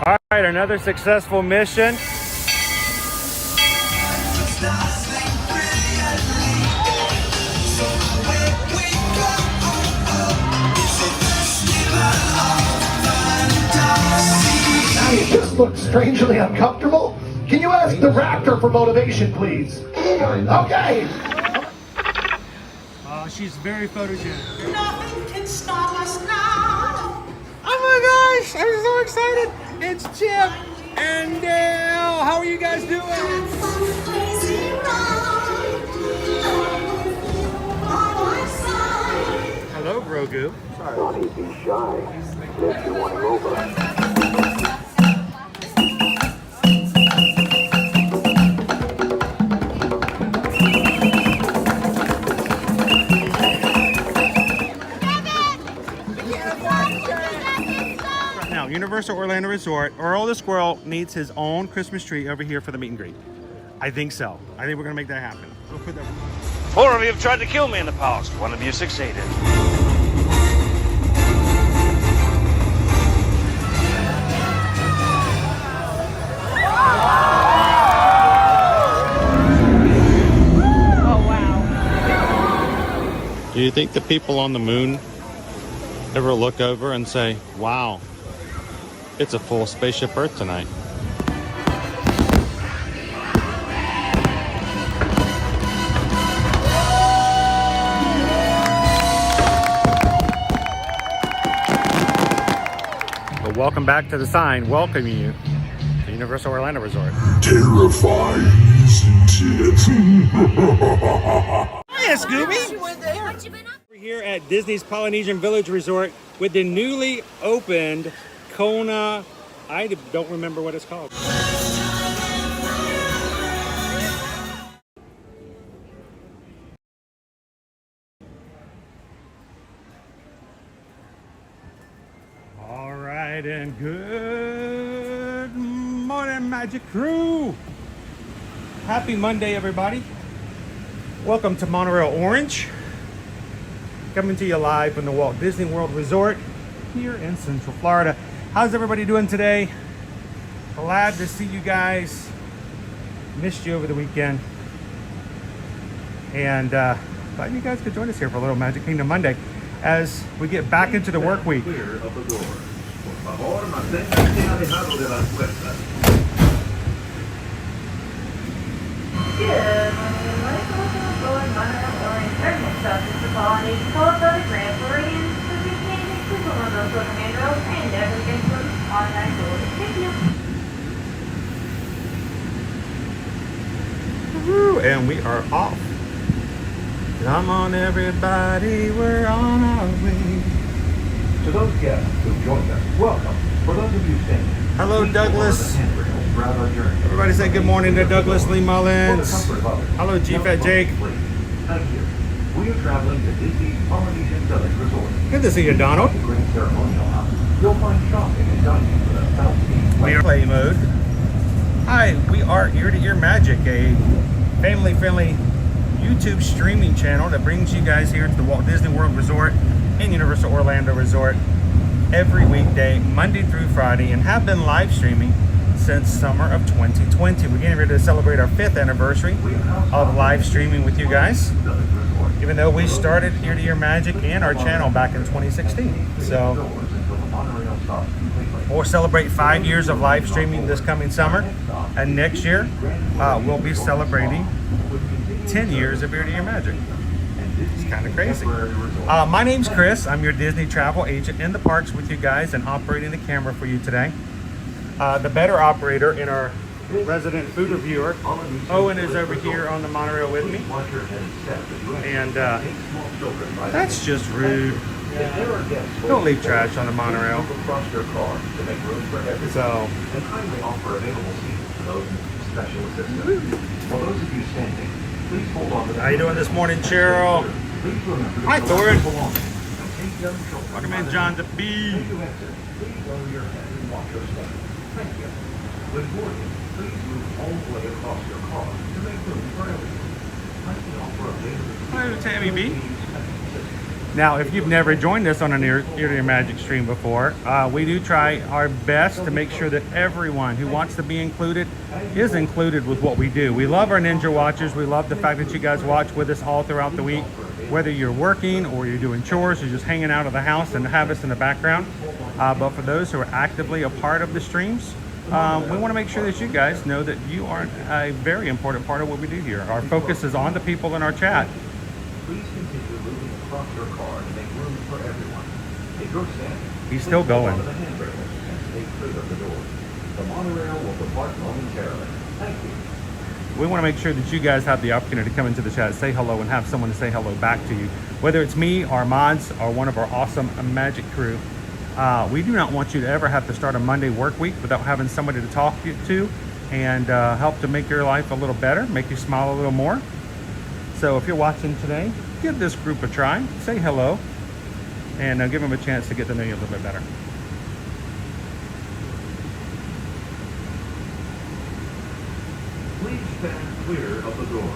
All right, another successful mission. You just look strangely uncomfortable. Can you ask the Raptor for motivation, please? Okay. She's very photogenic. Nothing can stop us now. Oh my gosh, I'm so excited. It's Chip and Dale. How are you guys doing? Hello, Grogu. Don't be shy. Let you want over. Universal Orlando Resort, Earl the Squirrel needs his own Christmas tree over here for the meet and greet. I think so. I think we're gonna make that happen. We'll put that. 4 of you have tried to kill me in the past. 1 of you succeeded. Oh wow. Do you think the people on the moon ever look over and say, wow, it's a full spaceship Earth tonight? But welcome back to the sign welcoming you to Universal Orlando Resort. Terrifying, isn't it? Hiya, Scooby! We're here at Disney's Polynesian Village Resort with the newly opened Kona, I don't remember what it's called. All right, and good morning, Magic Crew. Happy Monday, everybody. Welcome to Monorail Orange. Coming to you live from the Walt Disney World Resort here in Central Florida. How's everybody doing today? Glad to see you guys. Missed you over the weekend. And glad you guys could join us here for a little Magic Kingdom Monday as we get back into the work week. And we are off. Come on, everybody, we're on our way. To those guests who joined us, welcome. For those of you staying, hello, Douglas. Everybody say good morning to Douglas Lee Mullins. Hello, GFAT Jake. Thank you. We are traveling to Disney's Polynesian Village Resort. Good to see you, Donald. You'll find shopping and dining for the South. We are play mode. Hi, we are Ear to Ear Magic, a family-friendly YouTube streaming channel that brings you guys here to the Walt Disney World Resort and Universal Orlando Resort every weekday, Monday through Friday, and have been live streaming since summer of 2020. We're getting ready to celebrate our 5th anniversary of live streaming with you guys, even though we started Ear to Ear Magic and our channel back in 2016. So we'll celebrate 5 years of live streaming this coming summer, and next year we'll be celebrating 10 years of Ear to Ear Magic. It's kind of crazy. My name's Chris. I'm your Disney travel agent in the parks with you guys and operating the camera for you today. The better operator in our resident food reviewer, Owen, is over here on the monorail with me. And that's just rude. Don't leave trash on the monorail. So, how you doing this morning, Cheryl? Hi, Thorin. Welcome in, John the B. When boarding, please move all the way across your car to make room for everyone. Hello, Tammy B. Now, if you've never joined us on an Ear to Your Magic stream before, we do try our best to make sure that everyone who wants to be included is included with what we do. We love our Ninja Watchers. We love the fact that you guys watch with us all throughout the week, whether you're working or you're doing chores or just hanging out of the house and have us in the background. But for those who are actively a part of the streams, we want to make sure that you guys know that you are a very important part of what we do here. Our focus is on the people in our chat. Please continue moving across your car to make room for everyone. If you're standing, He's still going. follow the handrail and stay clear of the door. The monorail will depart momentarily. Thank you. We want to make sure that you guys have the opportunity to come into the chat, say hello, and have someone to say hello back to you. Whether it's me, our mods, or one of our awesome Magic crew. We do not want you to ever have to start a Monday work week without having somebody to talk to and help to make your life a little better, make you smile a little more. So if you're watching today, give this group a try, say hello, and give them a chance to get to know you a little bit better. Please stand clear of the door.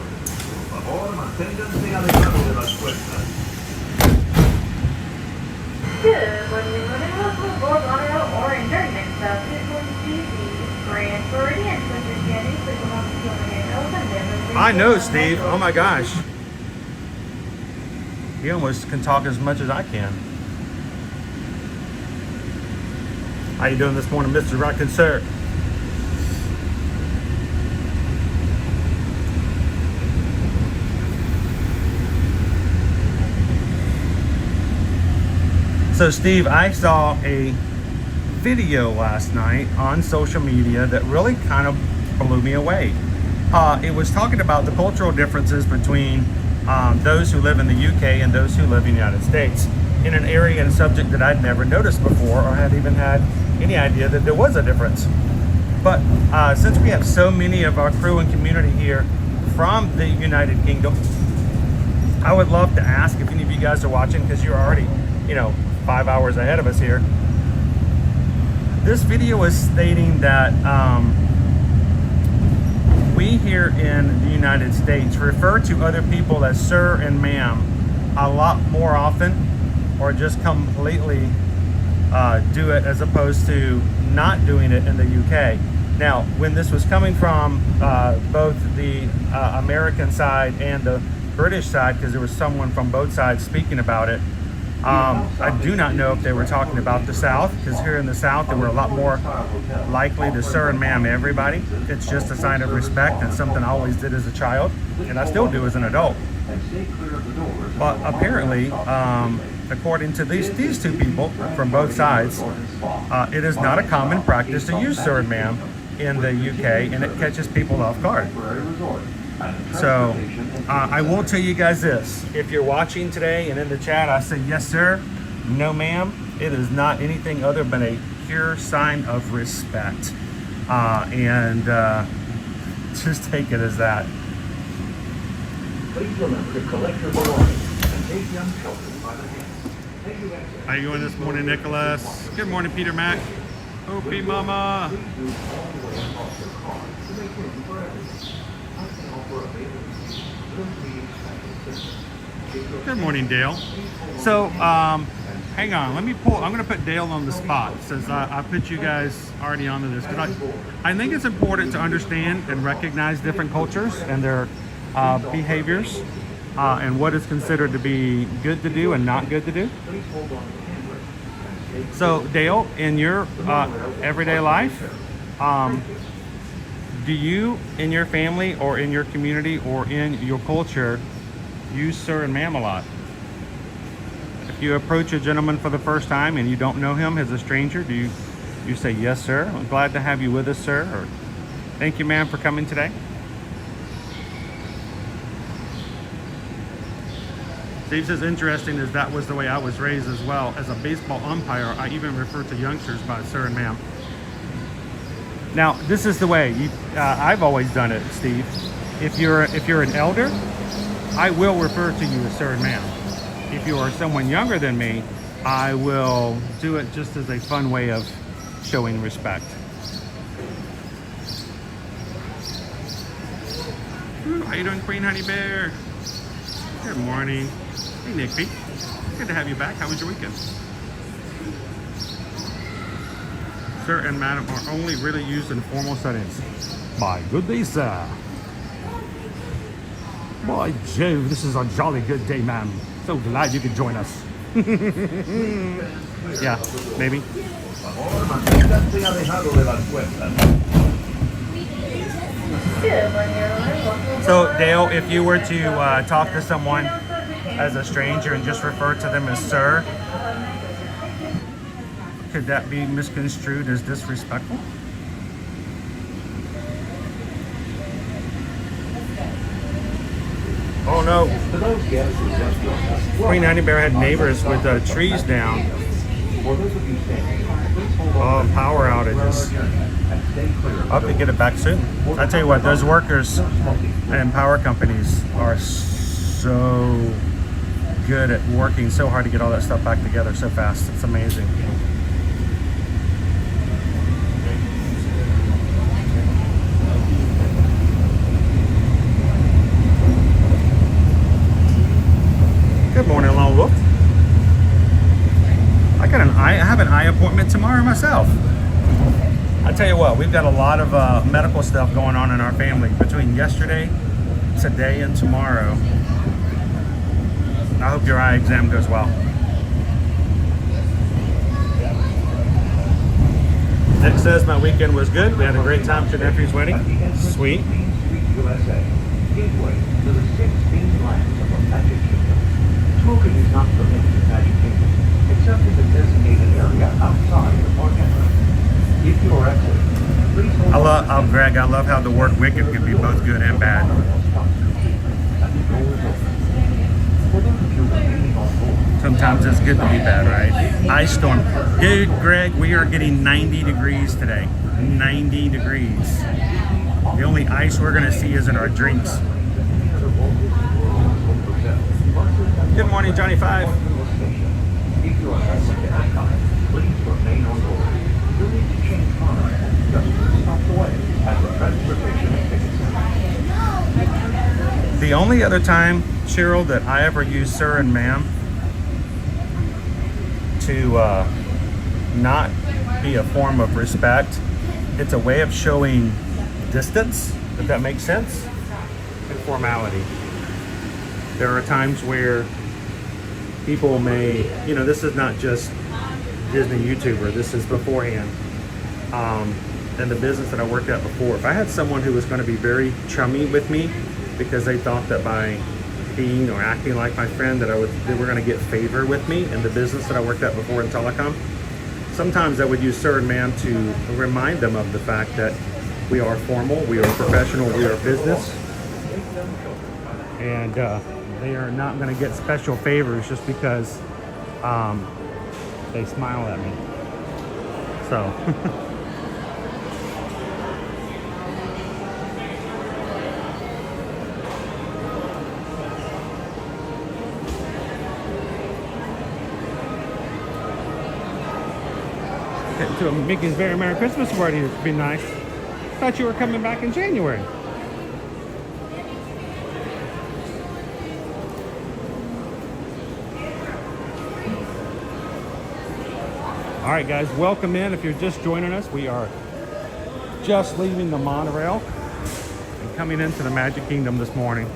Por favor, manténganse alejados de las puertas. Good morning, welcome aboard Monorail Orange. Our next up is going to be the Grand Floridian. So if you're standing, please come up to the elephant. I know, Steve. Oh my gosh. He almost can talk as much as I can. How you doing this morning, Mr. Rockin' Sir? So Steve, I saw a video last night on social media that really kind of blew me away. It was talking about the cultural differences between those who live in the UK and those who live in the United States in an area and subject that I'd never noticed before or had even had any idea that there was a difference. But since we have so many of our crew and community here from the United Kingdom, I would love to ask if any of you guys are watching, because you're already, 5 hours ahead of us here. This video is stating that we here in the United States refer to other people as sir and ma'am a lot more often, or just completely do it as opposed to not doing it in the UK. Now, when this was coming from both the American side and the British side, because there was someone from both sides speaking about it, I do not know if they were talking about the South, because here in the South they were a lot more likely to sir and ma'am everybody. It's just a sign of respect and something I always did as a child, and I still do as an adult. But apparently, according to these two people from both sides, it is not a common practice to use sir and ma'am in the UK, and it catches people off guard. So I will tell you guys this: if you're watching today and in the chat I say yes sir, no ma'am, it is not anything other than a pure sign of respect, and just take it as that. Please remember to collect your belongings and take young children by the hand. Thank you, guys. How you doing this morning, Nicholas? Good morning, Peter Mac. Opie Mama. Good morning, Dale. So, hang on. Let me pull. I'm going to put Dale on the spot since I put you guys already onto this, because I think it's important to understand and recognize different cultures and their behaviors and what is considered to be good to do and not good to do. So, Dale, in your everyday life, do you, in your family or in your community or in your culture, use sir and ma'am a lot? If you approach a gentleman for the first time and you don't know him as a stranger, do you say, yes, sir, I'm glad to have you with us, sir, or thank you, ma'am, for coming today? Steve says, interesting as that was the way I was raised as well. As a baseball umpire, I even refer to youngsters by sir and ma'am. Now, this is the way I've always done it, Steve. If you're an elder, I will refer to you as sir and ma'am. If you are someone younger than me, I will do it just as a fun way of showing respect. Ooh, how you doing, Queen Honey Bear? Good morning. Hey, Nick Pete. Good to have you back. How was your weekend? Sir and madam are only really used in formal settings. My good day, sir. By Jove, this is a jolly good day, ma'am. So glad you could join us. Yeah, maybe. So Dale, if you were to talk to someone as a stranger and just refer to them as sir, could that be misconstrued as disrespectful? Oh no. Queen Annie Bear had neighbors with trees down. Oh, power outages. I'll have to get it back soon. I tell you what, those workers and power companies are so good at working so hard to get all that stuff back together so fast. It's amazing. Good morning, Lone Wolf. I have an eye appointment tomorrow myself. I tell you what, we've got a lot of medical stuff going on in our family between yesterday, today, and tomorrow. I hope your eye exam goes well. Nick says my weekend was good. We had a great time at your nephew's wedding. Sweet. Smoking is not permitted in Magic Kingdom, except in the designated area outside the park entrance. If you are exiting, please hold Greg, I love how the word wicked can be both good and bad. Sometimes it's good to be bad, right? Ice storm. Dude, Greg, we are getting 90 degrees today. 90 degrees. The only ice we're going to see is in our drinks. Good morning, Johnny 5. If you are please remain on board. You'll need to change cars just stop away at the transportation and ticket center. The only other time, Cheryl, that I ever use sir and ma'am to not be a form of respect, it's a way of showing distance, if that makes sense, and formality. There are times where people may, you know, this is not just Disney YouTuber, this is beforehand. And the business that I worked at before, if I had someone who was going to be very chummy with me because they thought that by being or acting like my friend that they were going to get favor with me in the business that I worked at before in telecom, sometimes I would use sir and ma'am to remind them of the fact that we are formal, we are professional, we are business, and they are not going to get special favors just because they smile at me. So getting to a Mickey's Very Merry Christmas party would be nice. Thought you were coming back in January. All right, guys, welcome in. If you're just joining us, we are just leaving the monorail and coming into the Magic Kingdom this morning.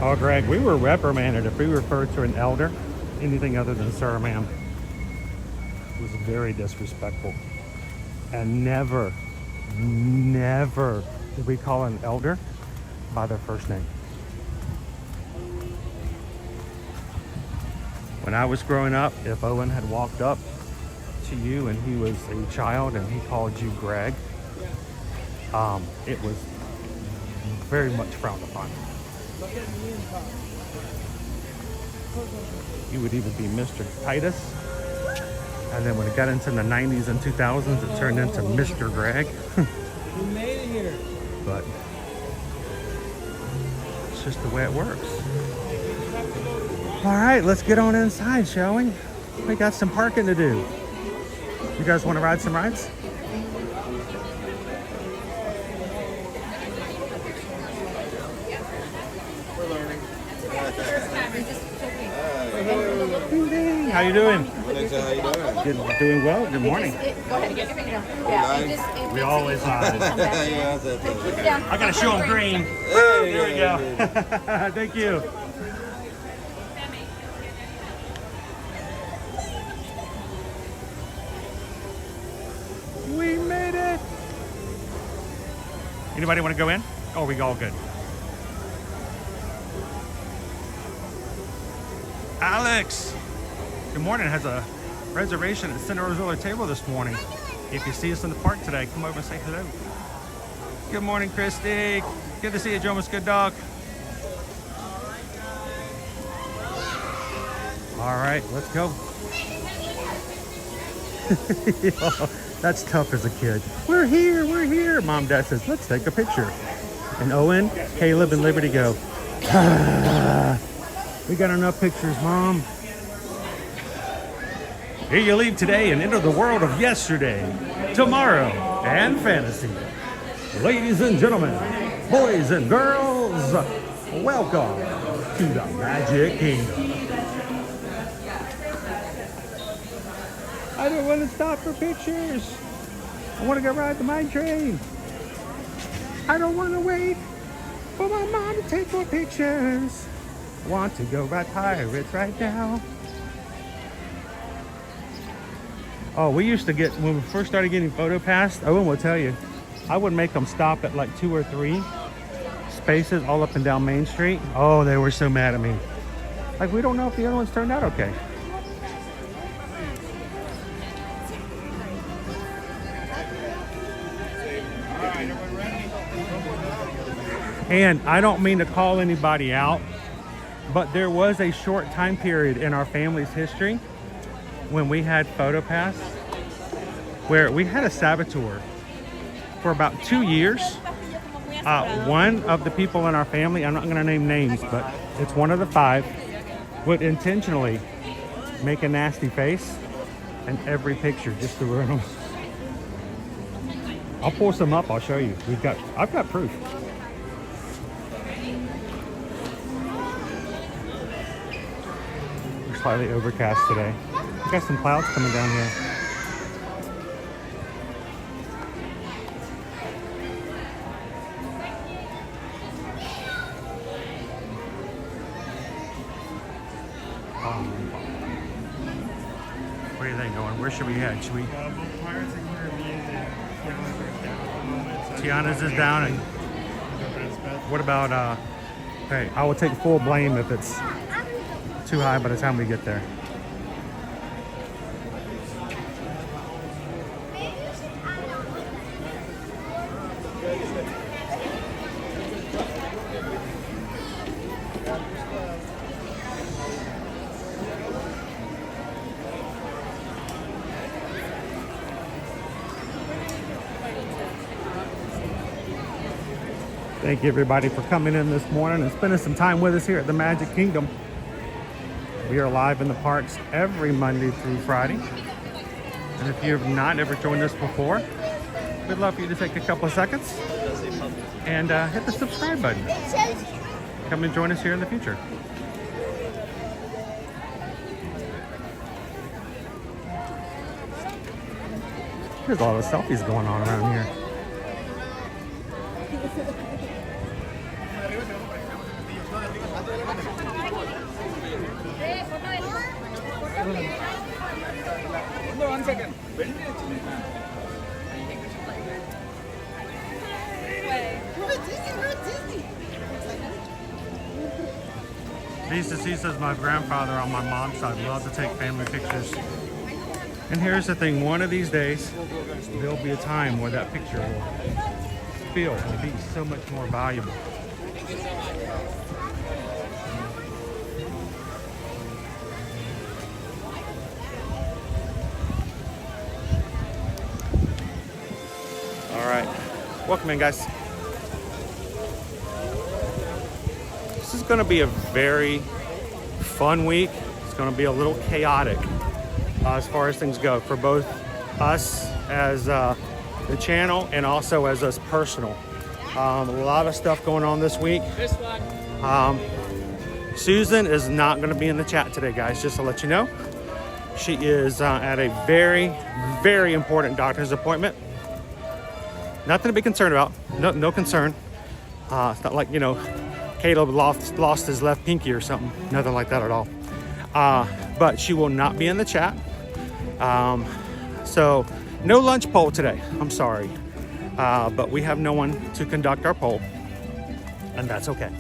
Oh, Greg, we were reprimanded if we referred to an elder anything other than sir or ma'am. It was very disrespectful. And never did we call an elder by their first name. When I was growing up, if Owen had walked up to you and he was a child and he called you Greg, it was very much frowned upon. You would even be Mr. Titus. And then when it got into the 90s and 2000s, it turned into Mr. Greg. You made it here. But it's just the way it works. All right, let's get on inside, shall we? We got some parking to do. You guys want to ride some rides? How you doing? Good, doing well. Good morning. We always ride. I gotta show them green. There we go. Thank you. We made it. Anybody want to go in? Oh, we all good. Alex, good morning. Has a reservation at Cinderella's table this morning. If you see us in the park today, come over and say hello. Good morning, Christy. Good to see you, Jomas. Good dog. All right, let's go. That's tough as a kid. We're here. Mom, Dad says, let's take a picture. And Owen, Caleb, and Liberty go, we got enough pictures, Mom. Here you leave today and enter the world of yesterday, tomorrow, and fantasy. Ladies and gentlemen, boys and girls, welcome to the Magic Kingdom. I don't want to stop for pictures. I want to go ride the mine train. I don't want to wait for my mom to take more pictures. Want to go ride pirates right now. Oh, we used to get, when we first started getting photo passed, Owen will tell you, I would make them stop at like 2 or 3 spaces all up and down Main Street. Oh, they were so mad at me. Like, we don't know if the other ones turned out okay. And I don't mean to call anybody out, but there was a short time period in our family's history when we had PhotoPass where we had a saboteur for about 2 years. One of the people in our family, I'm not going to name names, but it's one of the 5, would intentionally make a nasty face in every picture just to ruin them. I'll pull some up, I'll show you. I've got proof. Slightly overcast today. We got some clouds coming down here. Where do you think going? Where should we head? Should we? Pirates and Caribbean and Tiana's is down, and what about? Hey, I will take full blame if it's too high by the time we get there. Thank you everybody for coming in this morning and spending some time with us here at the Magic Kingdom. We are live in the parks every Monday through Friday. And if you have not ever joined us before, we'd love for you to take a couple of seconds and hit the subscribe button. Come and join us here in the future. There's a lot of selfies going on around here. One second. Lisa says my grandfather on my mom's side loved to take family pictures. And here's the thing, one of these days, there'll be a time where that picture will feel and be so much more valuable. All right, welcome in, guys. This is gonna be a very fun week. It's gonna be a little chaotic as far as things go for both us as the channel and also as us personal. A lot of stuff going on this week. This one. Susan is not going to be in the chat today, guys, just to let you know. She is at a very, very important doctor's appointment. Nothing to be concerned about. No concern. It's not like, you know, Caleb lost his left pinky or something. Nothing like that at all. But she will not be in the chat. So no lunch poll today. I'm sorry. But we have no one to conduct our poll. And that's okay.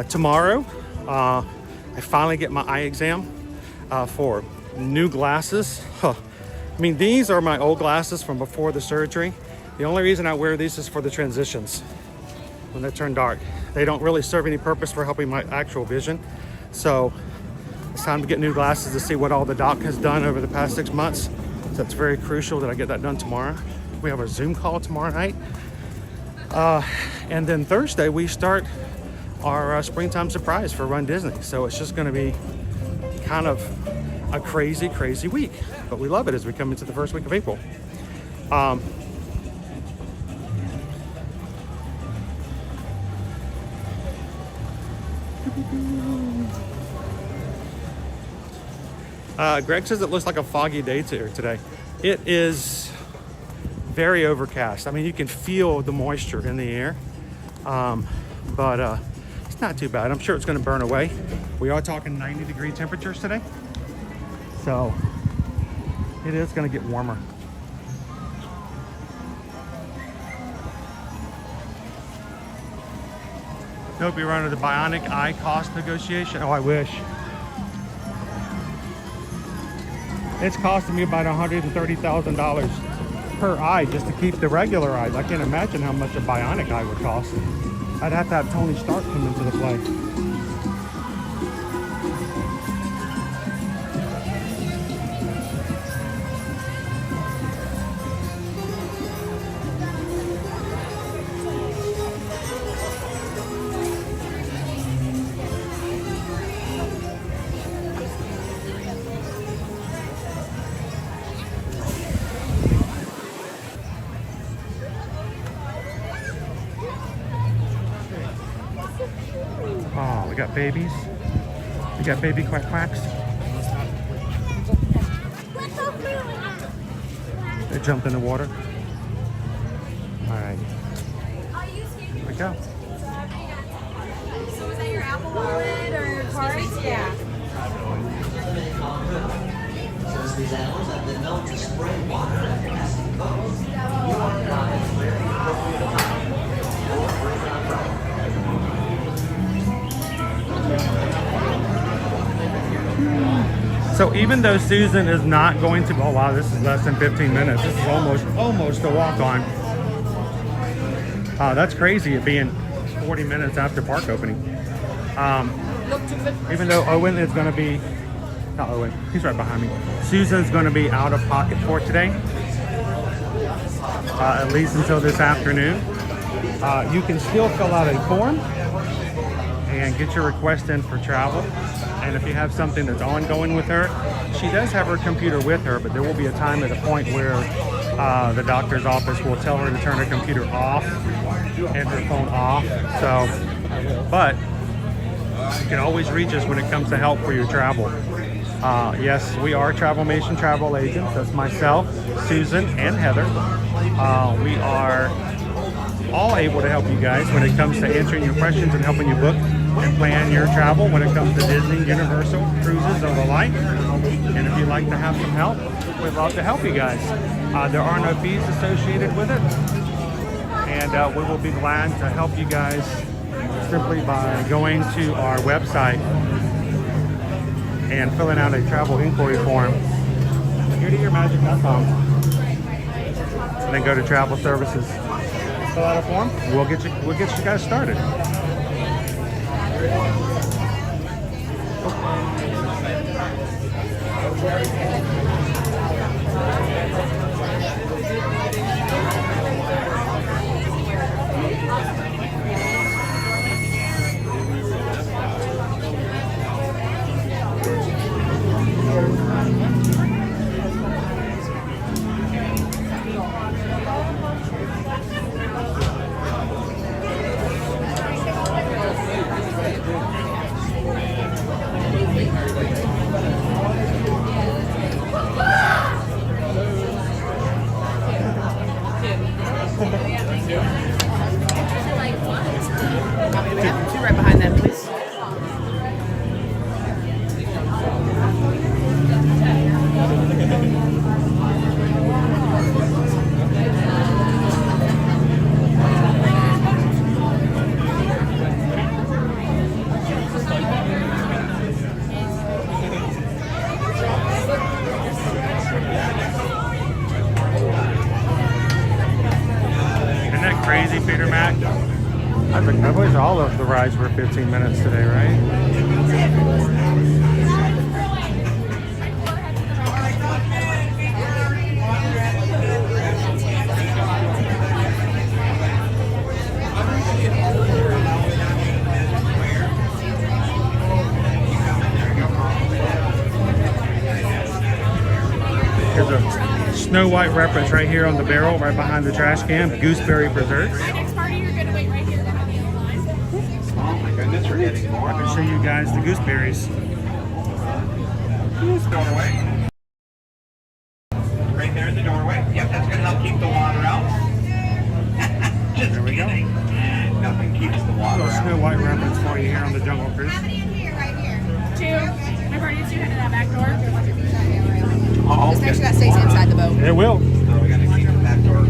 Tomorrow, I finally get my eye exam for new glasses. I mean, these are my old glasses from before the surgery. The only reason I wear these is for the transitions when they turn dark. They don't really serve any purpose for helping my actual vision. So it's time to get new glasses to see what all the doc has done over the past 6 months. So it's very crucial that I get that done tomorrow. We have a Zoom call tomorrow night. And then Thursday we start our springtime surprise for Run Disney. So it's just gonna be kind of a crazy, crazy week. But we love it as we come into the first week of April. Greg says it looks like a foggy day today. It is very overcast. I mean, you can feel the moisture in the air, but it's not too bad. I'm sure it's going to burn away. We are talking 90-degree temperatures today, so it is going to get warmer. Nope, you're under the bionic eye cost negotiation. Oh, I wish. It's costing me about $130,000 per eye just to keep the regular eyes. I can't imagine how much a bionic eye would cost. I'd have to have Tony Stark come into the play. Oh, we got babies. We got baby quacks. They jumped in the water. All right. Here we go. So is that your Apple Wallet or your card? Yeah. Since these animals have been known to spray water at plastic boats, you are not at the very appropriate time or bring an umbrella. So even though Susan is not going to, oh wow, this is less than 15 minutes. This is almost a walk on. That's crazy, it being 40 minutes after park opening. Even though Owen is going to be, not Owen, he's right behind me. Susan's going to be out of pocket for today, at least until this afternoon. You can still fill out a form and get your request in for travel. And if you have something that's ongoing with her, she does have her computer with her, but there will be a time at a point where the doctor's office will tell her to turn her computer off and her phone off. So, but you can always reach us when it comes to help for your travel. Yes, we are Travelmation travel agents. That's myself, Susan, and Heather. We are all able to help you guys when it comes to answering your questions and helping you book and plan your travel when it comes to Disney, Universal, cruises, or the like. And if you'd like to have some help, we'd love to help you guys. There are no fees associated with it, and we will be glad to help you guys simply by going to our website and filling out a travel inquiry form. HereToYourMagic.com, and then go to Travel Services. Fill out a form. We'll get you guys started. all of the rides were 15 minutes today, right? There's a Snow White reference right here on the barrel, right behind the trash can. Gooseberry preserves. Next party, you're gonna wait right here behind the other line. Oh my goodness, we're getting more. I'm gonna show you guys the gooseberries. Doorway. Right there in the doorway. Yep, that's gonna help keep the water out. Just There we go. kidding. Nothing keeps the water Little out. Snow White reference for you here on the Jungle Cruise. How many in here, right here? Two. My party is two headed that back door. Oh, Just make sure that stays inside the boat. It will. So we gotta keep the back door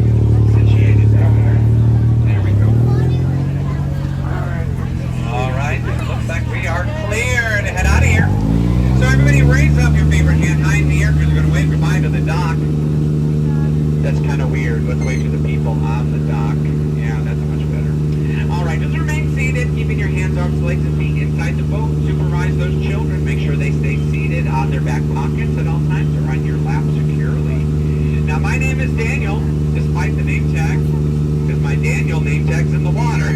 situated there. There we go. All right. Looks like we are clear to head out of here. So everybody raise up your favorite hand high in the air because we're gonna wave goodbye to the dock. That's kind of weird. Let's wave to the people on the dock. Yeah, that's much better. All right, just remain seated, keeping your hands, arms, legs, and feet inside the boat. Supervise those children. Make sure they stay seated on their back pockets at all times or on your lap securely. Now, my name is Daniel, despite the name tag, because my Daniel name tag's in the water.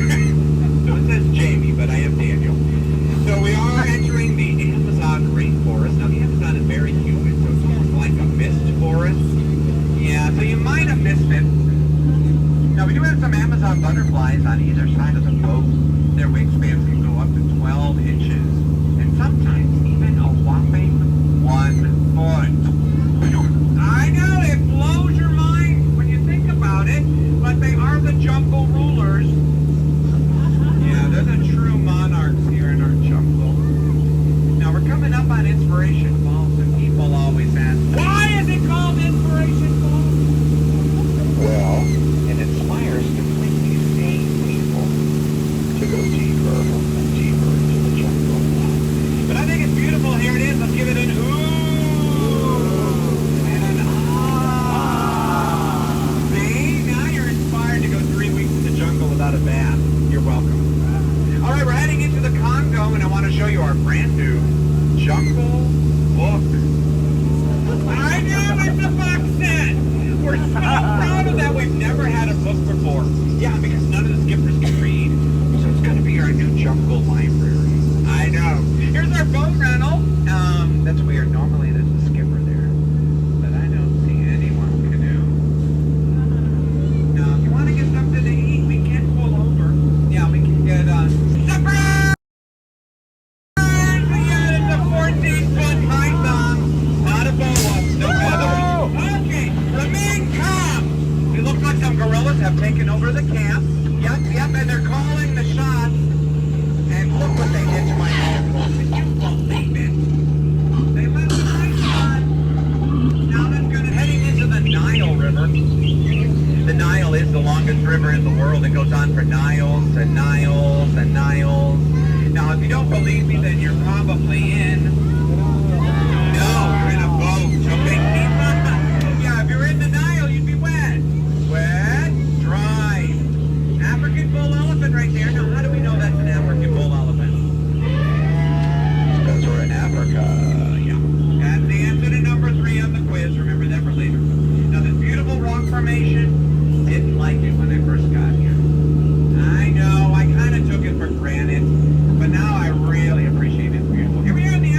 So it says Jamie, but I am Daniel. So we are entering the Amazon rainforest. Now, the Amazon is very humid, so it's almost like a mist forest. Yeah, so you might have missed it. Now, we do have some Amazon butterflies on either side of the boat. Their wingspans can go up to 12 inches, and sometimes even a whopping 1 foot. I know, it blows your mind when you think about it, but they are the jungle rulers. Yeah, they're the true monarchs here in our jungle. Now, we're coming up on Inspiration Falls, and people always ask, why is it called Inspiration Falls? Well, it inspires completely sane people to go deeper and deeper into the jungle. But I think it's beautiful. Here it is. Let's give it an ooh and an ah. See? Now you're inspired to go 3 weeks in the jungle without a bath. You're welcome. All right, we're heading into the Congo, and I want to show you our brand new jungle book. I know, it's a box set. We're so proud of that. We've never had a book before. Yeah, because none of the skippers can read. So it's going to be our new jungle library. I know. Here's our boat rental. That's weird. Normally there's a skipper there. But I don't see anyone canoe. Now, if you want to get something to eat, we can pull over. Yeah, we can get, surprise! Yeah, it's a 14-foot python. Not a boa. No feathers. Okay, remain calm. It looks like some gorillas have taken over the camp. Yep, and they're calling the shots. And look what they did to my vehicle. Can you believe it? They left the python. Now that's heading into the Nile River. The Nile is the longest river in the world. It goes on for Niles and Niles and Niles. Now, if you don't believe me, then you're probably in. No, you're in a boat. Okay, yeah, if you're in the Nile, you'd be wet. Wet, dry. African bull elephant right there. Now, how do we know that's an African bull elephant? Because we're in Africa. Yeah. That's the answer to number 3 on the quiz. Remember that for later. Now, this beautiful rock formation, didn't like it when I first got here. I know, I kind of took it for granted, but now I really appreciate it. It's beautiful. Here we are in the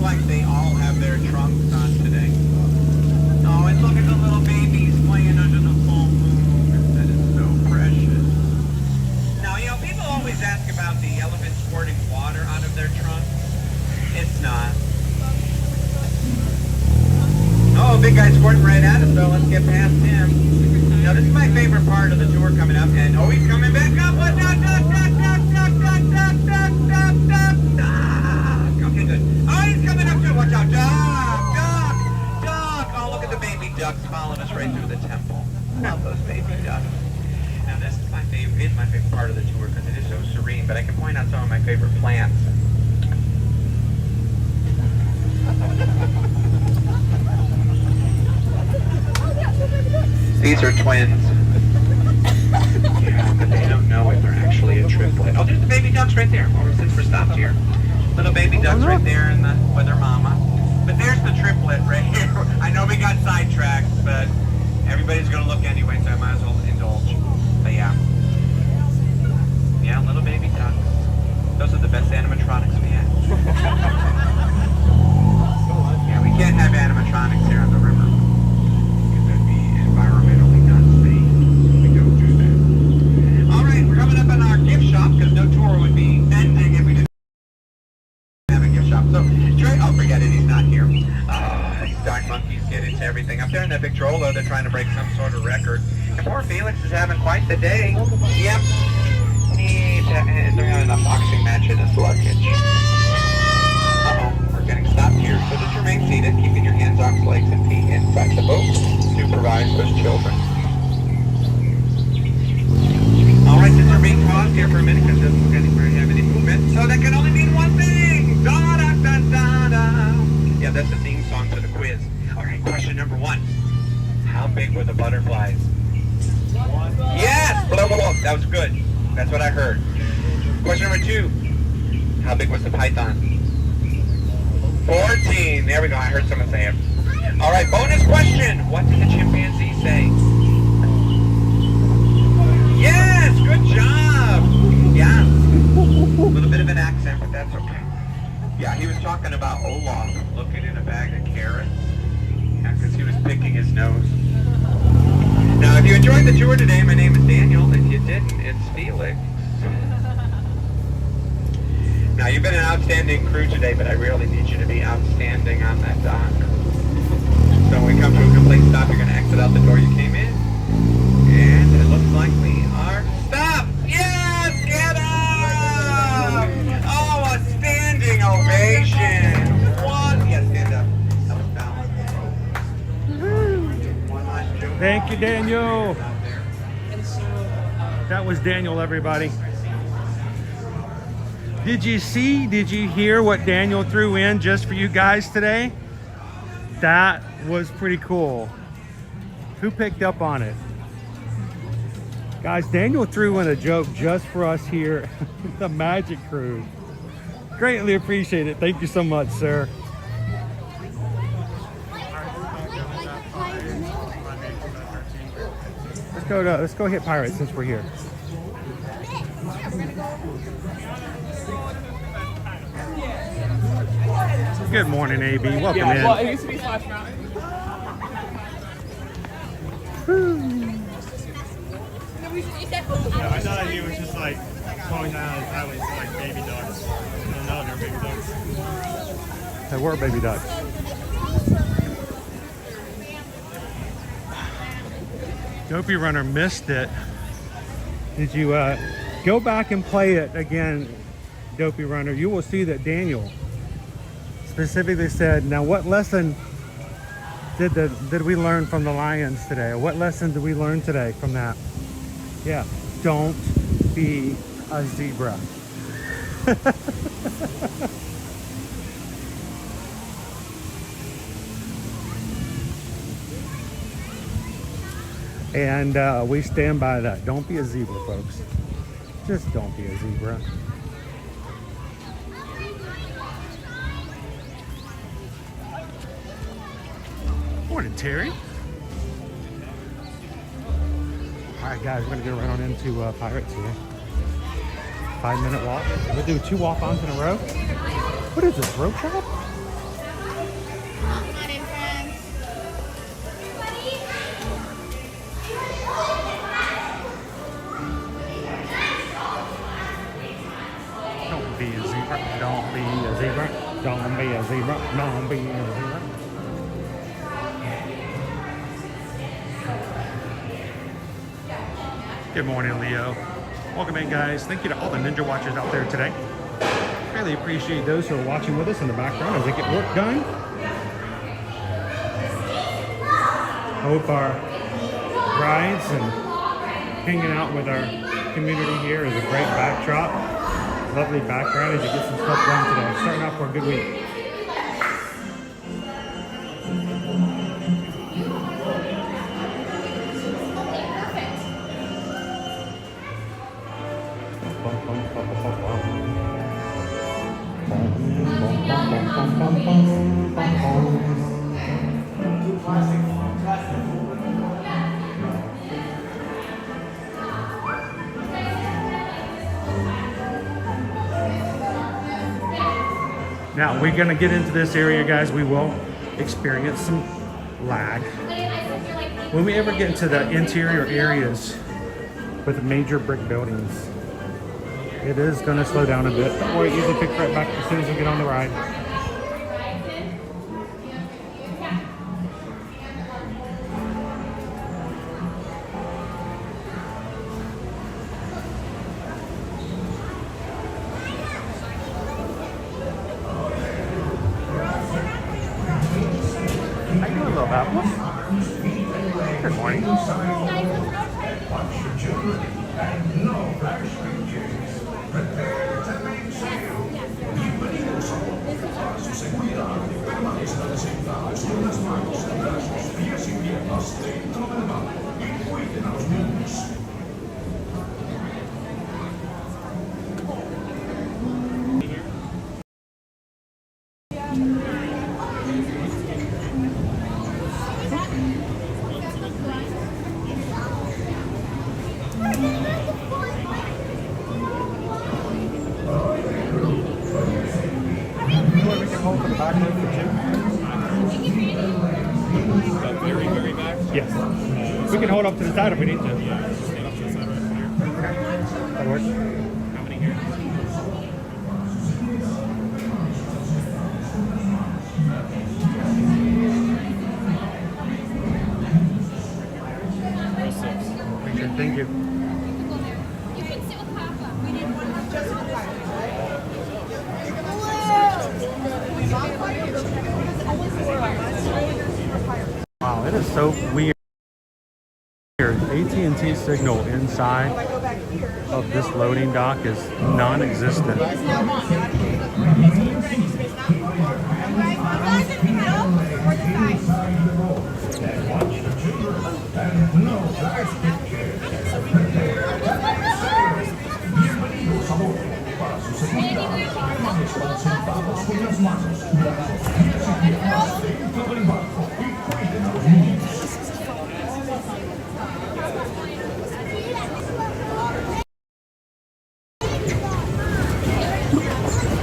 like they all have their trunks on today. Oh, and look at the little babies playing under the full moon. That is so precious. Now, you know, people always ask about the elephant squirting water out of their trunks. It's not. Oh, big guy squirting right at us, so let's get past him. Now, this is my favorite part of the tour coming up, and oh, he's coming back up. What? Duck, duck, duck, duck, duck, duck, duck, duck, duck, duck, duck. Okay, good. Oh, he's coming up too. Watch out. Duck, duck, duck. Oh, look at the baby ducks following us right through the temple. Love those baby ducks. Now, this is my favorite part of the tour because it is so serene, but I can point out some of my favorite plants. These are twins. Yeah, but they don't know if they're actually a triplet. Oh, there's the baby ducks right there. Well, since we're stopped here. Little baby ducks right there with their mama. But there's the triplet right here. I know we got sidetracked, but everybody's going to look anyway, so I might as well indulge. But yeah. Yeah, little baby ducks. Those are the best animatronics we have. Yeah, we can't have animatronics here on the river. Environmentally not safe. We don't do that. All right, we're coming up on our gift shop because no tour would be ending if we didn't have a gift shop. So, Trey, oh, forget it, he's not here. These darn monkeys get into everything. Up there in that big Trollo, they're trying to break some sort of record. And poor Felix is having quite the day. Yep. They're having a boxing match in his luggage. Uh-oh, we're getting stopped here. So just remain seated, keeping your hands, arms, legs, and feet inside the boat. Supervise those children. All right, just remain paused here for a minute because it doesn't look anywhere you have any movement. So that can only mean one thing. Da da da da da. Yeah, that's the theme song for the quiz. All right, question number 1. How big were the butterflies? Yes! Blah, blah, blah. That was good. That's what I heard. Question number 2. How big was the python? 14. There we go. I heard someone say it. All right, bonus question. What did the chimpanzee say? Yes, good job. Yeah. A little bit of an accent, but that's okay. Yeah, he was talking about Olaf looking in a bag of carrots. Yeah, because he was picking his nose. Now, if you enjoyed the tour today, my name is Daniel. If you didn't, it's Felix. Now, you've been an outstanding crew today, but I really need you to be outstanding on that dock. So when we come to a complete stop, you're going to exit out the door you came in. And it looks like we are stopped. Yes, get up! Oh, a standing ovation. One. Yes, stand up. That was balanced. One last joke. Thank you, Daniel. That was Daniel, everybody. Did you hear what Daniel threw in just for you guys today? That was pretty cool. Who picked up on it? Guys, Daniel threw in a joke just for us here, the Magic Crew. Greatly appreciate it. Thank you so much, sir. Let's go hit Pirates since we're here. Good morning, AB. Welcome in. Well, it used to be Splash Mountain. Yeah, I thought he was just like going down the highway to like baby ducks. No, they're baby ducks. They were baby ducks. Dopey Runner missed it. Did you go back and play it again, Dopey Runner? You will see that Daniel specifically said, now what lesson did we learn from the lions today? Or what lesson did we learn today from that? Yeah, don't be a zebra. And we stand by that. Don't be a zebra, folks. Just don't be a zebra. Morning, Terry. All right, guys, we're gonna get right on into Pirates here. 5-minute walk. We'll do 2 walk-ons in a row. What is this, rope shop? Come on in, friends. Don't be a zebra. Don't be a zebra. Don't be a zebra. Don't be a zebra. Good morning, Leo. Welcome in, guys. Thank you to all the Ninja Watchers out there today. Really appreciate those who are watching with us in the background as they get work done. I hope our rides and hanging out with our community here is a great backdrop. Lovely background as you get some stuff done today. Starting off for a good week. Now we're gonna get into this area, guys. We will experience some lag. When we ever get into the interior areas with major brick buildings, it is gonna slow down a bit. Don't worry, it usually picks right back as soon as we get on the ride. How you doing, little apple? Good morning. We can hold for the back loop for two. Very, very back. Yes. We can hold up to the side if we need to. Yeah, just stand up to the side right here. That works. How many here? Row 6. Richard, thank you. You can sit with Papa. We need one just with Papa. Wow, it is so weird. AT&T signal inside of this loading dock is non-existent.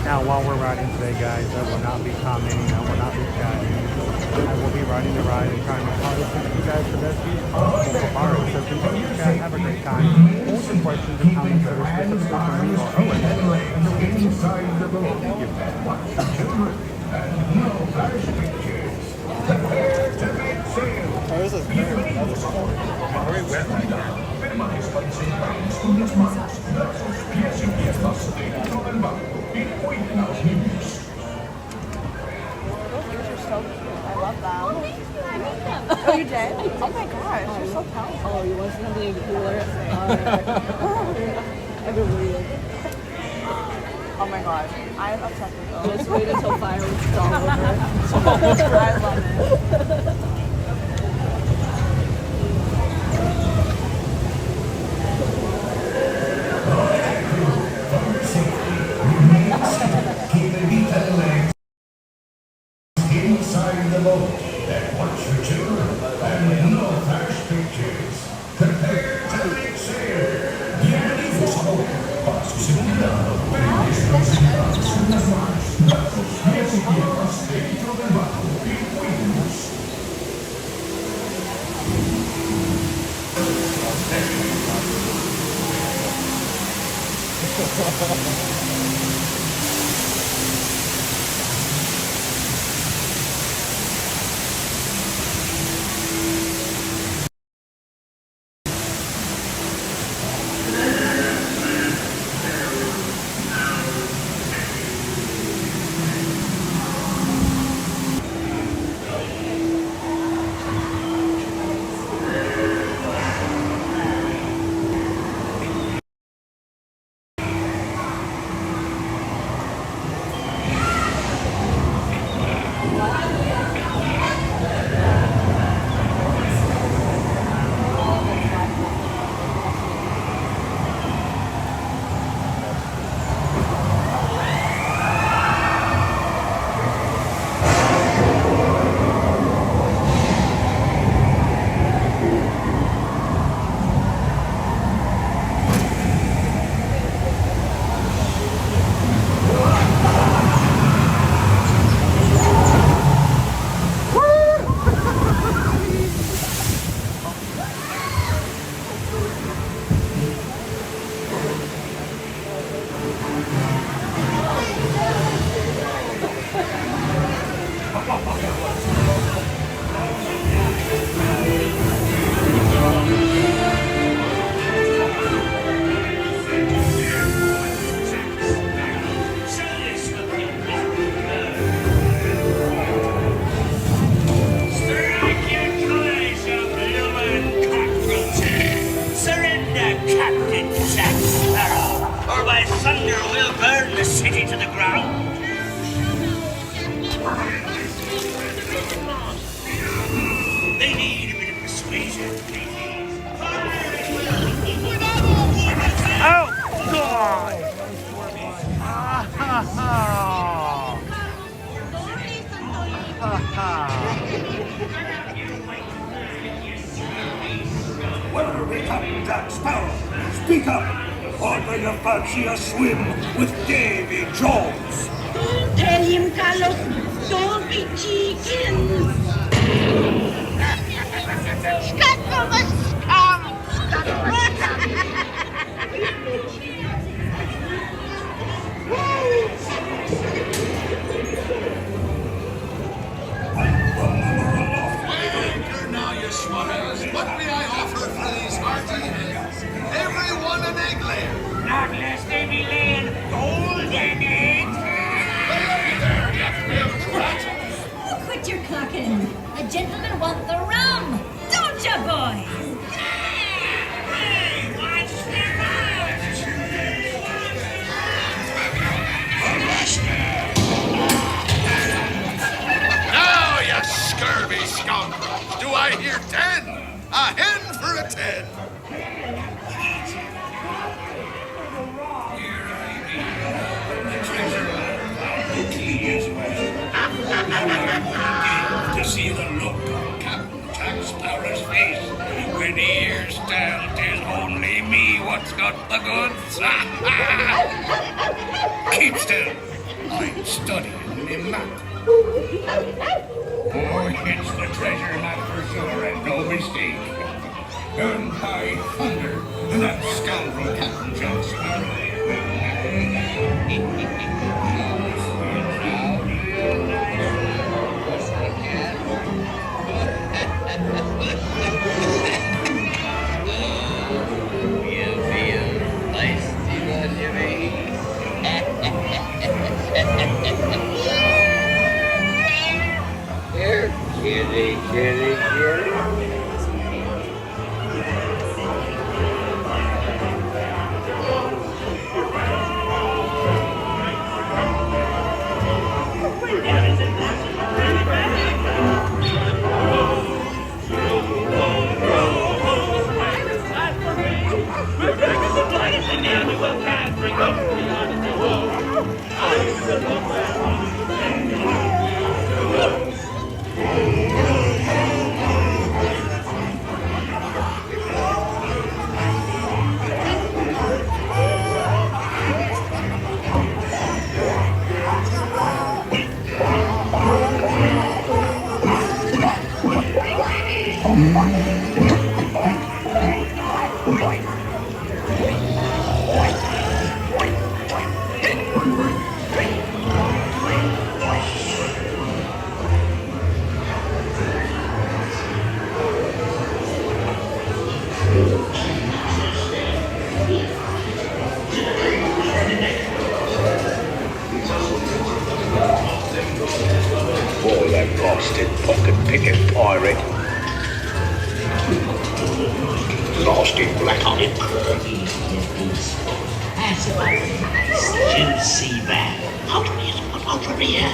Now, while we're riding today, guys, I will not be commenting, I will not be chatting. I will be riding the ride and trying to accomplish you guys the best views possible for Barrow. So continue to chat, have a great time. Hold your questions and comments that are specific for me or Owen. Thank you. Oh, this is very wet right now. I love that. Oh, you did? Oh my gosh, you're so powerful. Oh, you want something even cooler? Everybody. Oh my gosh, I'm obsessed with those. Just wait until fireworks all over. I love it. Inside the boat that wants your children and no flash pictures. Prepare to make sail. Bienvenidos a bordo para su segunda operación. Susanedwards, dentro del barco. Where be Captain Jack Sparrow? Speak up! Or do you fancy a swim with Davy Jones? Don't tell him, Carlos. Don't be cheeky. Scat from the scum! Now, you swallows, what may I offer for these hearty heads? Everyone an egg layer. Not less they be laying golden eggs. Quit your clucking. A gentleman wants the rum. Don't ya, boys? Hey, watch the Now, you scurvy scoundrel, do I hear 10? A hen for a 10. To see the look on Captain Jack Sparrow's face when he hears tell 'tis only me what's got the goods. Keep still. I'm studying me map. Oh, it's the treasure map for sure, and no mistake. And high thunder, that scoundrel Captain Jack Sparrow. Kitty, kitty, kitty. blasted pocket-picking pirate. Blasted black ink. That's a very nice juicy man. Hold on here, hold on here.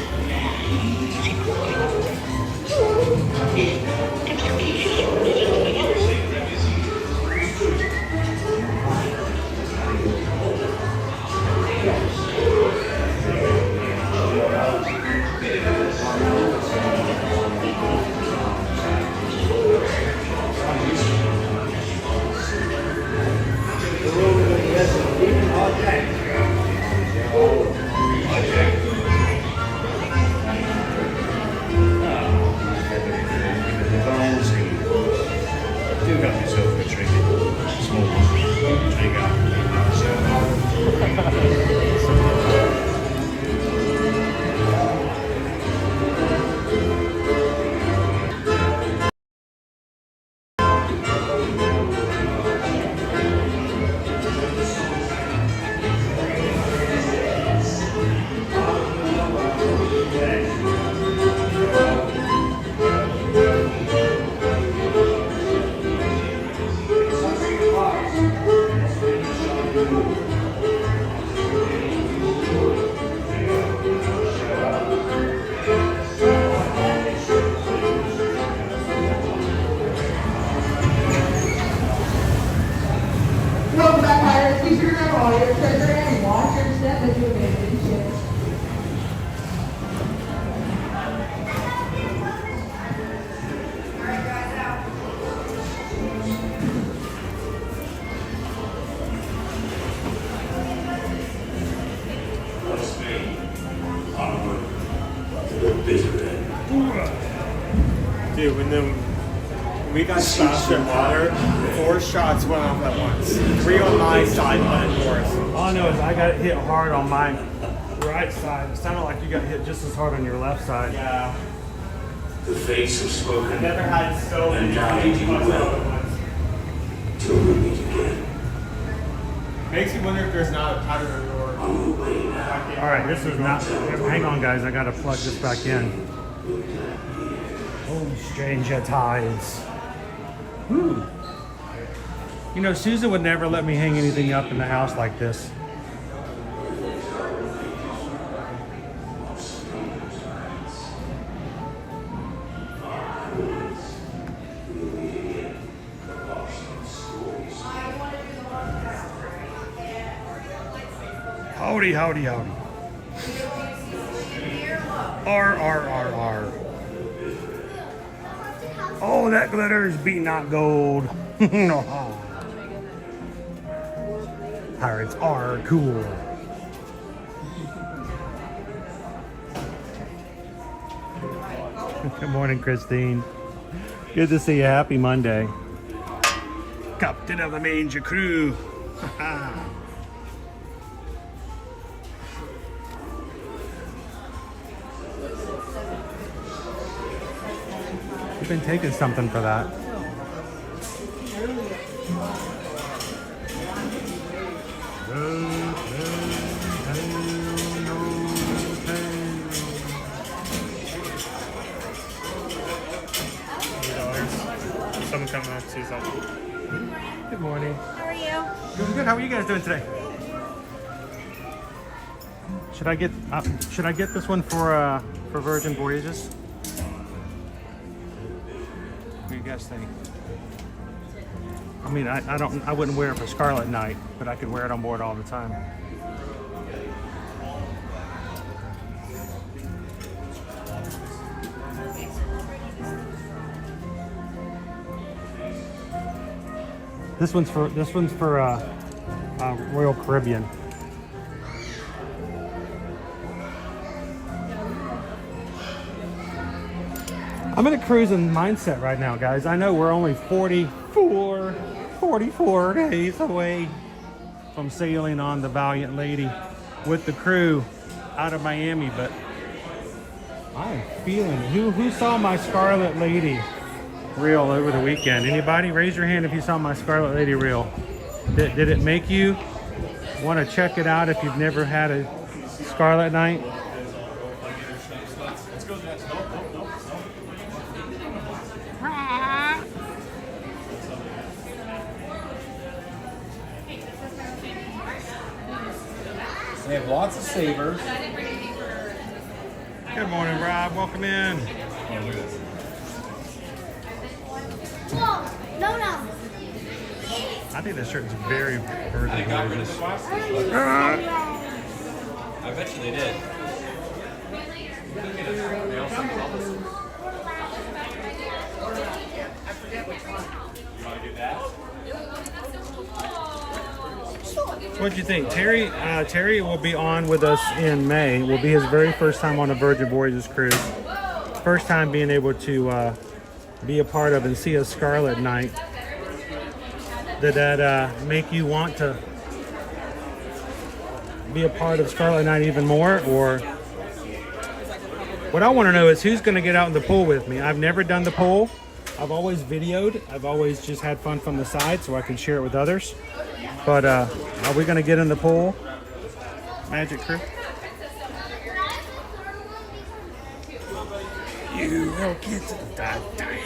Do got yourself a drink. Small one. Drink out. Welcome back, pirates. Be sure to grab all your treasure and watch your step as you abandon the ship. Dude, when we got splashed in water, 4 shots went off at once. 3 on my side, 1 on yours. All I know is I got hit hard on my right side. It sounded like you got hit just as hard on your left side. Yeah. The fates have spoken. I never had so many shots at once. Till we meet again. Makes you wonder if there's not a powder door. All right, this is not. Hang on, guys. I got to plug this back in. Oh, stranger tides. Whew. You know, Susan would never let me hang anything up in the house like this. Howdy, howdy, howdy. R. Oh, that glitter is beat not gold. Pirates are cool. Good morning, Christine. Good to see you. Happy Monday. Captain of the Manger Crew. You've been taking something for that. Someone coming up to see something. Good morning. How are you? Doing good. How are you guys doing today? Should I get this one for Virgin Voyages? What do you guys think? I mean, I wouldn't wear it for Scarlet Night, but I could wear it on board all the time. This one's for Royal Caribbean. I'm in a cruising mindset right now, guys. I know we're only 44 days away from sailing on the Valiant Lady with the crew out of Miami, but I'm feeling it. Who saw my Scarlet Lady reel over the weekend? Anybody? Raise your hand if you saw my Scarlet Lady reel. Did it make you want to check it out if you've never had a Scarlet Night? have lots of savers. Good morning, Rob. Welcome in. Oh, look at this. Whoa, no. I think this shirt is very Virgin They got rid of the Voyages. boxes. I bet you they did. They also have bubbles. You want to do that? What'd you think? Terry will be on with us in May. Will be his very first time on a Virgin Voyages cruise. First time being able to be a part of and see a Scarlet Night. Did that make you want to be a part of Scarlet Night even more? Or what I want to know is who's going to get out in the pool with me. I've never done the pool. I've always videoed. I've always just had fun from the side so I can share it with others. But are we going to get in the pool? Magic Crew? You will get to that diamond.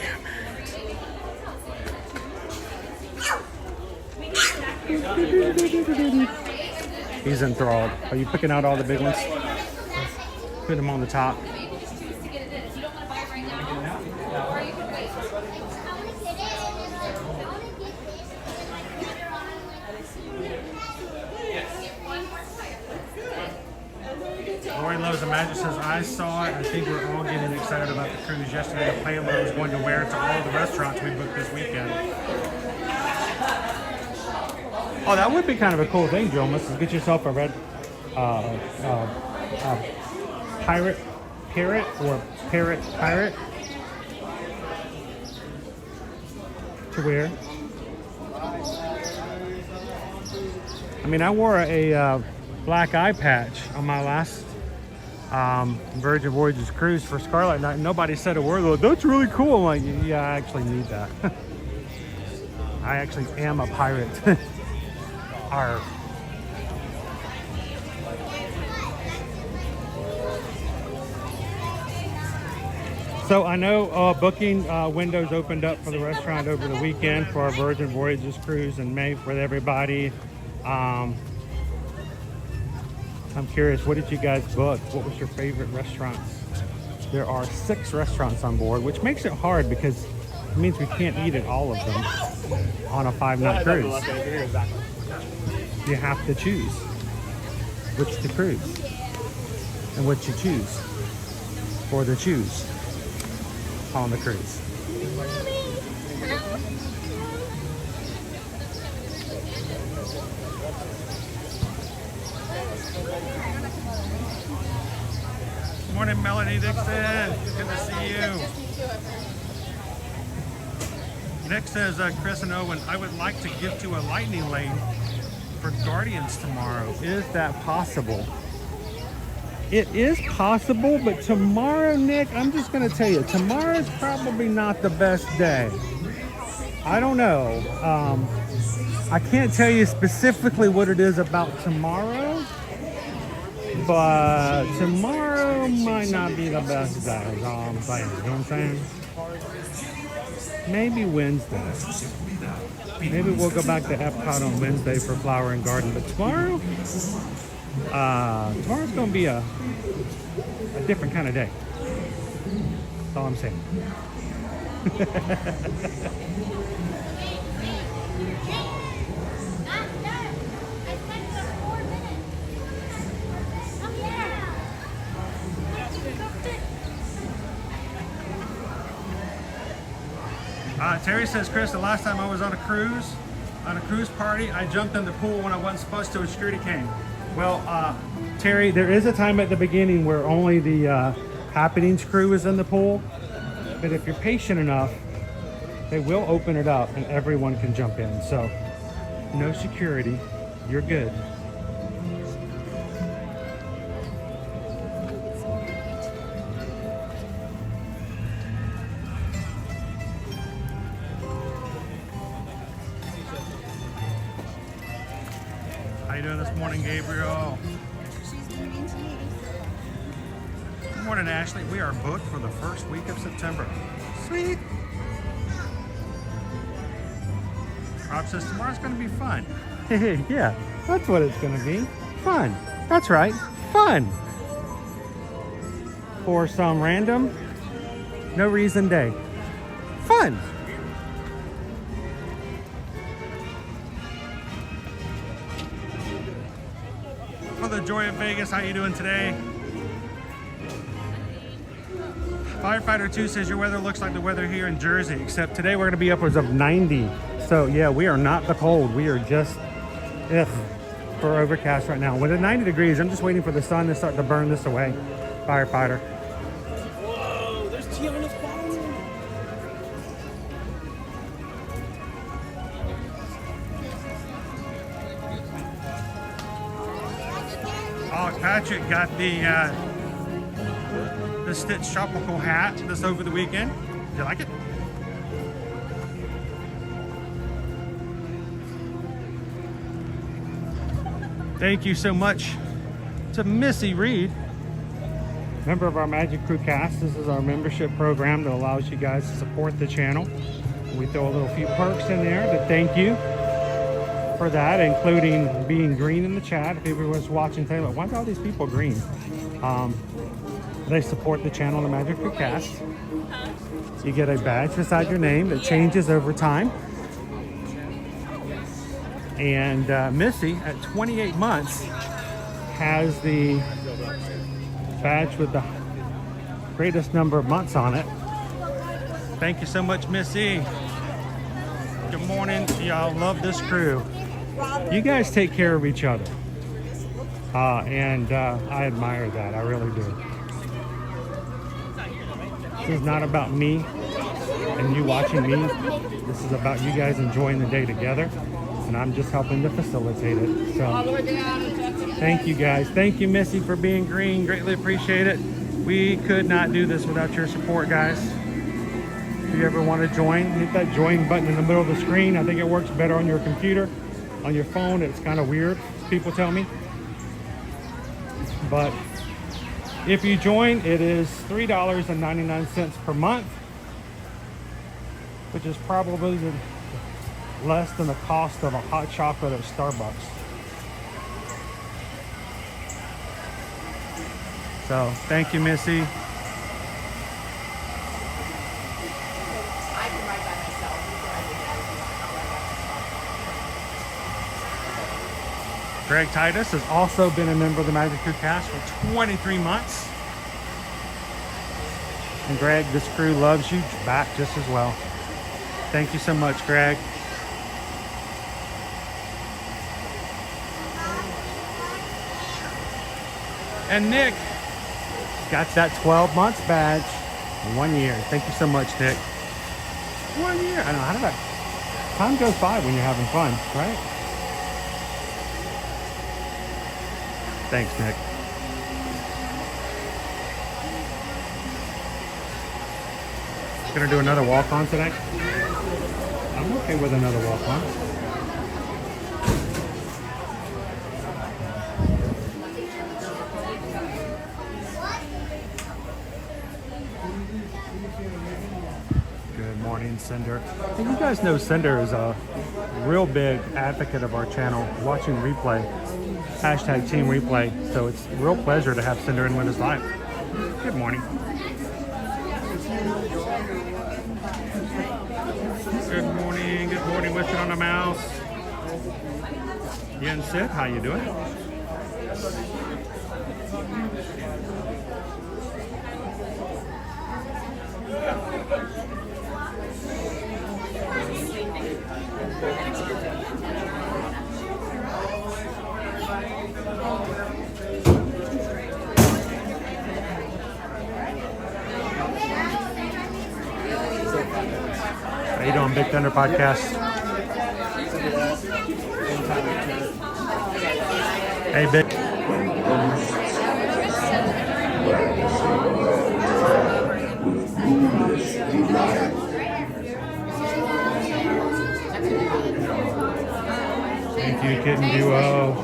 He's enthralled. Are you picking out all the big ones? Put them on the top. Lori Loves the Magic says, I saw it. I think we're all getting excited about the cruise. Yesterday, the plan was going to wear it to all the restaurants we booked this weekend. Oh, that would be kind of a cool thing, Joe. Let's get yourself a red parrot or parrot to wear. I mean, I wore a black eye patch on my last Virgin Voyages cruise for Scarlet Night. Nobody said a word. Like, that's really cool. I'm like, yeah, I actually need that. I actually am a pirate. Arr. So I know booking windows opened up for the restaurant over the weekend for our Virgin Voyages cruise in May for everybody. I'm curious, what did you guys book? What was your favorite restaurants? There are 6 restaurants on board, which makes it hard because it means we can't eat at all of them on a 5-night cruise. You have to choose which to cruise and what you choose for the choose on the cruise. Good morning, Melanie Dixon. Good to see you. Nick says, Chris and Owen, I would like to gift you a lightning lane for Guardians tomorrow. Is that possible? It is possible, but tomorrow, Nick, I'm just going to tell you, tomorrow's probably not the best day. I don't know. I can't tell you specifically what it is about tomorrow, but tomorrow might not be the best day. Is all I'm saying. You know what I'm saying? Maybe Wednesday. Maybe we'll go back to Epcot on Wednesday for Flower and Garden, but tomorrow, tomorrow's going to be a different kind of day. That's all I'm saying. Terry says, Chris, the last time I was on a cruise party, I jumped in the pool when I wasn't supposed to, and security came. Well, Terry, there is a time at the beginning where only the happenings crew is in the pool, but if you're patient enough, they will open it up and everyone can jump in. So, no security, you're good. How you doing this morning, Gabriel? Good morning, Ashley. We are booked for the first week of September. Sweet. Rob says tomorrow's going to be fun. Yeah, that's what it's going to be. Fun. That's right, fun. For some random, no reason day. Fun. For the joy of Vegas, how you doing today? Firefighter 2 says your weather looks like the weather here in Jersey, except today we're going to be upwards of 90. So yeah, we are not the cold. We are just for overcast right now. With 90 degrees, I'm just waiting for the sun to start to burn this away. Firefighter. Whoa, there's Tiana's following. Oh, Patrick got the Stitch tropical hat this over the weekend. Did you like it? Thank you so much to Missy Reed, member of our Magic Crew cast. This is our membership program that allows you guys to support the channel. We throw a little few perks in there to thank you for that, including being green in the chat. If people was watching today, like, why are all these people green? They support the channel, the Magic Crew cast. So you get a badge beside your name that changes over time. And Missy, at 28 months, has the badge with the greatest number of months on it. Thank you so much, Missy. Good morning. Y'all love this crew. You guys take care of each other. And I admire that. I really do. This is not about me and you watching me. This is about you guys enjoying the day together. And I'm just helping to facilitate it. So thank you guys. Thank you, Missy, for being green. Greatly appreciate it. We could not do this without your support, guys. If you ever want to join, hit that join button in the middle of the screen. I think it works better on your computer. On your phone, it's kind of weird, people tell me. But if you join, it is $3.99 per month, which is probably less than the cost of a hot chocolate at Starbucks. So thank you, Missy. Greg Titus has also been a member of the Magic Crew cast for 23 months. And Greg, this crew loves you back just as well. Thank you so much, Greg. And Nick got that 12 months badge in 1 year. Thank you so much, Nick. 1 year. I don't know, how did that? Time goes by when you're having fun, right? Thanks, Nick. Gonna do another walk-on today? I'm okay with another walk-on. Good morning, Cinder. Hey, you guys know Cinder is a real big advocate of our channel, watching replay. Hashtag Team Replay. So it's a real pleasure to have Cinder in with us live. Good morning. Good morning. Good morning. Wishing on the mouse. Yen Sid, how you doing? How you doing, Big Thunder Podcast? Hey, Big. Thank you, Kitten Duo.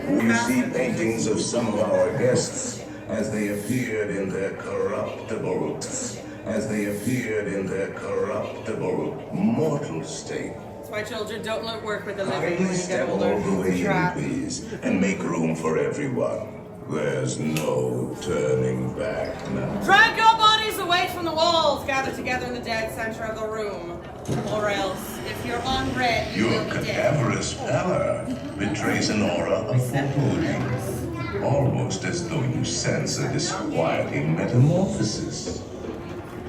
We see paintings of some of our guests as they appeared in their corruptible mortal state. That's why children don't work with the living when Kindly you get step older. all the way It's a trap. in, please, and make room for everyone. There's no turning back now. Drag your bodies away from the walls. Gather together in the dead center of the room. Or else, if you're on red, you Your will be dead. cadaverous pallor betrays an aura of foreboding, almost as though you sense a disquieting metamorphosis.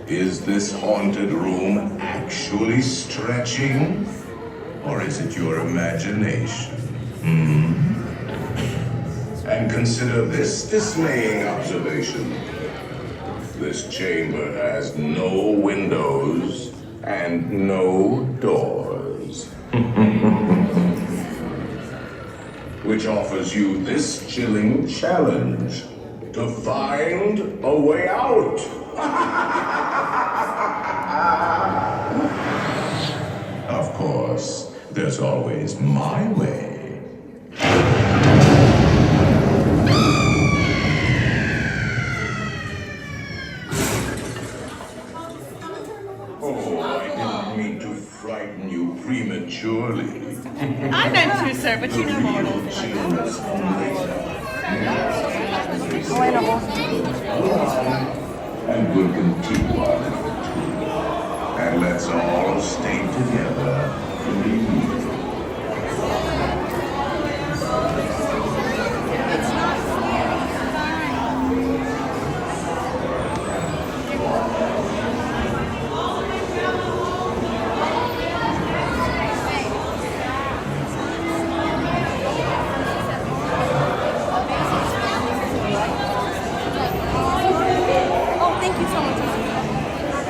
Is this haunted room actually stretching? Or is it your imagination? And consider this dismaying observation. This chamber has no windows and no doors. Which offers you this chilling challenge to find a way out. Of course, there's always my way. Oh, I didn't mean to frighten you prematurely. I meant to, sir, but you know more. And we'll continue our little tour. And let's all stay together. Oh, thank you so much.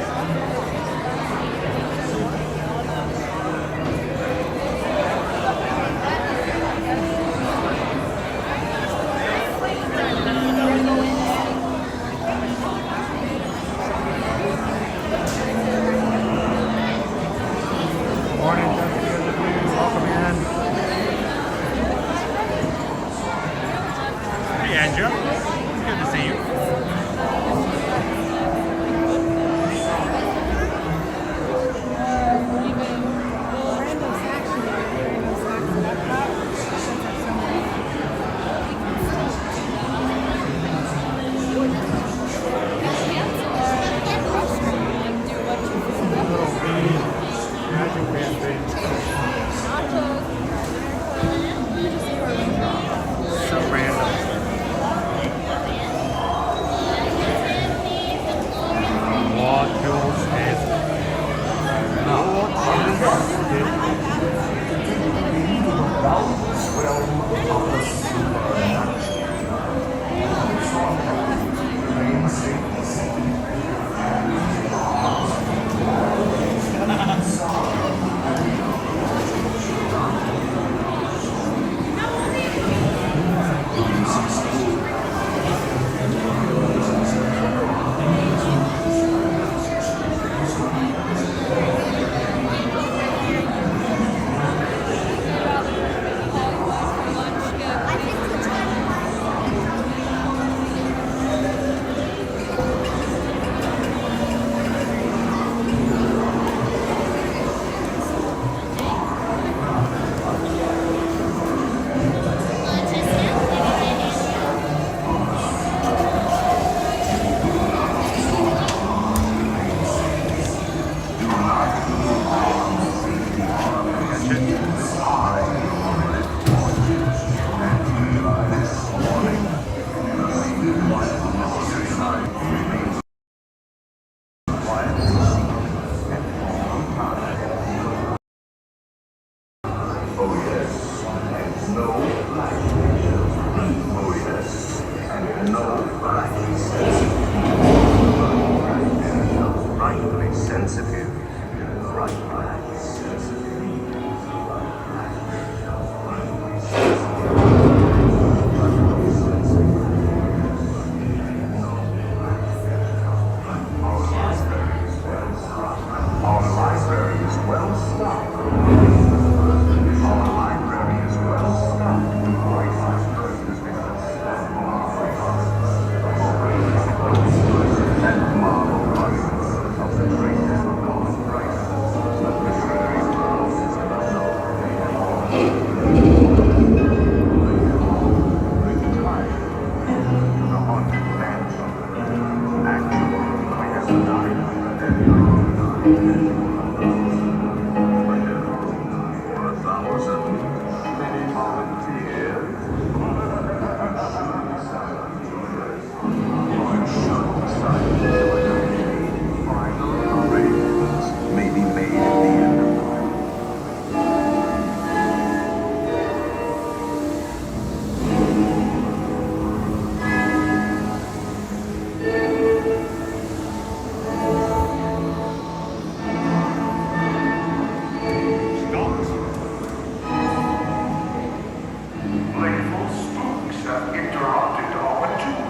Playful spooks have interrupted Owen too.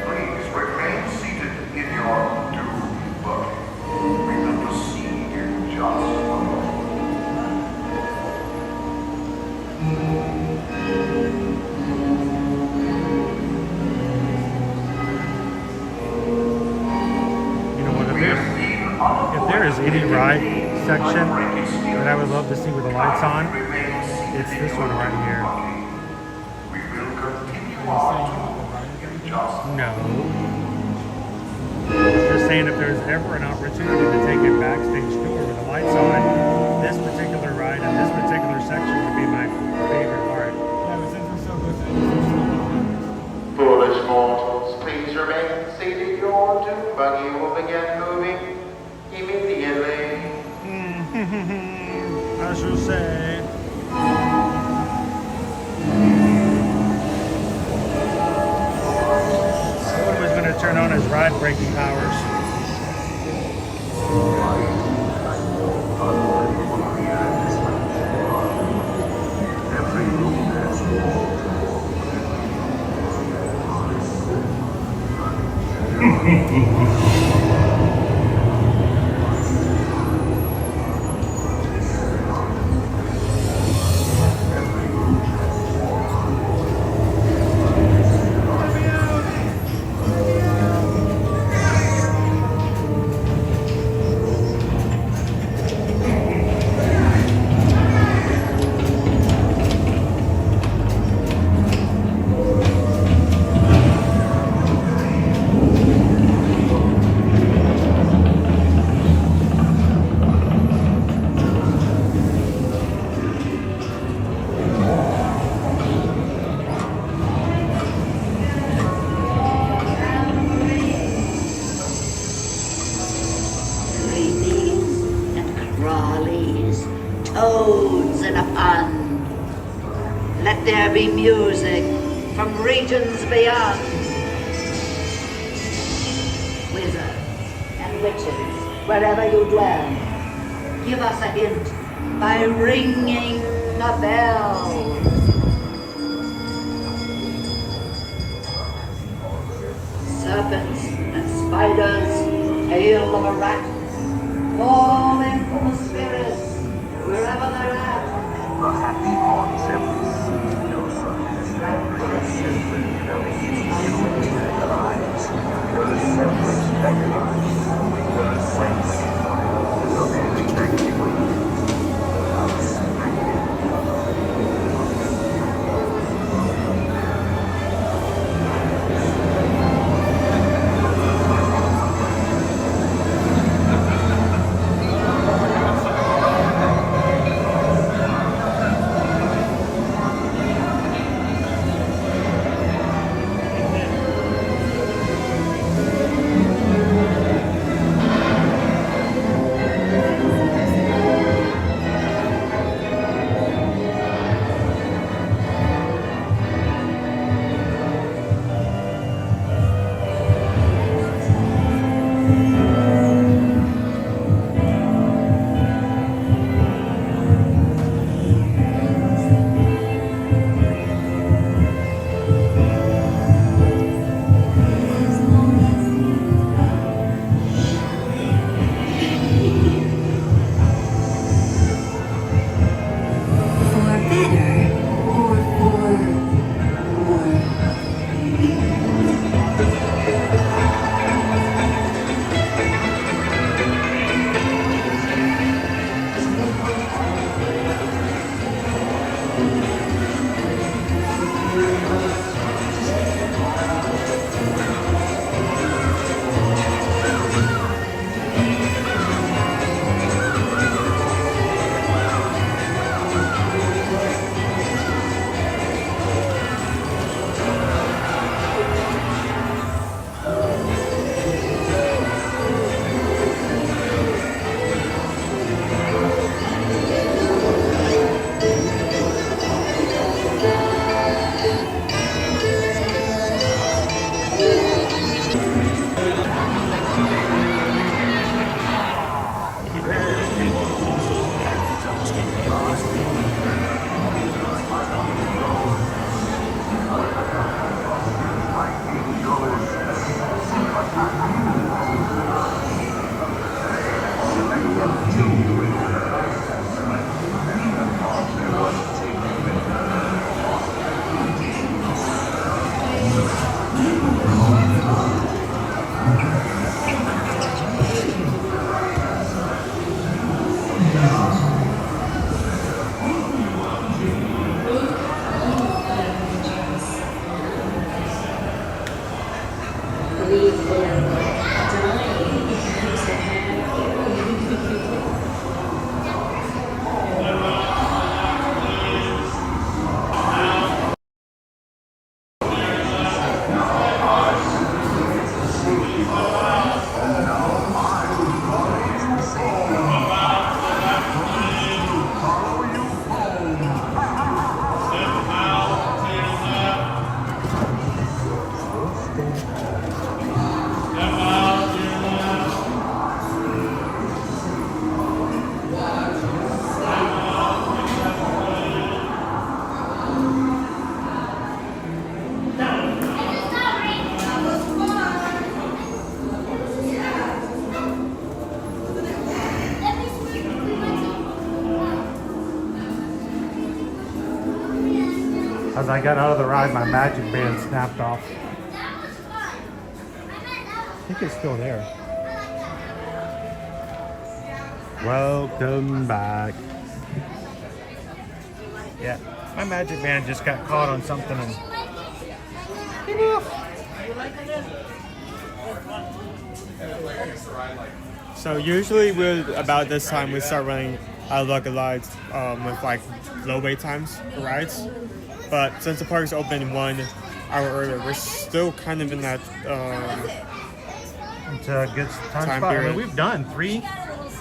Please remain seated in your doom bucket. We will proceed in just a moment. You know what, if there is any ride section that I would love to see with the lights on, it's this one right here. No. Just saying, if there's ever an opportunity to take a backstage tour with the lights on, this particular ride and this particular section would be my favorite part. Foolish mortals, please remain seated. Your doom buggy will begin moving immediately. I should say. Owen was going to turn on his ride braking powers. Toads in a pond. Let there be music from regions beyond. Wizards and witches, wherever you dwell, give us a hint by ringing a bell. Serpents and spiders, tail of a rat, call in from the spirits, wherever they're at. The happy haunts every seed your eyes. The semblance magnifies. The sense of everything. As I got out of the ride, my magic band snapped off. I think it's still there. Welcome back. Yeah, my magic band just got caught on something and So usually about this time we start running our lucky rides with like low wait times for rides. But since the park's open 1 hour earlier, we're still kind of in that it's a good time spot. I mean, we've done three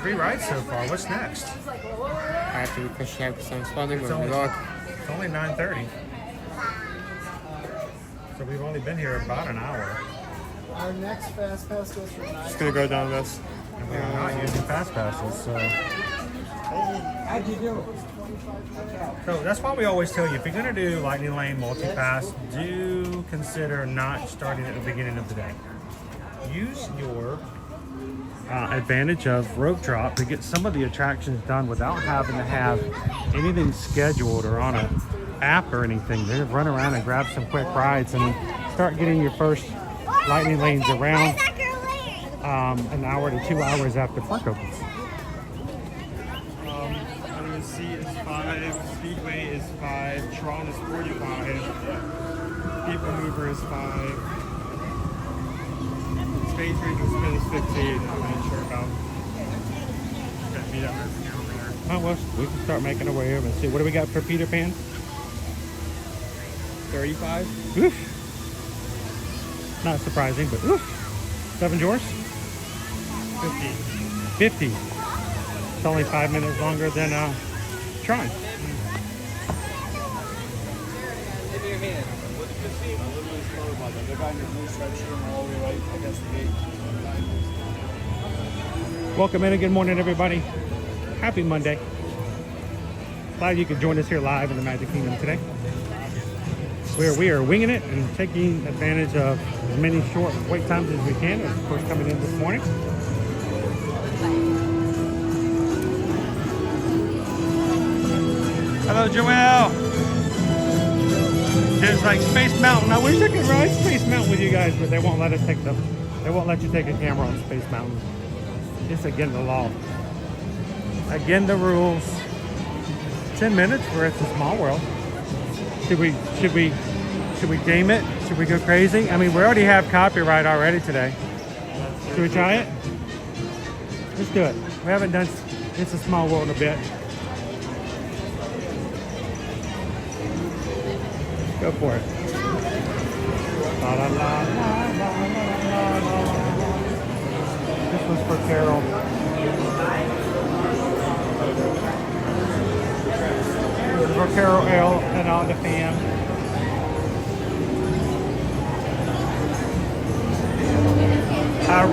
rides so far. What's next? After we push out the sun spotting, It's only 9:30. So we've only been here about an hour. Our next fast pass goes from 9. Just gonna go down this. And we're not using fast passes, so. How'd you do it? So that's why we always tell you, if you're going to do Lightning Lane multi-pass, do consider not starting at the beginning of the day. Use your advantage of rope drop to get some of the attractions done without having to have anything scheduled or on an app or anything. Then run around and grab some quick rides and start getting your first Lightning Lanes around an hour to 2 hours after park opens. C is 5, Speedway is 5, Tron is 45, PeopleMover is 5, Space Rating Spin is 15. I'm not sure about. Got to meet up over there. Oh, well, we can start making our way over and see. What do we got for Peter Pan? 35. Oof. Not surprising, but oof. 7 Dwarfs? 50. It's only 5 minutes longer than Tron. Give me your hand. What did you see? I'm literally slow about that. They're got your blue stripe shirt all the way right against the gate. Welcome in and good morning, everybody. Happy Monday. Glad you could join us here live in the Magic Kingdom today. We are winging it and taking advantage of as many short wait times as we can. Of course, coming in this morning. Hello, Joelle. It's like Space Mountain. I wish I could ride Space Mountain with you guys, but they won't let us take them. They won't let you take a camera on Space Mountain. It's against the law. Again, the rules. 10 minutes for It's a Small World. Should we game it? Should we go crazy? I mean, we already have copyright already today. Should we try it? Let's do it. We haven't done It's a Small World in a bit. Go for it. La, la, la, la, la, la, la. This was for Carol. This is for Carol L. and all the fam.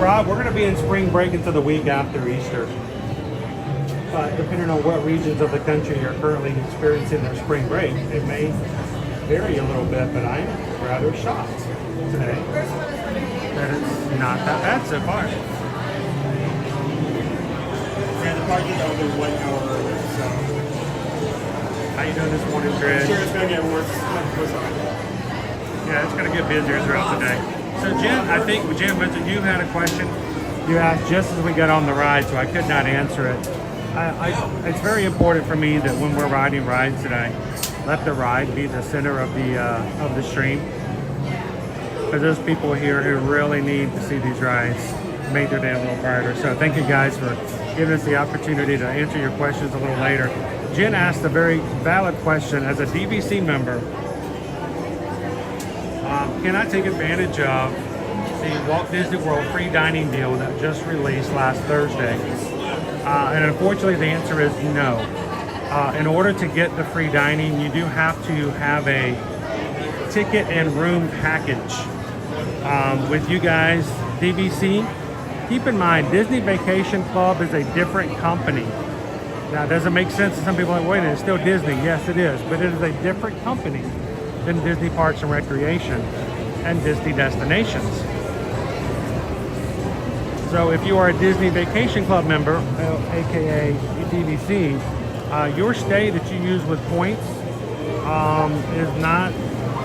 Rob, we're going to be in spring break until the week after Easter. But depending on what regions of the country you're currently experiencing their spring break, it may vary a little bit, but I'm rather shocked today that it's not that bad so far. Yeah, the park is open 1 hour early, so. How you doing this morning, Chris? I'm sure it's going to get worse. Yeah, it's going to get busier throughout the day. So Jen, I think Jen mentioned you had a question. You asked just as we got on the ride, so I could not answer it. It's very important for me that when we're riding rides today, let the ride be the center of the stream. for those people here who really need to see these rides make their day a little brighter. So thank you guys for giving us the opportunity to answer your questions a little later. Jen asked a very valid question. As a DVC member, can I take advantage of the Walt Disney World free dining deal that just released last Thursday? And unfortunately, the answer is no. In order to get the free dining, you do have to have a ticket and room package. With you guys, DVC, keep in mind, Disney Vacation Club is a different company. Now, it doesn't make sense to some people like, wait a minute, it's still Disney. Yes, it is, but it is a different company than Disney Parks and Recreation and Disney Destinations. So if you are a Disney Vacation Club member, aka DVC, your stay that you use with points is not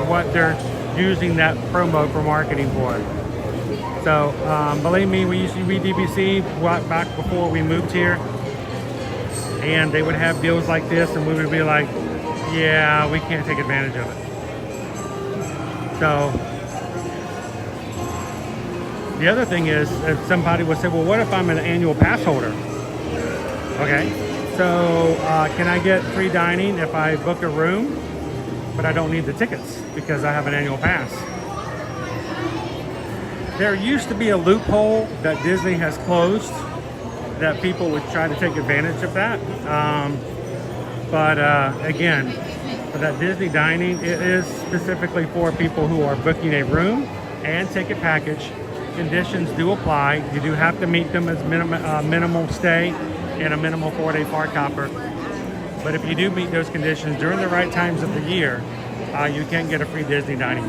what they're using that promo for marketing for. So believe me, we used to read DVC back before we moved here, and they would have deals like this, and we would be like, yeah, we can't take advantage of it. So the other thing is, if somebody would say, well, what if I'm an annual pass holder? Okay, so can I get free dining if I book a room, but I don't need the tickets because I have an annual pass? There used to be a loophole that Disney has closed that people would try to take advantage of that. But again, for that Disney dining, it is specifically for people who are booking a room and ticket package. Conditions do apply. You do have to meet them as minimal stay and a minimal 4-day park hopper. But if you do meet those conditions during the right times of the year, you can get a free Disney dining.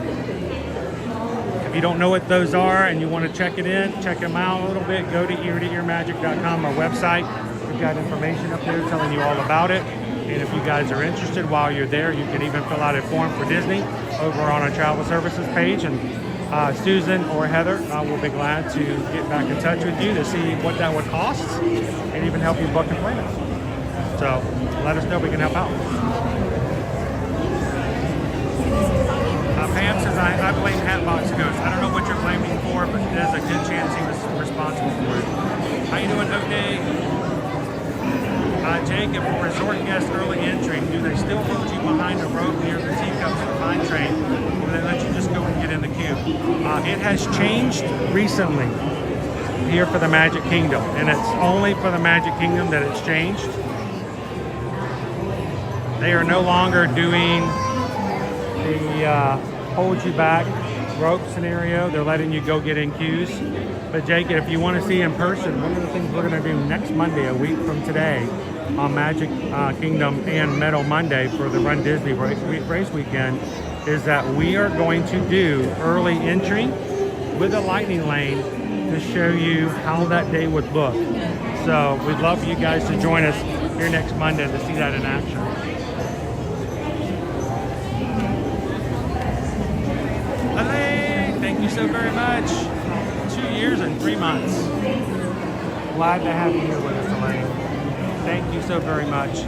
If you don't know what those are and you want to check them out a little bit, go to eartoearmagic.com, our website. We've got information up there telling you all about it. And if you guys are interested while you're there, you can even fill out a form for Disney over on our travel services page. And Susan or Heather will be glad to get back in touch with you to see what that would cost and even help you book and plan it. So let us know if we can help out. Pam says, I blame Hatbox Ghost. I don't know what you're blaming for, but there's a good chance he was responsible for it. How you doing, O'Day? Jacob, for resort guest early entry, do they still hold you behind a rope near the teacups for Mine Train, or they let you just go and get in the queue? It has changed recently here for the Magic Kingdom, and it's only for the Magic Kingdom that it's changed. They are no longer doing the hold you back rope scenario. They're letting you go get in queues. But Jacob, if you want to see in person, one of the things we're going to do next Monday, a week from today, on Magic Kingdom and Meadow Monday for the Run Disney race weekend, is that we are going to do early entry with a lightning lane to show you how that day would look. So we'd love for you guys to join us here next Monday to see that in action. Elaine, thank you so very much. 2 years and 3 months. Glad to have you here with us, Elaine. Thank you so very much.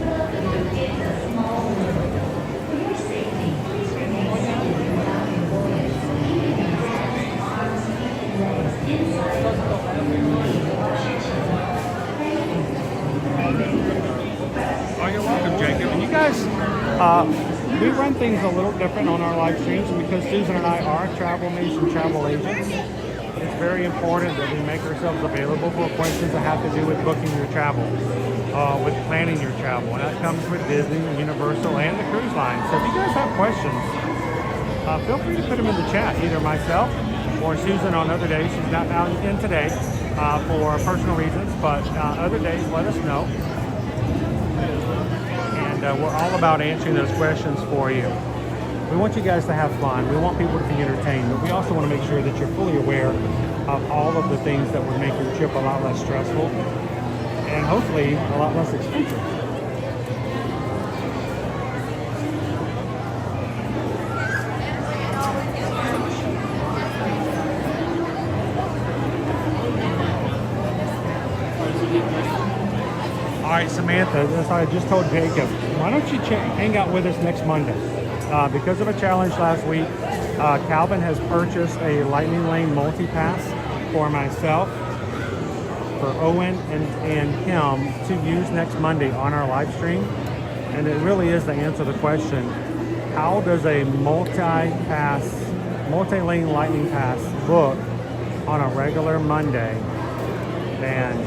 Oh, you're welcome, Jacob. And you guys, we run things a little different on our live streams because Susan and I are Travel Nation travel agents. It's very important that we make ourselves available for questions that have to do with booking your travel, with planning your travel. And that comes with Disney, Universal, and the cruise line. So if you guys have questions, feel free to put them in the chat, either myself or Susan on other days. She's not out in today for personal reasons, but other days, let us know. And we're all about answering those questions for you. We want you guys to have fun. We want people to be entertained, but we also want to make sure that you're fully aware of all of the things that would make your trip a lot less stressful and hopefully a lot less expensive. All right, Samantha, as I just told Jacob, why don't you hang out with us next Monday? Because of a challenge last week, Calvin has purchased a Lightning Lane multi-pass for myself, for Owen and Kim to use next Monday on our live stream. And it really is to answer the question, how does a multi-lane lightning pass look on a regular Monday? And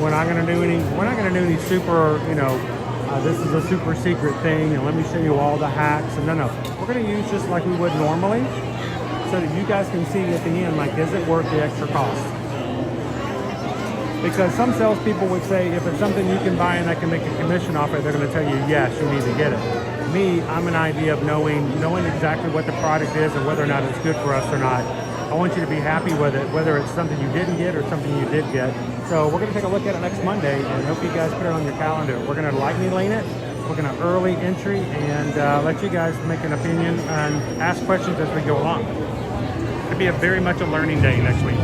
we're not going to do any super, this is a super secret thing and let me show you all the hacks. And no, we're going to use just like we would normally so that you guys can see at the end, like, is it worth the extra cost? Because some salespeople would say if it's something you can buy and I can make a commission off it, they're going to tell you, yes, you need to get it. Me, I'm an idea of knowing exactly what the product is and whether or not it's good for us or not. I want you to be happy with it, whether it's something you didn't get or something you did get. So we're going to take a look at it next Monday and hope you guys put it on your calendar. We're going to lightning lane it. We're going to early entry and let you guys make an opinion and ask questions as we go along. It'll be very much a learning day next week.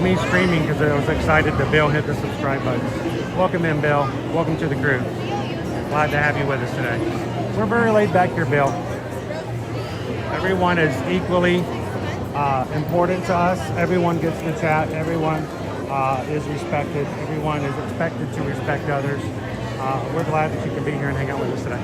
Me screaming because I was excited that Bill hit the subscribe button. Welcome in, Bill. Welcome to the crew. Glad to have you with us today. We're very laid back here, Bill. Everyone is equally important to us. Everyone gets to chat. Everyone is respected. Everyone is expected to respect others. We're glad that you can be here and hang out with us today.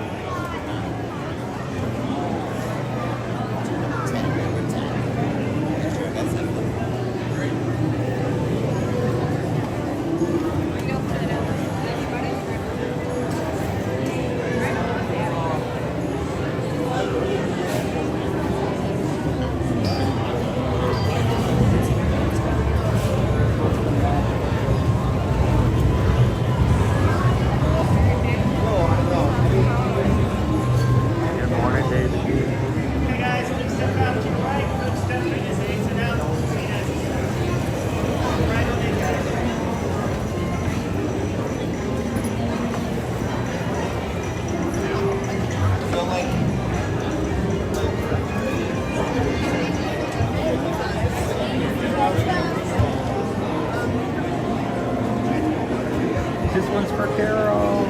This one's for Carol.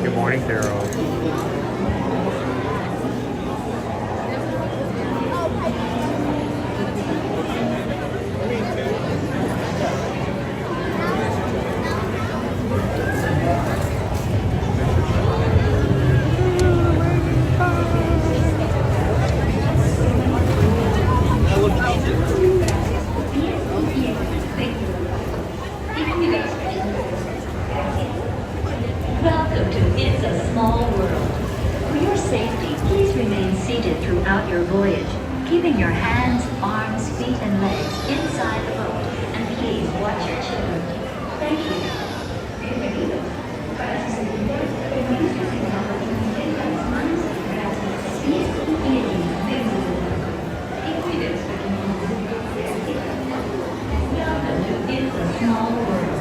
Good morning, Carol. Welcome to It's a Small World. For your safety, please remain seated throughout your voyage, keeping your hands, arms, feet, and legs inside the boat, and please watch your children. Thank you. Welcome to It's a Small World.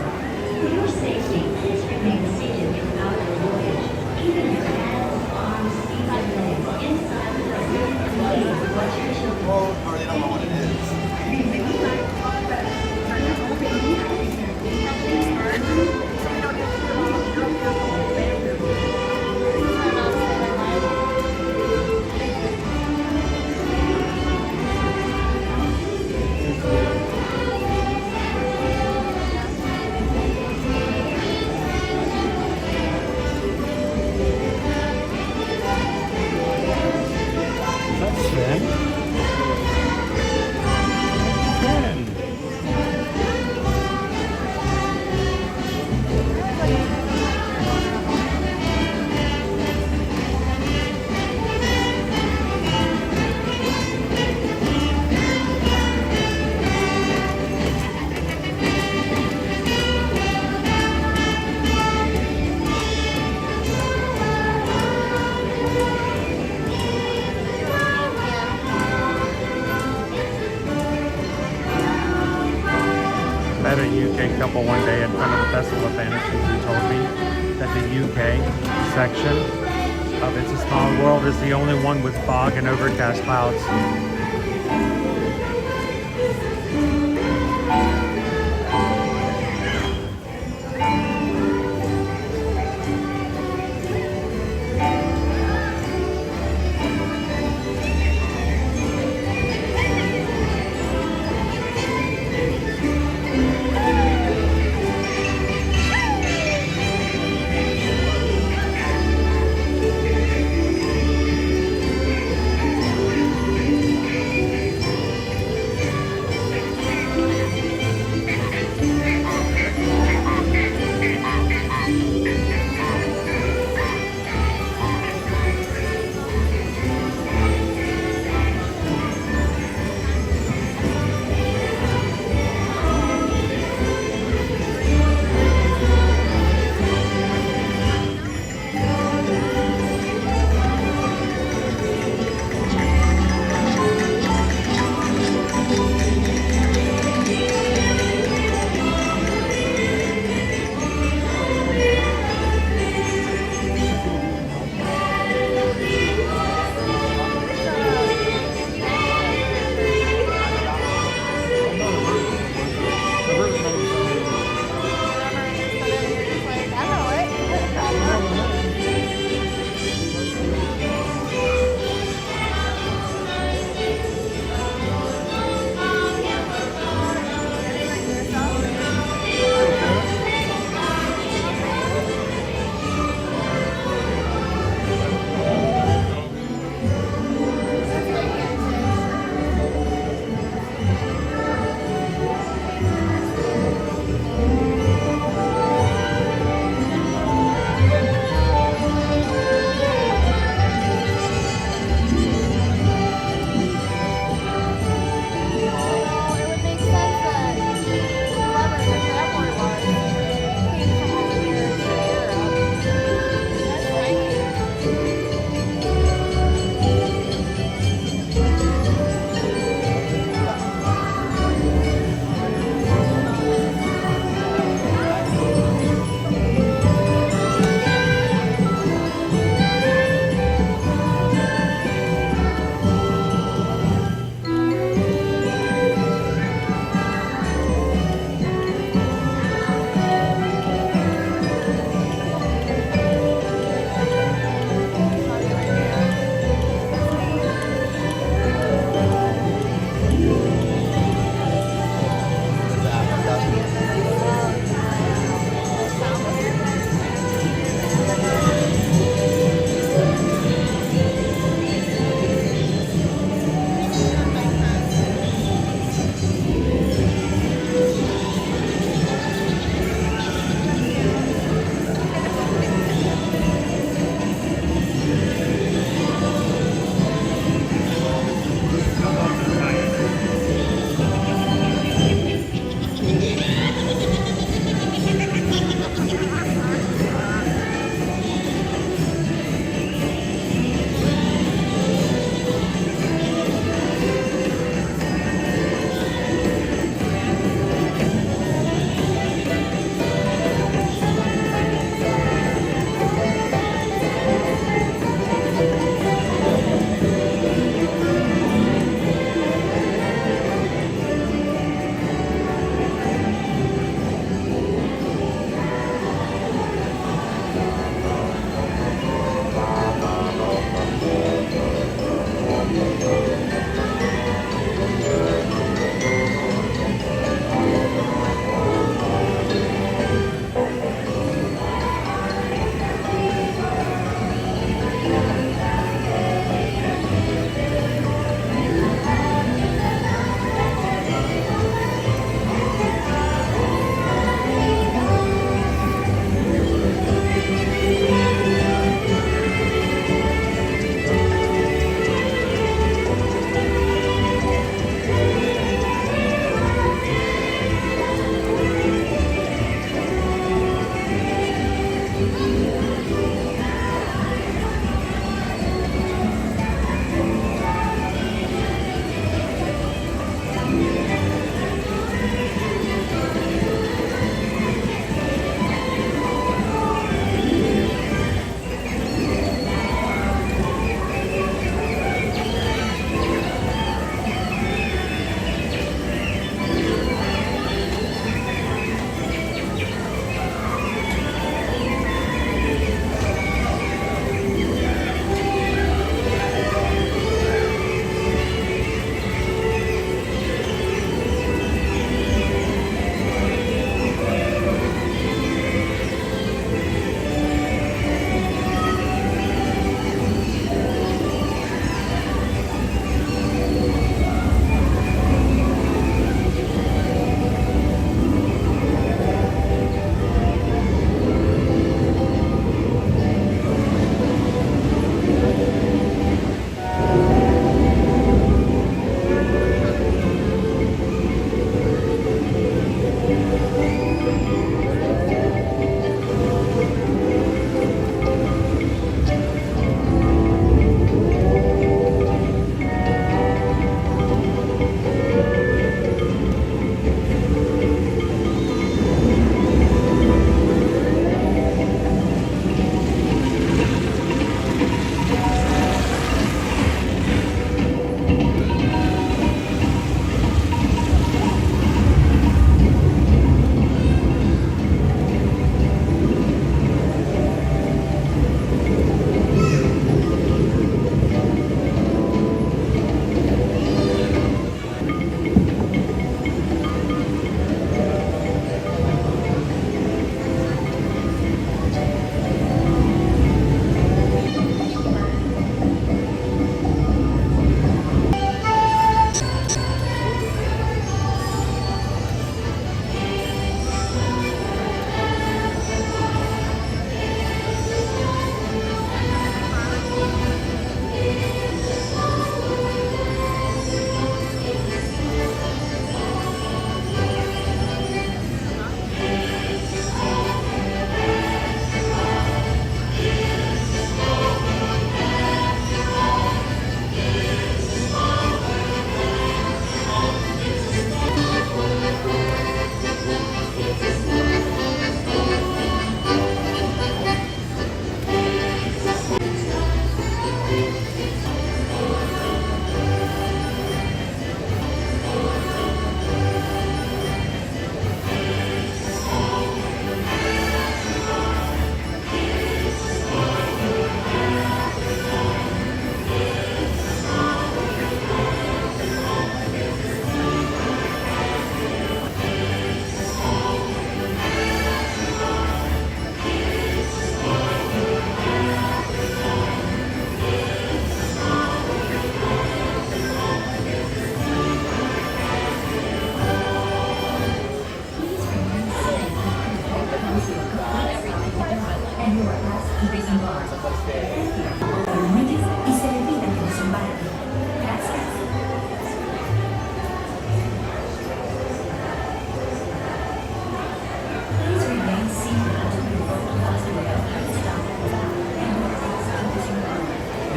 For your safety, please remain seated throughout your voyage, keeping your hands, arms, feet, and legs inside the boat, and please watch your children. Or they don't know what it is. Met a UK couple one day in front of the Festival of Fantasy who told me that the UK section of It's a Small World is the only one with fog and overcast clouds.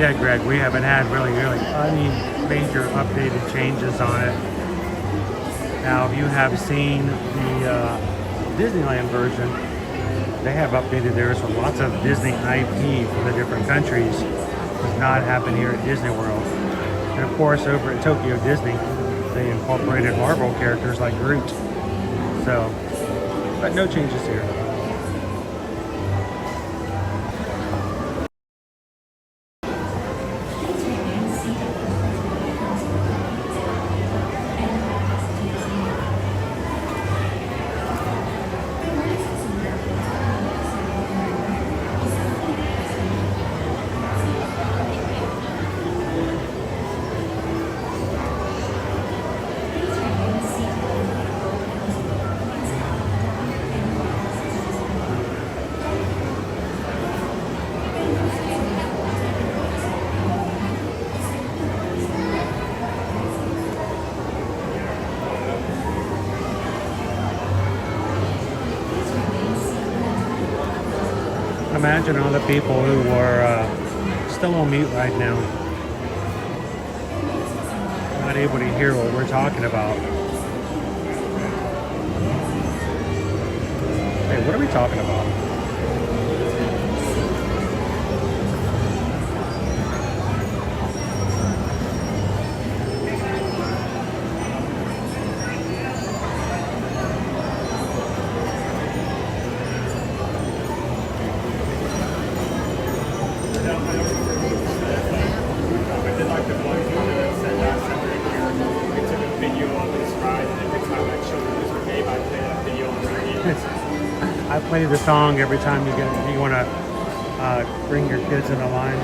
said, Greg, we haven't had really any major updated changes on it. Now, if you have seen the Disneyland version, they have updated theirs with lots of Disney IP from the different countries. Does not happen here at Disney World. And of course, over at Tokyo Disney, they incorporated Marvel characters like Groot. So, but no changes here. Imagine all the people who are still on mute right now, not able to hear what we're talking about. Hey, what are we talking about? I play the song every time you want to bring your kids in the line.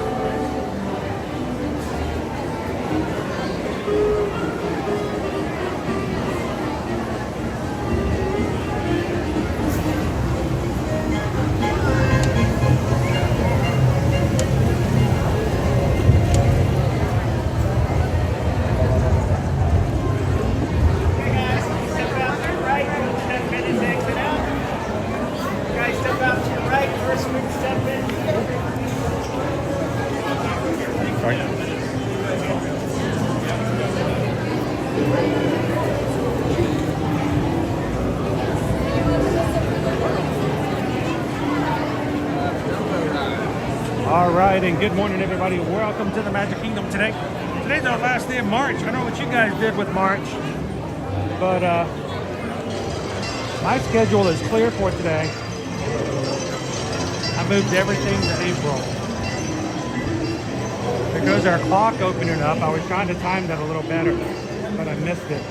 All right, and good morning, everybody. Welcome to the Magic Kingdom today. Today's our last day of March. I don't know what you guys did with March, but my schedule is clear for today. I moved everything to April. Because our clock opening up, I was trying to time that a little better, but I missed it.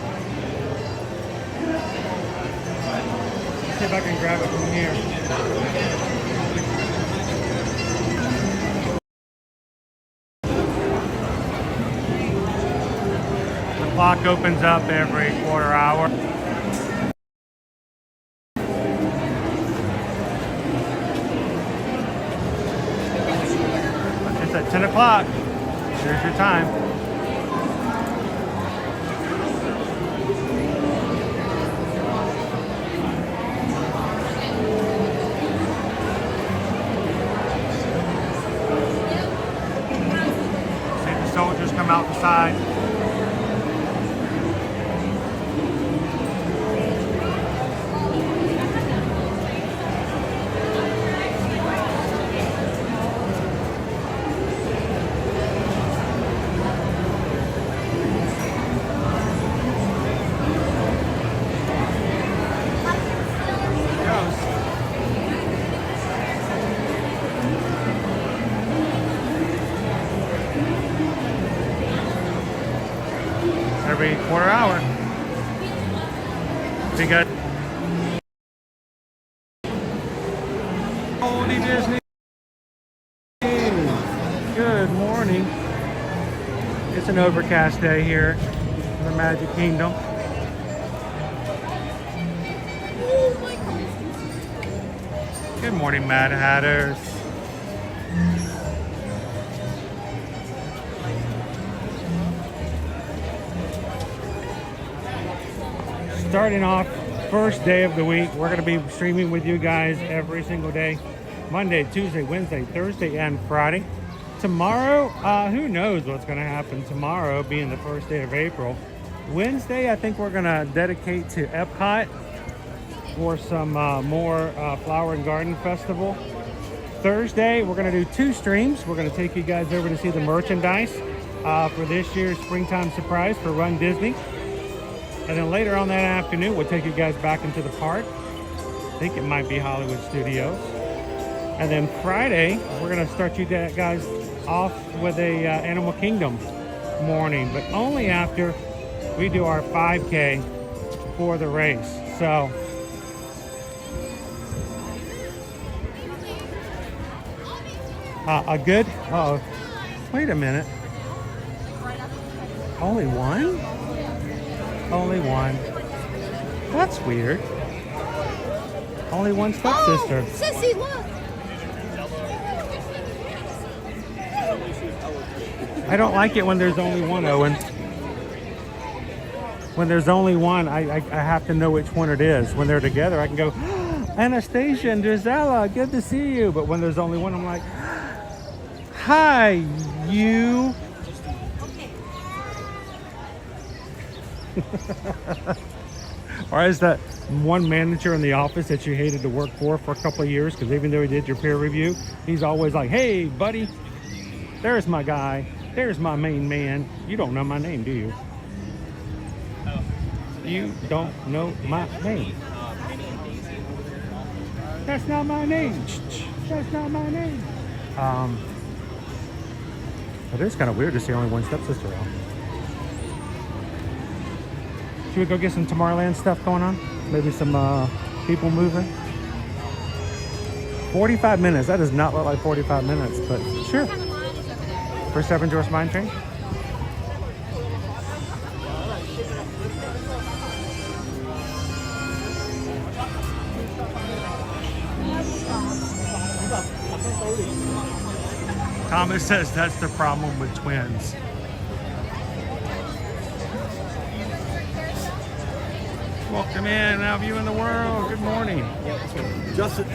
Let's see if I can grab it from here. Clock opens up every quarter hour. It's at 10 o'clock. Here's your time. See the soldiers come out the side. Every quarter hour. We got Holy Disney. Good morning. It's an overcast day here in the Magic Kingdom. Good morning, Mad Hatters. Starting off first day of the week, we're going to be streaming with you guys every single day, Monday, Tuesday, Wednesday, Thursday, and Friday. Tomorrow, who knows what's going to happen tomorrow, being the first day of April. Wednesday, I think we're going to dedicate to Epcot for some more Flower and Garden Festival. Thursday, we're going to do 2 streams. We're going to take you guys over to see the merchandise for this year's Springtime Surprise for Run Disney. And then later on that afternoon, we'll take you guys back into the park. I think it might be Hollywood Studios. And then Friday, we're going to start you guys off with a Animal Kingdom morning, but only after we do our 5K for the race. So a good, oh, wait a minute. Only one? Only one. That's weird. Only one stepsister. Oh, Sissy, look. I don't like it when there's only one, Owen. When there's only one, I have to know which one it is. When they're together, I can go, Anastasia and Gisela, good to see you. But when there's only one, I'm like, hi, you. Or is that one manager in the office that you hated to work for a couple of years? Because even though he did your peer review, he's always like, hey, buddy, there's my guy. There's my main man. You don't know my name, do you? You don't know my name. That's not my name. That's not my name. It is kind of weird to see only one stepsister out. Should we go get some Tomorrowland stuff going on? Maybe some PeopleMover? 45 minutes. That does not look like 45 minutes, but sure. For 7 Dwarfs Mine Train? Thomas says that's the problem with twins. Welcome in, now view in the world. Good morning. Justin,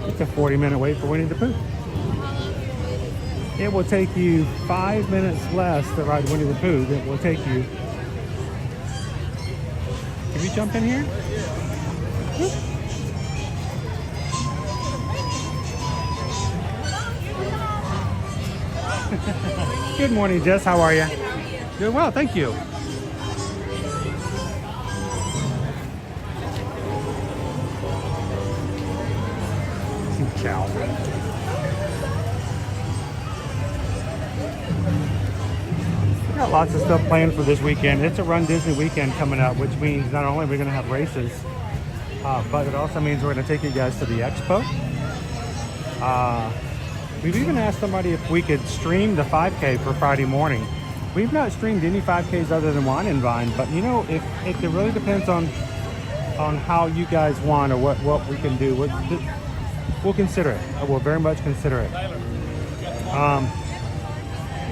It's a 40-minute wait for Winnie the Pooh. It will take you 5 minutes less to ride Winnie the Pooh than it will take you. Can we jump in here? Good morning, Jess. How are you? Doing well, thank you. Ciao. Got lots of stuff planned for this weekend. It's a Run Disney weekend coming up, which means not only are we going to have races, but it also means we're going to take you guys to the expo. We've even asked somebody if we could stream the 5K for Friday morning. We've not streamed any 5Ks other than Wine and Vine, but you know, if it really depends on how you guys want or what we can do. We'll consider it. We'll very much consider it.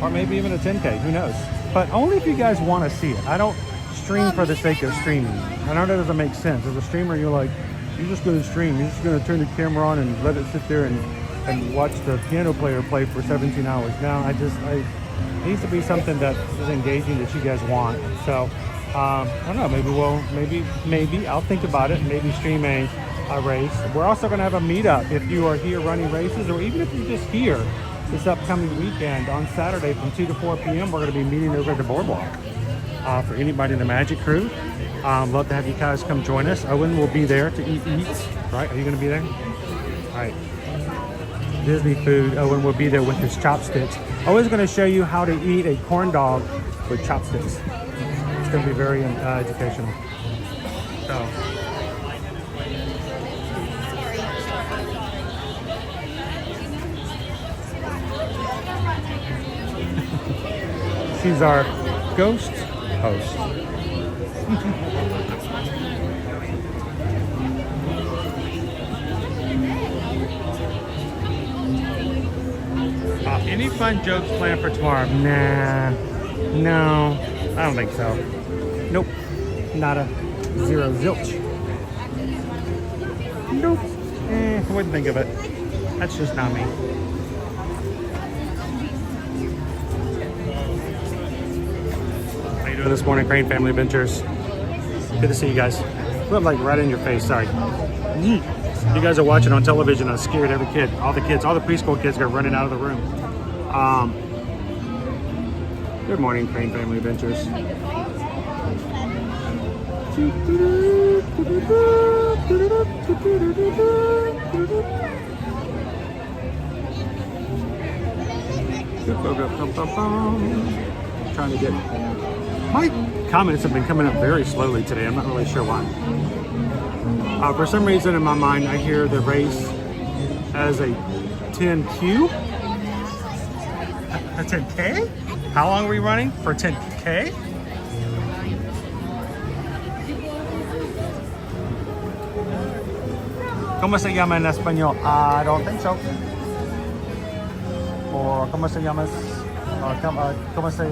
Or maybe even a 10K, who knows? But only if you guys want to see it. I don't stream for the sake of streaming. I know that doesn't make sense. As a streamer, you're like, you're just going to stream. You're just going to turn the camera on and let it sit there and watch the piano player play for 17 hours. Now, it needs to be something that is engaging that you guys want. So, I don't know, maybe I'll think about it and maybe stream a race. We're also going to have a meetup if you are here running races, or even if you're just here this upcoming weekend on Saturday from 2 to 4 p.m. We're going to be meeting over at the boardwalk for anybody in the Magic crew. Love to have you guys come join us. Owen will be there to eat eats, right? Are you going to be there? All right. Disney food. Owen will be there with his chopsticks. Owen's going to show you how to eat a corn dog with chopsticks. It's going to be very educational. So. She's our ghost host. Any fun jokes planned for tomorrow? Nah. No, I don't think so. Nope. Nada. Zero zilch. Nope. I wouldn't think of it. That's just not me. How you doing this morning, Crane Family Adventures? Good to see you guys. I'm like right in your face, sorry. You guys are watching on television. I scared every kid. All the preschool kids got running out of the room. Good morning, Crane Family Adventures. Trying to get... My comments have been coming up very slowly today. I'm not really sure why. For some reason in my mind, I hear the race as a 10Q. A 10K? How long are we running for 10K? ¿Cómo se llama en español? I don't think so. Or ¿cómo se llama? ¿Cómo se...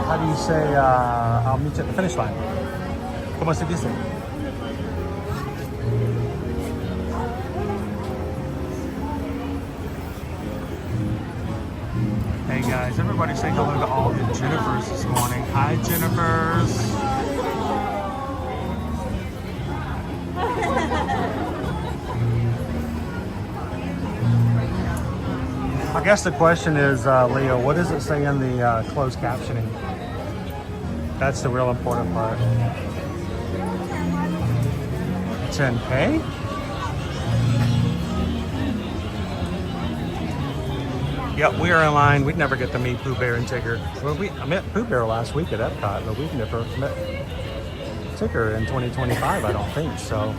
how do you say, I'll meet you at the finish line? ¿Cómo se dice? Hey guys, everybody say hello to all the Jennifers this morning. Hi, Jennifers. I guess the question is, Leo, what does it say in the closed captioning? That's the real important part. 10K? Yep, we are in line. We'd never get to meet Pooh Bear and Tigger. Well, I met Pooh Bear last week at Epcot, but we've never met Tigger in 2025, I don't think, so.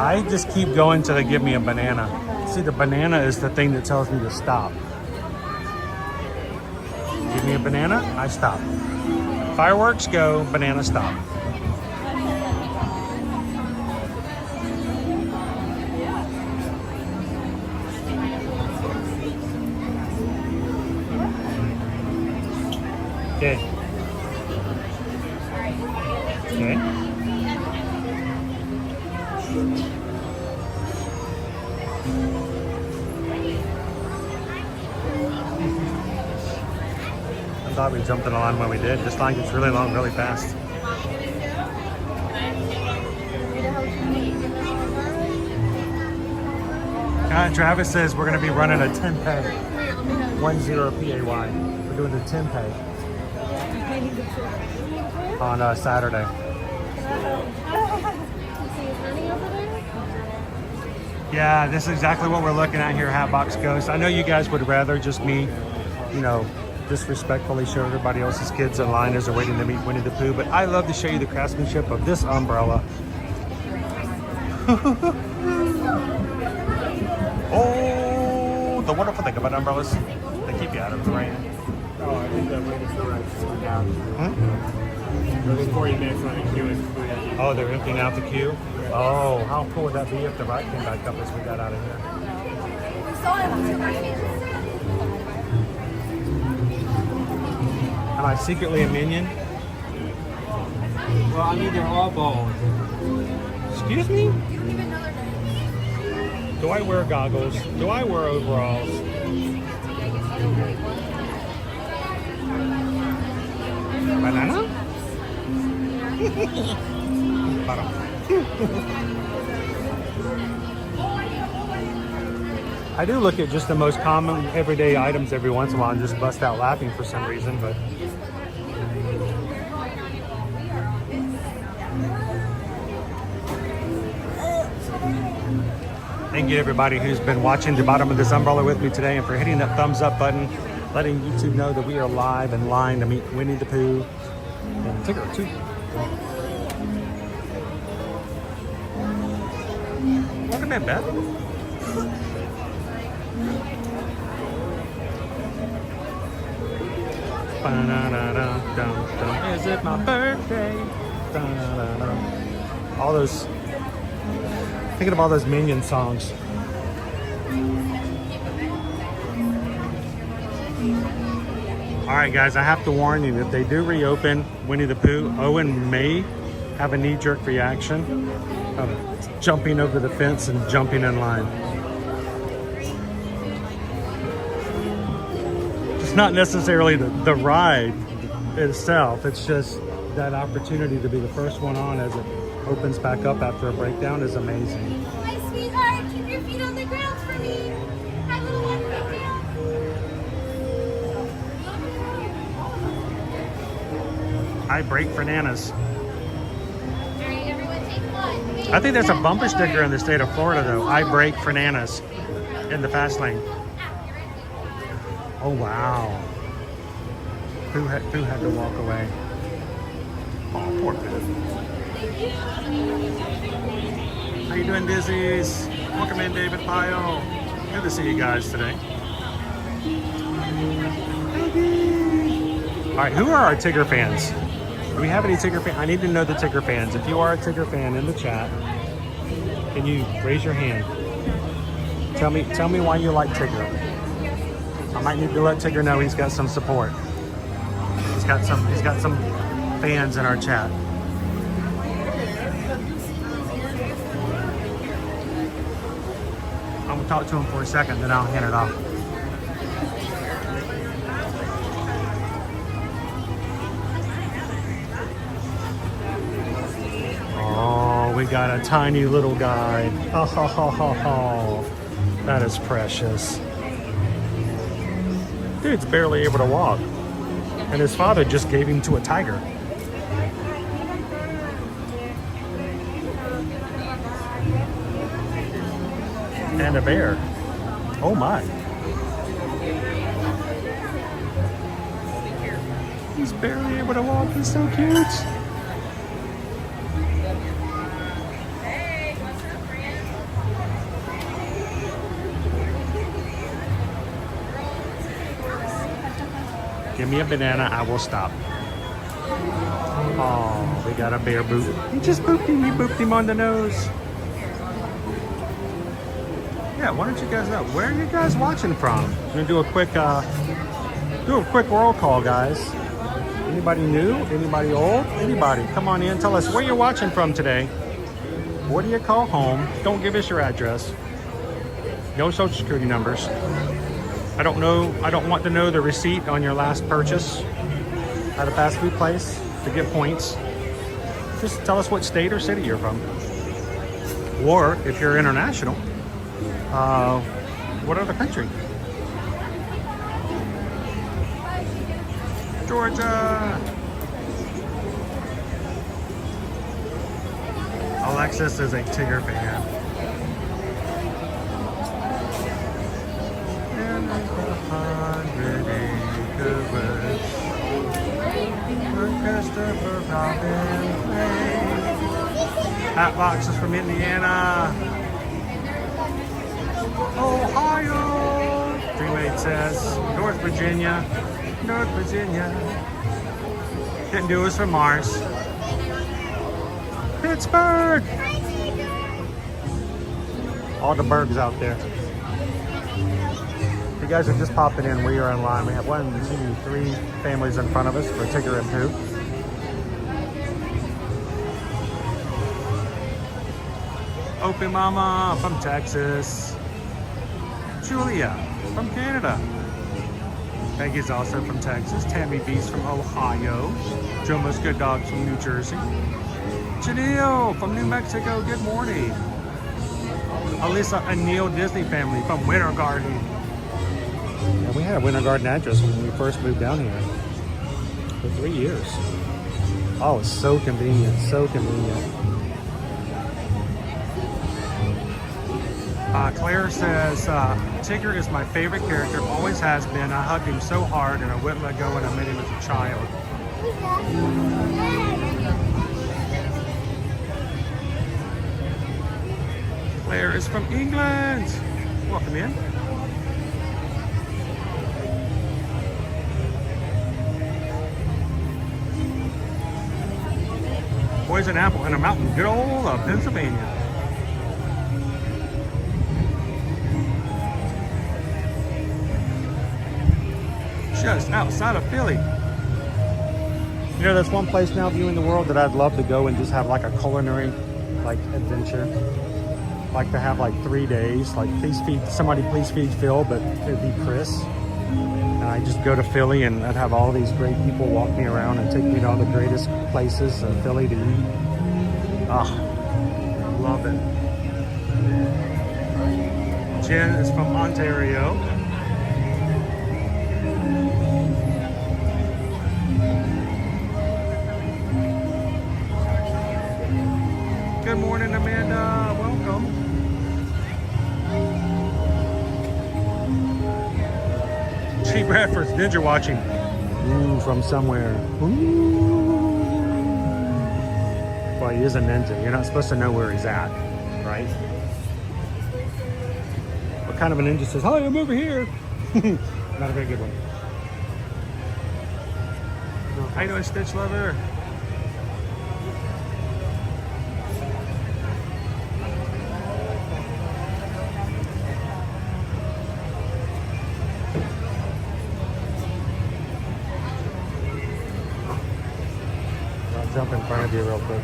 I just keep going till they give me a banana. See, the banana is the thing that tells me to stop. Give me a banana, I stop. Fireworks go, banana stop. Okay. Okay. I thought we jumped in a line when we did. This line gets really long, really fast. Travis says we're going to be running a 10 pay. 10 PAY. We're doing the 10 pay on Saturday. Yeah, this is exactly what we're looking at here, Hatbox Ghost. I know you guys would rather just me, you know, disrespectfully show everybody else's kids in line as they're waiting to meet Winnie the Pooh, but I love to show you the craftsmanship of this umbrella. Oh, the wonderful thing about umbrellas, they keep you out of the rain. Oh, I think that rain is the right thing now. There's 40 minutes on the queue. Oh, they're emptying out the queue? Oh, how cool would that be if the ride came back up as we got out of here? Am I secretly a minion? Well, I mean, they're all bald. Excuse me? Do I wear goggles? Do I wear overalls? Banana? I do look at just the most common everyday items every once in a while and just bust out laughing for some reason, but thank you to everybody who's been watching the bottom of this umbrella with me today and for hitting that thumbs up button, letting YouTube know that we are live in line to meet Winnie the Pooh and Tigger too. Welcome in, Beth. Ba-da-da-da-dum-dum. Is it my birthday? Da-da-da-da. All those, thinking of all those Minion songs. All right, guys, I have to warn you, if they do reopen Winnie the Pooh, Owen may have a knee-jerk reaction of jumping over the fence and jumping in line. It's not necessarily the ride itself, it's just that opportunity to be the first one on as it opens back up after a breakdown is amazing. Hi, sweetheart. Keep your feet on the ground for me. Hi, little one. Right down. I break for nanas. All right, everyone take one. I think there's a bumper sticker in the state of Florida, though. I break for nanas in the fast lane. Oh, wow. Who had to walk away? Oh, poor Pooh. How you doing, Dizzies? Welcome in, David Pyle. Good to see you guys today. All right, who are our Tigger fans? Do we have any Tigger fans? I need to know the Tigger fans. If you are a Tigger fan in the chat, can you raise your hand? Tell me why you like Tigger. I might need to let Tigger know he's got some support. He's got some fans in our chat. I'm gonna talk to him for a second, then I'll hand it off. Oh, we got a tiny little guy. Oh, ho, ho, ho, ho. That is precious. Dude's barely able to walk. And his father just gave him to a tiger. And a bear. Oh my. He's barely able to walk. He's so cute. Give me a banana, I will stop. Oh, we got a bear boop. He just booped him. He booped him on the nose. Yeah, why don't you guys know? Where are you guys watching from? I'm gonna do a quick roll call, guys. Anybody new? Anybody old? Anybody? Come on in. Tell us where you're watching from today. What do you call home? Don't give us your address. No social security numbers. I don't want to know the receipt on your last purchase at a fast food place to get points. Just tell us what state or city you're from. Or if you're international, what other country? Georgia. Alexis is a Tigger fan. Hat box is from Indiana. Ohio. Dreammate says North Virginia. North Virginia. Didn't do us from Mars. Pittsburgh. All the bergs out there. If you guys are just popping in, we are in line. We have 1, 2, 3 families in front of us for Tigger and Pooh. Opie Mama from Texas. Julia from Canada. Peggy's also from Texas. Tammy B's from Ohio. Joe Most Good Dogs from New Jersey. Janelle from New Mexico. Good morning. Alyssa and Neil Disney family from Winter Garden. Yeah, we had a Winter Garden address when we first moved down here for 3 years. Oh, it's so convenient, so convenient. Claire says, Tigger is my favorite character, always has been. I hugged him so hard and I wouldn't let go when I met him as a child. Claire is from England. Welcome in. poison apple in a mountain. Good old Pennsylvania. Just outside of Philly. You know, there's one place now, Viewing the World, that I'd love to go and just have like a culinary like adventure. Like to have like 3 days, like please feed Phil, but it'd be Chris. And I just go to Philly and I'd have all these great people walk me around and take me to all the greatest places in Philly to eat. Ah, love it. Jen is from Ontario. Good morning, Amanda. Welcome. Cheap reference, ninja watching. Ooh, from somewhere. Ooh. Well, he is a ninja. You're not supposed to know where he's at, right? What kind of a ninja says, "Hi, I'm over here"? Not a very good one. How you doing, Stitch Lover? Jump in front of you real quick.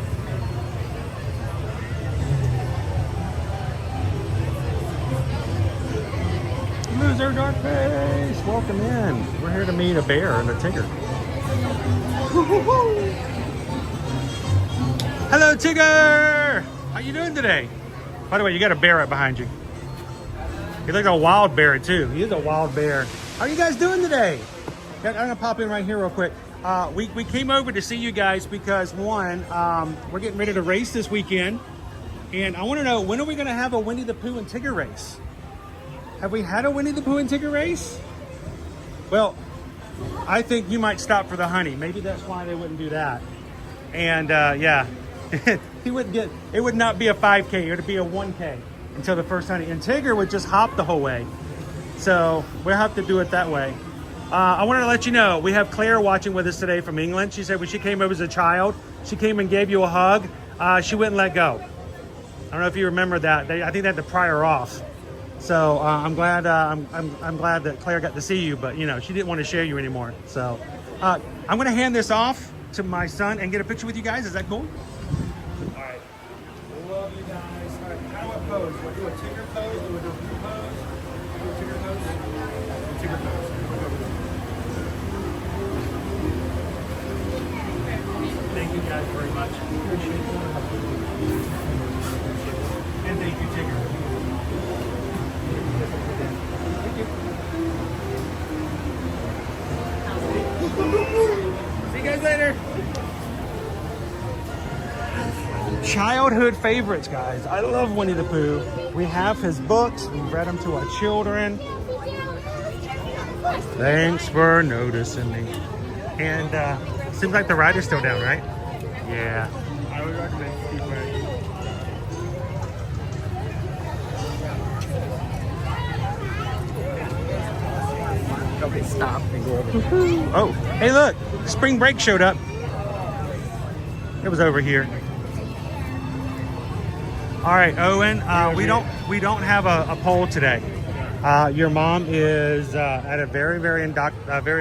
Loser Dark Face, welcome in. We're here to meet a bear and a tiger. Hello, Tigger! How you doing today? By the way, you got a bear right behind you. You look like a wild bear too. He is a wild bear. How are you guys doing today? I'm gonna pop in right here real quick. We came over to see you guys because one, we're getting ready to race this weekend, and I want to know, when are we going to have a Winnie the Pooh and Tigger race? Have we had a Winnie the Pooh and Tigger race? Well, I think you might stop for the honey. Maybe that's why they wouldn't do that. And yeah, he wouldn't get. It would not be a 5K. It would be a 1K until the first honey. And Tigger would just hop the whole way. So we'll have to do it that way. I wanted to let you know, we have Claire watching with us today from England. She said when she came over as a child, she came and gave you a hug. She wouldn't let go. I don't know if you remember that. I think they had to pry her off. So I'm glad I'm glad that Claire got to see you, but you know, she didn't want to share you anymore. So I'm going to hand this off to my son and get a picture with you guys. Is that cool? All right. Love you guys. All right. How do I pose? Do I do a Tigger pose? Do I do a Pooh pose? Do a Tigger pose? A Tigger pose. Thank you guys very much. Appreciate it. And thank you, Tigger. Thank you. See you guys later. Childhood favorites, guys. I love Winnie the Pooh. We have his books. We've read them to our children. Thanks for noticing me. And seems like the ride is still down, right? Yeah. I would recommend keep wearing. Okay, stop and go over. Oh, hey, look! Spring break showed up. It was over here. All right, Owen. We don't have a poll today. Your mom is at a very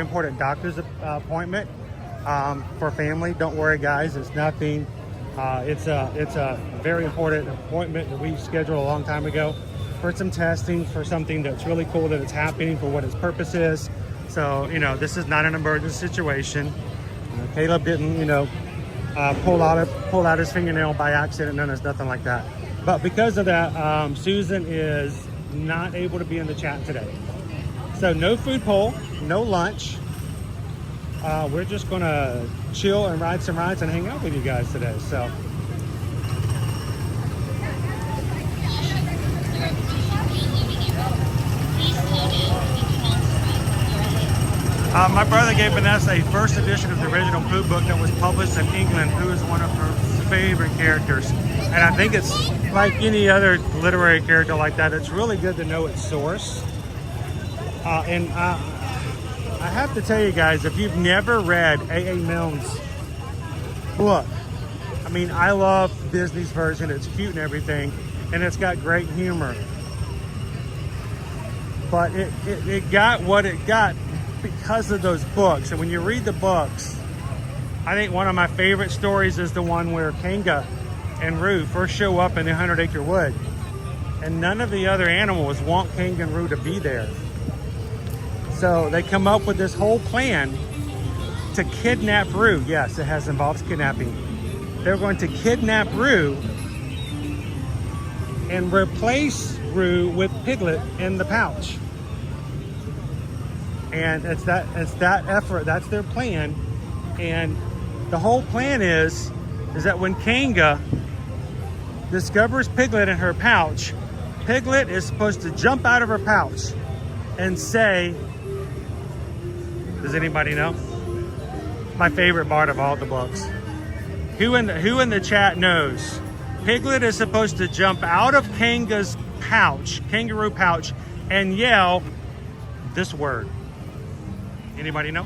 important doctor's appointment for family. Don't worry, guys. It's nothing. It's a very important appointment that we scheduled a long time ago for some testing for something that's really cool that it's happening for what its purpose is. So you know, this is not an emergency situation. Caleb didn't, you know, pull out his fingernail by accident. No, there's nothing like that. But because of that, Susan is not able to be in the chat today. So no food poll, no lunch. We're just gonna chill and ride some rides and hang out with you guys today. So my brother gave Vanessa a first edition of the original Pooh book that was published in England. Pooh is one of her favorite characters. And I think it's like any other literary character like that. It's really good to know its source. And I have to tell you guys, if you've never read A.A. Milne's book, I mean, I love Disney's version. It's cute and everything, and it's got great humor. But it got what it got because of those books. And when you read the books, I think one of my favorite stories is the one where Kanga and Roo first show up in the 100-acre wood. And none of the other animals want Kanga and Roo to be there. So they come up with this whole plan to kidnap Roo. Yes, it involves kidnapping. They're going to kidnap Roo and replace Roo with Piglet in the pouch. And it's that effort, that's their plan. And the whole plan is that when Kanga discovers Piglet in her pouch, Piglet is supposed to jump out of her pouch and say, does anybody know? My favorite part of all the books. Who in the chat knows? Piglet is supposed to jump out of Kanga's pouch, kangaroo pouch, and yell this word. Anybody know?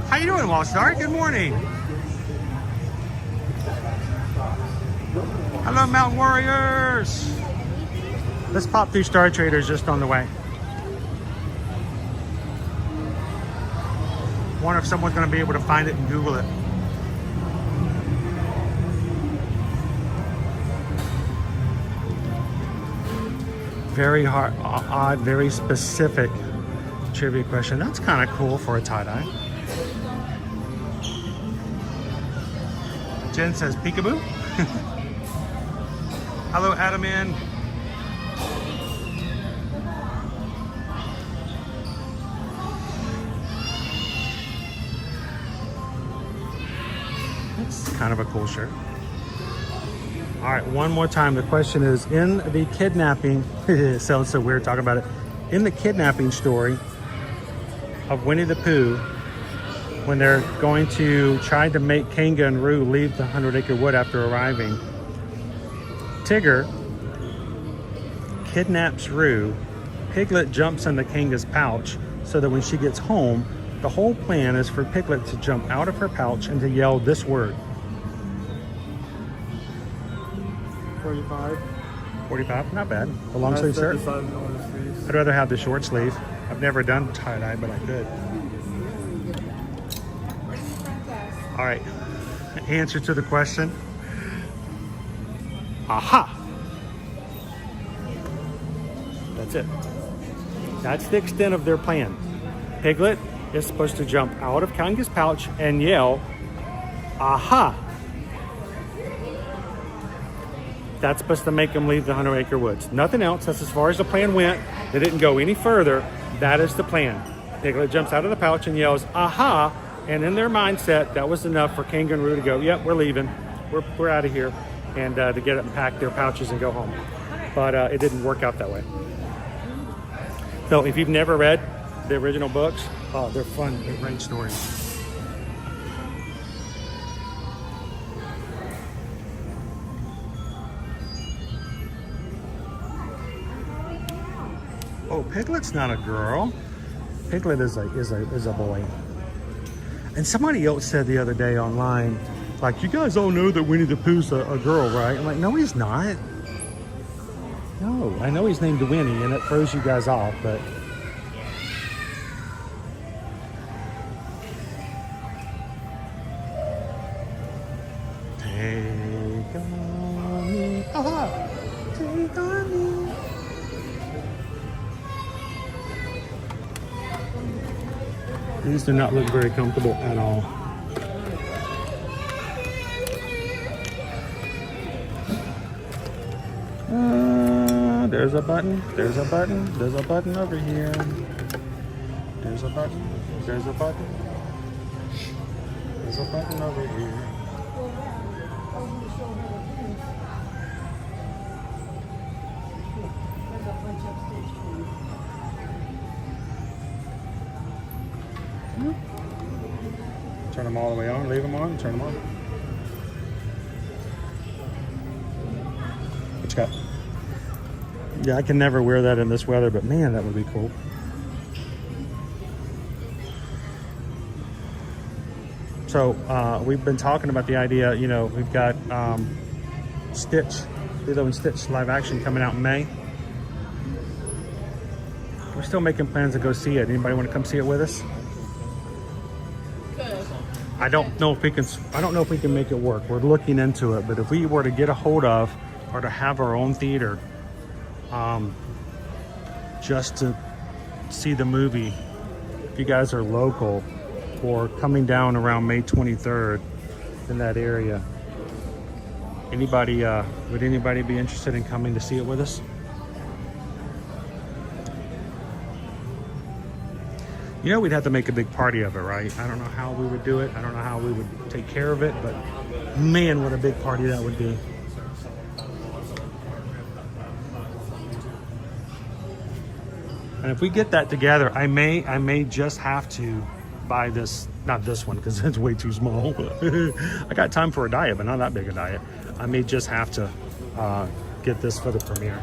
How you doing, Wall Star? Good morning. Hello, Mountain Warriors. Let's pop through Star Traders just on the way. Wonder if someone's going to be able to find it and Google it. Very hard, odd, very specific trivia question. That's kind of cool for a tie-dye. Jen says peekaboo. Hello, Adam in. That's kind of a cool shirt. All right, one more time. The question is, in the kidnapping, it sounds so weird talking about it. In the kidnapping story of Winnie the Pooh, when they're going to try to make Kanga and Roo leave the 100-acre wood after arriving, Tigger kidnaps Roo. Piglet jumps into Kanga's pouch so that when she gets home, the whole plan is for Piglet to jump out of her pouch and to yell this word. 45. 45, not bad. The long sleeve shirt. I'd rather have the short sleeve. I've never done tie-dye, but I could. All right, answer to the question. Aha! That's it. That's the extent of their plan. Piglet is supposed to jump out of Kanga's pouch and yell, aha! That's supposed to make them leave the 100-acre woods. Nothing else. That's as far as the plan went. They didn't go any further. That is the plan. Piglet jumps out of the pouch and yells, aha! And in their mindset, that was enough for Kanga and Roo to go, yep, we're leaving. We're out of here. And to get up and pack their pouches and go home. But it didn't work out that way. So if you've never read the original books, oh, they're fun. They're great stories. Oh, Piglet's not a girl. Piglet is a boy. And somebody else said the other day online, like, you guys all know that Winnie the Pooh's a girl, right? I'm like, no, he's not. No, I know he's named Winnie, and it throws you guys off, but... Take on me. Aha! Take on me. These do not look very comfortable at all. There's a button. There's a button. There's a button over here. There's a button. There's a button. There's a button over here. Turn them all the way on, leave them on, turn them on. What you got? Yeah, I can never wear that in this weather, but man, that would be cool. So we've been talking about the idea, you know, we've got Stitch, Lilo and Stitch live action coming out in May. We're still making plans to go see it. Anybody want to come see it with us? Good. I don't know if we can make it work. We're looking into it, but if we were to get a hold of or to have our own theater, just to see the movie, if you guys are local or coming down around May 23rd in that area, would anybody be interested in coming to see it with us? You know, we'd have to make a big party of it, right? I don't know how we would do it. I don't know how we would take care of it, but man, what a big party that would be. And if we get that together, I may just have to buy this, not this one, because it's way too small. I got time for a diet, but not that big a diet. I may just have to get this for the premiere.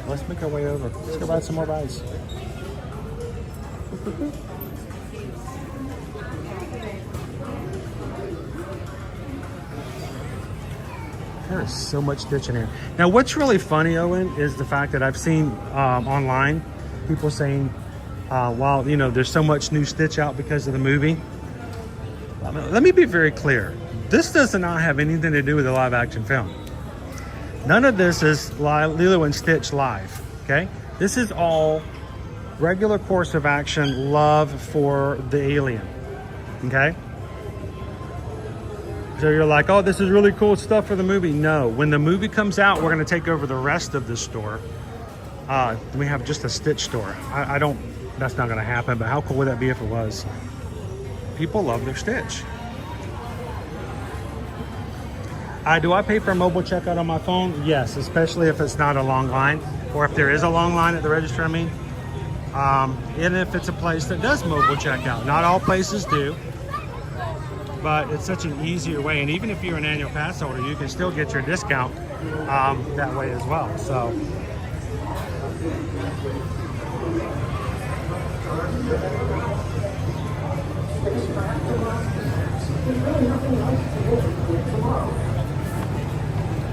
Let's make our way over. Let's go ride some more rides. There is so much Stitch in here. Now, what's really funny, Owen, is the fact that I've seen online people saying, well, you know, there's so much new Stitch out because of the movie. Let me be very clear. This does not have anything to do with the live action film. None of this is Lilo and Stitch live, okay? This is all regular course of action love for the alien, okay? So you're like, oh, this is really cool stuff for the movie. No, when the movie comes out, we're gonna take over the rest of the store. We have just a Stitch store. That's not gonna happen, but how cool would that be if it was? People love their Stitch. Do I pay for a mobile checkout on my phone? Yes, especially if it's not a long line, or if there is a long line at the register, I mean. And if it's a place that does mobile checkout. Not all places do, but it's such an easier way. And even if you're an annual pass holder, you can still get your discount that way as well. So.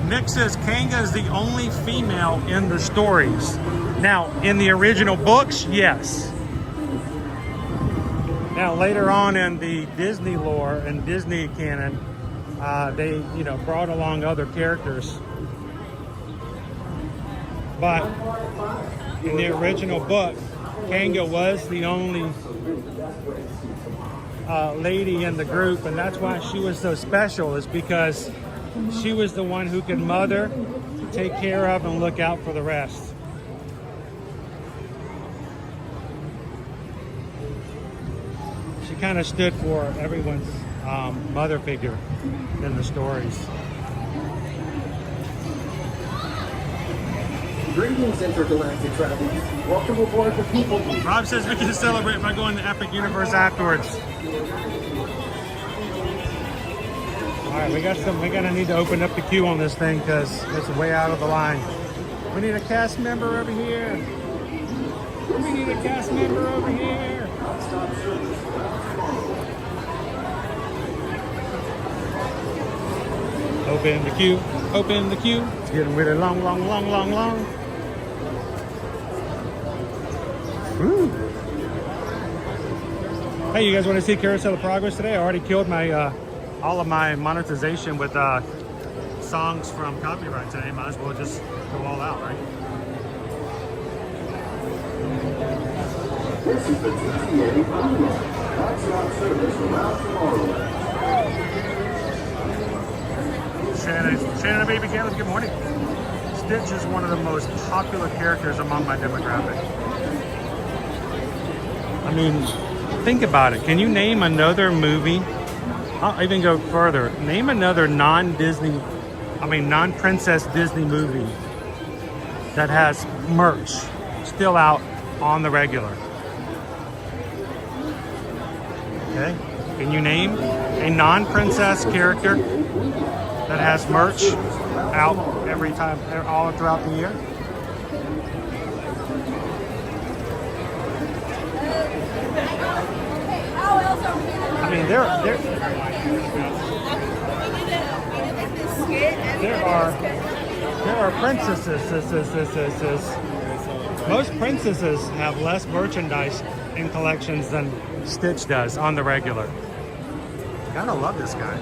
Nick says Kanga is the only female in the stories. Now, in the original books, yes. Now, later on in the Disney lore and Disney canon, they, you know, brought along other characters. But in the original book, Kanga was the only lady in the group, and that's why she was so special, is because she was the one who could mother, take care of, and look out for the rest. She kind of stood for everyone's mother figure in the stories. Greetings, intergalactic travelers. Welcome aboard the PeopleMover. Rob says we can celebrate by going to Epic Universe afterwards. All right, we're gonna need to open up the queue on this thing because it's way out of the line. We need a cast member over here. We need a cast member over here. Open the queue. Open the queue. It's getting really long. Woo. Hey, you guys want to see Carousel of Progress today? I already killed my all of my monetization with songs from copyright today. Might as well just go all out, right? This is the TTA non-stop service around Tomorrowland. Shannon and Baby Caleb, good morning. Stitch is one of the most popular characters among my demographic. I mean, think about it. Can you name another movie? I'll even go further. Name another non-Princess Disney movie that has merch still out on the regular. Okay. Can you name a non-princess character that has merch out every time, all throughout the year? I mean, there are princesses. Most princesses have less merchandise in collections than Stitch does on the regular. Gotta love this guy.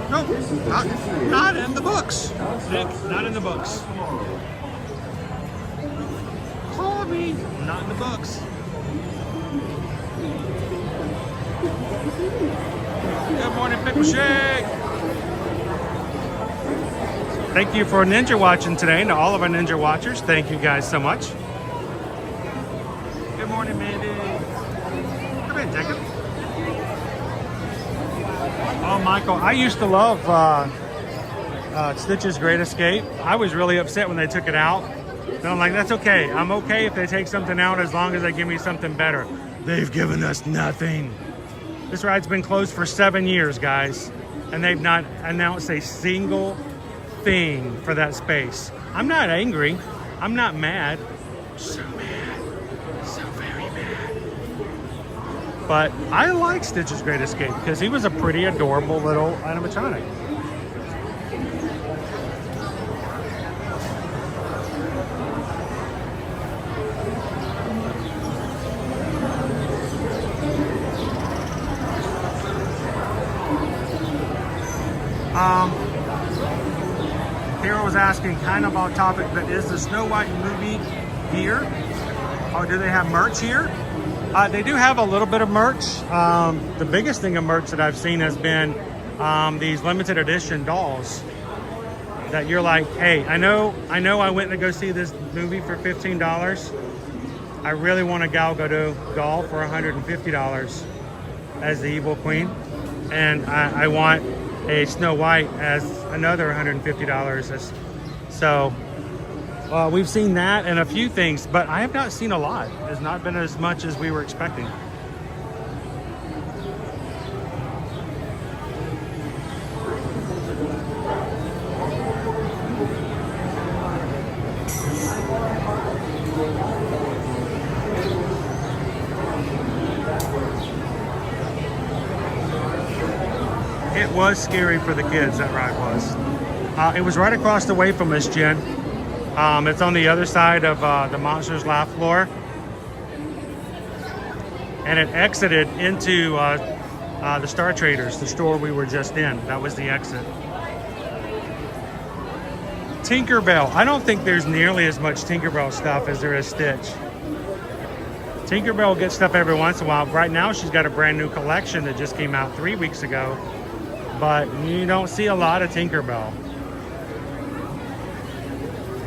Nope, not in the books. Nick, not in the books. Call me, not in the books. Good morning, Pickle Shake. Thank you for Ninja watching today, and to all of our Ninja watchers, thank you guys so much. Good morning, Mandy. Come in, Jacob. Oh, Michael, I used to love Stitch's Great Escape. I was really upset when they took it out. And I'm like, that's okay. I'm okay if they take something out as long as they give me something better. They've given us nothing. This ride's been closed for 7 years, guys, and they've not announced a single thing for that space. I'm not angry. I'm not mad. So mad. So very mad. But I like Stitch's Great Escape because he was a pretty adorable little animatronic. Kara was asking, kind of off topic, but is the Snow White movie here? Or do they have merch here? They do have a little bit of merch. The biggest thing of merch that I've seen has been these limited edition dolls that you're like, hey, I know I went to go see this movie for $15. I really want a Gal Gadot doll for $150 as the evil queen. And I want a Snow White as another $150. So we've seen that and a few things, but I have not seen a lot. It's not been as much as we were expecting. It was scary for the kids, that ride was. It was right across the way from us, Jen. It's on the other side of the Monsters Laugh floor. And it exited into the Star Traders, the store we were just in. That was the exit. Tinkerbell. I don't think there's nearly as much Tinkerbell stuff as there is Stitch. Tinkerbell gets stuff every once in a while. Right now she's got a brand new collection that just came out 3 weeks ago. But you don't see a lot of Tinkerbell.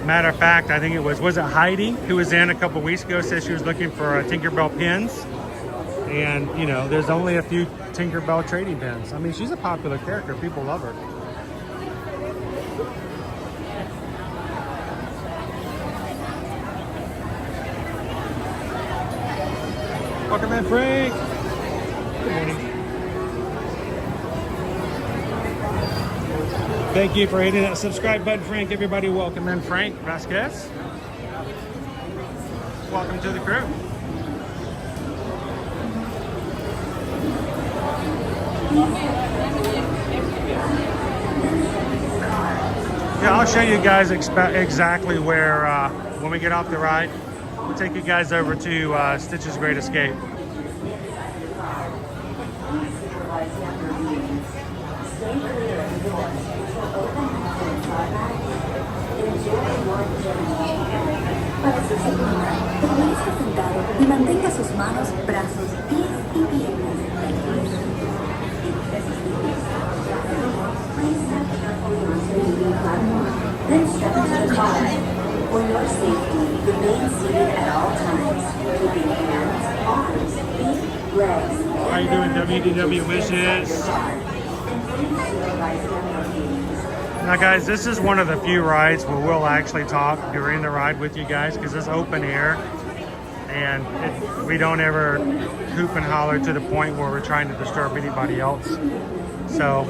Matter of fact, I think it was it Heidi who was in a couple weeks ago, said she was looking for Tinkerbell pins. And, you know, there's only a few Tinkerbell trading pins. I mean, she's a popular character. People love her. Welcome in, Frank. Good morning. Thank you for hitting that subscribe button, Frank. Everybody, welcome in, Frank Vasquez. Welcome to the crew. Yeah, I'll show you guys exactly where, when we get off the ride, we'll take you guys over to Stitch's Great Escape. Para su seguridad, permanezca sentado y mantenga sus manos, brazos, pies y piernas rectos. Then step into the car. For your safety, remain seated at all times, keeping hands, arms, feet, legs. How are you doing, WDW Wishes? Now guys, this is one of the few rides where we'll actually talk during the ride with you guys because it's open air and we don't ever hoop and holler to the point where we're trying to disturb anybody else. So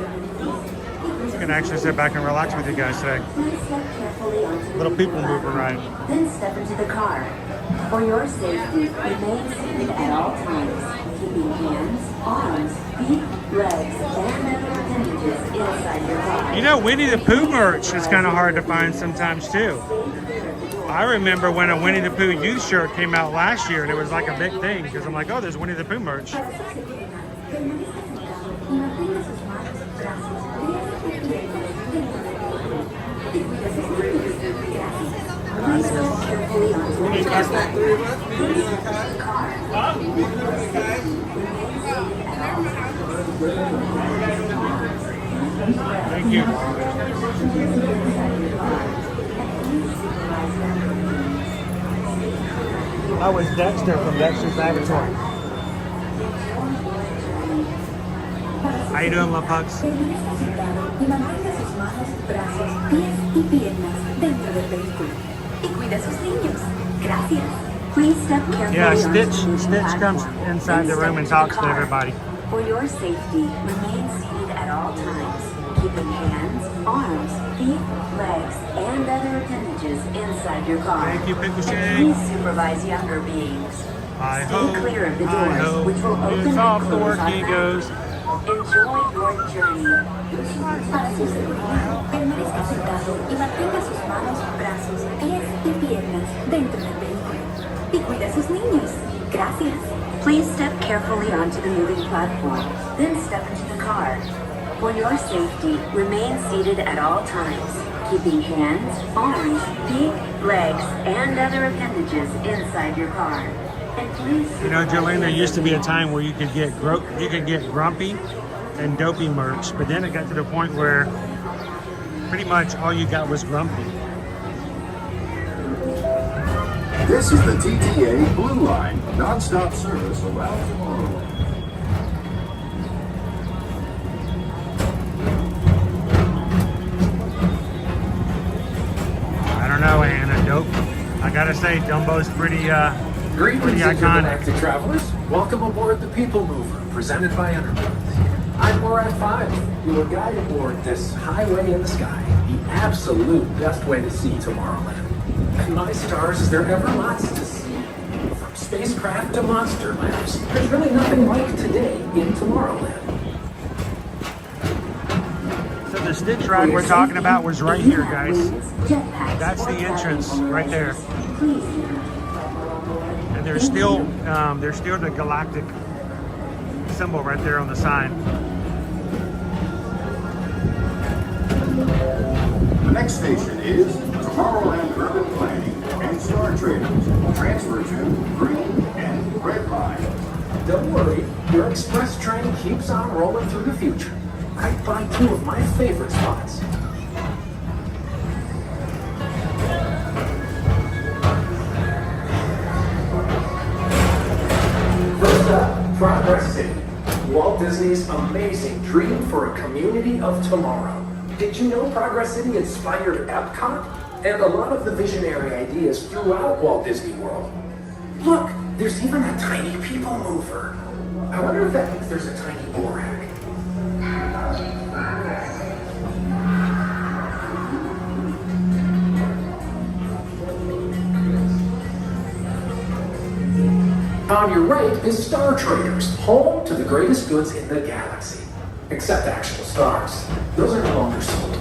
I'm gonna actually sit back and relax with you guys today. Little people mover ride. Then step into the car. For your safety, remain seated at all times, keeping hands, arms, feet, legs, and other appendages inside your car. You know, Winnie the Pooh merch is kind of hard to find sometimes too. I remember when a Winnie the Pooh youth shirt came out last year, and it was like a big thing because I'm like, oh, there's Winnie the Pooh merch. Thank you. I was Dexter from Dexter's Laboratory. How you doing, love pugs? Please step carefully. Yeah, Stitch comes inside the room and talks to everybody. For your safety, remain seated at all times, keeping hands, arms, feet, legs, and other appendages inside your car. Thank you, Pickle Shake. And please supervise younger beings. Stay clear of the doors, which will open It's off and the close work he goes. Enjoy your journey. Para su seguridad, permanezca sentado y mantenga sus manos, brazos, pies y piernas dentro del vehículo. Y cuide a sus niños. Gracias. Please step carefully onto the moving platform, then step into the car. For your safety, remain seated at all times, keeping hands, arms, feet, legs, and other appendages inside your car. And please, You know, Jolene, there used to be a time where you could get grumpy and dopey merch, but then it got to the point where pretty much all you got was grumpy. This is the TTA Blue Line, non-stop service around Tomorrowland. I don't know, Anna, dope. I gotta say, Dumbo's pretty Greetings, iconic. intergalactic travelers. Welcome aboard the PeopleMover, presented by Enterprise. I'm Borat 5, your guide aboard this highway in the sky, the absolute best way to see Tomorrowland. And my stars, is there ever lots to see? From spacecraft to monster labs, there's really nothing like today in Tomorrowland. So the Stitch ride we're talking about was right here, guys. That's the entrance right there. And there's still the galactic symbol right there on the sign. The next station is Tomorrowland Urban Planning and Star Traders. Transfer to Green and Red Line. Don't worry, your express train keeps on rolling through the future. Right by two of my favorite spots. First up, Progress City. Walt Disney's amazing dream for a community of tomorrow. Did you know Progress City inspired Epcot? And a lot of the visionary ideas throughout Walt Disney World. Look, there's even a tiny people mover. I wonder if that means there's a tiny Borak. On your right is Star Traders, home to the greatest goods in the galaxy. Except actual stars. Those are no longer sold.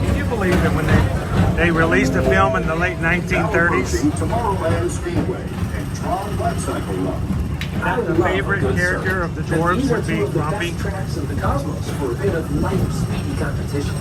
Can you believe that when they released a film in the late 1930s? Tomorrowland Speedway and Tron Bicycle Run. That the favorite character of the dwarves would be Grumpy. Tracks of the cosmos for a bit of light, speedy competition.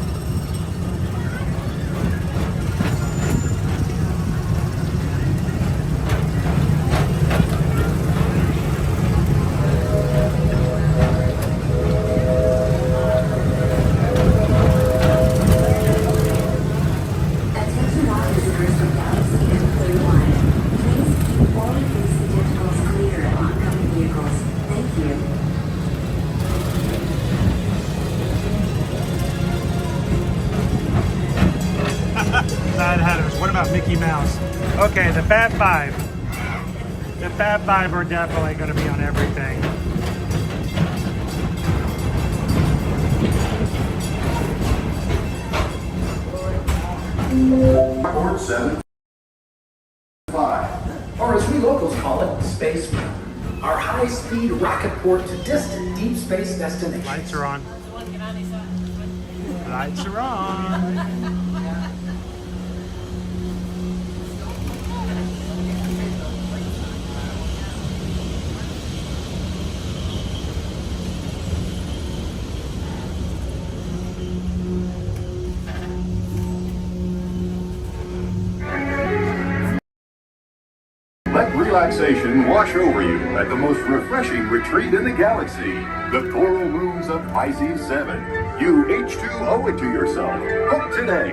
attention all visitors from Galaxy and Clear Line. Please keep all facing vehicles clear of oncoming vehicles. Thank you. about Mickey Mouse. Okay, the Fab Five. The Fab Five are definitely going to be on everything. Port 7. 5. Or as we locals call it, Space Mountain. Our high-speed rocket port to distant deep space destinations. Lights are on. Lights are on. Let relaxation wash over you at the most refreshing retreat in the galaxy, the coral moons of Pisces 7. You H2O it to yourself. Book today.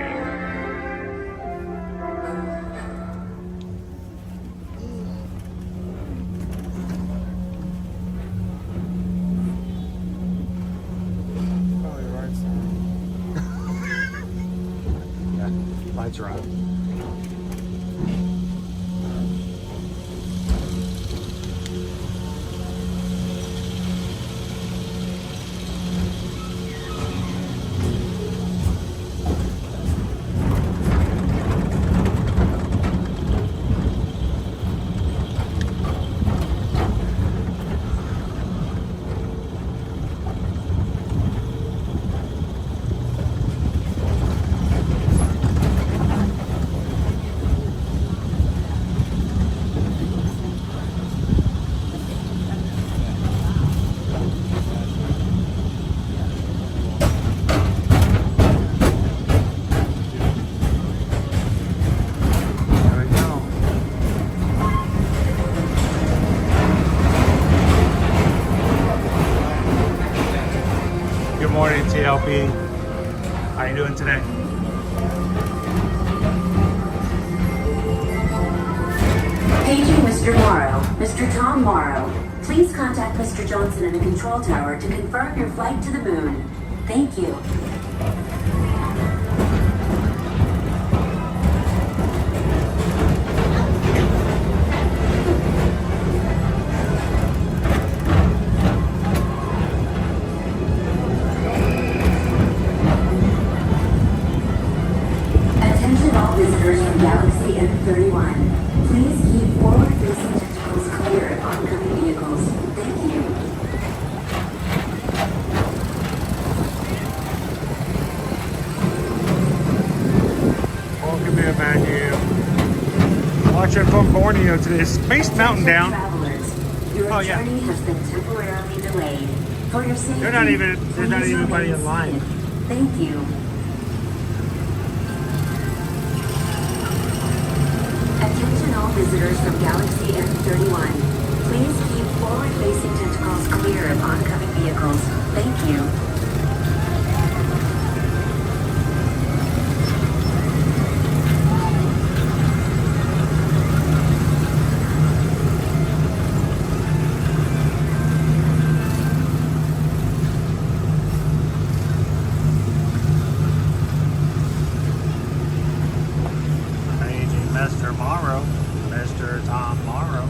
Yeah, lights are on. TLP. How you doing today? Paging Mr. Morrow. Mr. Tom Morrow. Please contact Mr. Johnson in the control tower to confirm your flight to the moon. Thank you. Visitors from Galaxy M31. Please keep forward-facing tentacles clear of oncoming vehicles. Thank you. Welcome here, man. Watching from Borneo today. Is Space Mountain down? Your Oh yeah. journey has been temporarily delayed. For your safety, There's not even anybody in line. Thank you. Attention all visitors from Galaxy M31. Please keep forward-facing tentacles clear of oncoming vehicles. Thank you. Mr. Morrow, Mr. Tom Morrow.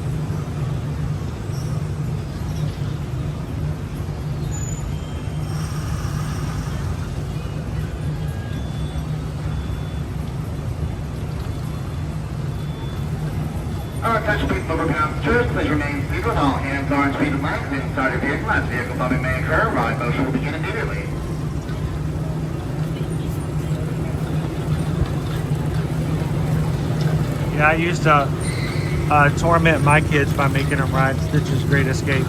Attention PeopleMover passengers, please remain seated with all hands, arms, feet, and legs inside your vehicle as vehicle bumping may occur. Ride motion will begin immediately. Yeah, I used to torment my kids by making them ride Stitch's Great Escape.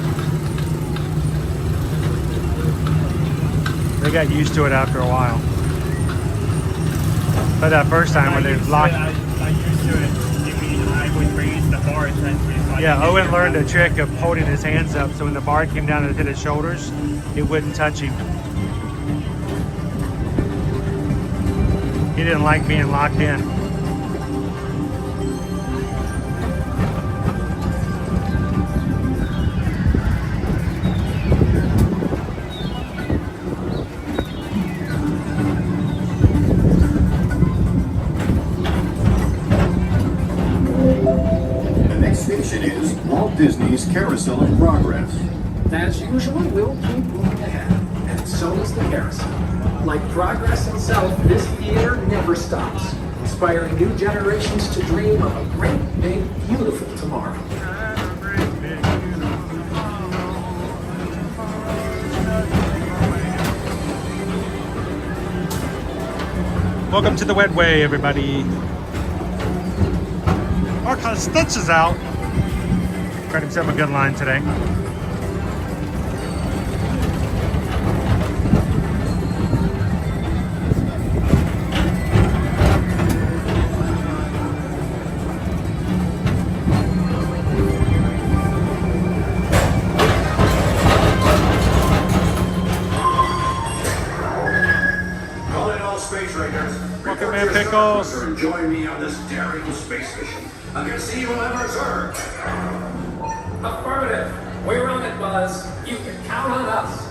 They got used to it after a while. But that first time when they locked... I used to it. I would raise the bar essentially. Yeah, Owen learned a trick of holding his hands up so when the bar came down and hit his shoulders, it wouldn't touch him. He didn't like being locked in. Disney's Carousel in Progress. As usual, we'll keep moving ahead, and so does the carousel. Like progress itself, this theater never stops, inspiring new generations to dream of a great, big, beautiful tomorrow. Welcome to the Wet Way, everybody. Our Stitch is out. Got himself a good line today. Welcome in, Pickles. Join me on this daring space mission against evil ever sir. Affirmative. We're on it, Buzz. You can count on us.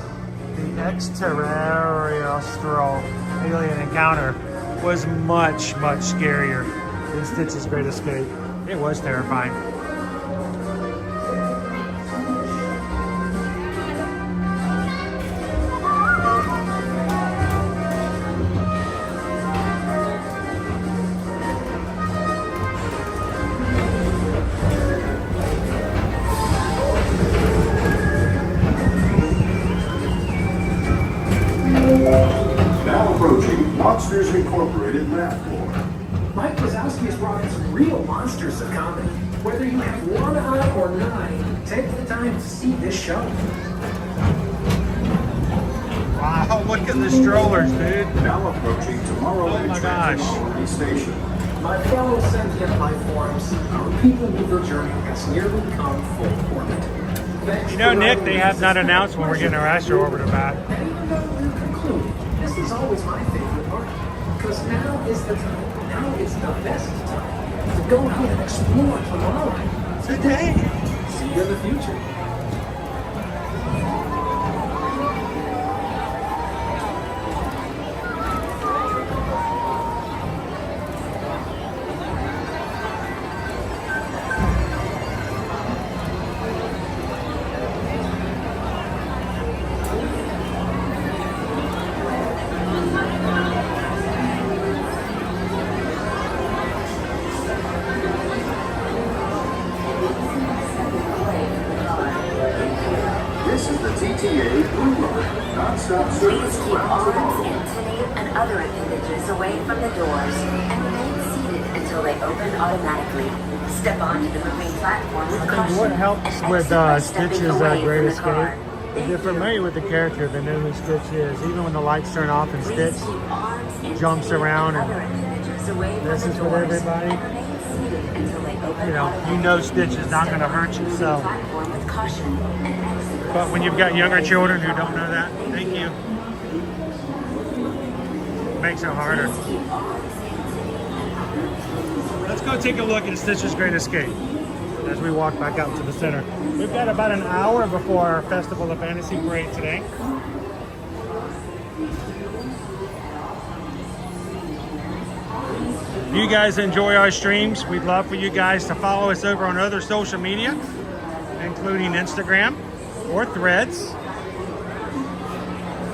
The extraterrestrial alien encounter was much scarier than Stitch's Great Escape. It was terrifying. Now approaching Monsters Incorporated lab floor. Mike Wazowski's brought in some real monsters of comedy. Whether you have one eye or nine, take the time to see this show. Wow, look at the strollers, dude. Now approaching Tomorrowland Oh my gosh. Station. My fellow sentient life forms, our PeopleMover journey has nearly come full orbit. You know, Nick, they have not announced when we're getting our Astro Orbiter back. And even though we're concluding, this is always my favorite part. Because now is the time, now is the best time to go out and explore Tomorrowland. Today. See you in the future. This is the TTA Blue Line, non-stop Please service keep around arms, Tomorrowland. antennae, and other appendages away from the doors and remain seated until they open automatically. Step onto the moving platform with caution. What helps and with exit by stepping Stitch's away Great from the Escape? car. If you're familiar with the character, they know who Stitch is. Even when the lights turn off and Please Stitch keep arms, jumps antennae, around and other and appendages away from messes the with doors everybody, and remain seated until they open you know Stitch is not going to hurt you. So, platform with caution and exit. but when you've got younger children who don't know that, thank you. Makes it harder. Let's go take a look at Stitch's Great Escape as we walk back out to the center. We've got about an hour before our Festival of Fantasy Parade today. If you guys enjoy our streams, we'd love for you guys to follow us over on other social media, including Instagram or Threads.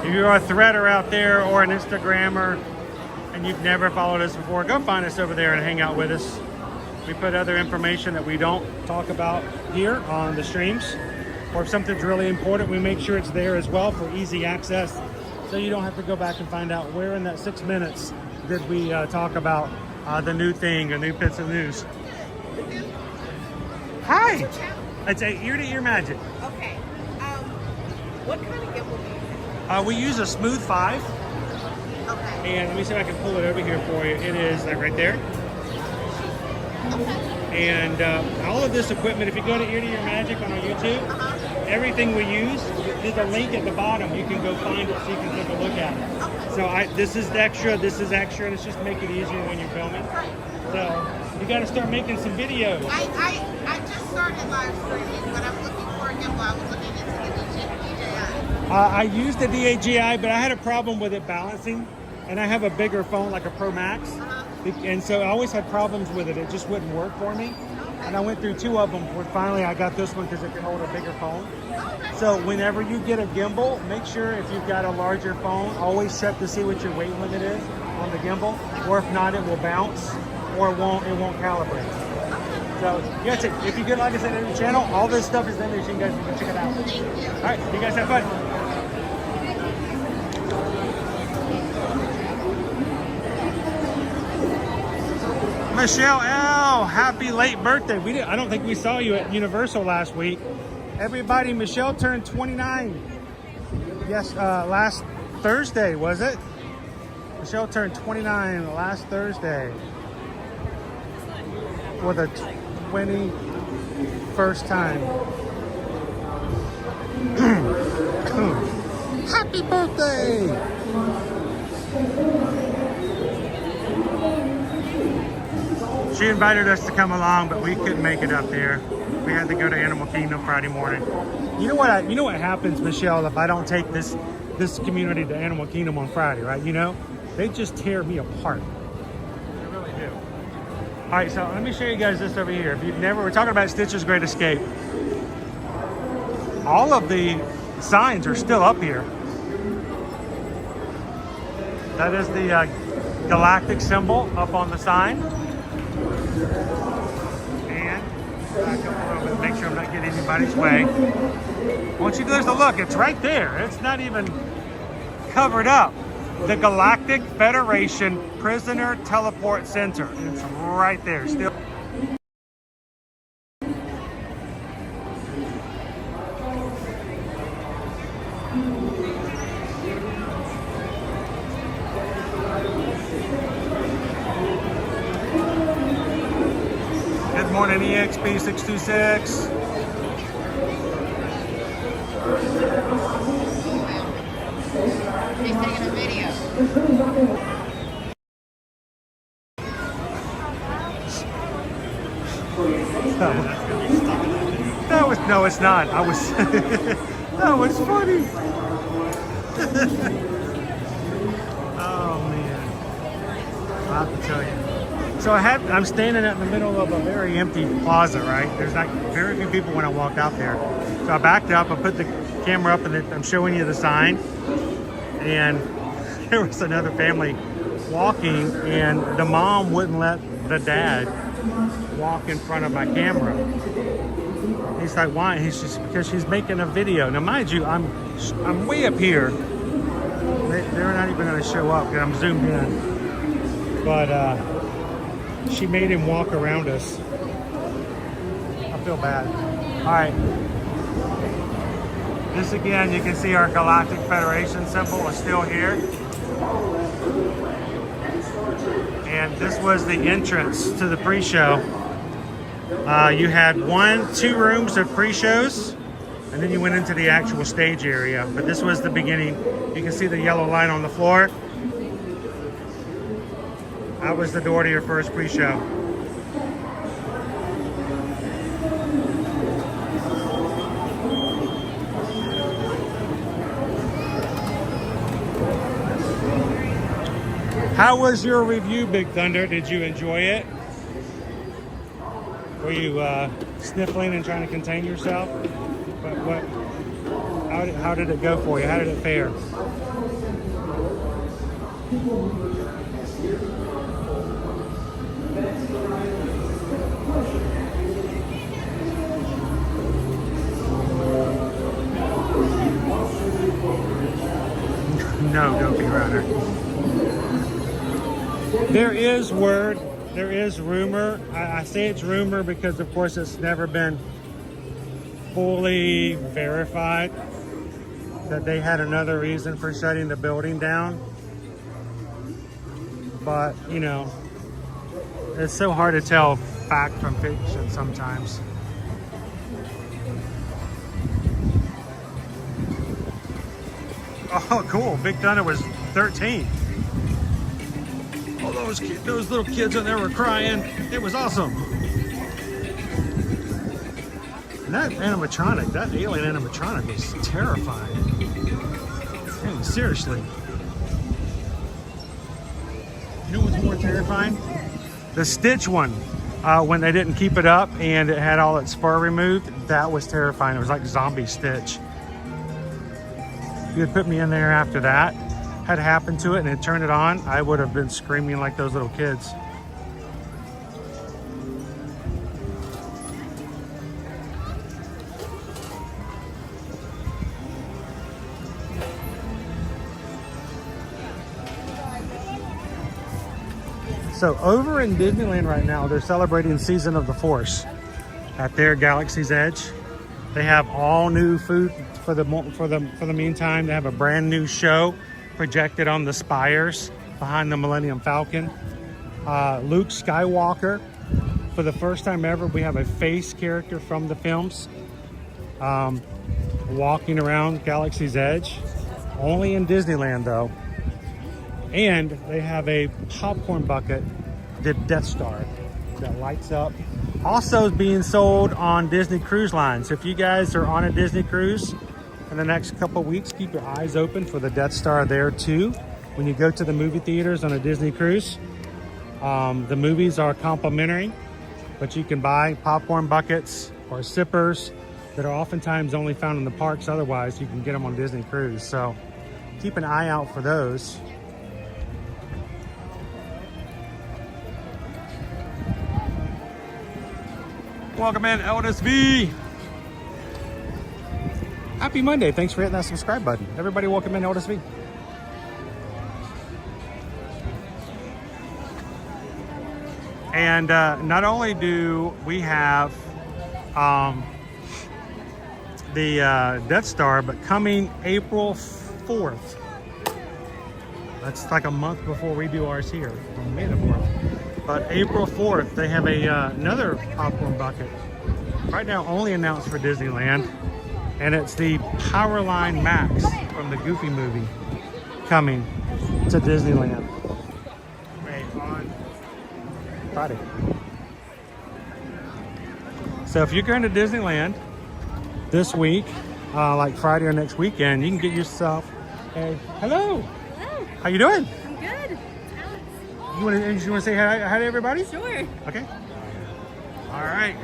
If you're a Threader out there or an Instagrammer and you've never followed us before, go find us over there and hang out with us. We put other information that we don't talk about here on the streams, or if something's really important, we make sure it's there as well for easy access, so you don't have to go back and find out where in that 6 minutes did we talk about the new thing or new bits of news. Hi! It's a ear-to-ear magic. Okay. What kind of gimbal do you use? We use a Smooth 5. Okay. And let me see if I can pull it over here for you. It is like right there. And all of this equipment, if you go to Ear to Ear Magic on our YouTube, everything we use, there's a link at the bottom. You can go find it so you can take a look at it. So this is extra, and it's just to make it easier when you're filming. So you got to start making some videos. I just started live streaming, but I'm looking for a gimbal. I was looking into the DJI. I used the DJI, but I had a problem with it balancing, and I have a bigger phone like a Pro Max, and so I always had problems with it. It just wouldn't work for me. and I went through 2 of them. Where finally I got this one because it can hold a bigger phone. So whenever you get a gimbal, make sure if you've got a larger phone, always check to see what your weight limit is on the gimbal, or if not, it will bounce or it won't calibrate. So yes, if you get, like I said, in the channel, all this stuff is in there, so you guys can check it out. All right, you guys have fun. Michelle L, happy late birthday. I don't think we saw you at Universal last week. Everybody, Michelle turned 29. Yes, last Thursday, was it? Michelle turned 29 last Thursday. For the 21st time. Happy birthday! She invited us to come along, but we couldn't make it up there. We had to go to Animal Kingdom Friday morning. You know what happens, Michelle, if I don't take this community to Animal Kingdom on Friday, right? You know, they just tear me apart. They really do. All right, so let me show you guys this over here. If you've never, we're talking about Stitch's Great Escape. All of the signs are still up here. That is the galactic symbol up on the sign. And back up a little bit, make sure I'm not getting anybody's way. Once you there's a look, it's right there. It's not even covered up. The Galactic Federation Prisoner Teleport Center. It's right there still. Good morning, EXP626. He's taking a video. That was no, it's not. I was that was funny. Oh man, I have to tell you. So I'm standing in the middle of a very empty plaza, right? There's like very few people when I walk out there. So I backed up, I put the camera up, and I'm showing you the sign. And there was another family walking, and the mom wouldn't let the dad walk in front of my camera. He's like, why? He's just because she's making a video. Now, mind you, I'm way up here. They're not even going to show up because I'm zoomed in. But she made him walk around us. I feel bad. All right. This again, you can see our Galactic Federation symbol is still here. And this was the entrance to the pre-show. You had 2 rooms of pre-shows, and then you went into the actual stage area. But this was the beginning. You can see the yellow line on the floor. That was the door to your first pre-show. How was your review, Big Thunder? Did you enjoy it? Were you sniffling and trying to contain yourself? How did it go for you? How did it fare? No, Dopey Rider. There is rumor. I say it's rumor because, of course, it's never been fully verified that they had another reason for shutting the building down. But, you know, it's so hard to tell fact from fiction sometimes. Oh, cool. Big Thunder was 13. All those little kids in there were crying. It was awesome. And that animatronic, that alien animatronic was terrifying. Man, seriously. You know what's more terrifying? The Stitch one, when they didn't keep it up and it had all its fur removed, that was terrifying. It was like zombie Stitch. If you had put me in there after that had happened to it and had turned it on, I would have been screaming like those little kids. So over in Disneyland right now, they're celebrating Season of the Force at their Galaxy's Edge. They have all new food for the meantime. They have a brand new show projected on the spires behind the Millennium Falcon. Luke Skywalker, for the first time ever, we have a face character from the films walking around Galaxy's Edge. Only in Disneyland though. And they have a popcorn bucket, the Death Star, that lights up. Also being sold on Disney Cruise Line. So if you guys are on a Disney cruise in the next couple weeks, keep your eyes open for the Death Star there too. When you go to the movie theaters on a Disney cruise, the movies are complimentary, but you can buy popcorn buckets or sippers that are oftentimes only found in the parks. Otherwise, you can get them on Disney Cruise. So keep an eye out for those. Welcome in, Eldest V. Happy Monday. Thanks for hitting that subscribe button. Everybody welcome in, Eldest V. And not only do we have the Death Star, but coming April 4th, that's like a month before we do ours here, on May the 4th. But April 4th, they have another popcorn bucket. Right now, only announced for Disneyland. And it's the Powerline Max from the Goofy movie coming to Disneyland. Wait, on Friday. So if you're going to Disneyland this week, like Friday or next weekend, you can get yourself a... Hello! Hello! How you doing? I'm good. You want to say hi to everybody? Sure. Okay. All right.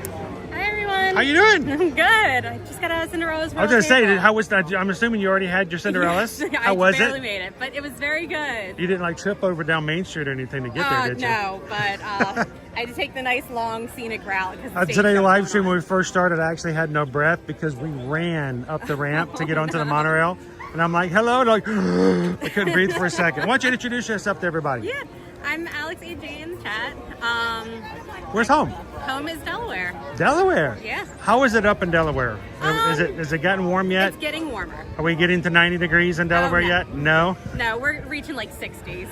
Hi everyone. How you doing? I'm good. I just got out of Cinderella's. I was going to say, how was that? I'm assuming you already had your Cinderellas. How was it? I barely made it, but it was very good. You didn't like trip over down Main Street or anything to get there, did you? No, but I had to take the nice long scenic route. Today live stream when we first started, I actually had no breath because we ran up the ramp to get onto the monorail. And I'm like, hello, and like, I couldn't breathe for a second. Why don't you introduce yourself to everybody? Yeah, I'm Alex AJ in the chat. Where's home? Home is Delaware. Delaware? Yeah. How is it up in Delaware? Is it getting warm yet? It's getting warmer. Are we getting to 90 degrees in Delaware no. yet? No? No, we're reaching like 60s.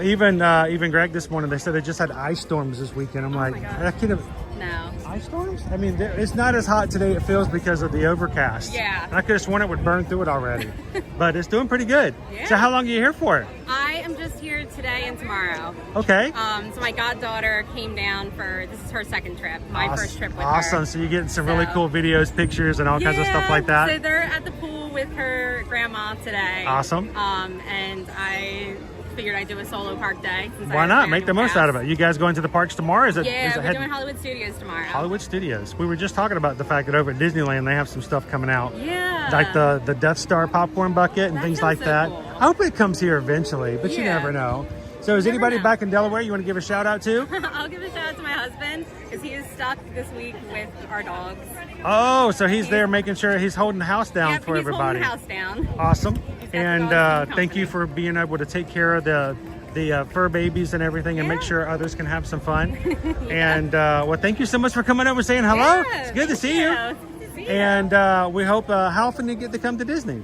Even Greg this morning, they said they just had ice storms this weekend. I'm like, I could have... No. Ice storms? I mean, it's not as hot today, it feels, because of the overcast. Yeah. And I could have sworn it would burn through it already. But it's doing pretty good. Yeah. So how long are you here for? I am just here today and tomorrow. Okay. So my goddaughter came down this is her second trip, my first trip with her. Awesome. So you're getting some really cool videos, pictures, and all kinds of stuff like that? So they're at the pool with her grandma today. Awesome. And I figured I'd do a solo park day. Why not? Make the most out of it. You guys going to the parks tomorrow? We're doing Hollywood Studios tomorrow. Hollywood Studios. We were just talking about the fact that over at Disneyland they have some stuff coming out. Yeah. Like the Death Star popcorn bucket and things like that. Cool. I hope it comes here eventually, but you never know. So is anybody back in Delaware you want to give a shout out to? I'll give a shout out to my husband because he is stuck this week with our dogs. Oh, so he's there making sure he's holding the house down for everybody. He's holding the house down. Awesome. And thank you for being able to take care of the fur babies and everything and make sure others can have some fun. And well, thank you so much for coming over saying hello. It's good to see you. And we hope, how often do you get to come to Disney?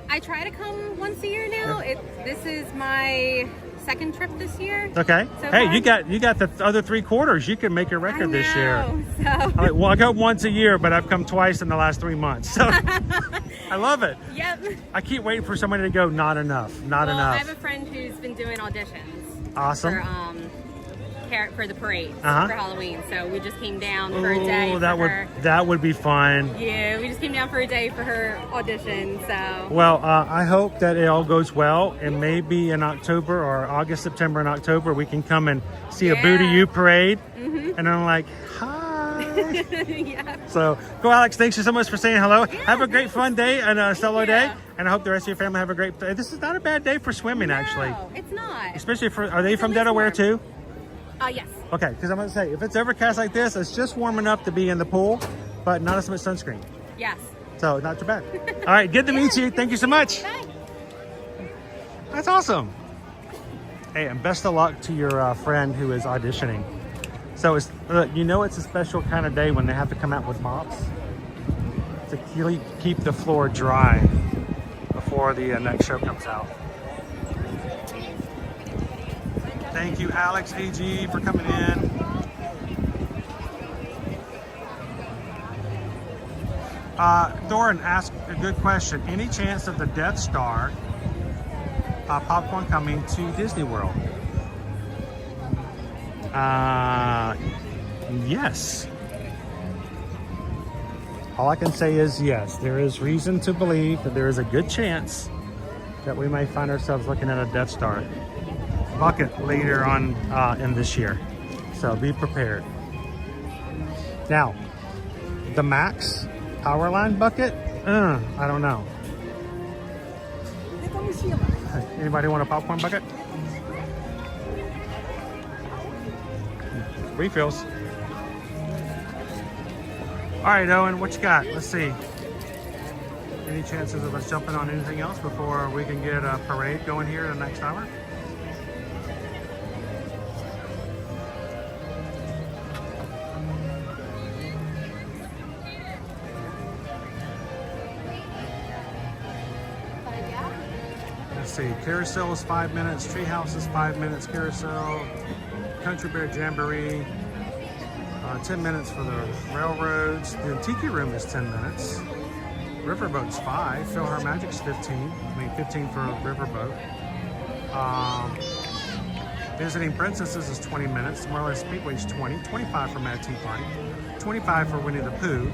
I try to come once a year now. This is my second trip this year. Okay. So hey, far. you got the other 3 quarters. You can make your record this year. So. Right, well, I go once a year, but I've come twice in the last 3 months. So I love it. Yep. I keep waiting for somebody to go, not enough, not enough. I have a friend who's been doing auditions. Awesome. For for the parade Uh-huh. for Halloween. So we just came down for a day. Oh, that would be fun. Yeah, we just came down for a day for her audition. So Well, I hope that it all goes well, and maybe in October or August, September, and October we can come and see a Boo to You parade. And I'm like, hi. yeah. So, go Alex, thanks so much for saying hello. Have a great fun day and a solo day, and I hope the rest of your family have a great day. This is not a bad day for swimming, actually. No, it's not. Especially are they from Delaware too? Yes. Okay, because I'm going to say, if it's overcast like this, it's just warm enough to be in the pool, but not as much sunscreen. Yes. So, not too bad. All right, good to meet you. Thank you so much. Bye. That's awesome. Hey, and best of luck to your friend who is auditioning. So, it's it's a special kind of day when they have to come out with mops to keep the floor dry before the next show comes out. Thank you, Alex AG, for coming in. Doran asked a good question. Any chance of the Death Star popcorn coming to Disney World? Yes. All I can say is yes. There is reason to believe that there is a good chance that we may find ourselves looking at a Death Star bucket later on in this year. So be prepared. Now, the Max Powerline bucket? I don't know. Anybody want a popcorn bucket? Refills. All right, Owen, what you got? Let's see. Any chances of us jumping on anything else before we can get a parade going here in the next hour? Let's see, Carousel is 5 minutes, Treehouse is 5 minutes, Carousel, Country Bear Jamboree, 10 minutes for the railroads. The Tiki Room is 10 minutes. Riverboat's 5. Philhar Magic's 15. 15 for Riverboat. Visiting Princesses is 20 minutes. Tomorrowland Speedway is 20. 25 for Mad Tea Party. 25 for Winnie the Pooh.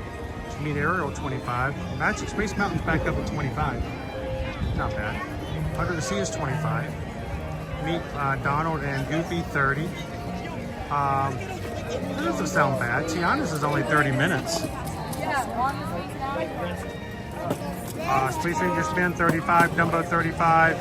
Meet Ariel 25. Magic Space Mountain's back up at 25. Not bad. Under the Sea is 25. Meet Donald and Goofy 30. That doesn't sound bad. Tiana's is only 30 minutes. Space Ranger Spin 35, Dumbo 35,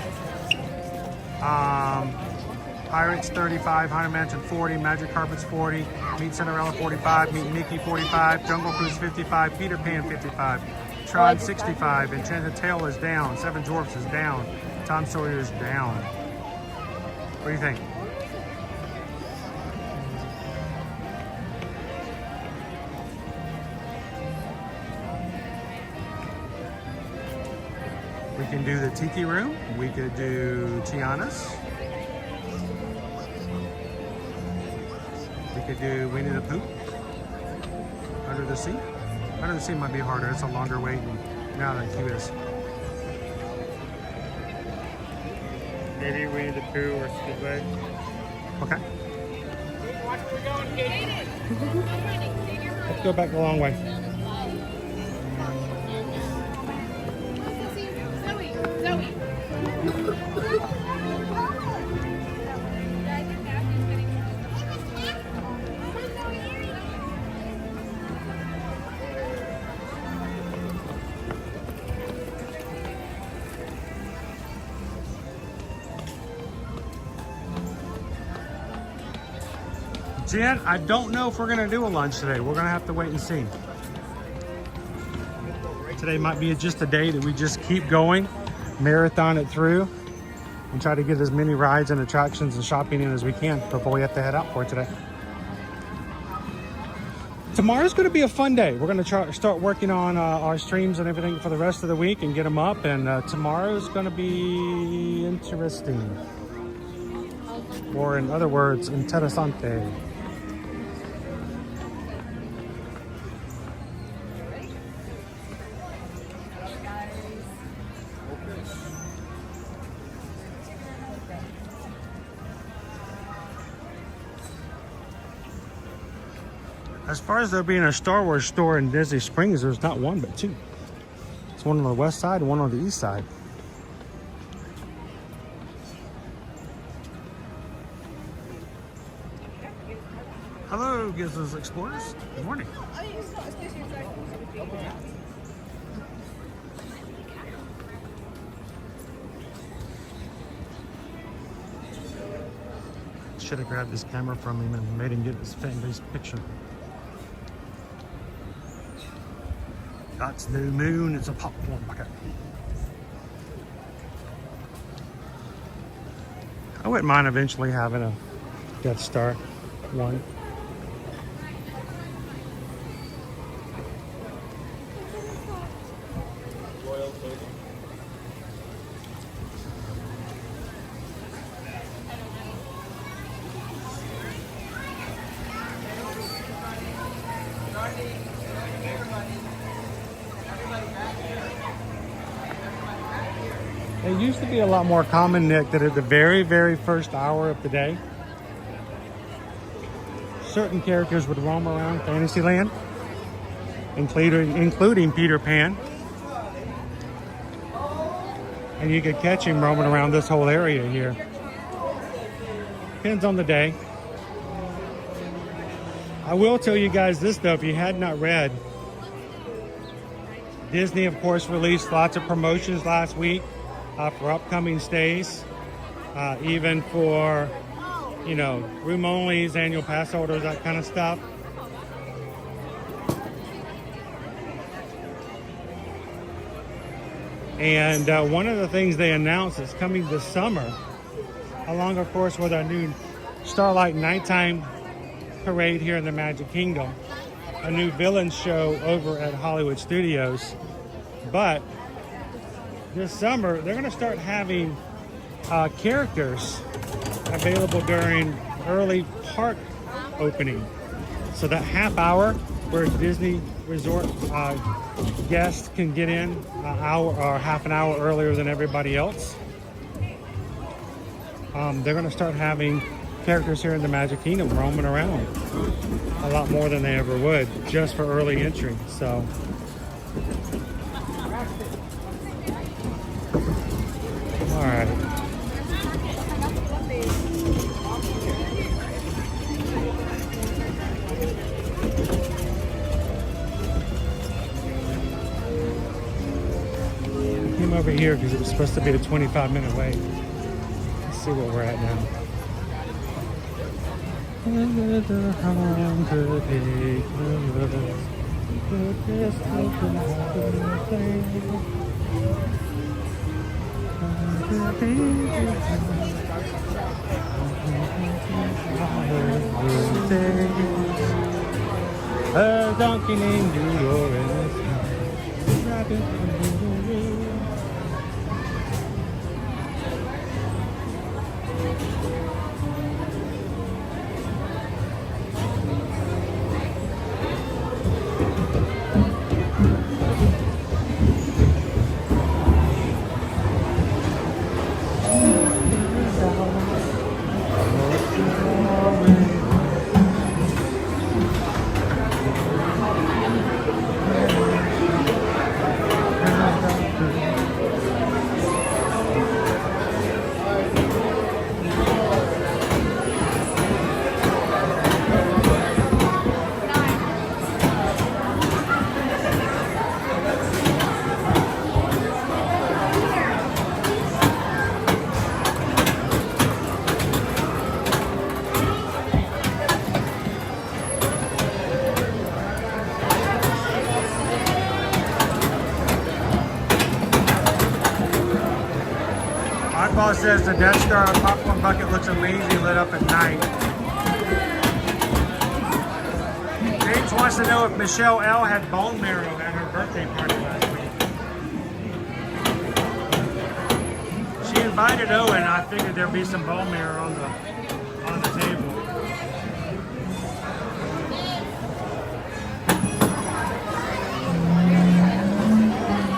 Pirates 35, Haunted Mansion 40, Magic Carpets 40, Meet Cinderella 45, Meet Mickey 45, Jungle Cruise 55, Peter Pan 55, Tron 65, Enchanted Tale is down, Seven Dwarfs is down, Tom Sawyer is down. What do you think? We can do the Tiki Room. We could do Tiana's. We could do Winnie the Pooh. Under the Sea. Under the Sea might be harder. It's a longer wait now than Q is. Maybe Winnie the Pooh or Speedway. Okay. Let's go back the long way. Jen, I don't know if we're going to do a lunch today. We're going to have to wait and see. Today might be just a day that we just keep going, marathon it through, and try to get as many rides and attractions and shopping in as we can before we have to head out for today. Tomorrow's going to be a fun day. We're going to start working on our streams and everything for the rest of the week and get them up. And tomorrow's going to be interesting. Or in other words, interesante. As far as there being a Star Wars store in Disney Springs, there's not one but two. It's one on the west side and one on the east side. Hello, Gizmos Explorers. Good morning. Should have grabbed this camera from him and made him get his fan-based picture. That's no moon, it's a popcorn bucket. I wouldn't mind eventually having a Death Star one. It used to be a lot more common, Nick, that at the very, very first hour of the day, certain characters would roam around Fantasyland, including Peter Pan. And you could catch him roaming around this whole area here. Depends on the day. I will tell you guys this, though, if you had not read, Disney, of course, released lots of promotions last week for upcoming stays, even for, you know, room onlys, annual pass holders, that kind of stuff. And one of the things they announced is coming this summer, along, of course, with our new Starlight Nighttime Parade here in the Magic Kingdom, a new villain show over at Hollywood Studios. But this summer, they're going to start having characters available during early park opening. So that half hour where Disney Resort guests can get in an hour or half an hour earlier than everybody else. They're going to start having characters here in the Magic Kingdom roaming around a lot more than they ever would, just for early entry. So all right. I came over here because it was supposed to be a 25-minute wait. Let's see where we're at now. A donkey named Doodle and a rabbit. Boss says the Death Star popcorn bucket looks amazing lit up at night. James wants to know if Michelle L had bone marrow at her birthday party last week. She invited Owen. I figured there'd be some bone marrow on the table.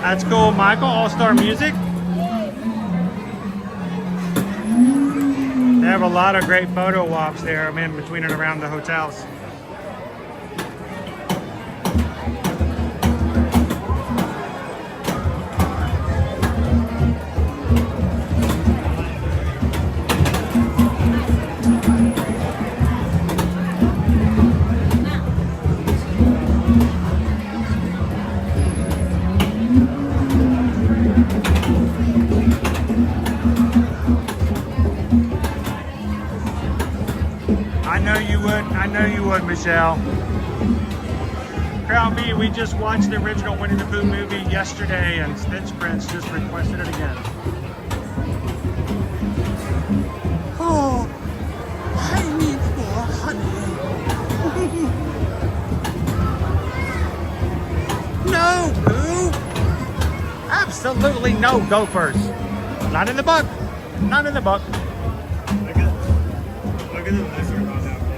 That's cool, Michael. All-Star Music. They have a lot of great photo walks there, between and around the hotels. I know you would, Michelle. Crowd B, we just watched the original Winnie the Pooh movie yesterday, and Stitch Prince just requested it again. Oh, I need more honey. No, Pooh. Absolutely no gophers. Not in the book. Not in the book. Look at the lizard on that one.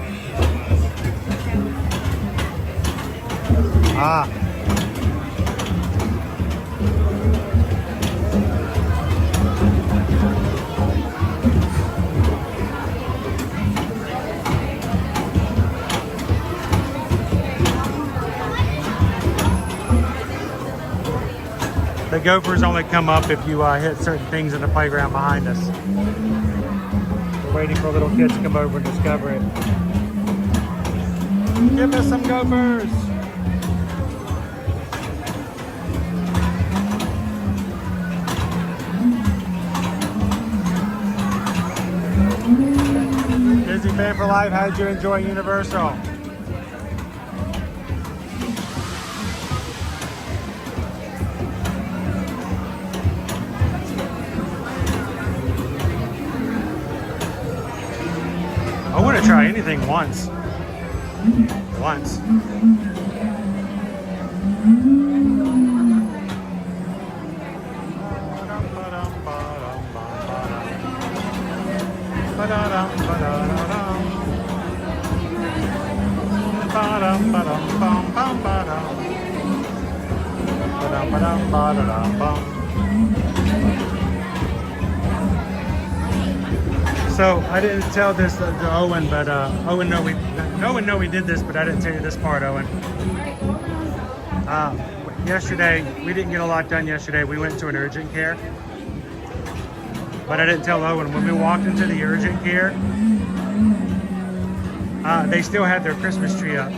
Ah. The gophers only come up if you hit certain things in the playground behind us. We're waiting for little kids to come over and discover it. Give us some gophers! Disney Fan for Life, how did you enjoy Universal? I want to try anything once. Once. So I didn't tell this to Owen, but Owen know we did this, but I didn't tell you this part, Owen. Yesterday, we didn't get a lot done yesterday. We went to an urgent care, but I didn't tell Owen. When we walked into the urgent care, they still had their Christmas tree up.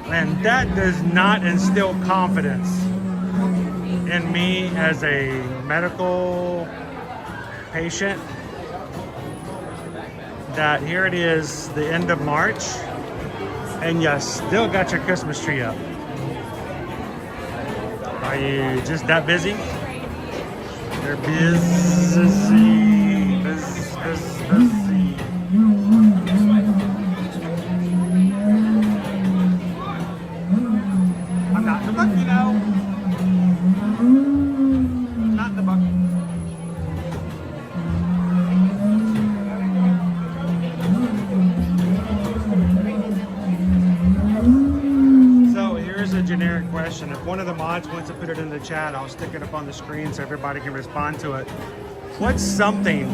And that does not instill confidence in me as a medical patient. That here it is, the end of March, and you still got your Christmas tree up. Are you just that busy? They're busy, busy. I'm not in the book, you know. Not in the book. A generic question. If one of the mods wants to put it in the chat, I'll stick it up on the screen so everybody can respond to it. What's something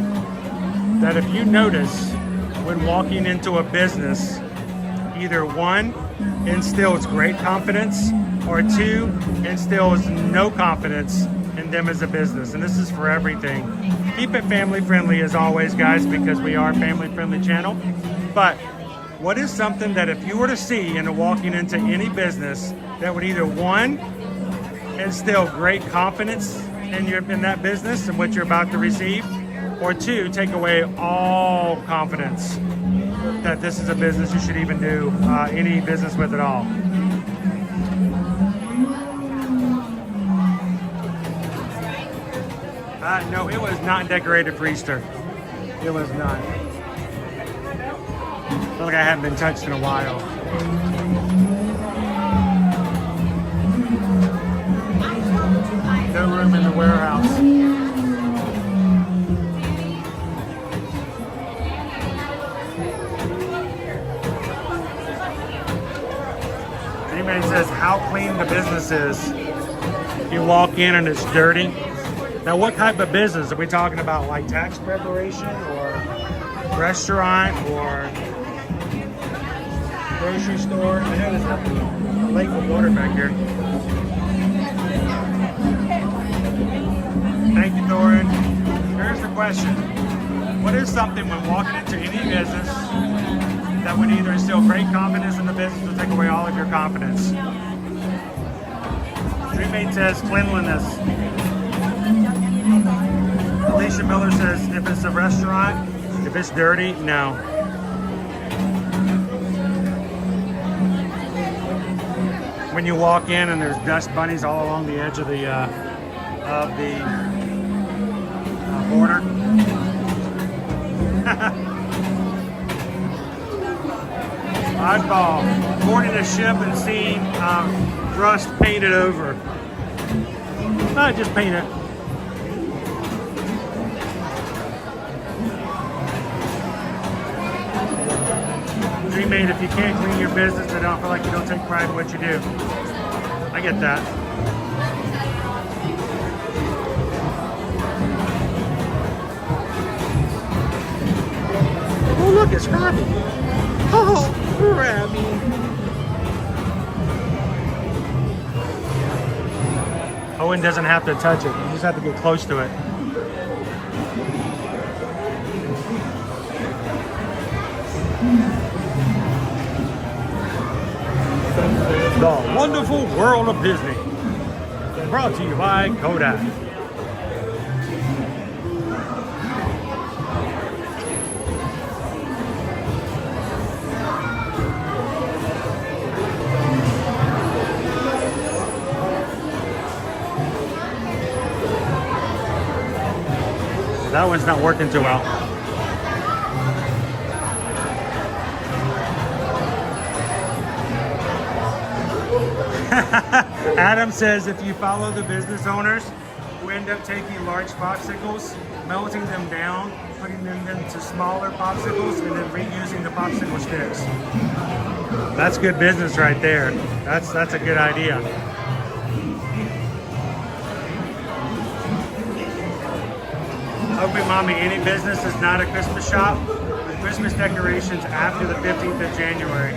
that if you notice when walking into a business, either one, instills great confidence, or two, instills no confidence in them as a business? And this is for everything. Keep it family friendly as always, guys, because we are a family friendly channel. But what is something that if you were to see in walking into any business that would either one, instill great confidence in that business and what you're about to receive, or two, take away all confidence that this is a business you should even do any business with at all? No, it was not decorated for Easter. It was not. I feel like I haven't been touched in a while. No room in the warehouse. Anybody says how clean the business is. You walk in and it's dirty. Now what type of business? Are we talking about, like tax preparation or restaurant or grocery store? I know there's a lake of water back here. Thank you, Doran. Here's the question. What is something when walking into any business that would either instill great confidence in the business or take away all of your confidence? Roommate says cleanliness. Alicia Miller says if it's a restaurant, if it's dirty, no. when you walk in and there's dust bunnies all along the edge of the border. Oddball, boarding a ship and seeing rust painted over. Just paint it. Dreammate, if you can't clean your business, I don't feel like you don't take pride in what you do. I get that. Oh look, it's Robbie. Oh, Robbie. Owen doesn't have to touch it. You just have to get close to it. The Wonderful World of Disney. Brought to you by Kodak. That one's not working too well. Adam says if you follow the business owners who end up taking large popsicles, melting them down, putting them into smaller popsicles, and then reusing the popsicle sticks. That's good business right there. That's a good idea. Hoping Mommy, any business is not a Christmas shop with Christmas decorations after the 15th of January.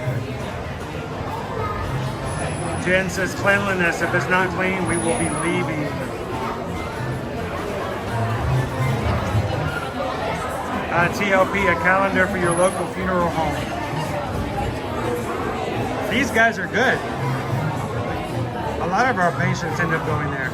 Jen says cleanliness. If it's not clean, we will be leaving. TLP, a calendar for your local funeral home. These guys are good. A lot of our patients end up going there.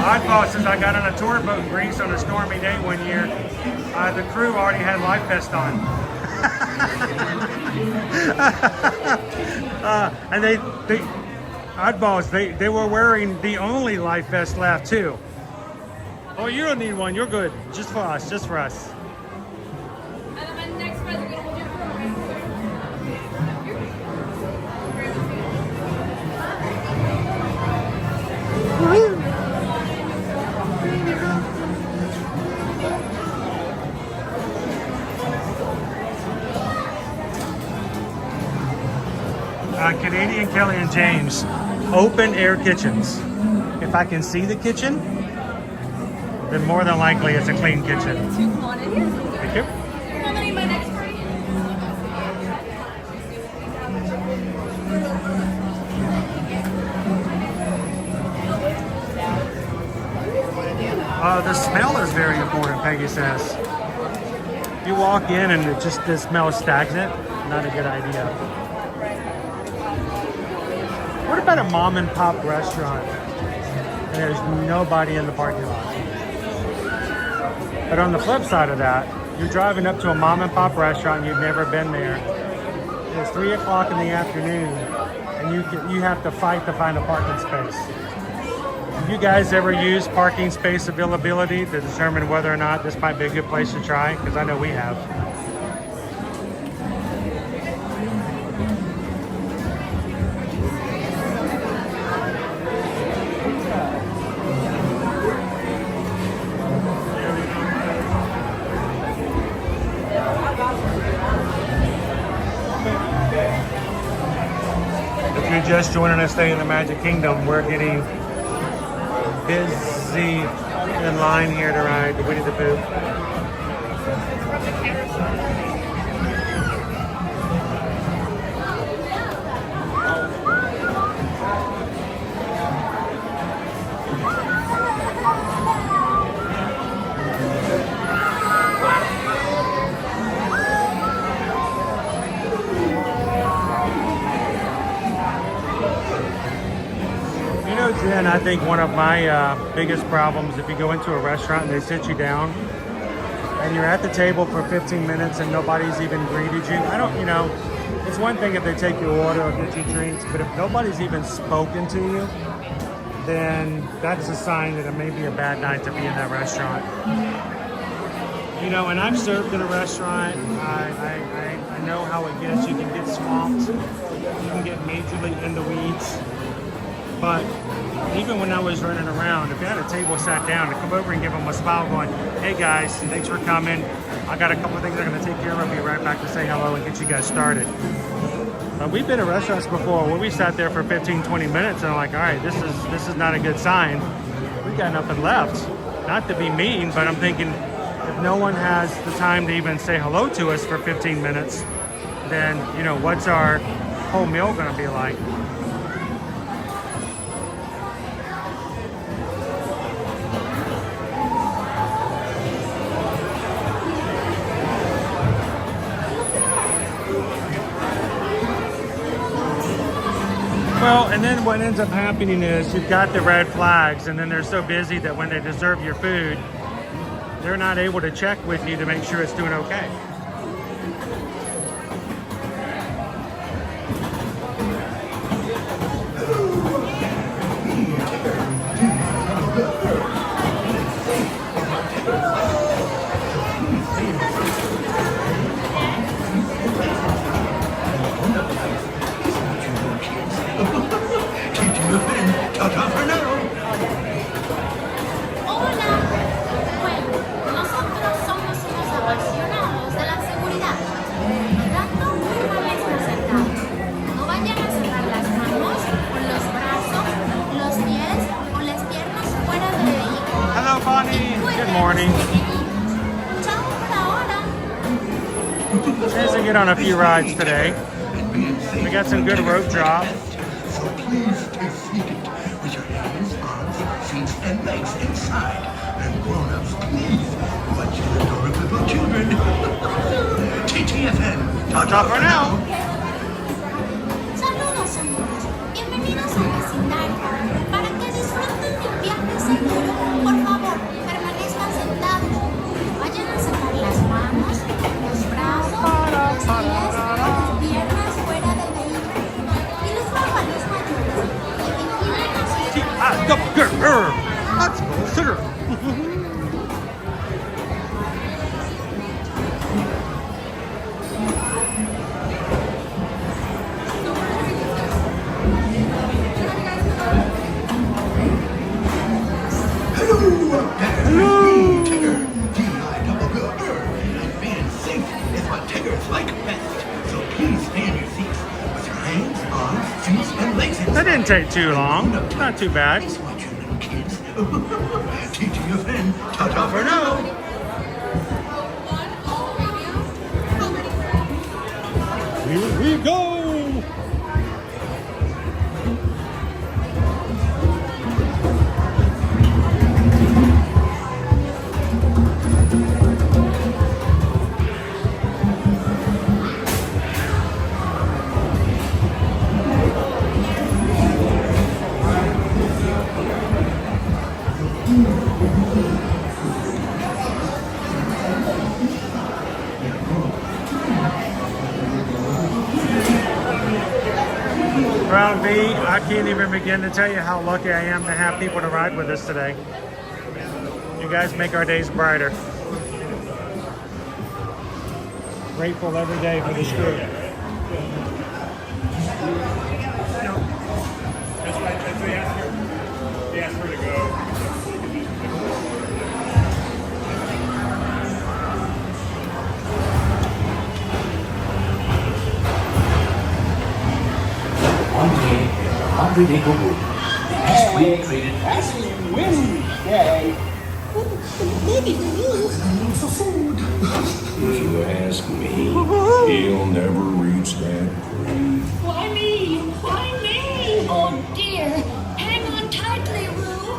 Oddball says I got on a tour boat in Greece on a stormy day one year. The crew already had life vest on. And they oddballs, they were wearing the only life vest left too. Oh, you don't need one, you're good. Just for us, just for us. Canadian Kelly and James, open air kitchens. If I can see the kitchen, then more than likely it's a clean kitchen. Thank you. The smell is very important, Peggy says. You walk in and the smell is stagnant, not a good idea. What about a mom and pop restaurant and there's nobody in the parking lot? But on the flip side of that, you're driving up to a mom and pop restaurant and you've never been there. It's 3 o'clock in the afternoon and you have to fight to find a parking space. Have you guys ever used parking space availability to determine whether or not this might be a good place to try? Because I know we have. If you're just joining us today in the Magic Kingdom, we're getting busy in line here to ride the Winnie the Pooh. Jen, I think one of my biggest problems, if you go into a restaurant and they sit you down and you're at the table for 15 minutes and nobody's even greeted you, I don't, you know, it's one thing if they take your order or get you drinks, but if nobody's even spoken to you, then that's a sign that it may be a bad night to be in that restaurant. You know, and I've served in a restaurant. I know how it gets. You can get swamped. You can get majorly in the weeds. But even when I was running around, if you had a table sat down, to come over and give them a smile going, hey guys, thanks for coming. I got a couple of things I'm going to take care of. I'll be right back to say hello and get you guys started. But we've been at restaurants before where we sat there for 15, 20 minutes and I'm like, all right, this is not a good sign. We got nothing left. Not to be mean, but I'm thinking if no one has the time to even say hello to us for 15 minutes, then, you know, what's our whole meal going to be like? Well, and then what ends up happening is you've got the red flags, and then they're so busy that when they deserve your food, they're not able to check with you to make sure it's doing okay. On a few rides today. We got some good rope drop. So please stay seated with your hands, arms, feet, and legs inside. And grown-ups, please watch your adorable little children. TTFN. Ta-ta for now. Saludos amigos, bienvenidos al vecindario. Para que disfruten de un viaje seguro, por favor, permanezcan sentados. Vayan a sacar las manos, los brazos, los pies, las piernas fuera del vehículo. Y los pájaros mayores, que vigilen a sus Let's go, sugar. Hello, Tigger. D-I-double-G-R. And being safe is what Tiggers like best. So please stay in your seats with your hands, arms, feet, and legs inside. That didn't take too long. Not too bad. Watch your little kids. TTFN. Ta-ta for now. Here we go. Round B, I can't even begin to tell you how lucky I am to have people to ride with us today. You guys make our days brighter. Grateful every day for this crew. They asked her to go. Hey, that's Winnie Day. Maybe for you. For food. If you ask me, he'll never reach that grave. Why me? Why me? Oh dear. Hang on tightly, Roo.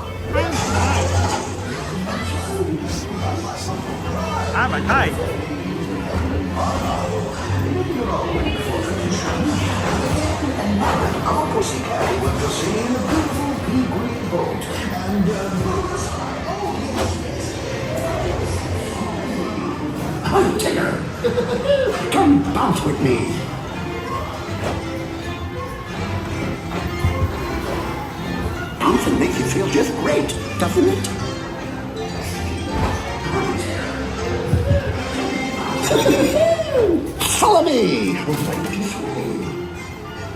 I'm a kite. Our pussycat went to sea in a beautiful pea green boat. And Hi, Tigger. Come bounce with me. Bouncing makes you feel just great, doesn't it? Follow me.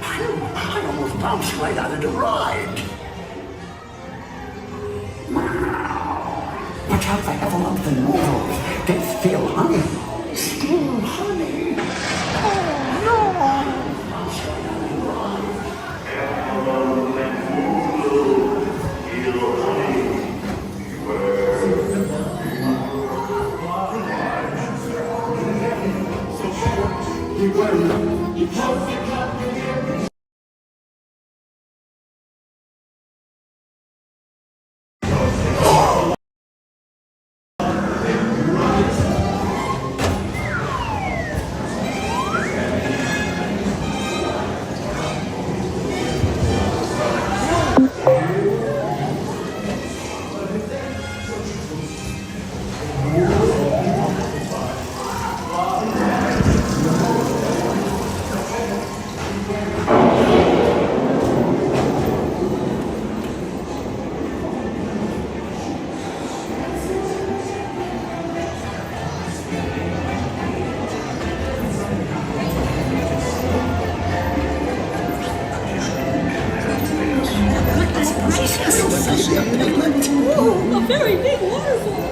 I almost bounced right out of the ride. Watch out for envelopes and noodles. They steal honey. Steal honey? Oh, no! Ooh, a very big waterfall.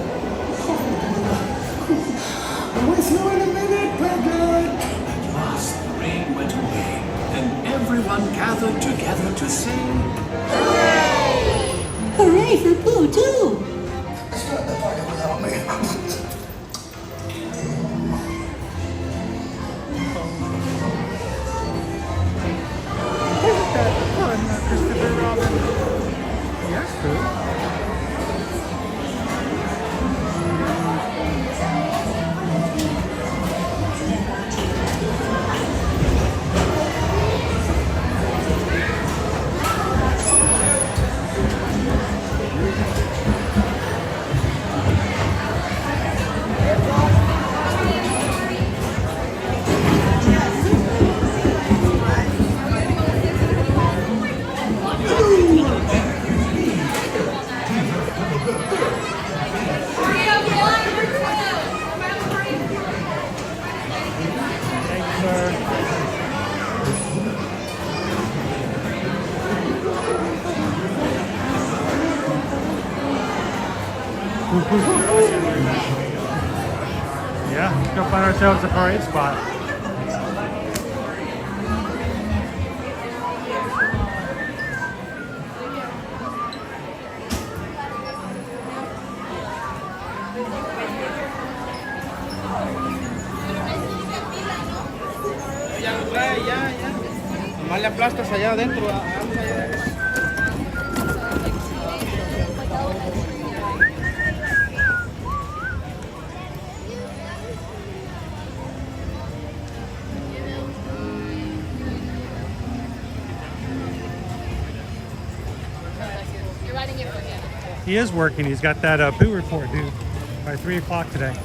With you in a minute, Piglet. At last the rain went away, and everyone gathered together to sing, Hooray! Hooray for Pooh, too. Start the party without me. Isn't that fun, Christopher Robin? Yes, Pooh. Yeah, let's go find ourselves a parade spot. Ya lo trae, ya. Nomás le aplastas allá adentro. He is working. He's got that Pooh report due by 3 o'clock today.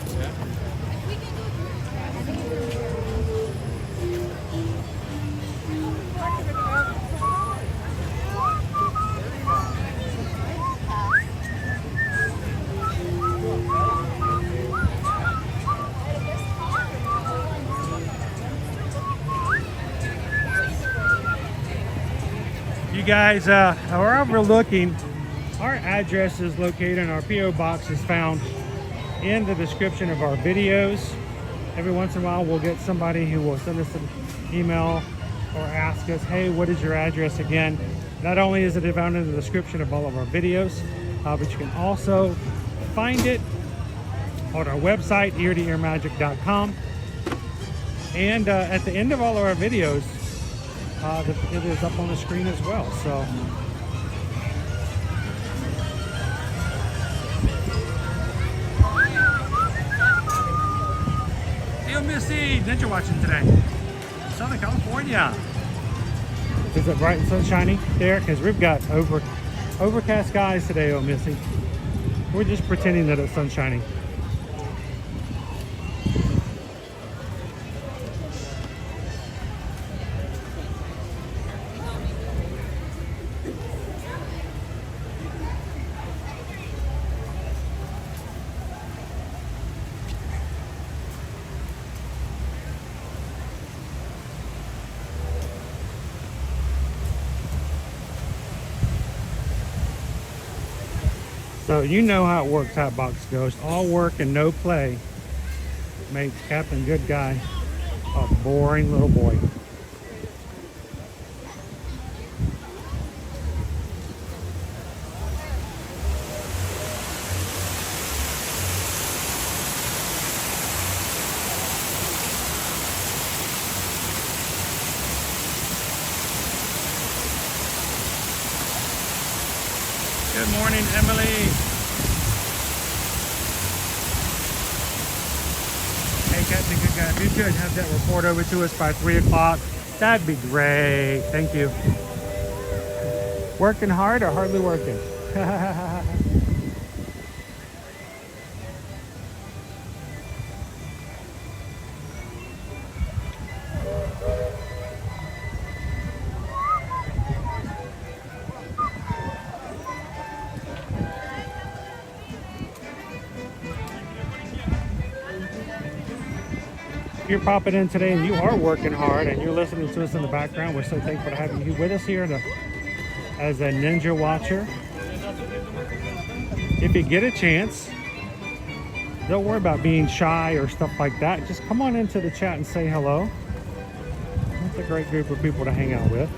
You guys are overlooking. Our address is located and our P.O. box is found in the description of our videos. Every once in a while we'll get somebody who will send us an email or ask us, hey, what is your address again? Not only is it found in the description of all of our videos, but you can also find it on our website, ear-to-earmagic.com. And at the end of all of our videos, it is up on the screen as well. So hey, Missy, Ninja watching today. Southern California. Is it bright and sunshiny there? Because we've got overcast skies today, oh Missy. We're just pretending that it's sunshiny. So you know how it works, Hotbox Ghost. All work and no play makes Captain Good Guy a boring little boy. Good morning, Emily. Hey, Captain Good Guy, if you could have that report over to us by 3 o'clock, that'd be great. Thank you. Working hard or hardly working? If you're popping in today and you are working hard and you're listening to us in the background, we're so thankful to have you with us here as a ninja watcher. If you get a chance, don't worry about being shy or stuff like that. Just come on into the chat and say hello. That's a great group of people to hang out with.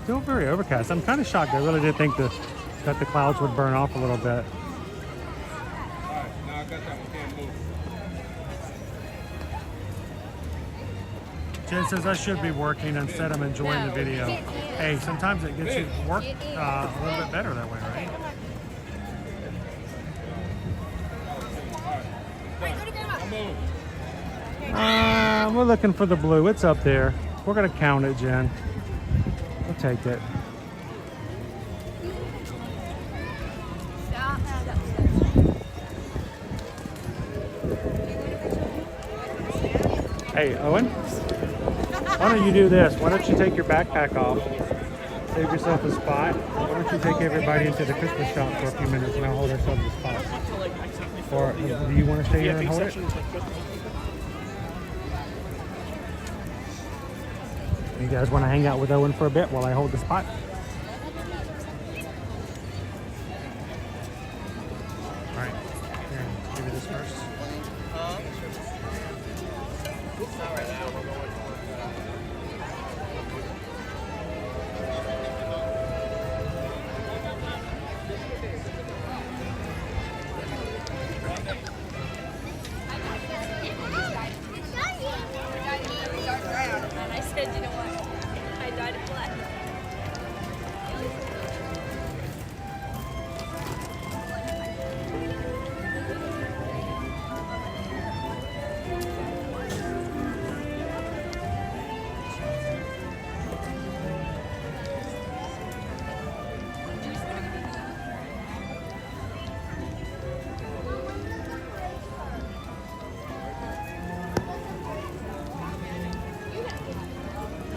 Still very overcast. I'm kind of shocked. I really did think that the clouds would burn off a little bit. Jen says I should be working instead of enjoying the video. Hey, sometimes it gets you to work a little bit better that way, right? We're looking for the blue. It's up there. We're gonna count it, Jen. We'll take it. Hey, Owen, why don't you do this? Why don't you take your backpack off, save yourself a spot. Why don't you take everybody into the Christmas shop for a few minutes and I'll hold ourselves a spot. Or do you want to stay here and hold it? You guys want to hang out with Owen for a bit while I hold the spot? All right, here, give me this first.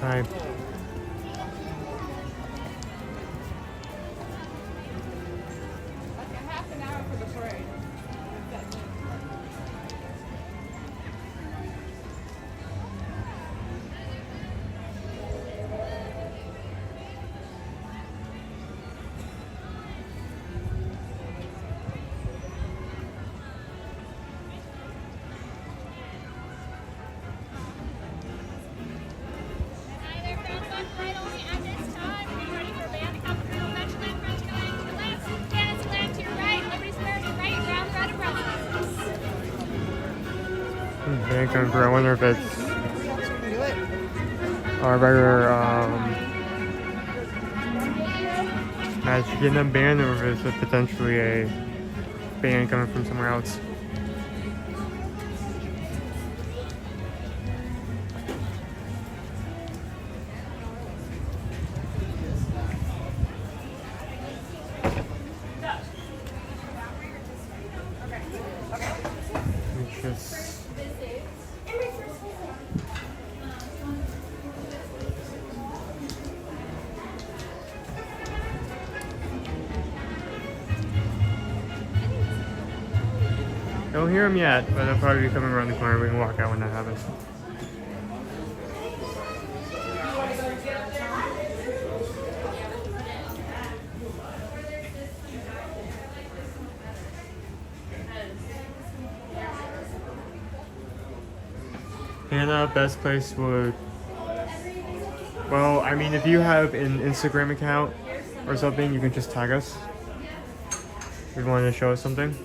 Hi. I wonder if it's our regular Magic in a band, or is it potentially a band coming from somewhere else? Don't hear them yet, but they'll probably be coming around the corner. We can walk out when that happens. Hannah, best place would... Well, I mean, if you have an Instagram account or something, you can just tag us. If you wanted to show us something.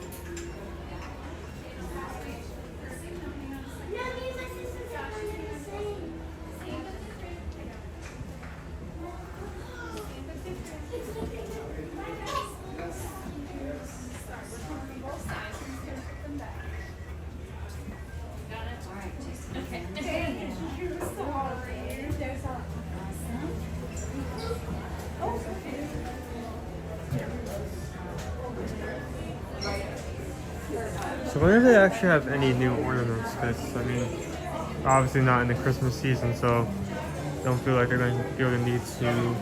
So I wonder if they actually have any new ornaments, because I mean, obviously not in the Christmas season, so I don't feel like they're going to be able to need to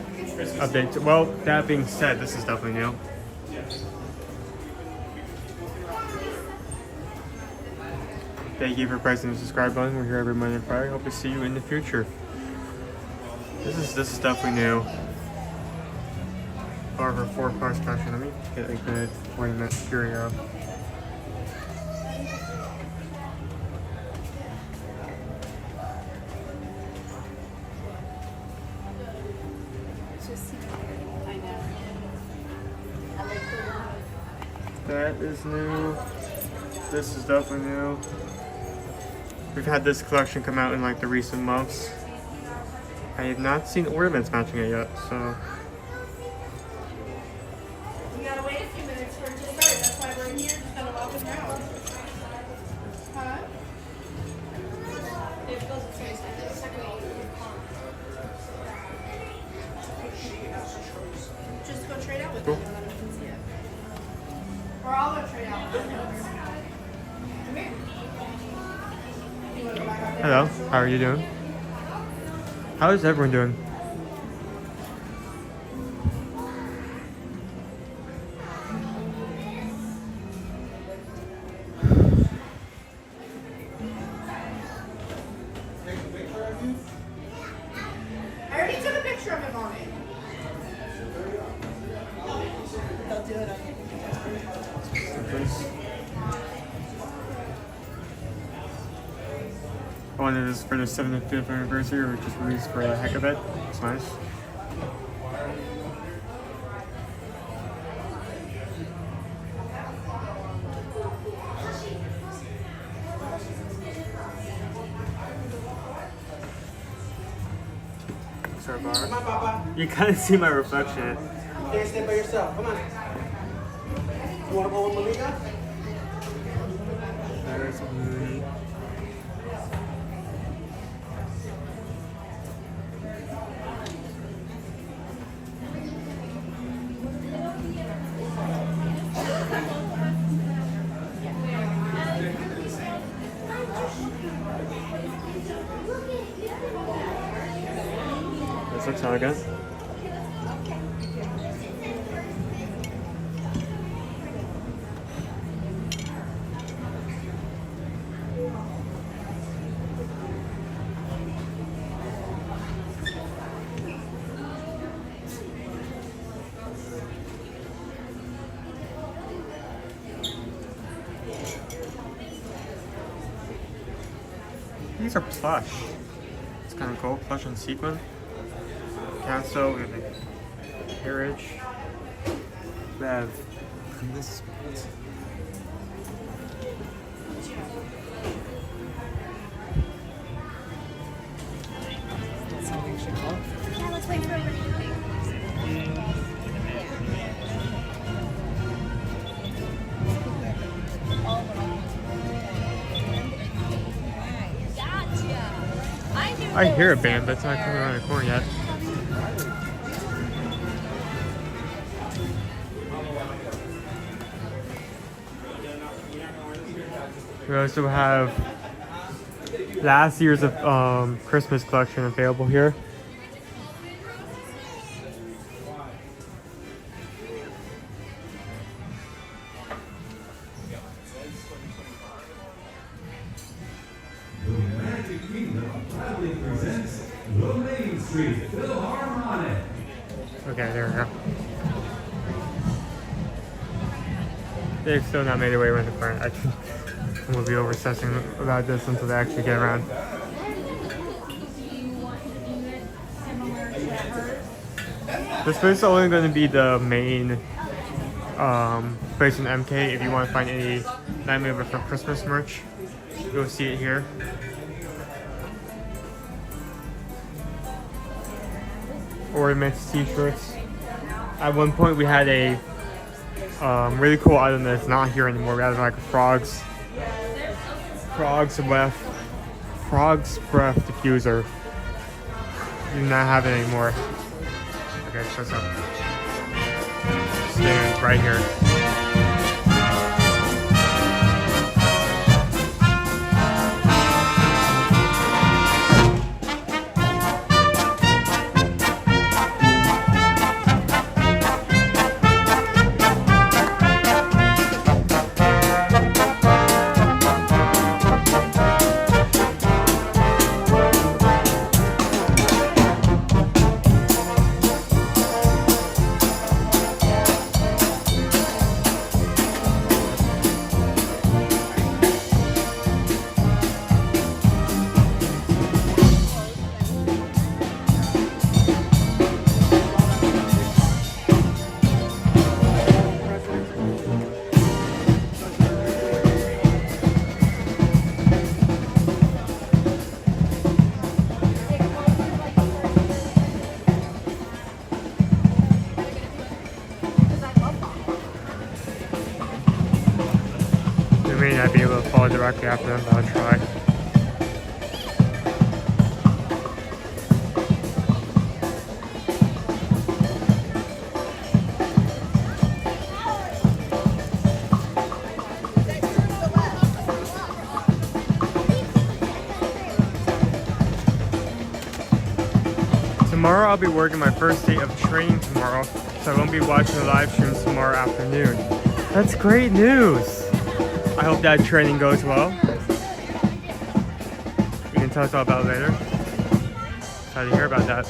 update. Well, that being said, this is definitely new. Thank you for pressing the subscribe button. We're here every Monday and Friday. Hope to see you in the future. This is definitely new. However, 4-part special. Let me get a good ornament curio. That is new. This is definitely new. We've had this collection come out in like the recent months. I have not seen ornaments matching it yet, so. We gotta wait a few minutes for it to start. That's why we're in here, just gonna walk around. Huh? It goes its face. The second one. Just go trade out with them and let them see it. Or I'll go trade out. Come here. Hello, how are you doing? How is everyone doing? I already took a picture of him on it. They'll do it on Oh, and it is for the 75th anniversary, or just released for the heck of it. It's nice. Sorry, Bar. Come on, Papa. You kind of see my reflection. You can't stay by yourself. Come on. You want to go with Malika? There's Mooney. This looks how it goes. These are plush. It's kind of cool. Plush and sequin. Cancel. We have a carriage. We have this. Yeah, let's wait for everybody. I hear a band, but it's not coming around the corner yet. We also have last year's Christmas collection available here. Okay, there we go. They've still not made their way around the front. We'll be over-obsessing about this until they actually get around. This place is only going to be the main place in MK. If you want to find any Nightmare for Christmas merch, you'll see it here. Ornaments, t-shirts. At one point we had a really cool item that's not here anymore. We had like a frog's breath diffuser. Do not have it anymore. Okay, shut up. Stands right here. may not be able to follow directly after them, but I'll try. Tomorrow I'll be working my first day of training tomorrow, so I won't be watching the live streams tomorrow afternoon. That's great news! I hope that training goes well. You can tell us all about it later. Excited to hear about that.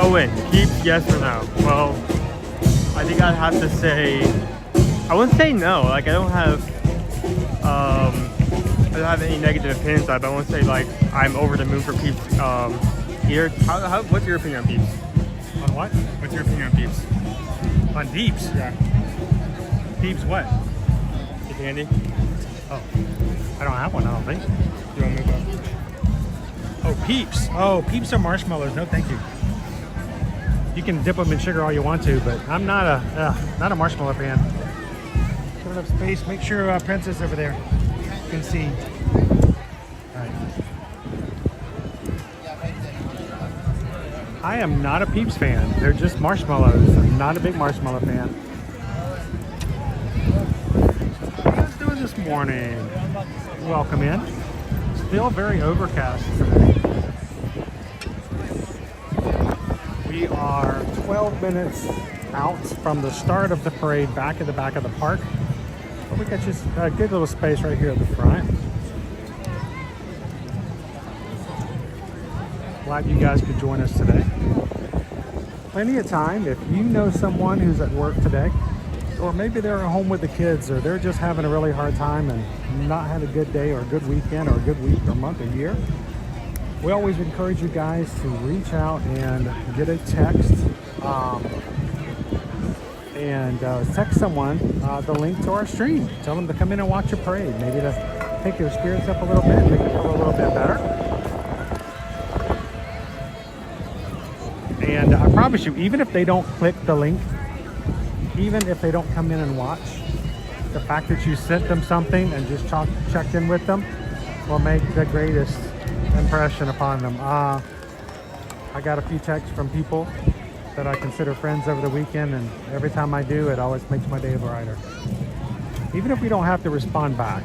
Owen, peeps, yes or no? Well, I think I'd have to say, I wouldn't say no. Like I don't have any negative opinions on it, but I won't say like I'm over the moon for peeps. Here, what's your opinion on peeps? On what? What's your opinion on peeps? On peeps? Yeah. Peeps what? You candy? Oh, I don't have one. I don't think. You want to move up? Oh, peeps. Oh, peeps are marshmallows. No, thank you. You can dip them in sugar all you want to, but I'm not a marshmallow fan. Give enough space. Make sure Princess over there can see. All right. I am not a Peeps fan. They're just marshmallows. I'm not a big marshmallow fan. morning. Welcome in. Still very overcast today. We are 12 minutes out from the start of the parade back at the back of the park. But we got just a good little space right here at the front. Glad you guys could join us today. Plenty of time if you know someone who's at work today, or maybe they're at home with the kids, or they're just having a really hard time and not had a good day or a good weekend or a good week or month or year. We always encourage you guys to reach out and get a text and text someone the link to our stream. Tell them to come in and watch your parade, maybe to take their spirits up a little bit, make it feel a little bit better. And I promise you, even if they don't click the link, even if they don't come in and watch, the fact that you sent them something and just checked in with them will make the greatest impression upon them. I got a few texts from people that I consider friends over the weekend, and every time I do, it always makes my day brighter. Even if we don't have to respond back.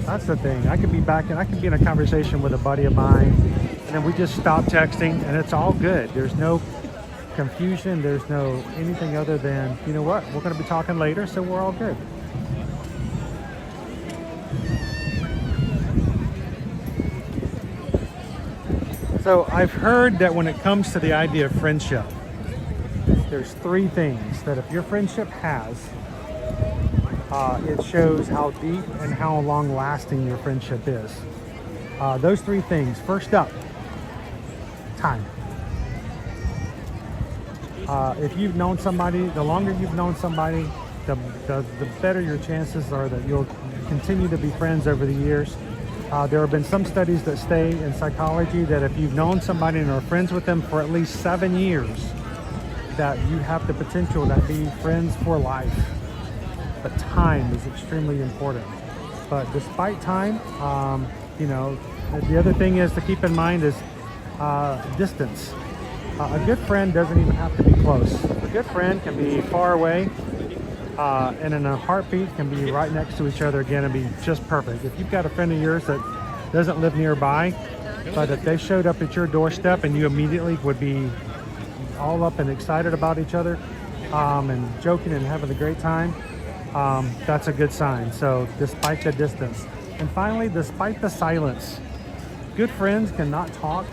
That's the thing. I could be back and I could be in a conversation with a buddy of mine, and then we just stop texting and it's all good. There's no confusion, there's no anything other than, you know what, we're going to be talking later, so we're all good. So I've heard that when it comes to the idea of friendship, there's three things that if your friendship has, it shows how deep and how long lasting your friendship is. Those three things. First up, time. If you've known somebody, the longer you've known somebody, the better your chances are that you'll continue to be friends over the years. There have been some studies that say in psychology that if you've known somebody and are friends with them for at least 7 years, that you have the potential to be friends for life. But time is extremely important. But despite time, you know, the other thing is to keep in mind is distance. A good friend doesn't even have to be close. A good friend can be far away, and in a heartbeat can be right next to each other again and be just perfect. If you've got a friend of yours that doesn't live nearby, but if they showed up at your doorstep and you immediately would be all up and excited about each other, and joking and having a great time, that's a good sign. So despite the distance. And finally, despite the silence, good friends cannot talk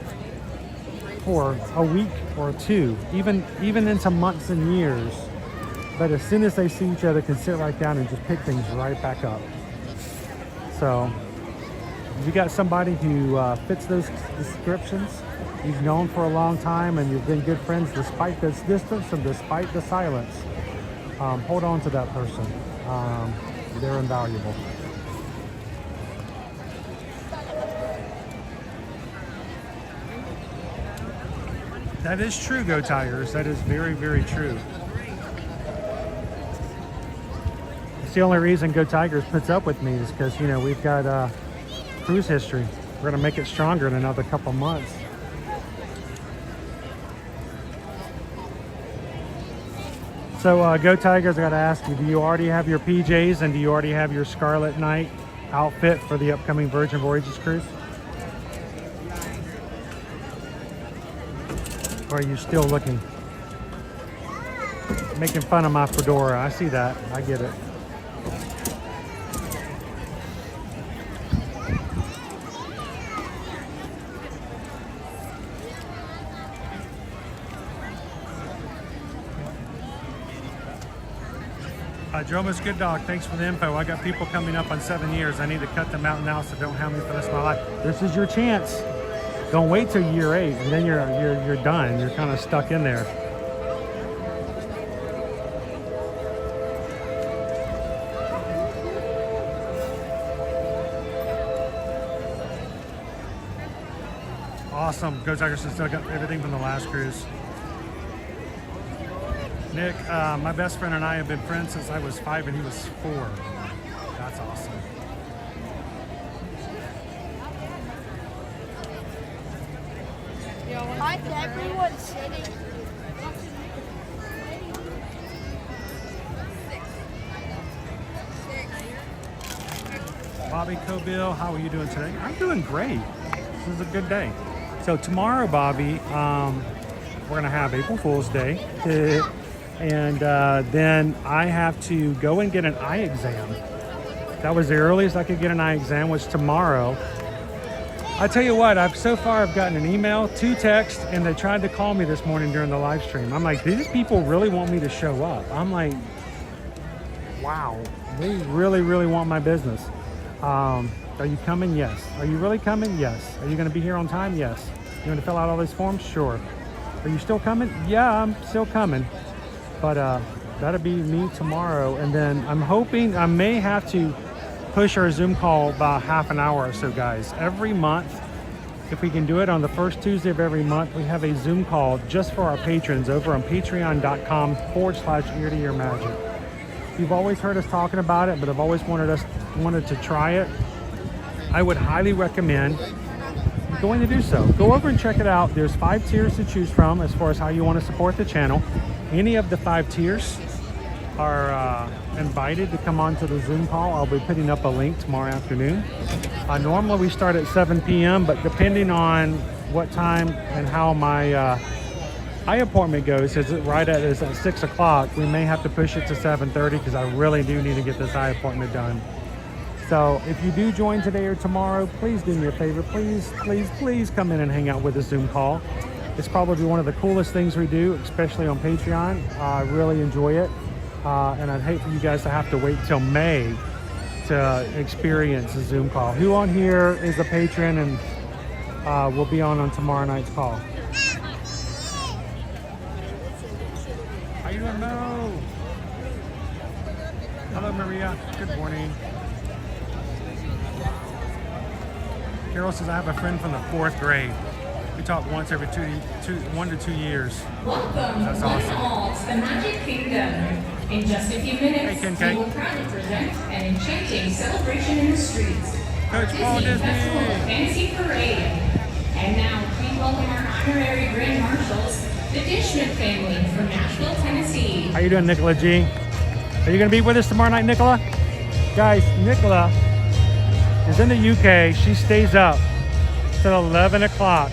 for a week or two, even into months and years. But as soon as they see each other, can sit right down and just pick things right back up. So if you got somebody who fits those descriptions, you've known for a long time and you've been good friends despite this distance and despite the silence, hold on to that person. They're invaluable. That is true, Go Tigers. That is very, very true. It's the only reason Go Tigers puts up with me is because, you know, we've got cruise history. We're going to make it stronger in another couple months. So, Go Tigers, I got to ask you, do you already have your PJs and do you already have your Scarlet Night outfit for the upcoming Virgin Voyages cruise? Or are you still looking? Making fun of my fedora. I see that. I get it. Joma's Good Dog, thanks for the info. I got people coming up on 7 years. I need to cut them out now, so don't have me for the rest of my life. This is your chance. Don't wait till year 8, and then you're done. You're kind of stuck in there. Awesome. Go Tigers, still got everything from the last cruise. Nick, my best friend and I have been friends since I was 5 and he was 4. That's awesome. Hi to everyone sitting. Bobby Cobill, how are you doing today? I'm doing great. This is a good day. So tomorrow, Bobby, we're gonna have April Fool's Day, and then I have to go and get an eye exam. That was the earliest I could get an eye exam, was tomorrow. I tell you what, I've gotten an email, 2 texts, and they tried to call me this morning during the live stream. I'm like, these people really want me to show up. I'm like, wow, they really, really want my business. Are you coming? Yes. Are you really coming? Yes. Are you going to be here on time? Yes. You want to fill out all these forms? Sure. Are you still coming? Yeah, I'm still coming. But that'll be me tomorrow. And then I'm hoping I may have to push our Zoom call about half an hour or so, guys. Every month, if we can do it on the first Tuesday of every month, we have a Zoom call just for our patrons over on patreon.com/ear-to-ear-magic. You've always heard us talking about it, but I've always wanted to try it. I would highly recommend going to do so. Go over and check it out. There's 5 tiers to choose from as far as how you want to support the channel. Any of the 5 tiers are invited to come onto the Zoom call. I'll be putting up a link tomorrow afternoon. Normally we start at 7 p.m., but depending on what time and how my eye appointment goes, is at 6 o'clock, we may have to push it to 7:30 because I really do need to get this eye appointment done. So if you do join today or tomorrow, please do me a favor. Please, please, please come in and hang out with the Zoom call. It's probably one of the coolest things we do, especially on Patreon. I really enjoy it. And I'd hate for you guys to have to wait till May to experience a Zoom call. Who on here is a patron and will be on tomorrow night's call? How you doing, Mo? Hello, Maria. Good morning. Carol says, I have a friend from the 4th grade. We talk once every 1 to 2 years. Welcome, That's one awesome. and all, to the Magic Kingdom. In just a few minutes, Ken we will proudly present an enchanting celebration in the streets. Coach Paul Disney Disney. Festival of Fantasy Parade. And now, please welcome our honorary Grand Marshals, the Dishman family from Nashville, Tennessee. How you doing, Nicola G? Are you going to be with us tomorrow night, Nicola? Guys, Nicola is in the UK. She stays up till 11 o'clock.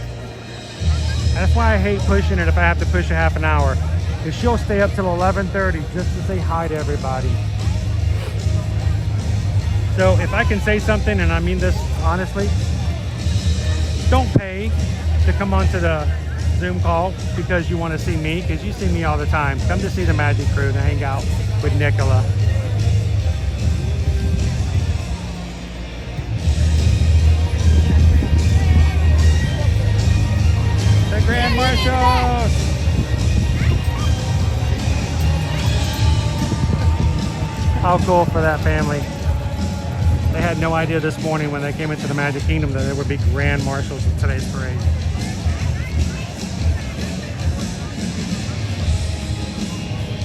That's why I hate pushing it if I have to push a half an hour. Because she'll stay up till 11:30 just to say hi to everybody. So if I can say something, and I mean this honestly, don't pay to come onto the Zoom call because you want to see me, because you see me all the time. Come to see the Magic Crew and hang out with Nicola. The Grand Marshals! How cool for that family. They had no idea this morning when they came into the Magic Kingdom that there would be Grand Marshals in today's parade.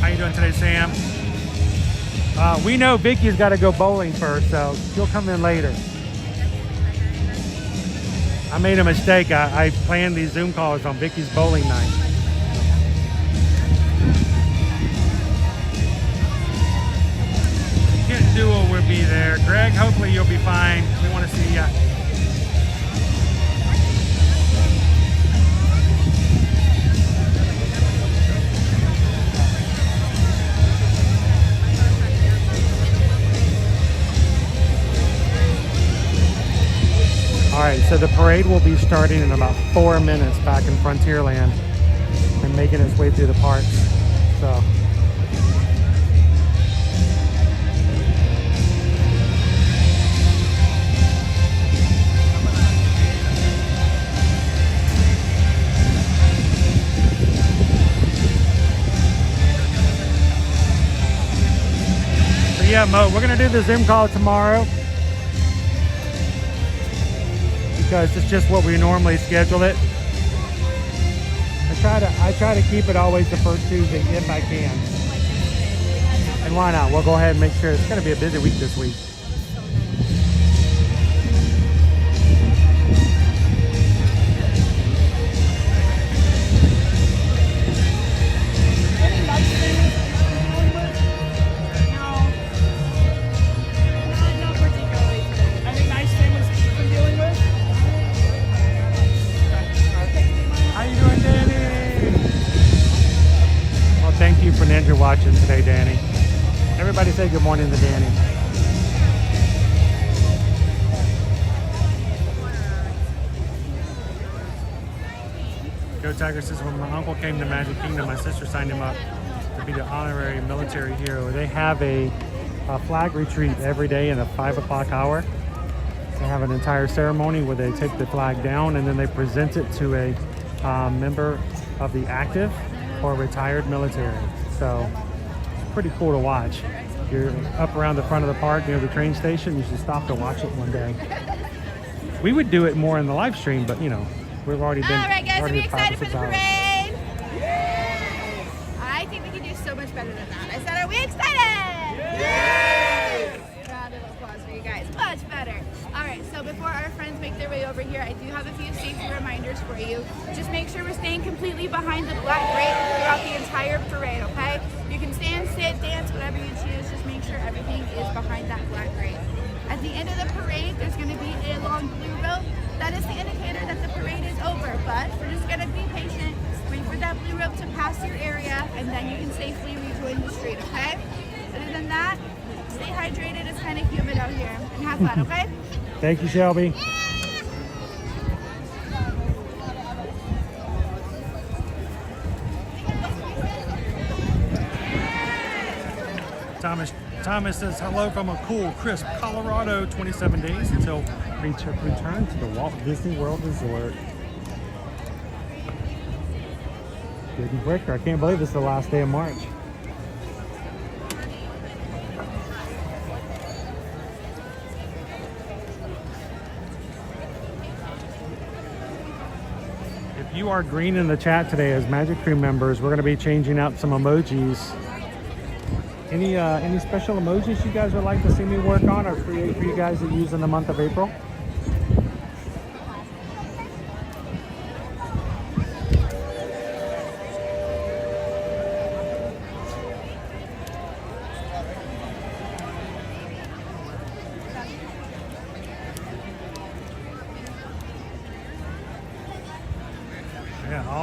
How you doing today, Sam? We know Vicky's got to go bowling first, so she'll come in later. I made a mistake. I planned these Zoom calls on Vicky's bowling night. Kit Duo will be there. Greg, hopefully you'll be fine. We want to see you. All right, so the parade will be starting in about 4 minutes back in Frontierland and making its way through the parks. So. Yeah, Mo, we're gonna do the Zoom call tomorrow because it's just what we normally schedule it. I try to keep it always the first Tuesday if I can. And why not? We'll go ahead and make sure. It's gonna be a busy week this week. Say good morning to Danny. Joe Tiger says, when my uncle came to Magic Kingdom, my sister signed him up to be the honorary military hero. They have a flag retreat every day in a 5 o'clock hour. They have an entire ceremony where they take the flag down and then they present it to a member of the active or retired military. So it's pretty cool to watch. You're up around the front of the park near the train station. You should stop to watch it one day. We would do it more in the live stream, but you know, we've already been. All right, guys, are we excited for the hours. parade? Yay! I think we can do so much better than that. I said, are we excited? Yay! Round of applause for you guys. Much better. All right, so before our friends make their way over here, I do have a few safety reminders for you. Just make sure we're staying completely behind the black grate throughout the entire parade, okay? You can stand, sit, dance, whatever you choose. Just make sure everything is behind that black grate. At the end of the parade, there's going to be a long blue rope. That is the indicator that the parade is over, but we're just going to be patient, wait for that blue rope to pass your area, and then you can safely rejoin the street, okay? Other than that, stay hydrated. It's kind of humid out here, and have fun, okay? Thank you, Shelby. Thomas says hello from a cool, crisp Colorado. 27 days until return to the Walt Disney World Resort. Getting quicker. I can't believe it's the last day of March. If you are green in the chat today as Magic Crew members, we're going to be changing out some emojis. Any special emojis you guys would like to see me work on or create for you guys to use in the month of April?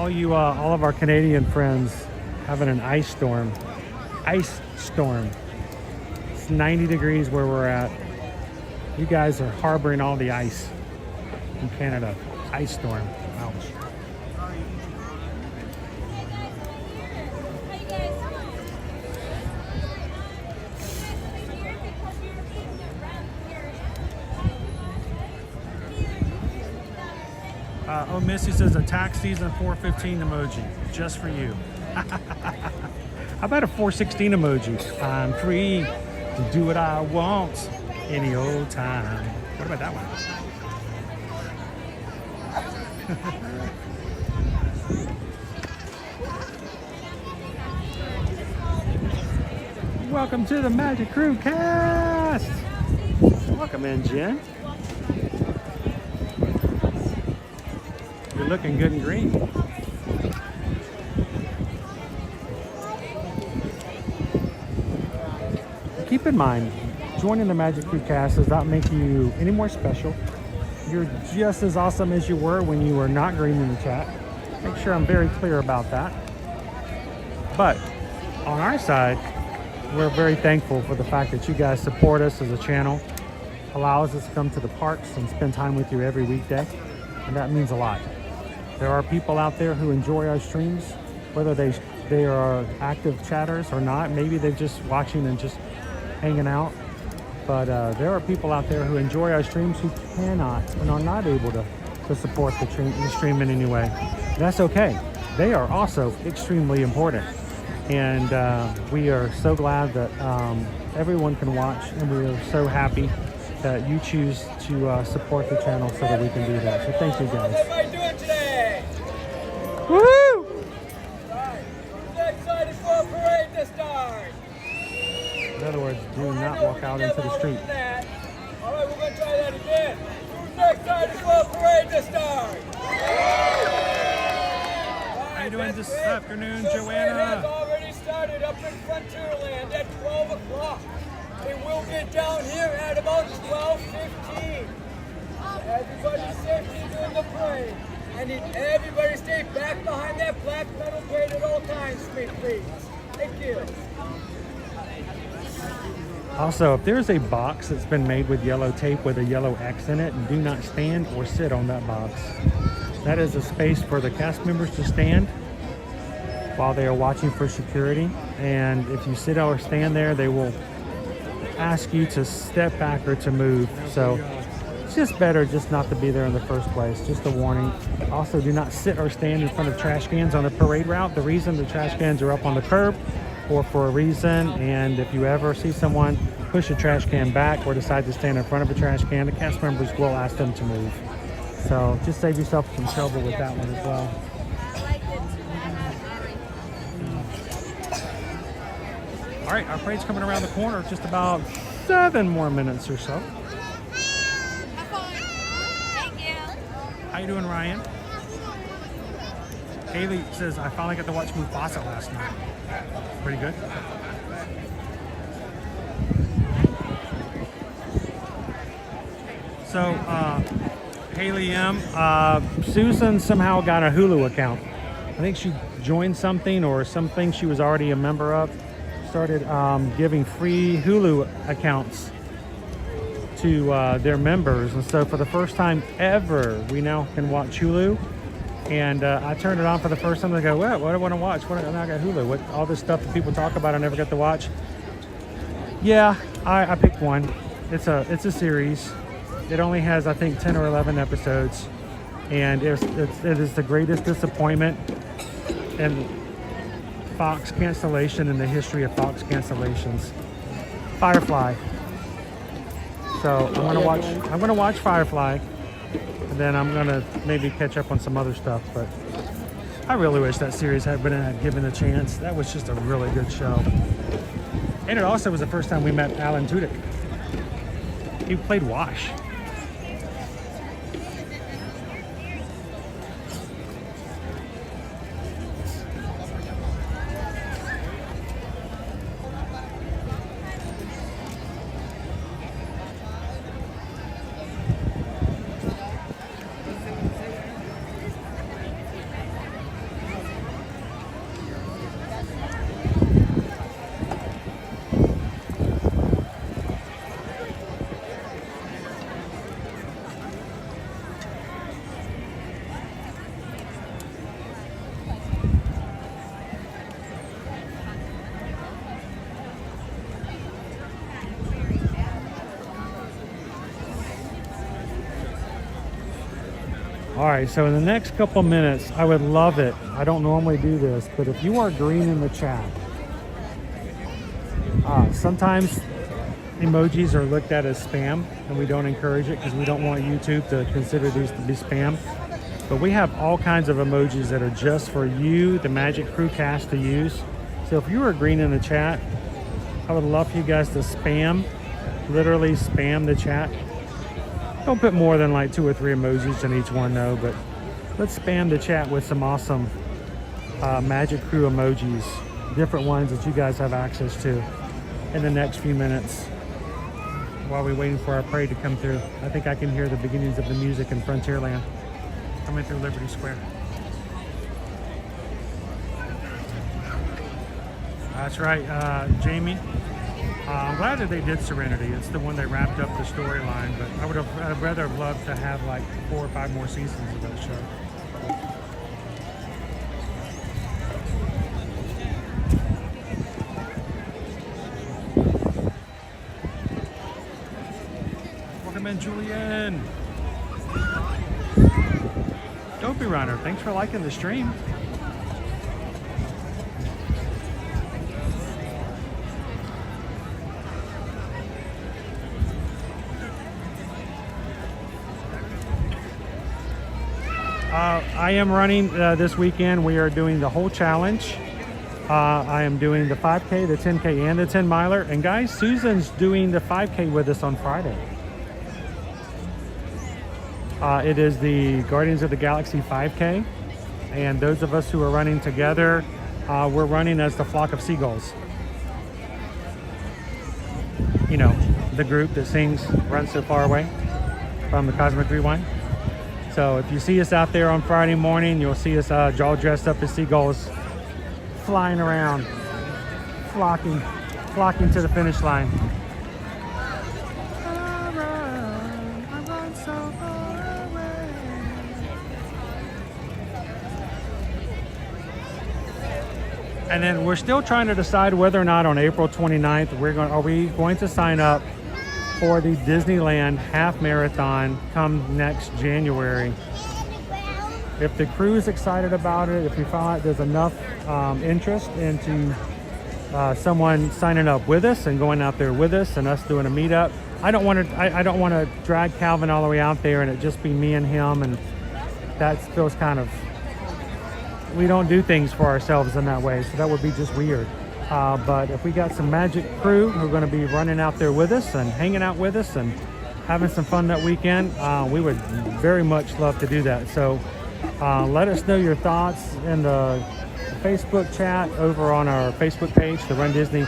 Yeah, all of our Canadian friends having an ice storm. Ice storm. It's 90 degrees where we're at. You guys are harboring all the ice in Canada. Ice storm. Ouch. Oh, Missy says a tax season 415 emoji just for you. How about a 416 emoji? I'm free to do what I want any old time. What about that one? Welcome to the Magic Crew cast. Welcome in, Jen. You're looking good and green. Keep in mind, joining the Magic Crew cast does not make you any more special. You're just as awesome as you were when you were not green in the chat. Make sure I'm very clear about that. But on our side, we're very thankful for the fact that you guys support us as a channel, allows us to come to the parks and spend time with you every weekday, and that means a lot. There are people out there who enjoy our streams, whether they are active chatters or not. Maybe they're just watching and just hanging out. But there are people out there who enjoy our streams who cannot and are not able to support the stream in any way. That's okay. They are also extremely important. And we are so glad that everyone can watch, and we are so happy that you choose to support the channel so that we can do that. So thank you guys. What am I doing today? Woo! Who's excited for a parade to start? In other words, do not walk out into the street. All right, we're going to try that again. Who's excited for a parade to start? How you doing this afternoon, The parade has Joanna? already started up in Frontierland at 12 o'clock. It will get down here at about 12:15. Everybody safety during the parade. I need everybody to stay back behind that black metal gate at all times, please. Thank you. Also, if there's a box that's been made with yellow tape with a yellow X in it, do not stand or sit on that box. That is a space for the cast members to stand while they are watching for security. And if you sit or stand there, they will ask you to step back or to move. So it's just better just not to be there in the first place. Just a warning. Also, do not sit or stand in front of trash cans on the parade route. The reason the trash cans are up on the curb or for a reason, and if you ever see someone push a trash can back or decide to stand in front of a trash can, the cast members will ask them to move. So just save yourself some trouble with that one as well. All right, our parade's coming around the corner. Just about 7 more minutes or so. Thank you. How you doing, Ryan? Haley says, I finally got to watch Mufasa last night. Pretty good. So, Haley M, Susan somehow got a Hulu account. I think she joined something or something she was already a member of. Started giving free Hulu accounts to their members. And so for the first time ever, we now can watch Hulu. And I turned it on for the first time. I go, what do I want to watch? And I got Hulu. What, all this stuff that people talk about I never get to watch. Yeah, I picked one. It's a series. It only has, I think, 10 or 11 episodes. And it is the greatest disappointment and Fox cancellation in the history of Fox cancellations. Firefly. So I'm gonna watch Firefly. And then I'm gonna maybe catch up on some other stuff, but I really wish that series had been given a chance. That was just a really good show. And it also was the first time we met Alan Tudyk. He played Wash. All right, so in the next couple minutes, I would love it. I don't normally do this, but if you are green in the chat, sometimes emojis are looked at as spam, and we don't encourage it because we don't want YouTube to consider these to be spam. But we have all kinds of emojis that are just for you, the Magic Crew cast, to use. So if you are green in the chat, I would love for you guys to literally spam the chat. Don't put more than like 2 or 3 emojis in each one though, but let's spam the chat with some awesome Magic Crew emojis, different ones that you guys have access to in the next few minutes while we're waiting for our parade to come through. I think I can hear the beginnings of the music in Frontierland coming through Liberty Square. That's right, Jamie. I'm glad that they did Serenity. It's the one that wrapped up the storyline, but I'd rather have loved to have like 4 or 5 more seasons of that show. Welcome in, Julian. Dopey Runner, thanks for liking the stream. I am running this weekend. We are doing the whole challenge. I am doing the 5K, the 10K, and the 10 miler. And guys, Susan's doing the 5K with us on Friday. It is the Guardians of the Galaxy 5K. And those of us who are running together, we're running as the Flock of Seagulls. You know, the group that sings Run So Far Away from the Cosmic Rewind. So if you see us out there on Friday morning, you'll see us all dressed up as seagulls, flying around, flocking to the finish line. And then we're still trying to decide whether or not on April 29th are we going to sign up for the Disneyland half marathon come next January. If the crew's excited about it, if we find out there's enough interest into someone signing up with us and going out there with us and us doing a meetup. I don't want to drag Calvin all the way out there and it just be me and him, and that feels kind of, we don't do things for ourselves in that way, so that would be just weird. But if we got some magic crew who are going to be running out there with us and hanging out with us and having some fun that weekend, we would very much love to do that. So let us know your thoughts in the Facebook chat over on our Facebook page, the Run Disney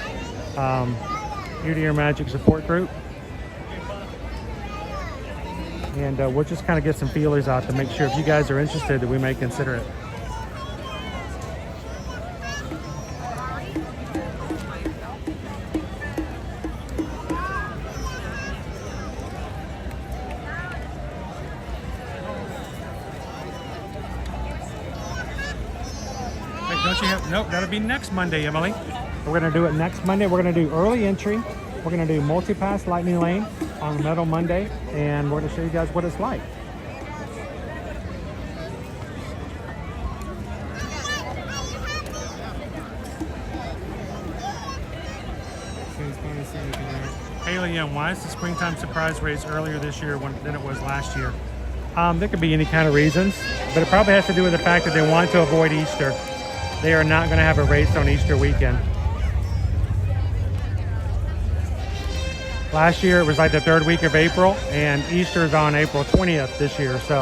Ear to Ear Magic support group. And we'll just kind of get some feelers out to make sure if you guys are interested that we may consider it. Nope, that'll be next Monday, Emily. We're going to do it next Monday. We're going to do early entry. We're going to do multi-pass Lightning Lane on Metal Monday, and we're going to show you guys what it's like. Haley, why is the springtime surprise race earlier this year than it was last year? There could be any kind of reasons, but it probably has to do with the fact that they want to avoid Easter. They are not going to have a race on Easter weekend. Last year it was like the third week of April, and Easter is on April 20th this year. So,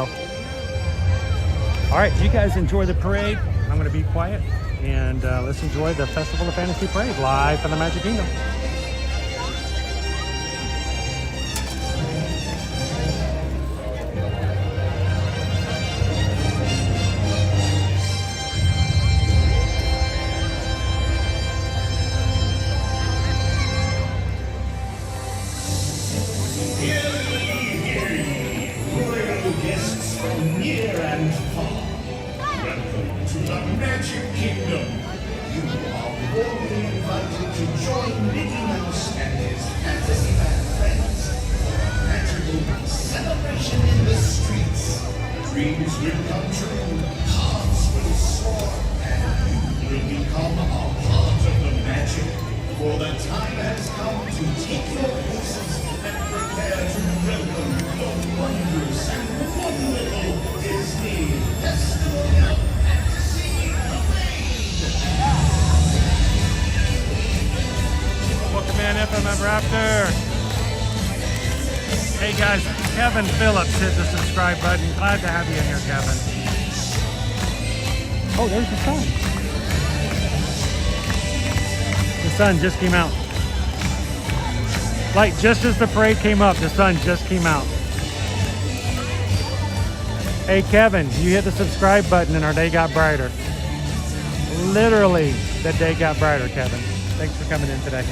all right, you guys enjoy the parade. I'm going to be quiet, and let's enjoy the Festival of Fantasy Parade live from the Magic Kingdom. Hey guys, Kevin Phillips hit the subscribe button. Glad to have you in here, Kevin. Oh, there's the sun. The sun just came out. Like just as the parade came up, the sun just came out. Hey Kevin, you hit the subscribe button and our day got brighter. Literally, the day got brighter, Kevin. Thanks for coming in today.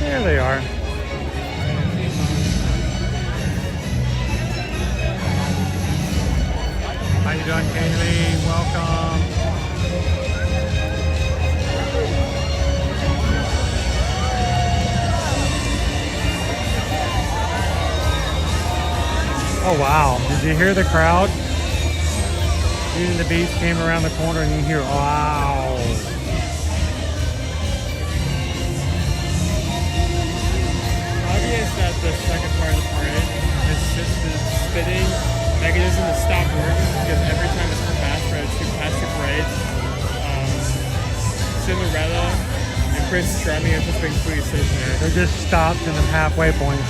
There they are. How you doing, Kaylee? welcome. Oh wow, did you hear the crowd? Beauty and the Beast came around the corner and you hear, wow. Obvious that the second part of the parade is just the spitting mechanism to stop working because every time it's fast road to pass the parade, Cinderella and Chris Drumming are just being pretty stationary. They're just stopped in the halfway point.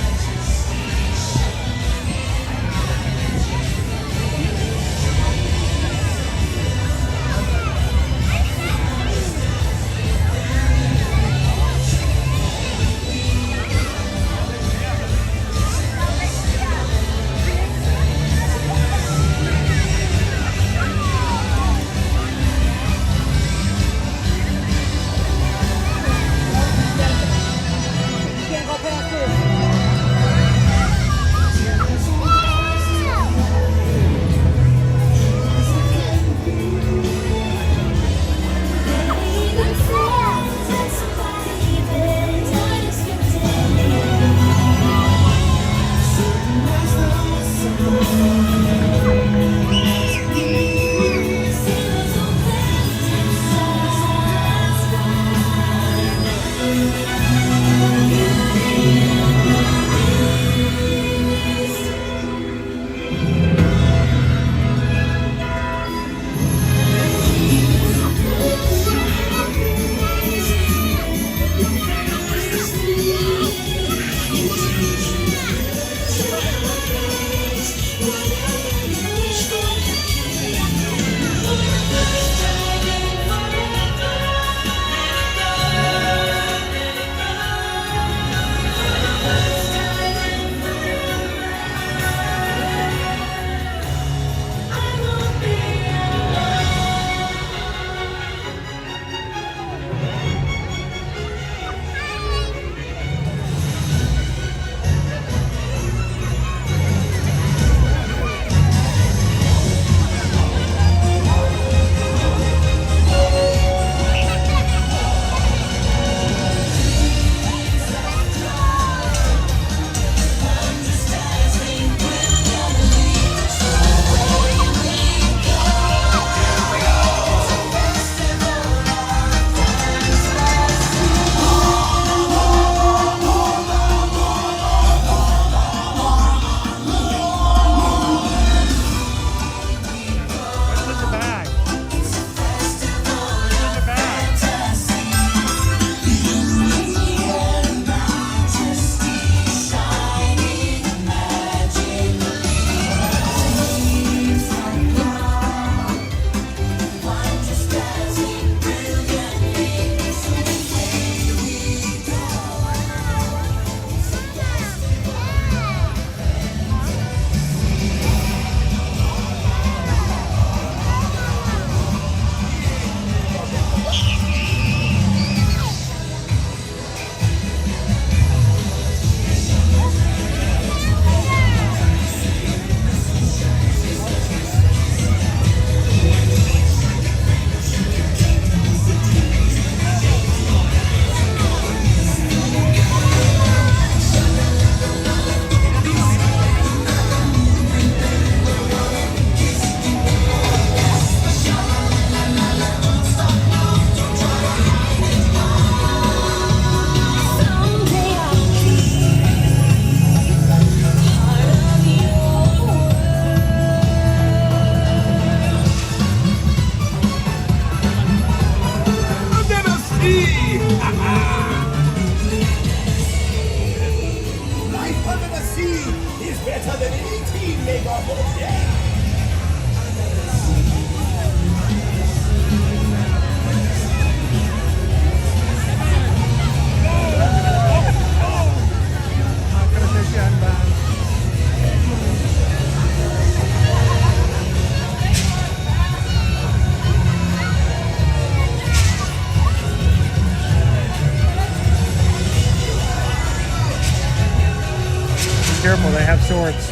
Careful, they have swords.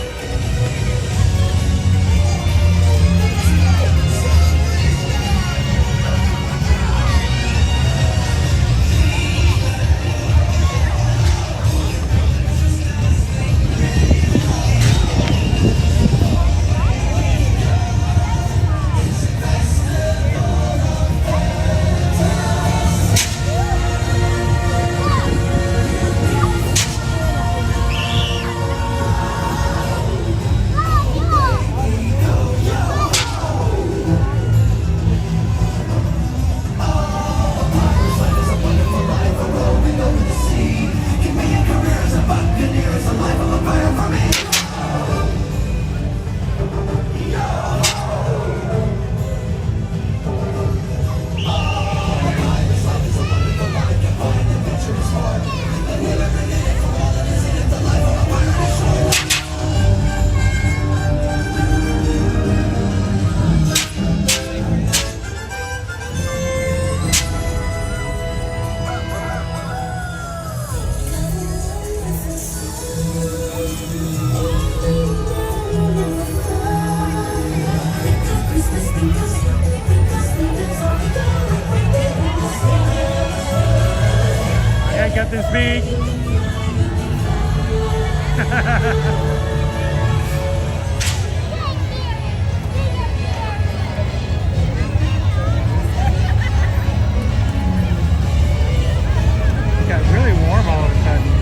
Captain Speed. It got really warm all of a sudden.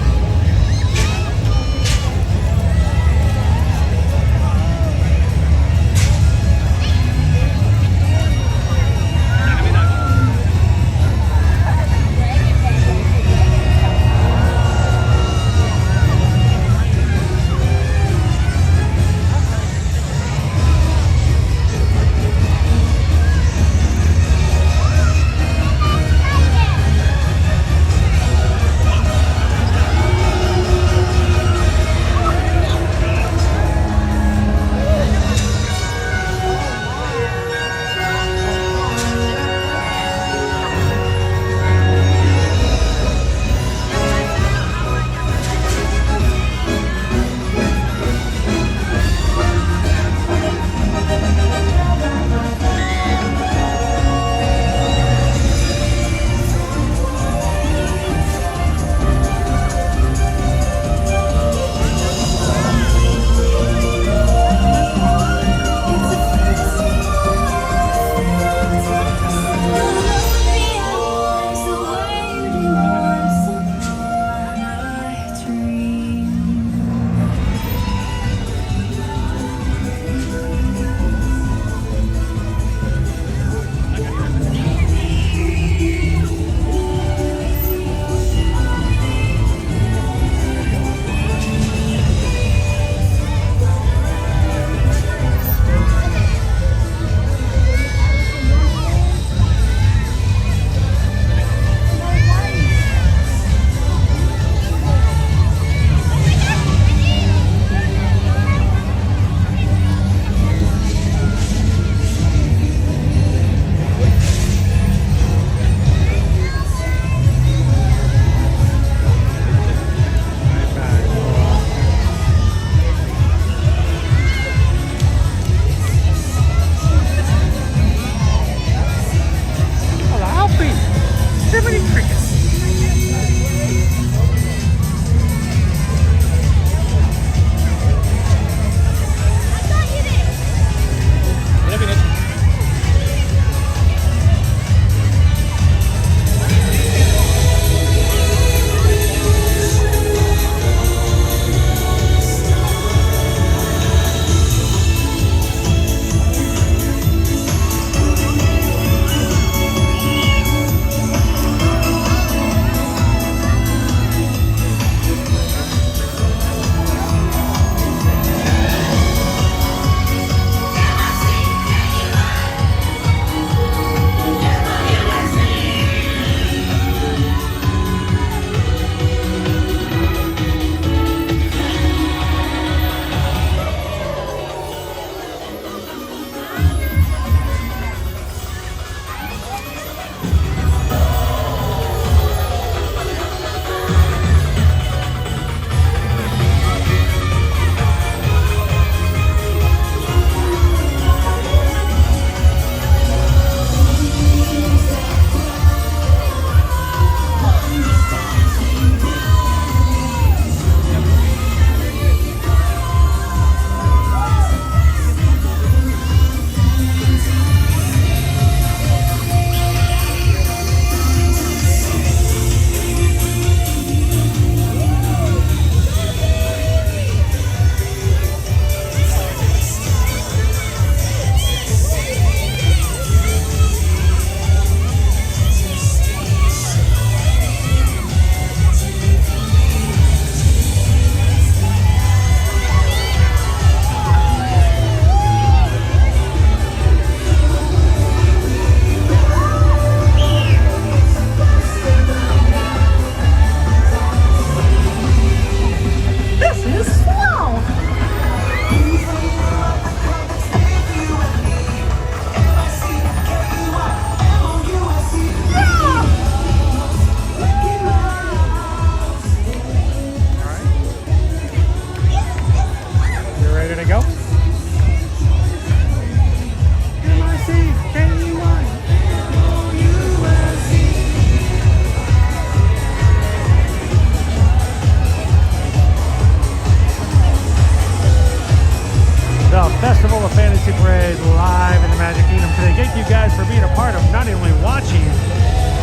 parade live in the Magic Kingdom today. Thank you guys for being a part of not only watching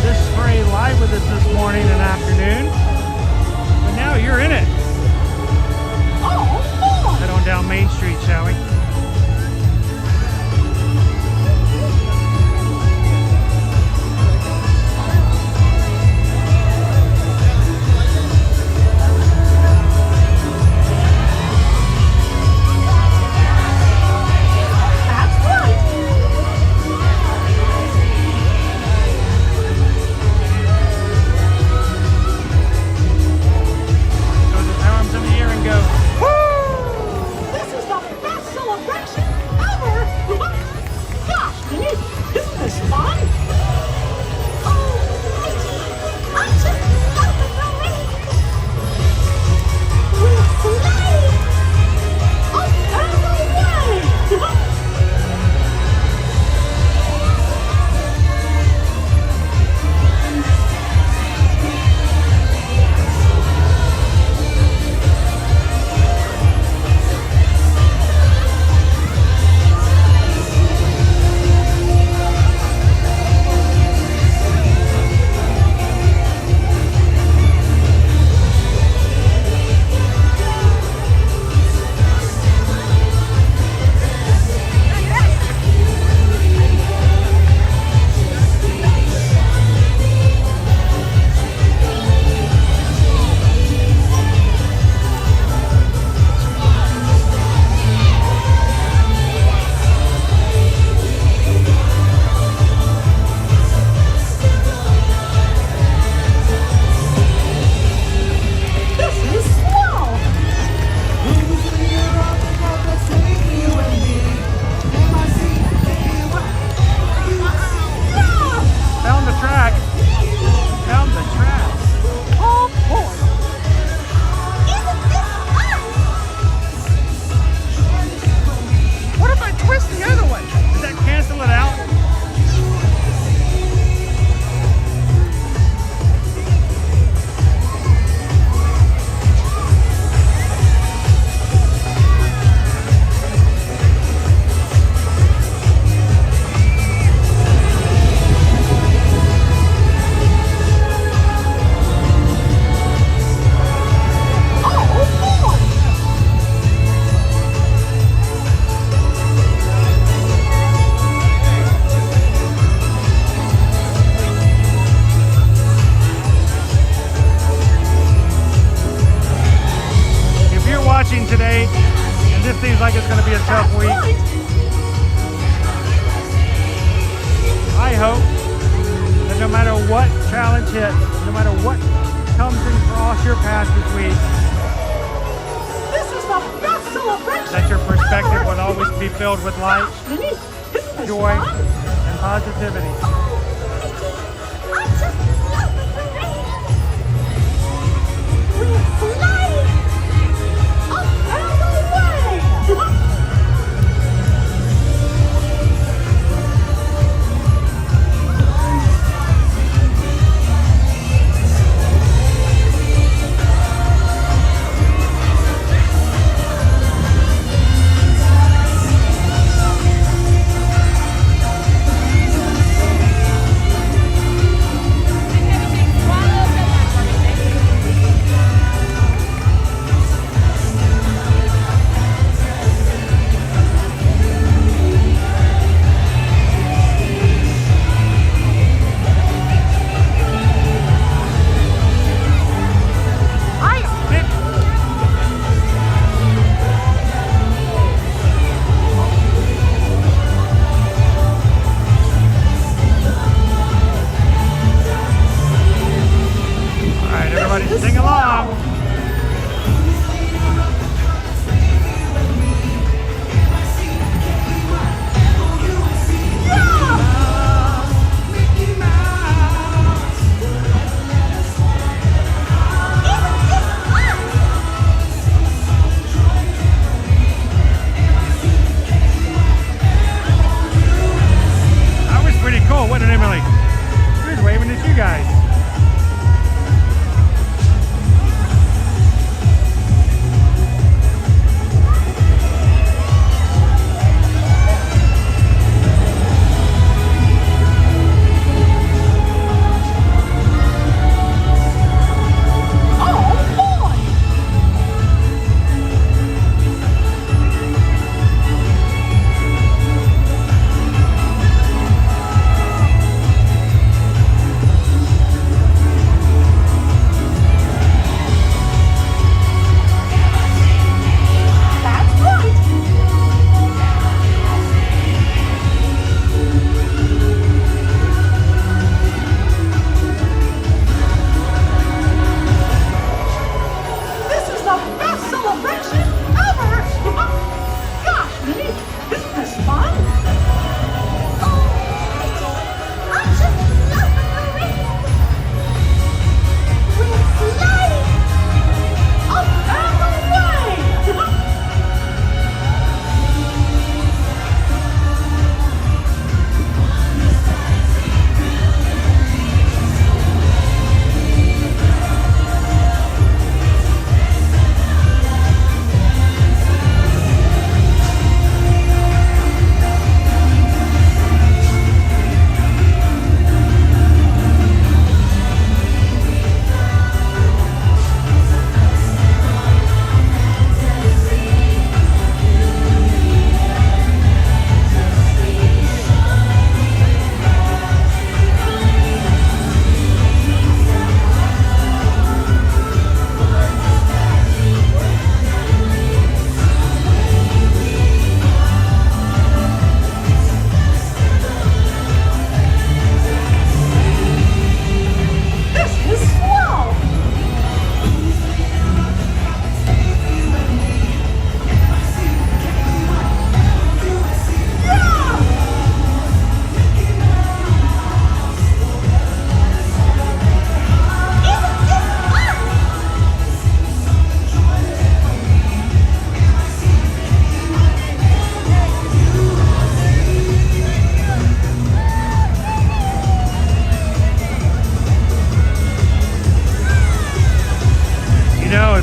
this parade live with us this morning and afternoon, but now you're in it. Head on down Main Street, shall we? Today, and this seems like it's going to be a tough week. I hope that no matter what challenge hits, no matter what comes across your path this week, that your perspective will always be filled with light, joy, and positivity. Sing along. That was pretty cool, wasn't it, Emily? She was waving at you guys.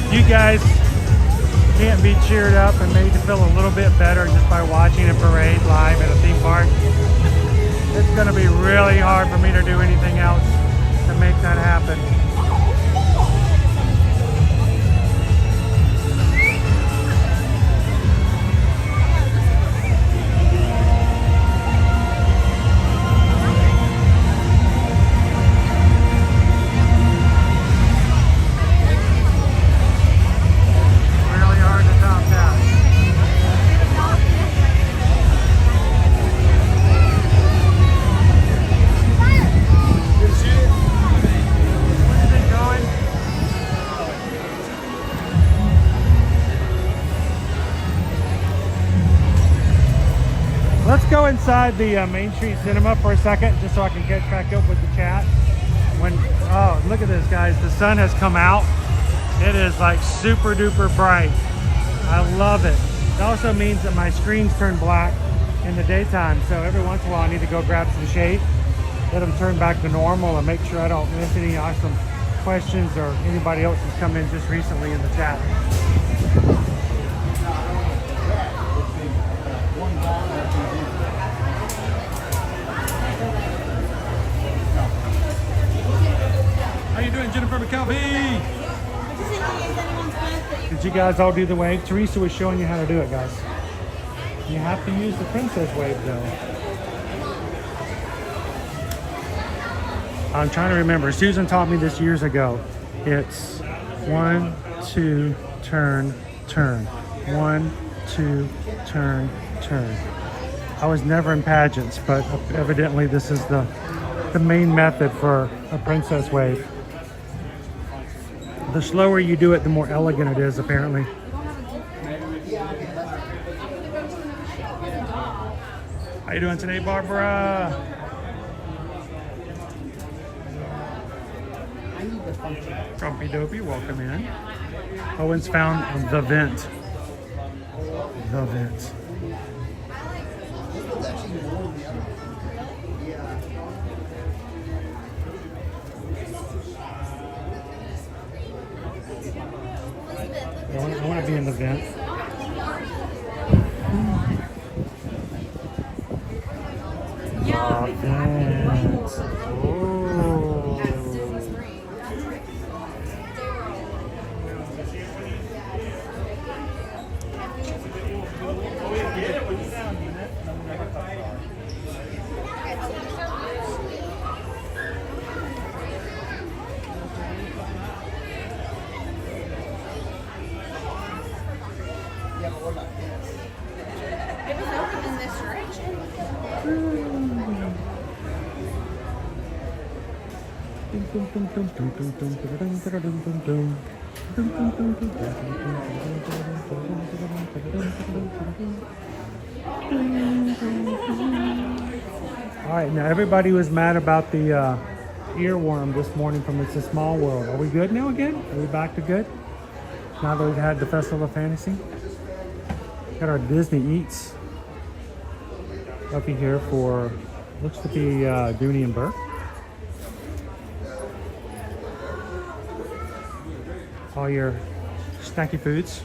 if you guys can't be cheered up and made to feel a little bit better just by watching a parade live at a theme park, it's going to be really hard for me to do anything else to make that happen. Let's go inside the Main Street Cinema for a second, just so I can catch back up with the chat. Oh, look at this, guys. The sun has come out. It is like super duper bright. I love it. It also means that my screens turn black in the daytime, so every once in a while I need to go grab some shade, let them turn back to normal, and make sure I don't miss any awesome questions or anybody else who's come in just recently in the chat. How you doing, Jennifer McKelvey? Did you guys all do the wave? Teresa was showing you how to do it, guys. You have to use the princess wave, though. I'm trying to remember. Susan taught me this years ago. It's 1, 2, turn, turn. 1, 2, turn, turn. I was never in pageants, but evidently this is the main method for a princess wave. The slower you do it, the more elegant it is, apparently. How you doing today, Barbara? Grumpy Dopey, welcome in. Owen's found the vent. The vent. I want to be in the vent. Oh, vent. All right, now everybody was mad about the earworm this morning from It's a Small World. Are we good now again? Are we back to good? Now that we've had the Festival of Fantasy? Got our Disney Eats up here for, looks to be Dooney and Burke. All your snacky foods.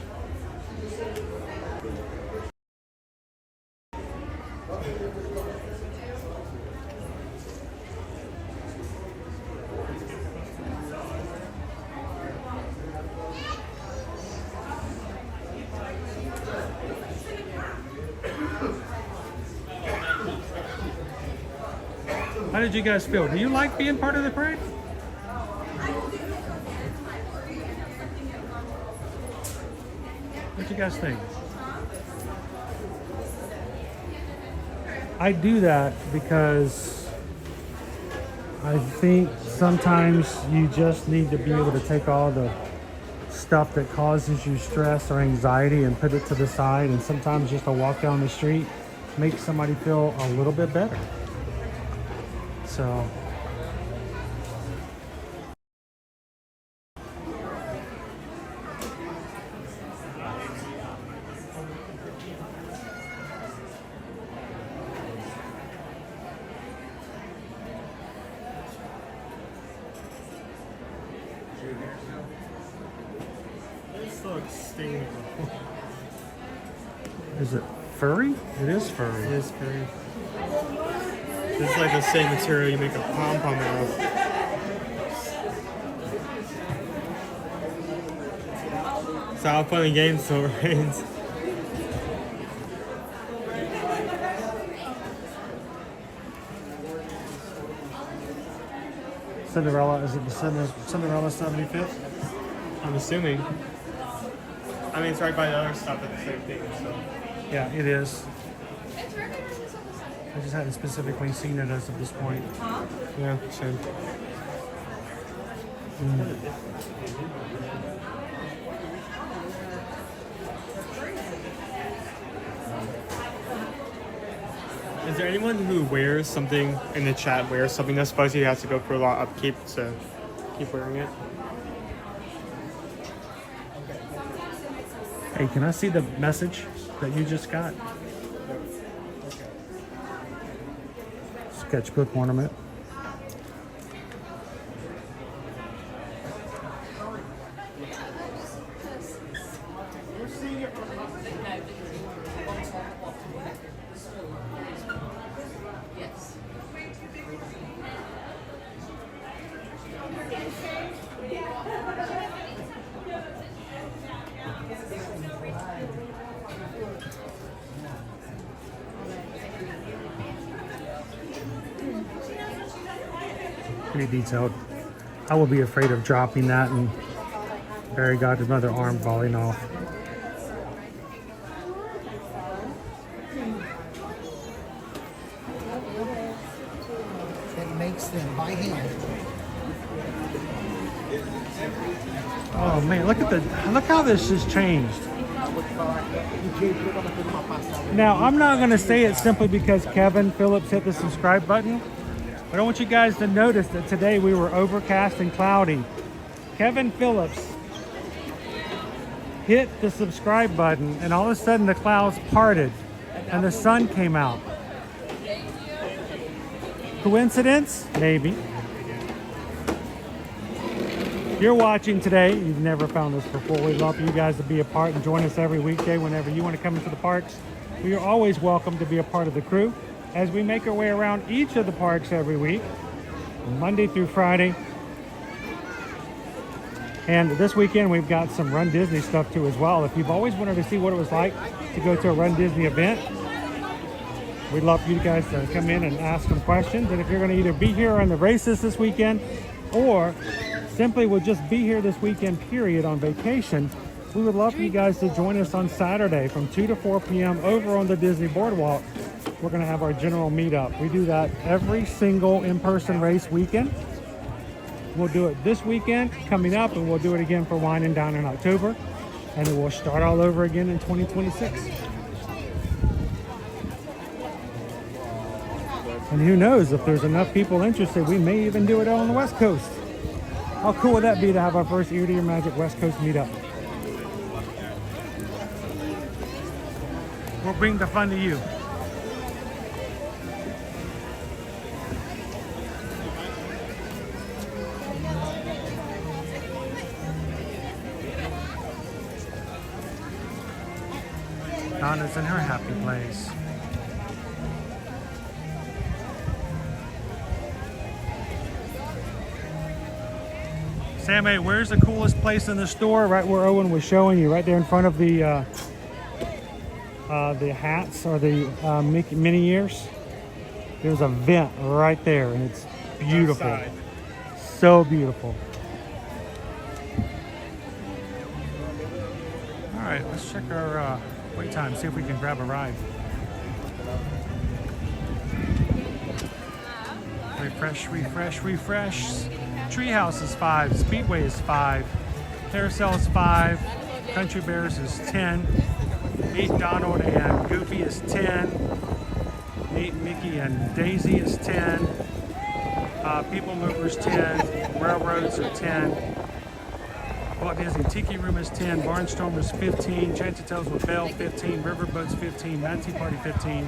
How did you guys feel? Do you like being part of the parade? What do you guys think? I do that because I think sometimes you just need to be able to take all the stuff that causes you stress or anxiety and put it to the side, and sometimes just a walk down the street makes somebody feel a little bit better. So This looks stinging. Is it furry? It is furry. It is furry. This is like the same material you make a pom-pom out of. So I'll play the game so it rains. Cinderella, is it the Cinderella 75th? I'm assuming. I mean, it's right by the other stuff at the same thing, so. Yeah, it is. I just hadn't specifically seen it as of this point. Yeah, same. Is there anyone who wears something in the chat, wears something that's supposed to has to go through a lot of upkeep to keep wearing it? Hey, can I see the message that you just got? Sketchbook ornament. Pretty detailed. I will be afraid of dropping that and fairy godmother arm falling off. It makes them by hand. Oh man, look how this has changed. Now, I'm not going to say it simply because Kevin Phillips hit the subscribe button, but I want you guys to notice that today we were overcast and cloudy. Kevin Phillips hit the subscribe button and all of a sudden the clouds parted and the sun came out. Coincidence? Maybe. If you're watching today, you've never found this before, we'd love for you guys to be a part and join us every weekday whenever you want to come into the parks. We are always welcome to be a part of the crew as we make our way around each of the parks every week, Monday through Friday. And this weekend we've got some Run Disney stuff too as well. If you've always wanted to see what it was like to go to a Run Disney event, we'd love for you guys to come in and ask some questions. And if you're going to either be here on the races this weekend or simply will just be here this weekend period on vacation, we would love for you guys to join us on Saturday from 2 to 4 p.m. over on the Disney Boardwalk. We're going to have our general meetup. We do that every single in-person race weekend. We'll do it this weekend coming up, and we'll do it again for Wine and Dine in October, and then we'll start all over again in 2026. And who knows, if there's enough people interested, we may even do it on the West Coast. How cool would that be to have our first Ear to Your Magic West Coast meetup? We'll bring the fun to you. Donna's in her happy place. Sam, hey, where's the coolest place in the store? Right where Owen was showing you, right there in front of the hats or the mini ears. There's a vent right there, and it's beautiful. So beautiful. All right, let's check our wait time, see if we can grab a ride. Refresh, refresh, refresh. Treehouse is 5, Speedway is 5, Carousel is 5, Country Bears is 10, Meet Donald and Goofy is 10, Meet Mickey and Daisy is 10, People Movers 10, Railroads are 10, Walt Disney Tiki Room is 10, Barnstormers 15, Chanty Tales with Belle 15, Riverboats 15, Manatee Party 15,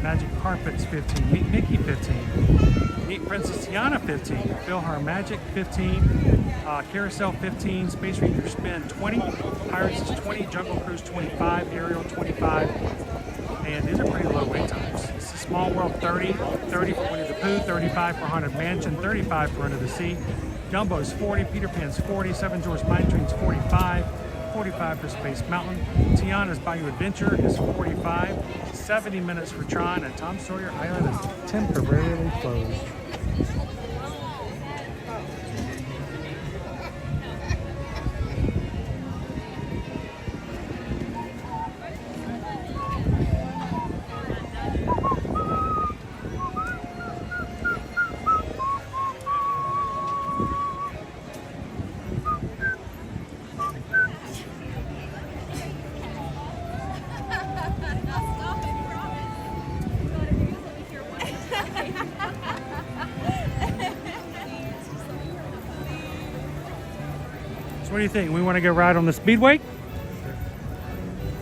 Magic Carpets 15, Meet Mickey 15, Meet Princess Tiana 15, PhilharMagic 15, Carousel 15, Space Ranger Spin 20, Pirates is 20, Jungle Cruise 25, Aerial 25, and these are pretty low wait times. This is Small World 30, 30 for Winnie the Pooh, 35 for Haunted Mansion, 35 for Under the Sea, Dumbo's 40, Peter Pan's 40, Seven Dwarfs Mine Train's 45, 45 for Space Mountain, Tiana's Bayou Adventure is 45, 70 minutes for Tron, and Tom Sawyer Island is temporarily closed. So what do you think? We want to go ride on the Speedway?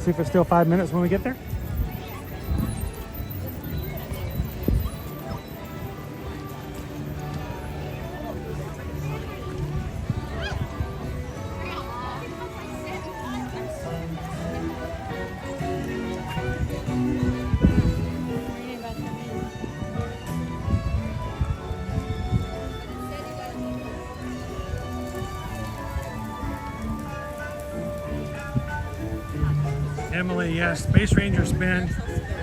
See if it's still 5 minutes when we get there? Emily, yes, Space Ranger Spin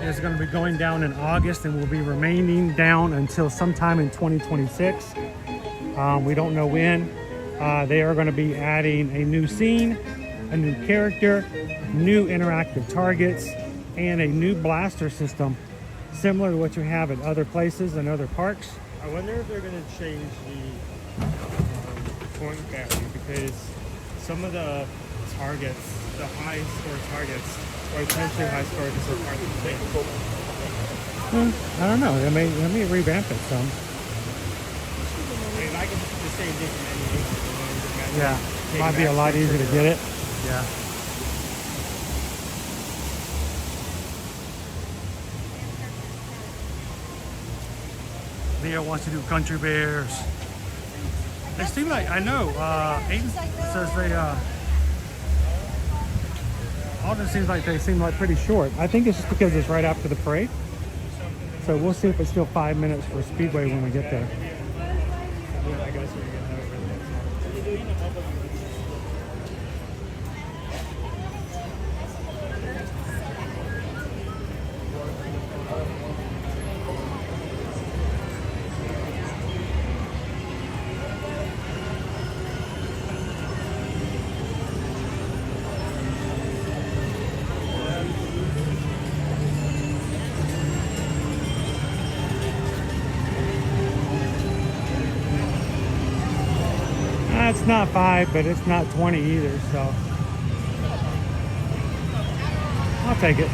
is going to be going down in August and will be remaining down until sometime in 2026. We don't know when. They are going to be adding a new scene, a new character, new interactive targets, and a new blaster system similar to what you have at other places and other parks. I wonder if they're going to change the point value, because some of the targets, the high score targets, or potentially high score targets are part of the thing. I don't know. They may revamp it some. I mean, I can the same thing from any. Yeah, might be a lot easier to get it. Yeah. Leo wants to do Country Bears. They seem like, I know, Aiden says they, Alden seems like they seem like pretty short. I think it's just because it's right after the parade. So we'll see if it's still 5 minutes for Speedway when we get there. Yeah, I guess we're getting over there. It's not 5, but it's not 20 either, so I'll take it.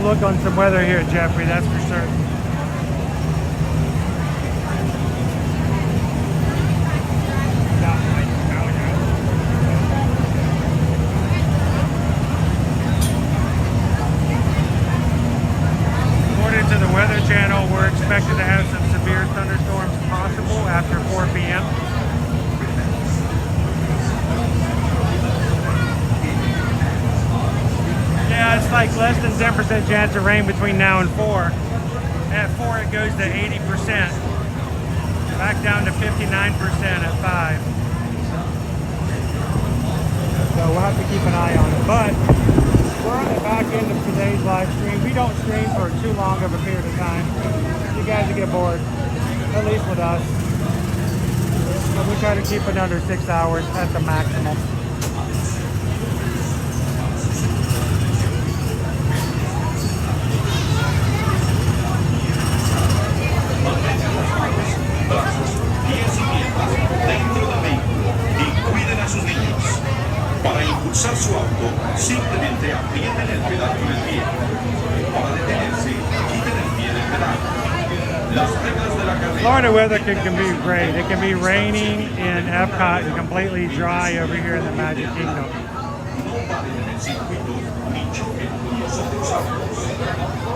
On some weather here, Jeffrey, that's for certain. expected to have some severe thunderstorms possible after 4 p.m. Yeah, it's like less than 10% chance of rain between now and 4. At 4 it goes to 80%. Back down to 59% at 5. So we'll have to keep an eye on it. But we're on the back end of today's live stream. We don't stream for too long of a period of time. You guys will get bored, at least with us. So we try to keep it under 6 hours at the maximum. Dentro del vehículo y cuiden a sus niños. Para impulsar su auto, simplemente aprieten el pedal con el pie. Para detenerse, quiten el pie del pedal. Las reglas de la carrera. Florida weather can be great. It can be raining in Epcot and completely dry over here in the Magic Kingdom. No paren en el circuito ni choquen con los otros autos.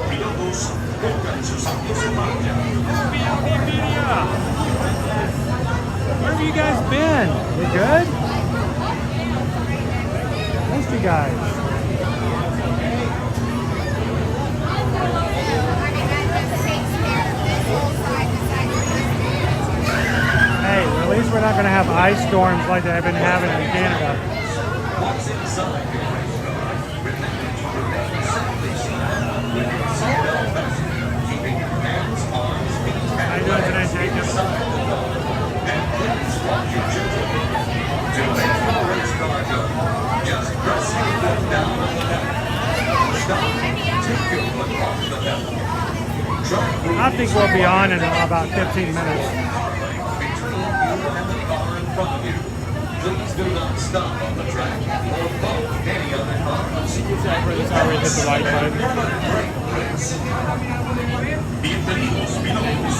Pilotos, pongan sus autos en marcha. Where have you guys been? You good? Missed you guys. Hey, at least we're not going to have ice storms like they've been having in Canada. What's inside? Remember to remain safe with your seatbelt fastened, keeping your hands, arms, feet, and legs inside the car. And please watch your children. To make the race car go, just press your foot down on the pedal. Stop. Take your foot off the pedal. I think we'll be on in about 15 minutes. Please do not stop on the track or follow any other cars. Already hit the light button. Bienvenidos, pilotos.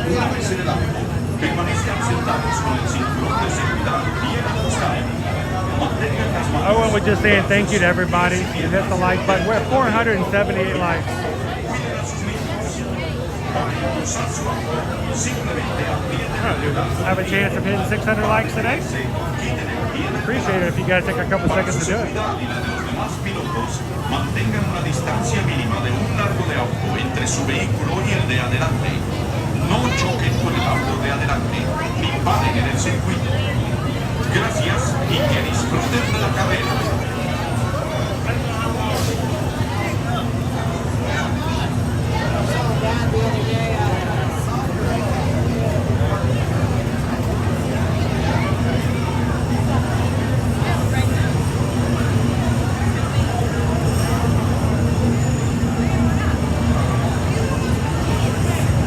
Una vez en el auto, permanezcan sentados con el cinturón de seguridad bien ajustado. Mantengan las manos. Owen was just saying thank you to everybody. You hit the like button. We're at 478 likes. Have a chance of hitting 600 likes today? Appreciate it if you guys take a couple seconds to do it. Mantengan una distancia mínima de un largo de auto entre su vehículo y el de adelante. No choquen con el auto de adelante ni paren en el circuito. Gracias y que disfruten de la carrera.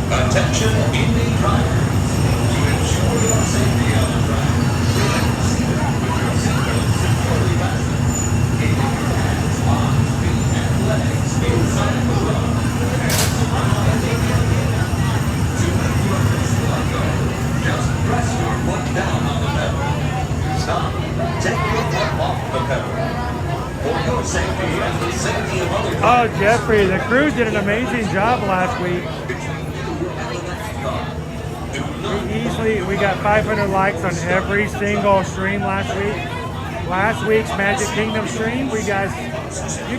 Attention, Indy drivers. To ensure your safety on the track, relax. Put your seatbelt securely fastened. Keeping your hands, arms, feet, and legs inside the car. And surround the vehicle. To make your first car go, just press your foot down on the pedal. Stop. Take your foot off the pedal. For your safety and the safety of other Oh, Jeffrey, the crew did an amazing job last week. We got 500 likes on every single stream last week. Last week's Magic Kingdom stream, you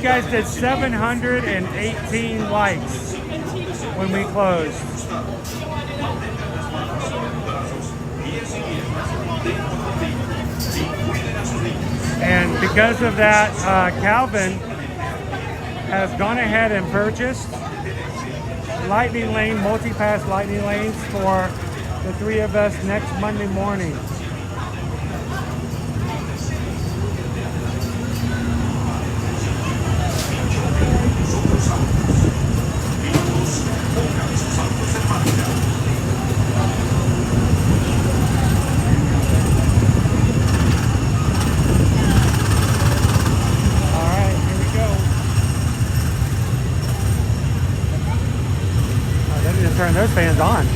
guys did 718 likes when we closed. And because of that, Calvin has gone ahead and purchased lightning lane, multi-pass lightning lanes for the three of us next Monday morning. Turn those fans on.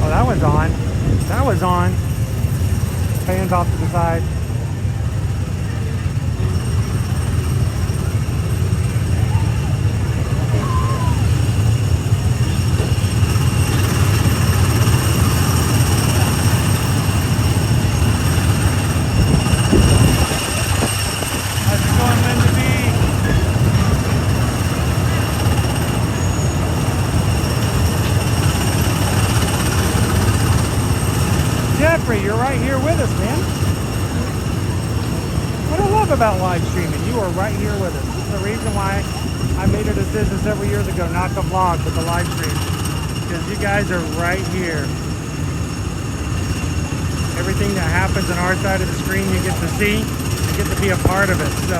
Oh, that one's on. That was on. Fans off to the side. about live streaming. You are right here with us. This is the reason why I made a decision several years ago not to vlog with the live stream. Because you guys are right here. Everything that happens on our side of the screen you get to see. You get to be a part of it. So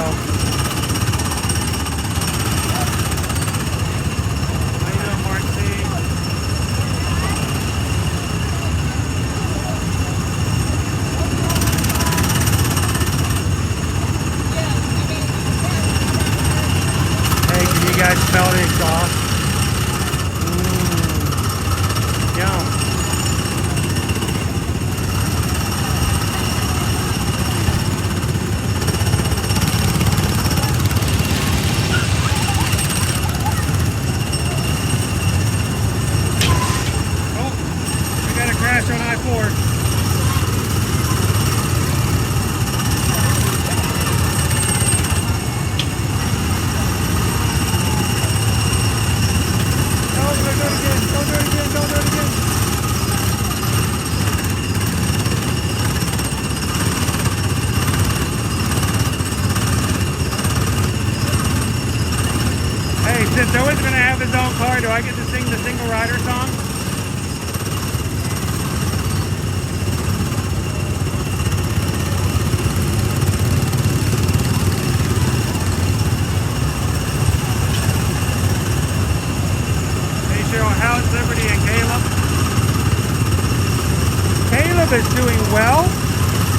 how you doing, Marcy? Hey, can you guys smell the exhaust? Yum. Crash on I-4. Don't do it again. Don't do it again. Don't do it again. Hey, since Owen's going to have his own car, do I get to sing the single rider song? How's Liberty and Caleb? Caleb is doing well.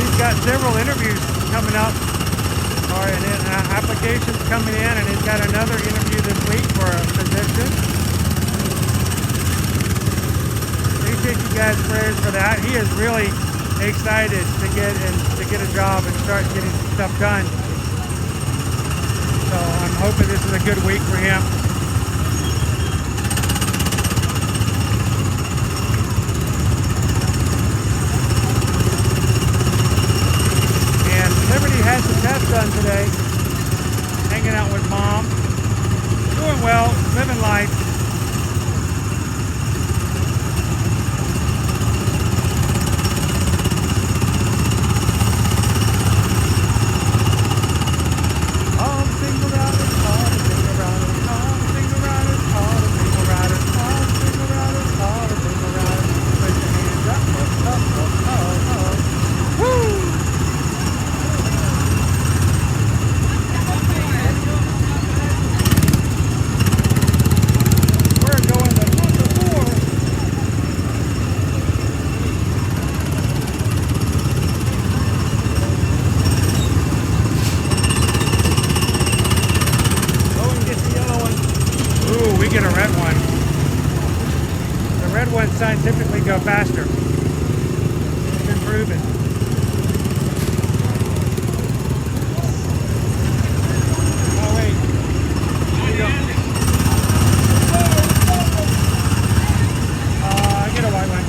He's got several interviews coming up, and applications coming in, and he's got another interview this week for a position. Appreciate you guys' prayers for that. He is really excited to get a job and start getting some stuff done. So I'm hoping this is a good week for him. Liberty had some tests done today, hanging out with Mom, doing well, living life. All the single riders, all the single riders, all the single riders, all the single riders, all the single riders, all the single riders. Put your hands up, Woo! Scientifically go faster. It's been proven. Oh wait. Here you go. Get a white one.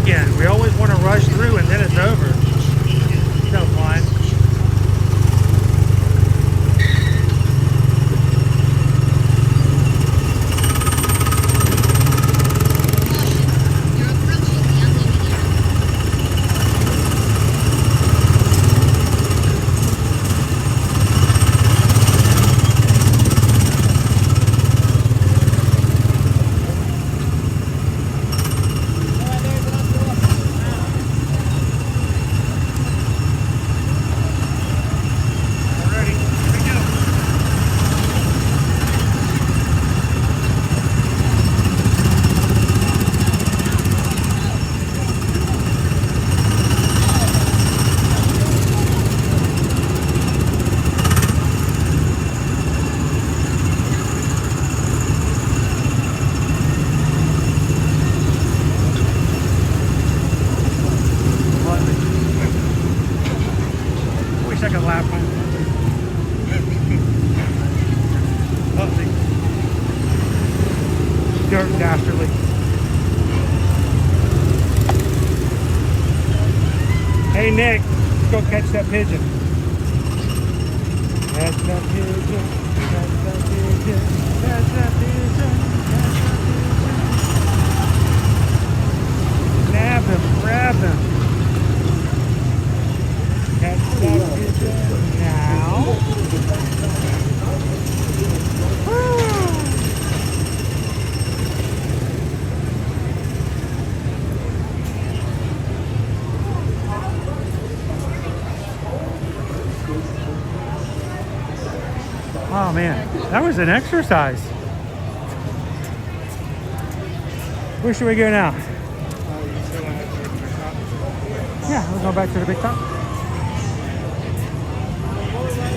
weekend. We always want to rush through and then it's over. No fun. Dastardly. Hey Nick, let's go catch that pigeon. Catch that pigeon, catch that pigeon, catch that pigeon, catch that pigeon. Nab him, grab him. Catch that pigeon now. Oh man, that was an exercise. Where should we go now? Yeah, we'll go back to the big top.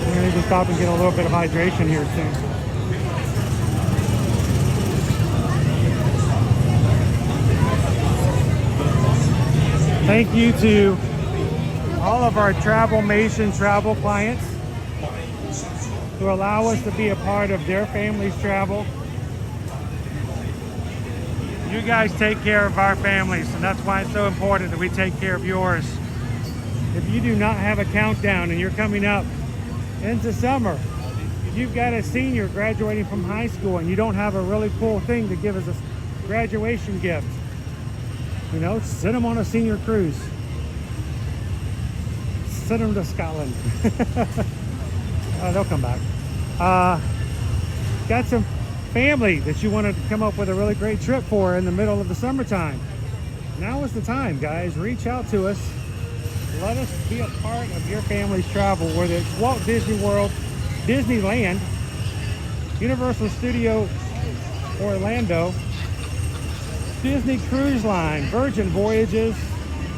We're gonna need to stop and get a little bit of hydration here soon. Thank you to all of our Travelmation travel clients who allow us to be a part of their family's travel. You guys take care of our families, and that's why it's so important that we take care of yours. If you do not have a countdown and you're coming up into summer, if you've got a senior graduating from high school and you don't have a really cool thing to give as a graduation gift, you know, send them on a senior cruise. Send them to Scotland. They'll come back. Got some family that you want to come up with a really great trip for in the middle of the summertime. Now is the time, guys. Reach out to us. Let us be a part of your family's travel, whether it's Walt Disney World, Disneyland, Universal Studio Orlando, Disney Cruise Line, Virgin Voyages,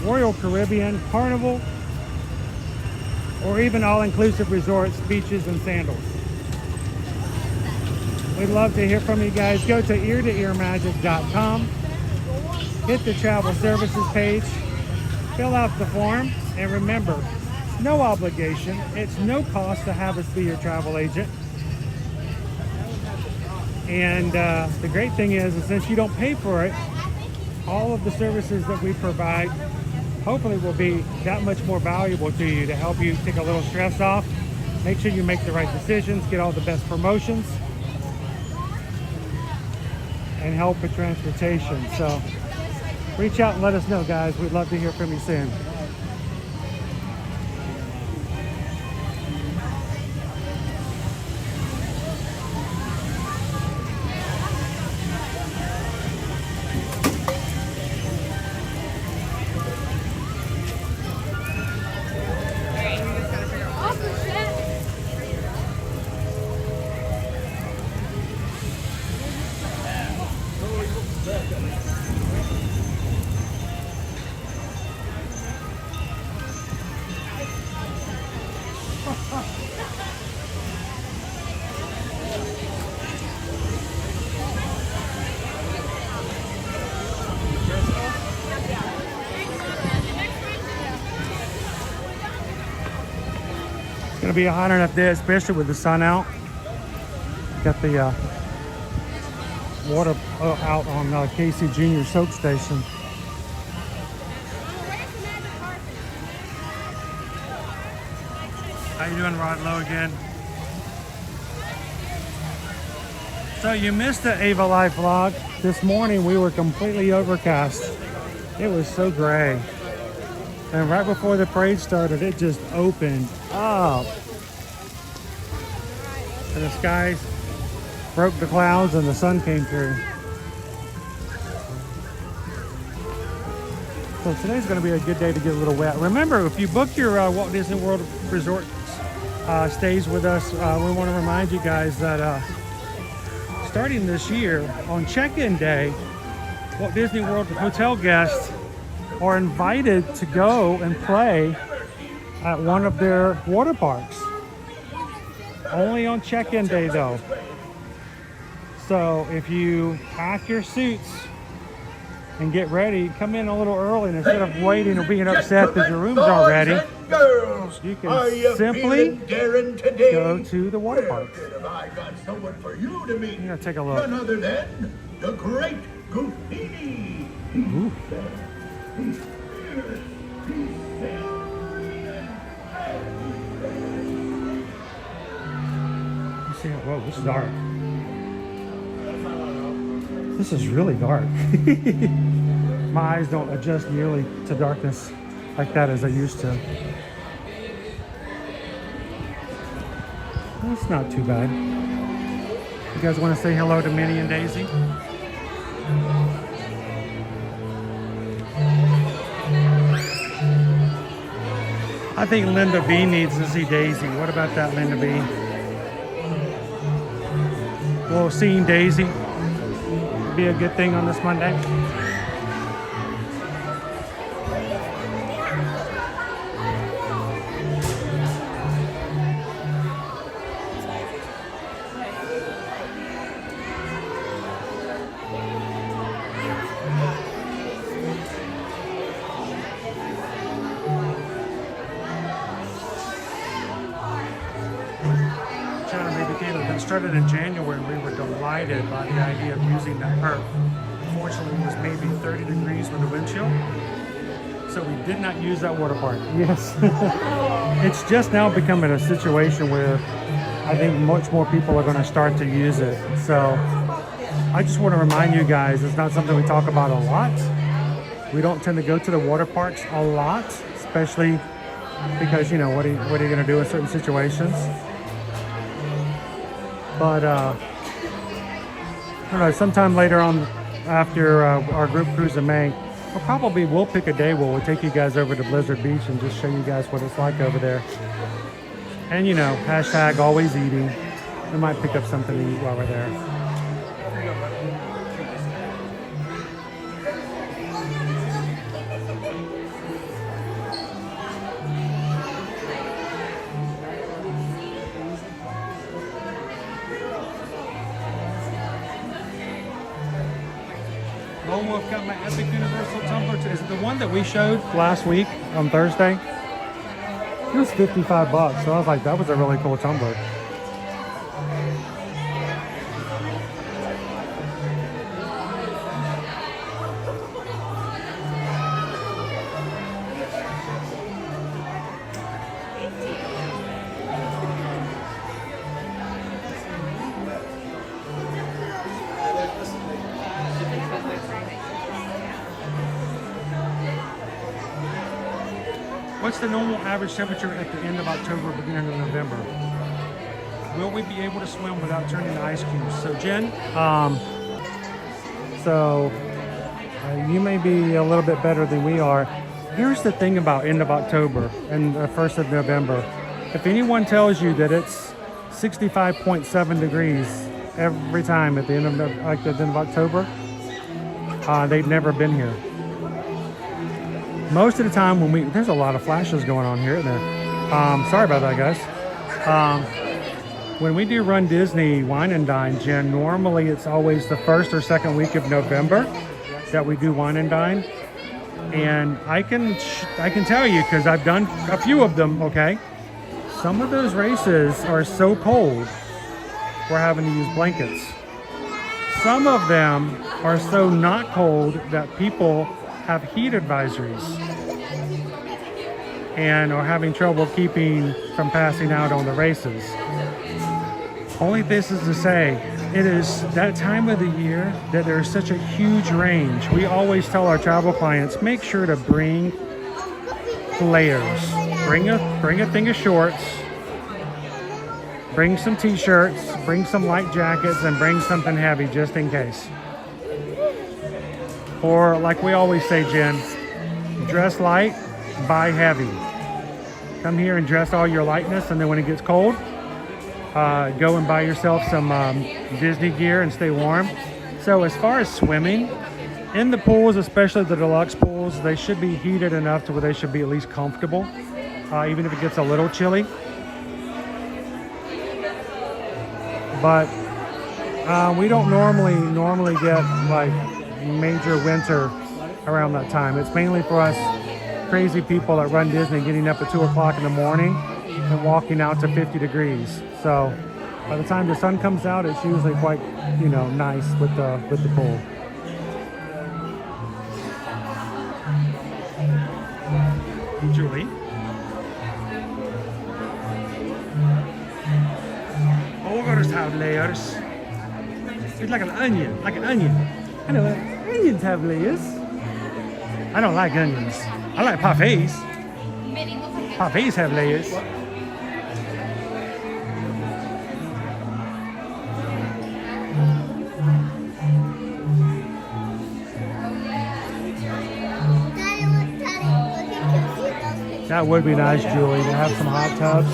Royal Caribbean, Carnival, or even all-inclusive resorts, beaches, and sandals. We'd love to hear from you guys. Go to eartoearmagic.com, hit the travel services page, fill out the form, and remember, it's no obligation, it's no cost to have us be your travel agent. And the great thing is since you don't pay for it, all of the services that we provide hopefully will be that much more valuable to you to help you take a little stress off, make sure you make the right decisions, get all the best promotions, and help with transportation. So reach out and let us know, guys. We'd love to hear from you soon. It's gonna be a hot enough day, especially with the sun out. Got the water out on Casey Jr. soak station. How you doing, Rod Lowe again? So you missed the Ava Life vlog. This morning we were completely overcast. It was so gray. And right before the parade started, it just opened up. And the skies broke the clouds and the sun came through. So today's going to be a good day to get a little wet. Remember, if you book your Walt Disney World Resort stays with us, we want to remind you guys that starting this year on check-in day, Walt Disney World hotel guests are invited to go and play at one of their water parks. Only on check-in day though. So if you pack your suits and get ready, come in a little early, and instead of waiting or being upset that your room's aren't ready, you can simply go to the water parks. I got someone for you to meet. I'm gonna take a look. None other than the great Goofini. Ooh. See, whoa, this is dark. This is really dark. My eyes don't adjust nearly to darkness like that as I used to. That's not too bad. You guys want to say hello to Minnie and Daisy? I think Linda B needs to see Daisy. What about that, Linda B? Well, seeing Daisy would be a good thing on this Monday. Started in January, we were delighted by the idea of using that perk. Unfortunately, it was maybe 30 degrees with the wind chill, so we did not use that water park. Yes. It's just now becoming a situation where I think much more people are going to start to use it. So I just want to remind you guys, it's not something we talk about a lot. We don't tend to go to the water parks a lot, especially because, you know, what are you going to do in certain situations? But I don't know, sometime later on after our group cruise in May, we'll pick a day where we'll take you guys over to Blizzard Beach and just show you guys what it's like over there. And you know, hashtag always eating. We might pick up something to eat while we're there. I've got my Epic Universal Tumbler. Is it the one that we showed last week on Thursday? It was $55, so I was like, that was a really cool tumbler. What's the normal average temperature at the end of October, beginning of November? Will we be able to swim without turning to ice cubes? So Jen, you may be a little bit better than we are. Here's the thing about end of October and the 1st of November. If anyone tells you that it's 65.7 degrees every time at the end of October, they've never been here. Most of the time there's a lot of flashes going on here, isn't there? Sorry about that, guys. When we do Run Disney Wine and Dine, Jen, normally it's always the 1st or 2nd week of November that we do Wine and Dine. And I can tell you, because I've done a few of them, okay? Some of those races are so cold, we're having to use blankets. Some of them are so not cold that people have heat advisories. and are having trouble keeping from passing out on the races. Only this is to say, it is that time of the year that there's such a huge range. We always tell our travel clients, make sure to bring layers. Bring a thing of shorts, bring some t-shirts, bring some light jackets, and bring something heavy just in case. Or like we always say, Jen, dress light, buy heavy. Come here and dress all your lightness, and then when it gets cold, go and buy yourself some Disney gear and stay warm. So as far as swimming, in the pools, especially the deluxe pools, they should be heated enough to where they should be at least comfortable, even if it gets a little chilly. But we don't normally get like major winter around that time. It's mainly for us crazy people that run Disney getting up at 2 o'clock in the morning and walking out to 50 degrees. So by the time the sun comes out, it's usually quite, nice with the pool. Julie. Ogres have layers. It's like an onion, I know onions have layers. I don't like onions. I like parfaits. Parfaits have layers. That would be nice, Julie, to have some hot tubs.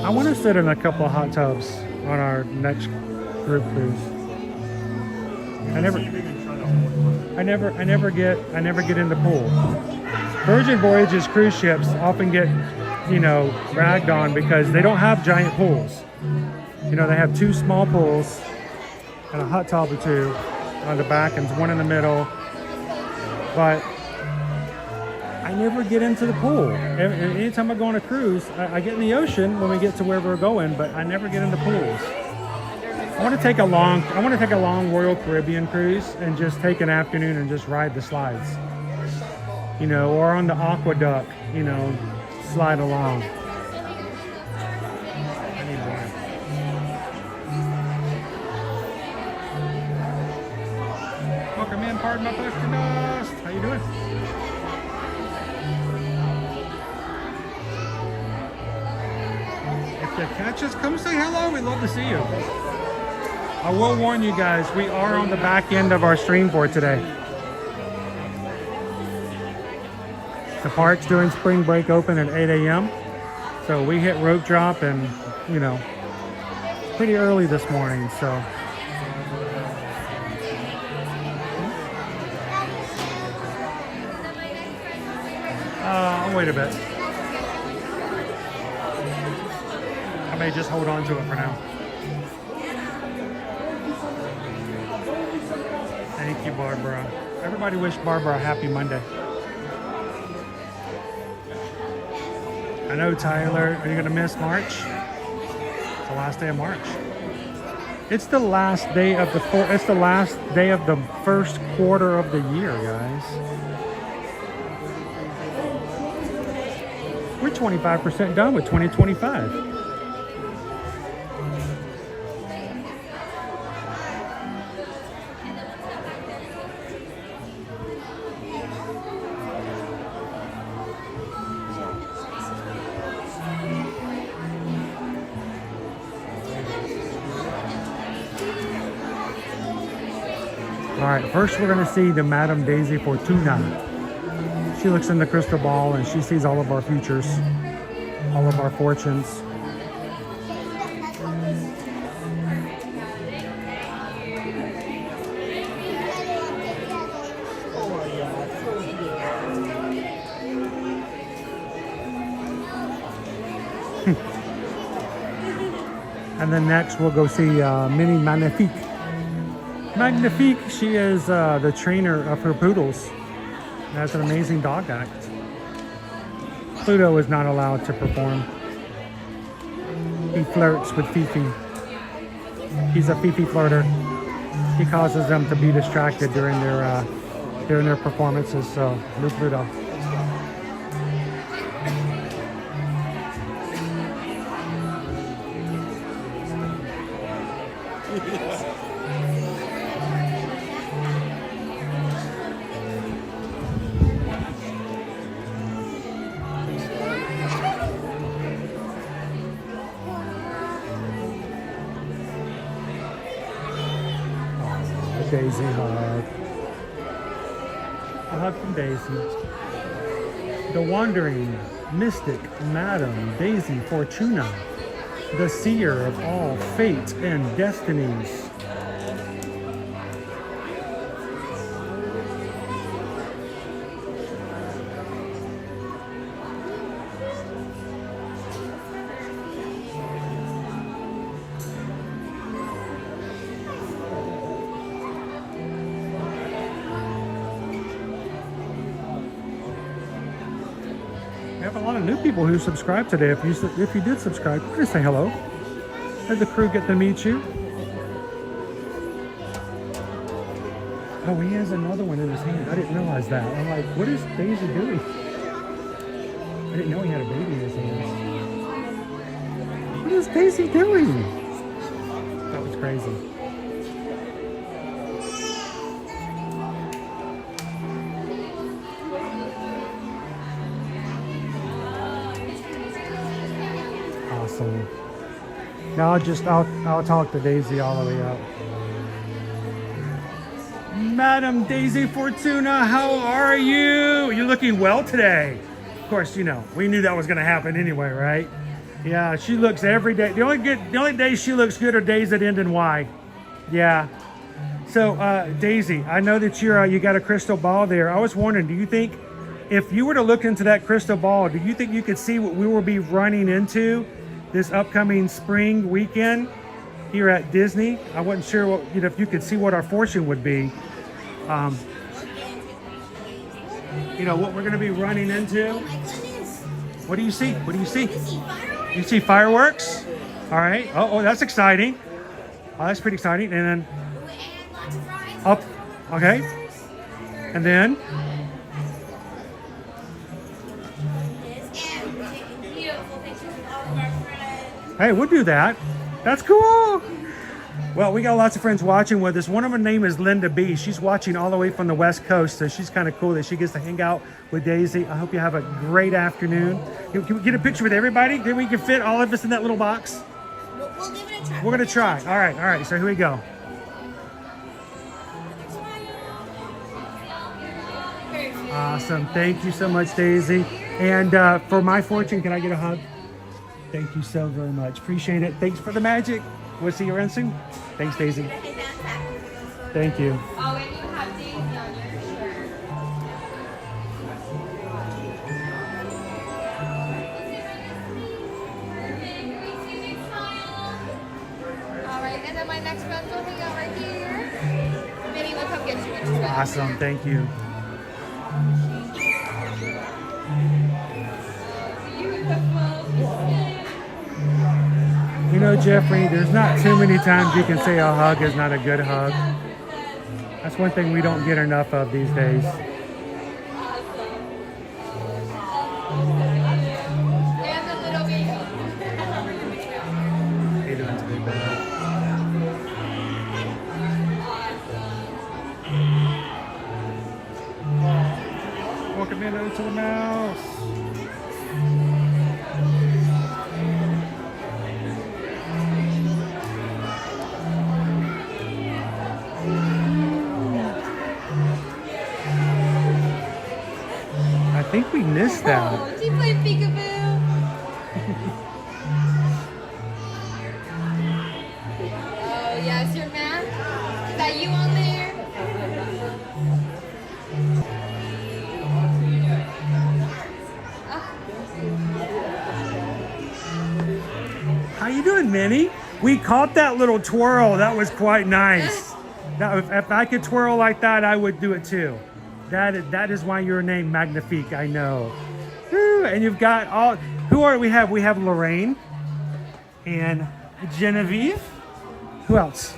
I want to sit in a couple of hot tubs on our next group cruise. I never get in the pool. Virgin Voyages cruise ships often get, ragged on because they don't have giant pools. They have 2 small pools and a hot tub or 2 on the back and 1 in the middle. But I never get into the pool. Anytime I go on a cruise, I get in the ocean when we get to where we're going, but I never get into pools. I want to take a long Royal Caribbean cruise and just take an afternoon and just ride the slides. Or on the aqueduct, slide along. I need one. Welcome in, pardon my question dust. How you doing? If you catch us, come say hello. We'd love to see you. I will warn you guys, we are on the back end of our stream for today. The parks during spring break open at 8 a.m. So we hit rope drop and, pretty early this morning, so. I'll wait a bit. I may just hold on to it for now. Thank you, Barbara. Everybody wish Barbara a happy Monday. I know, Tyler. Are you going to miss March? It's the last day of March. It's the last day of the first quarter of the year, guys. We're 25% done with 2025. All right, first we're going to see the Madame Daisy Fortuna. She looks in the crystal ball and she sees all of our futures, all of our fortunes. And then next we'll go see Minnie Magnifique. Magnifique, she is the trainer of her poodles. Has an amazing dog act. Pluto is not allowed to perform. He flirts with Fifi. He's a Fifi flirter. He causes them to be distracted during their during their performances. So, Lou Pluto. Daisy hug. A hug from Daisy. The wandering mystic Madam Daisy Fortuna, the seer of all fate and destinies. We have a lot of new people who subscribed today. If you did subscribe, we're gonna say hello. Let the crew get to meet you. Oh, he has another one in his hand. I didn't realize that. I'm like, what is Daisy doing? I didn't know he had a baby in his hands. What is Daisy doing? That was crazy. Awesome. Now I'll talk to Daisy all the way up. Madam Daisy Fortuna, how are you? You're looking well today. Of course, you know, we knew that was going to happen anyway, right? Yeah, she looks every day. The only days she looks good are days that end in Y. Yeah. So, Daisy, I know that you got a crystal ball there. I was wondering, do you think if you were to look into that crystal ball, do you think you could see what we will be running into this upcoming spring weekend here at Disney? I wasn't sure what, if you could see what our fortune would be. What we're going to be running into. What do you see? What do you see? You see fireworks? All right. Oh, that's exciting. Oh, that's pretty exciting. And then up. Okay. And then. Hey, we'll do that. That's cool. Well, we got lots of friends watching with us. One of her name is Linda B. She's watching all the way from the West Coast, so she's kind of cool that she gets to hang out with Daisy. I hope you have a great afternoon. Can we get a picture with everybody? Then we can fit all of us in that little box? We'll give it a try. We're going to try. All right. So here we go. Awesome. Thank you so much, Daisy. And for my fortune, can I get a hug? Thank you so very much. Appreciate it. Thanks for the magic. We'll see you around soon. Thanks, Daisy. Thank you. Oh, and you have Daisy on your shirt. All right, and then my next friends will hang out right here. Minnie will come get you when she's ready. Awesome. Thank you. You know, Jeffrey, there's not too many times you can say a hug is not a good hug. That's one thing we don't get enough of these days. And the little baby. Hey, doing today, baby? Welcome into the mouse. I think we missed that. Oh, she played peekaboo. Oh, yes, your man. Is that you on there? How you doing, Minnie? We caught that little twirl. That was quite nice. If I could twirl like that, I would do it too. That is why you're named Magnifique, I know. Woo, and you've got all, who are we have? We have Lorraine and Genevieve. Who else?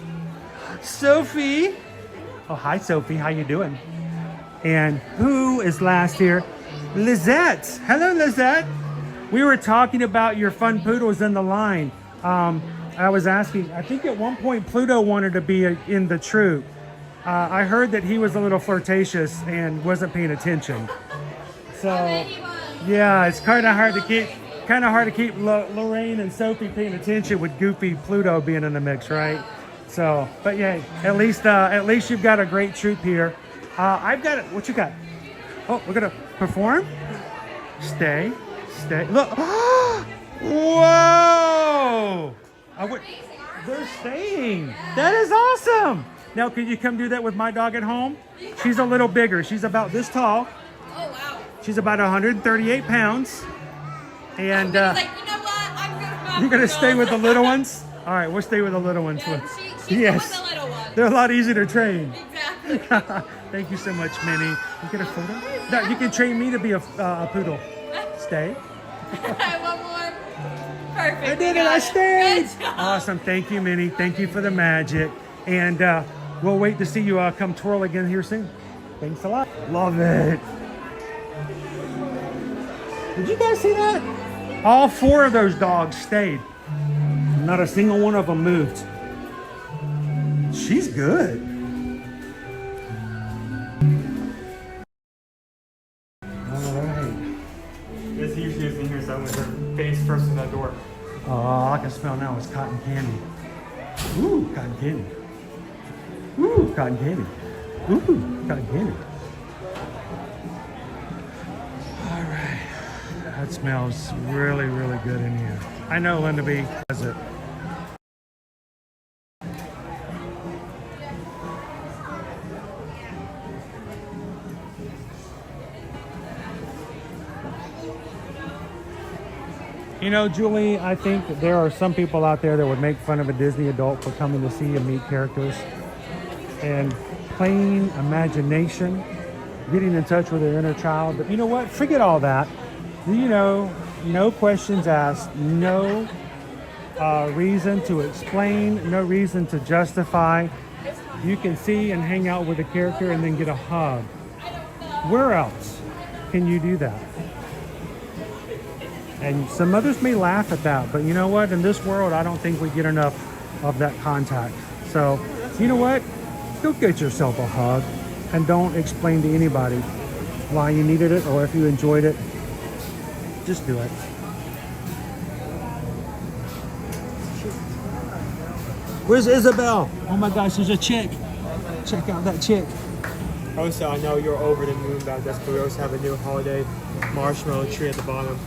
Sophie. Oh, hi, Sophie. How you doing? And who is last here? Lizette. Hello, Lizette. We were talking about your fun poodles in the line. I was asking, I think at one point Pluto wanted to be in the troop. I heard that he was a little flirtatious and wasn't paying attention. So yeah, it's kind of hard to keep Lorraine and Sophie paying attention with goofy Pluto being in the mix, right? So, but yeah, at least you've got a great troop here. I've got it. What you got? Oh, we're gonna perform. Stay. Look. Whoa! They're staying. That is awesome. Now, can you come do that with my dog at home? She's a little bigger. She's about this tall. Oh, wow. She's about 138 pounds. And like, you know what? I'm you're gonna stay with the little ones? All right, we'll stay with the little ones. Yeah, she's yes. the little one. They're a lot easier to train. Exactly. Thank you so much, Minnie. You get a photo? No, you can train me to be a poodle. Stay. One more. Perfect. I did it. I stayed. Awesome. Thank you, Minnie. Thank you for the magic. And we'll wait to see you come twirl again here soon. Thanks a lot. Love it. Did you guys see that? All 4 of those dogs stayed. Not a single one of them moved. She's good. All right. This usually is in here somewhere with her face first in that door. Oh, I can smell now. It's cotton candy. Ooh, cotton candy. Ooh, cotton candy. Ooh, cotton candy. All right. That smells really, really good in here. I know Linda B does it. You know, Julie, I think that there are some people out there that would make fun of a Disney adult for coming to see and meet characters. And plain imagination, getting in touch with their inner child. But you know what? Forget all that. You know, no questions asked, no reason to explain, no reason to justify. You can see and hang out with a character and then get a hug. Where else can you do that? And some others may laugh at that, but you know what? In this world, I don't think we get enough of that contact. So, you know what? Go get yourself a hug and don't explain to anybody why you needed it or if you enjoyed it. Just do it. Where's Isabel? Oh my gosh, there's a chick. Check out that chick. Also, I know you're over the moon about this, but we also have a new holiday marshmallow tree at the bottom.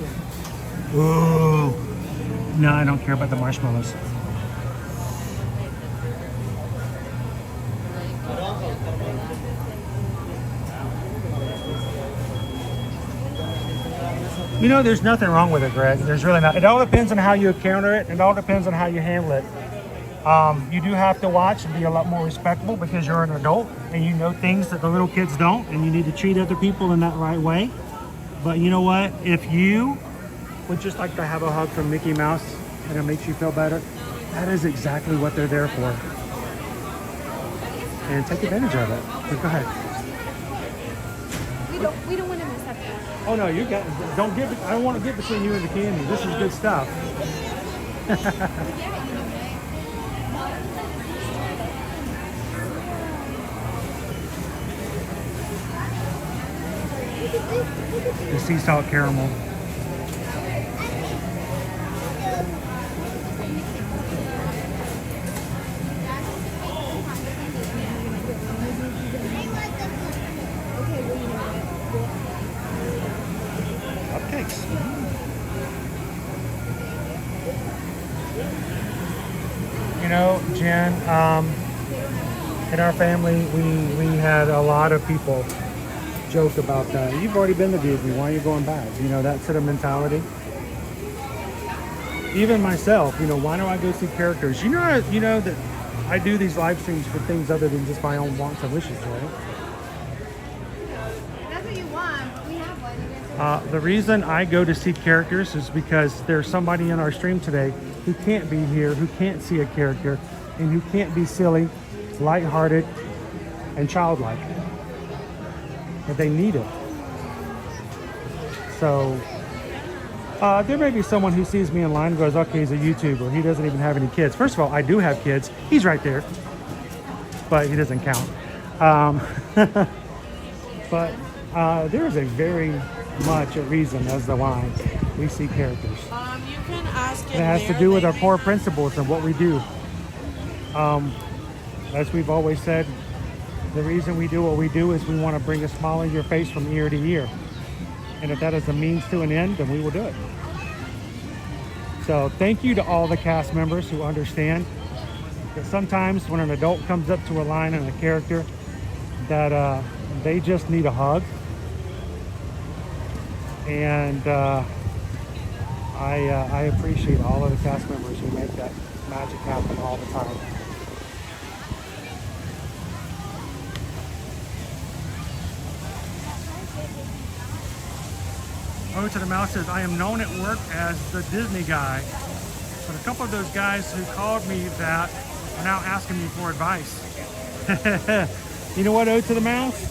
Ooh. No, I don't care about the marshmallows. You know, there's nothing wrong with it, Greg. There's really not. It all depends on how you counter it. It all depends on how you handle it. You do have to watch and be a lot more respectful because you're an adult and you know things that the little kids don't, and you need to treat other people in that right way. But you know what? If you would just like to have a hug from Mickey Mouse and it makes you feel better, that is exactly what they're there for. And take advantage of it. So go ahead. We don't want to miss that. Oh no, you got. Don't give it. I don't want to get between you and the candy. This is good stuff. The sea salt caramel. Cupcakes. You know, Jen, in our family, we had a lot of people joke about that. You've already been to Disney, why are you going back? You know, that sort of mentality. Even myself, you know, why do I go see characters? You know that I do these live streams for things other than just my own wants and wishes, right? That's what you want. We have one. The reason I go to see characters is because there's somebody in our stream today who can't be here, who can't see a character, and who can't be silly, lighthearted, and childlike. but they need it. So there may be someone who sees me in line and goes, okay, he's a YouTuber. He doesn't even have any kids. First of all, I do have kids. He's right there, but he doesn't count. But there is a very much a reason as to why we see characters. You can ask It has to do with our core principles and what we do. As we've always said, the reason we do what we do is we want to bring a smile on your face from ear to ear. And if that is a means to an end, then we will do it. So thank you to all the cast members who understand that sometimes when an adult comes up to a line and a character that they just need a hug. And I appreciate all of the cast members who make that magic happen all the time. Owen to the Mouse says, I am known at work as the Disney guy, but a couple of those guys who called me that are now asking me for advice. You know what, Owen to the Mouse?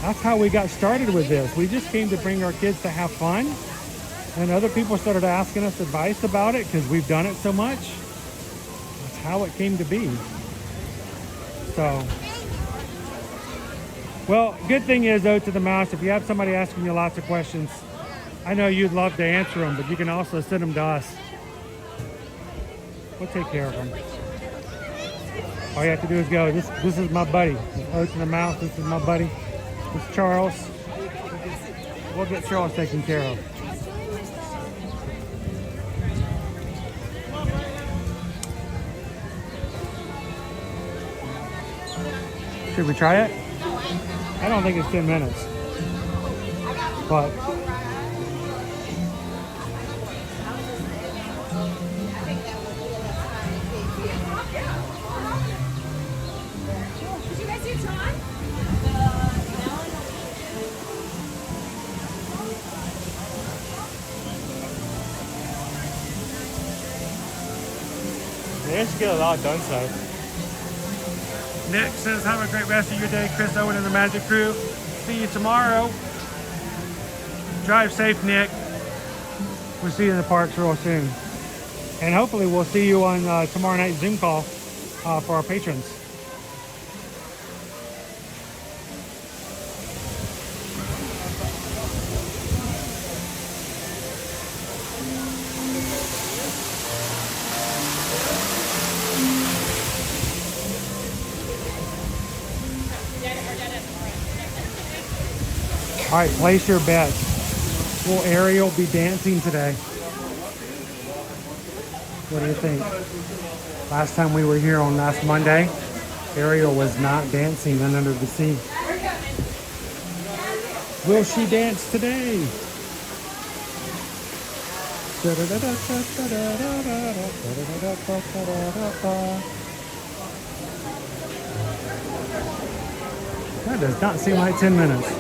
That's how we got started with this. We just came to bring our kids to have fun, and other people started asking us advice about it because we've done it so much. That's how it came to be. So, well, good thing is, Owen to the Mouse, if you have somebody asking you lots of questions, I know you'd love to answer them, but you can also send them to us. We'll take care of them. All you have to do is go, this is my buddy. Owen to the Mouse, this is my buddy. This is Charles. We'll get Charles taken care of. Should we try it? I don't think it's 10 minutes. But Did you guys do Tron? They should get a lot done, so. Nick says, have a great rest of your day. Chris, Owen, and the Magic Crew. See you tomorrow. Drive safe, Nick. We'll see you in the parks real soon. And hopefully we'll see you on tomorrow night's Zoom call for our patrons. All right, place your bets. Will Ariel be dancing today? What do you think? Last time we were here on last Monday, Ariel was not dancing under the sea. Will she dance today? That does not seem like 10 minutes.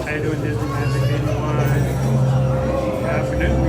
How you doing, Disney Magic 81? Afternoon.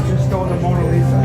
Just stole the Mona Lisa.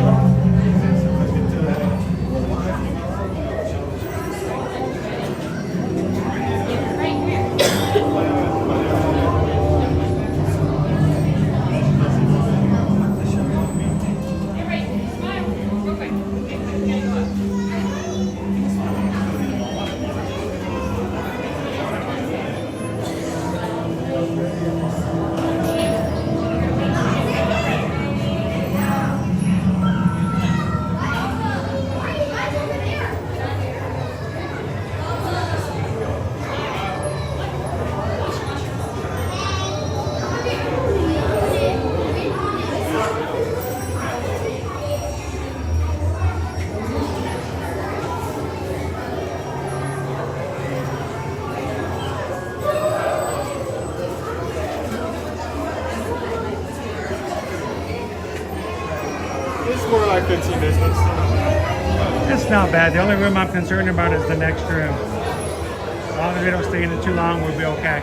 biscuits. It's not bad. The only room I'm concerned about is the next room. As long as we don't stay in it too long, we'll be okay.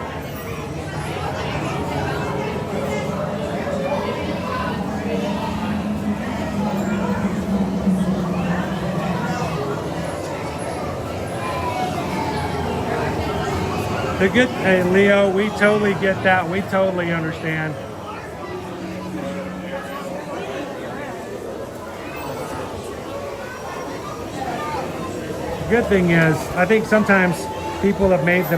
Hey Leo, we totally get that. We totally understand. The good thing is, I think sometimes people have made the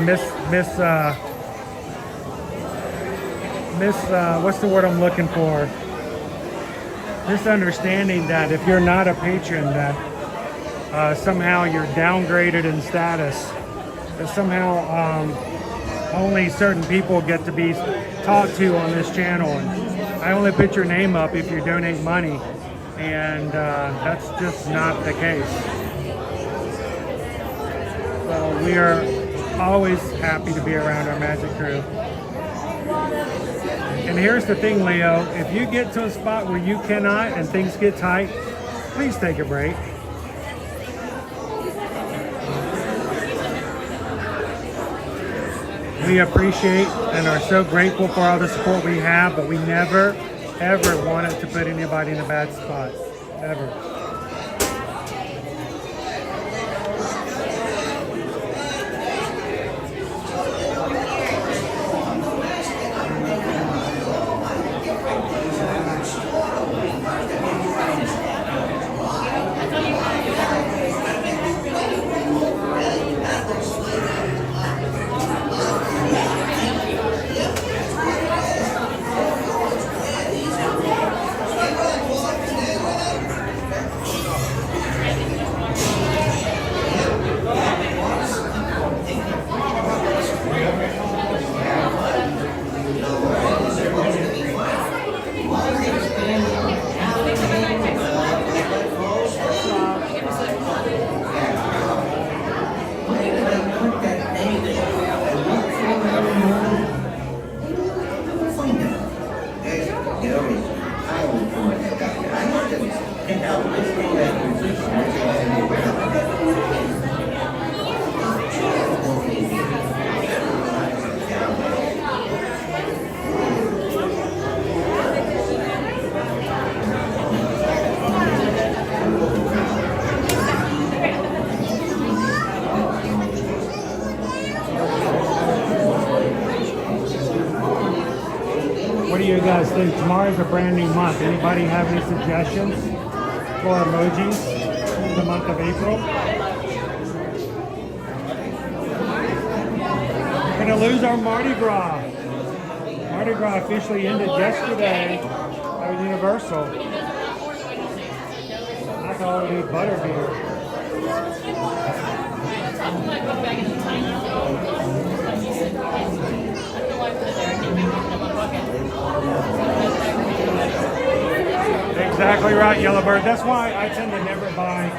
what's the word I'm looking for? Misunderstanding that if you're not a patron, that somehow you're downgraded in status. That somehow only certain people get to be talked to on this channel. And I only put your name up if you donate money, and that's just not the case. So we are always happy to be around our magic crew. And here's the thing, Leo, if you get to a spot where you cannot and things get tight, please take a break. We appreciate and are so grateful for all the support we have, but we never, ever wanted to put anybody in a bad spot, ever. What do you guys think? Tomorrow's a brand new month. Anybody have any suggestions for emojis in the month of April? We're gonna lose our Mardi Gras. Mardi Gras officially ended yesterday at Universal. I thought it would be butterbeer. Exactly right, Yellowbird. That's why I tend to never buy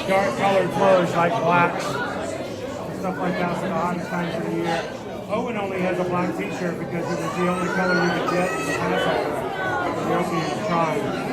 dark colored clothes like blacks and stuff like that for the hottest times of the year. Owen only has a black t-shirt because it was the only color you could get in the Passover. The opening tribe.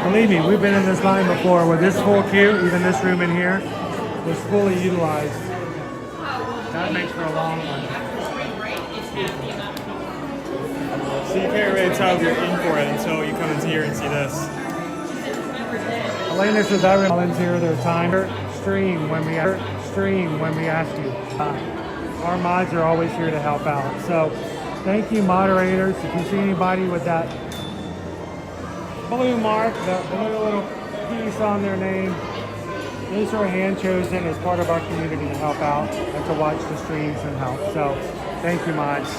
Believe me, we've been in this line before where this whole queue, even this room in here, was fully utilized. That makes for a long one. So you can't really tell if you're in for it until you come into here and see this. Elena says I volunteer their time. Stream when we ask you. Our mods are always here to help out. So thank you, moderators. If you see anybody with that blue mark, that blue little piece on their name, those are hand chosen as part of our community to help out and to watch the streams and help. So thank you, mods.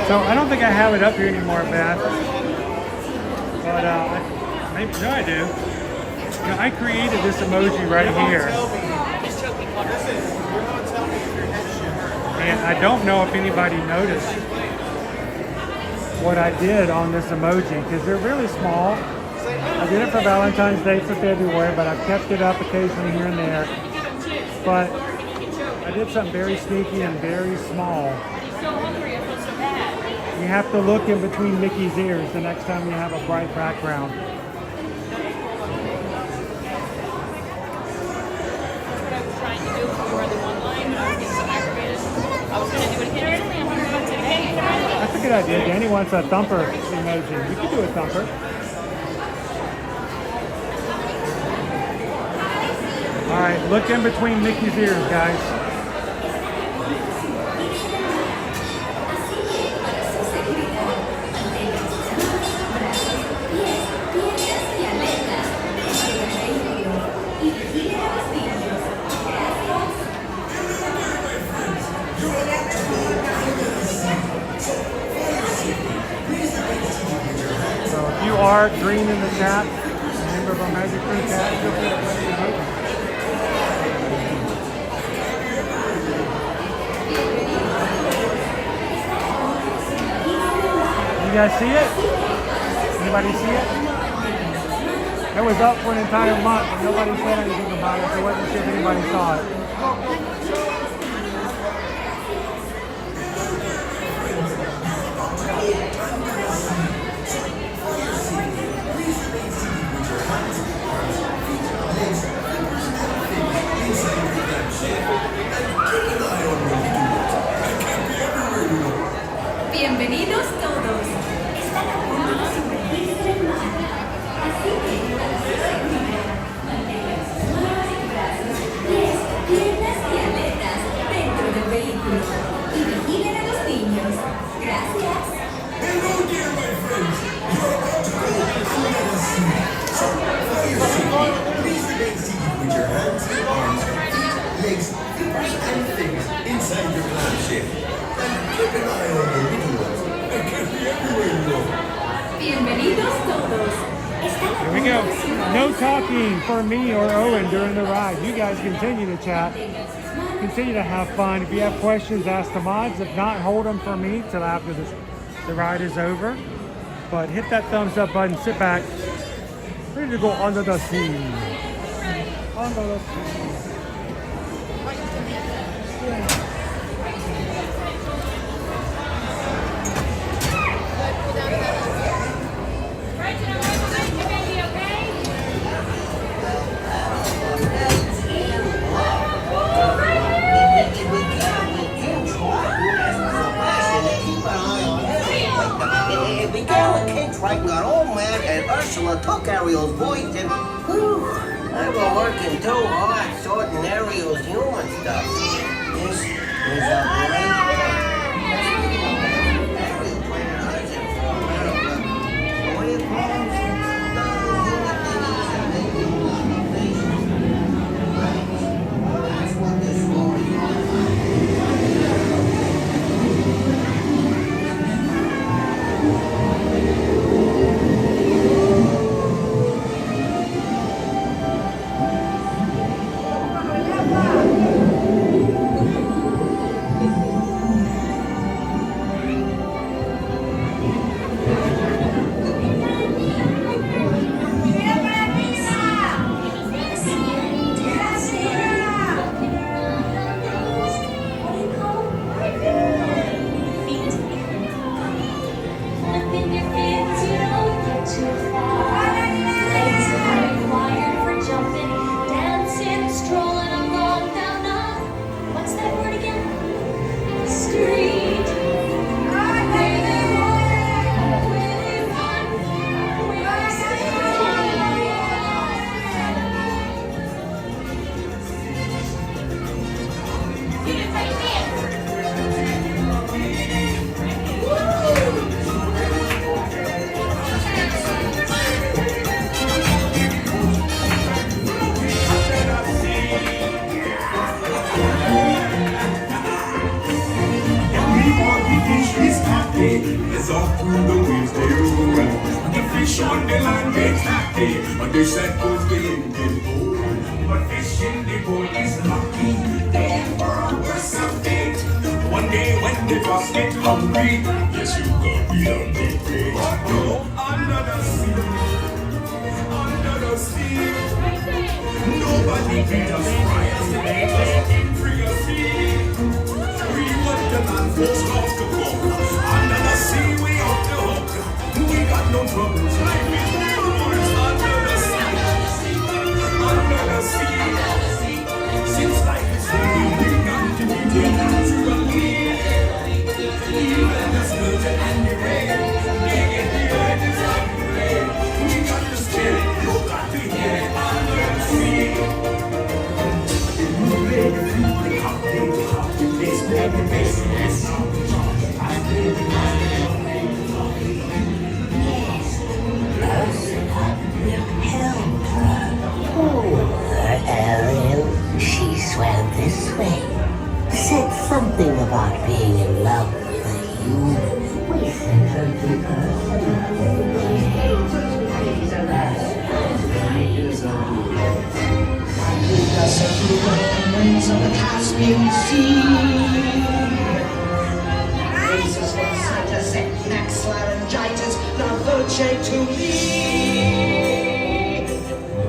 So I don't think I have it up here anymore, Beth. But maybe no, I do. You know, I created this emoji right here, and I don't know if anybody noticed what I did on this emoji because they're really small. I did it for Valentine's Day for February, but I've kept it up occasionally here and there. But I did something very sneaky and very small. You have to look in between Mickey's ears the next time you have a bright background. That's a good idea. Danny wants a thumper emoji. You can do a thumper. All right, look in between Mickey's ears, guys. Are green in the chat, member of our Magic Crew chat, feel free to play the emoji. You guys see it? Anybody see it? It was up for an entire month and nobody said anything about it, so I wasn't sure if anybody saw it. Bienvenidos todos. Están a punto de sumergirse en el mar. Así que no se olviden. Mantengan sus manos y brazos, pies, piernas y aletas dentro del vehículo. Y vigilen a los niños. Gracias. Hello there, my friends. You're about to go into the sea. So, for your safety, please remain seated with your hands, arms, feet, legs, fingers, and fingers inside your clamshell. And keep an eye on your little ones. They can be everywhere you go. Bienvenidos todos. Here we go. No talking for me or Owen during the ride. You guys continue to chat. Continue to have fun. If you have questions, ask the mods. If not, hold them for me till after the ride is over. But hit that thumbs up button. Sit back. Ready to go under the sea. Under the sea. Here we go, Triton got all mad and Ursula took Ariel's voice and whew, I've been working too hard sorting Ariel's human stuff. This is a great Ariel trying to urgent for America. The way it goes, human things and they do innovation. That's what this story is all about. It's off through the waves they roll. The fish on the land get happy, but the shackles getting old. But fish in the boat is lucky, they in for a worse of fate. One day when they just get hungry, yes you gonna be on the plate. Under the sea, nobody can us rise. They free us sea. We want the land folks love to cook. Under the sea, we off the hook. We got no troubles. Life is yours under the sea. Under the sea. Since life is free, we got to be naturally. Even the sturgeon and the rain, they get the earth is like the rain. We got to steer it, you got to hear it under the sea. The cocktail, this baby, this Ariel, she swam this way. Said something about being in love with a human. We sent her to Winds of the Caspian Sea. Raises Rosetta, Setnax, laryngitis, la voce to me.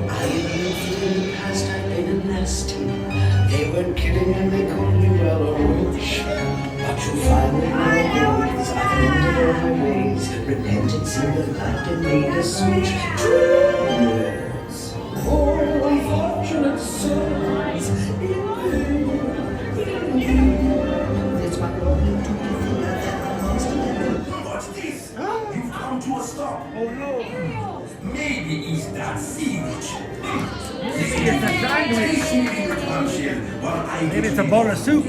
I lived in the past, I've been a nasty. They weren't kidding when they called me Bella Witch. But you finally realize I've mended all my ways. Repentance in the light and made a switch. Yes. Oh, unfortunate sunrise. It's my only duty for that amongst together. What's this? You've come to a stop. Oh no. Maybe it's that sea witch. Maybe it's a sandwich. Maybe it's a bowl of soup.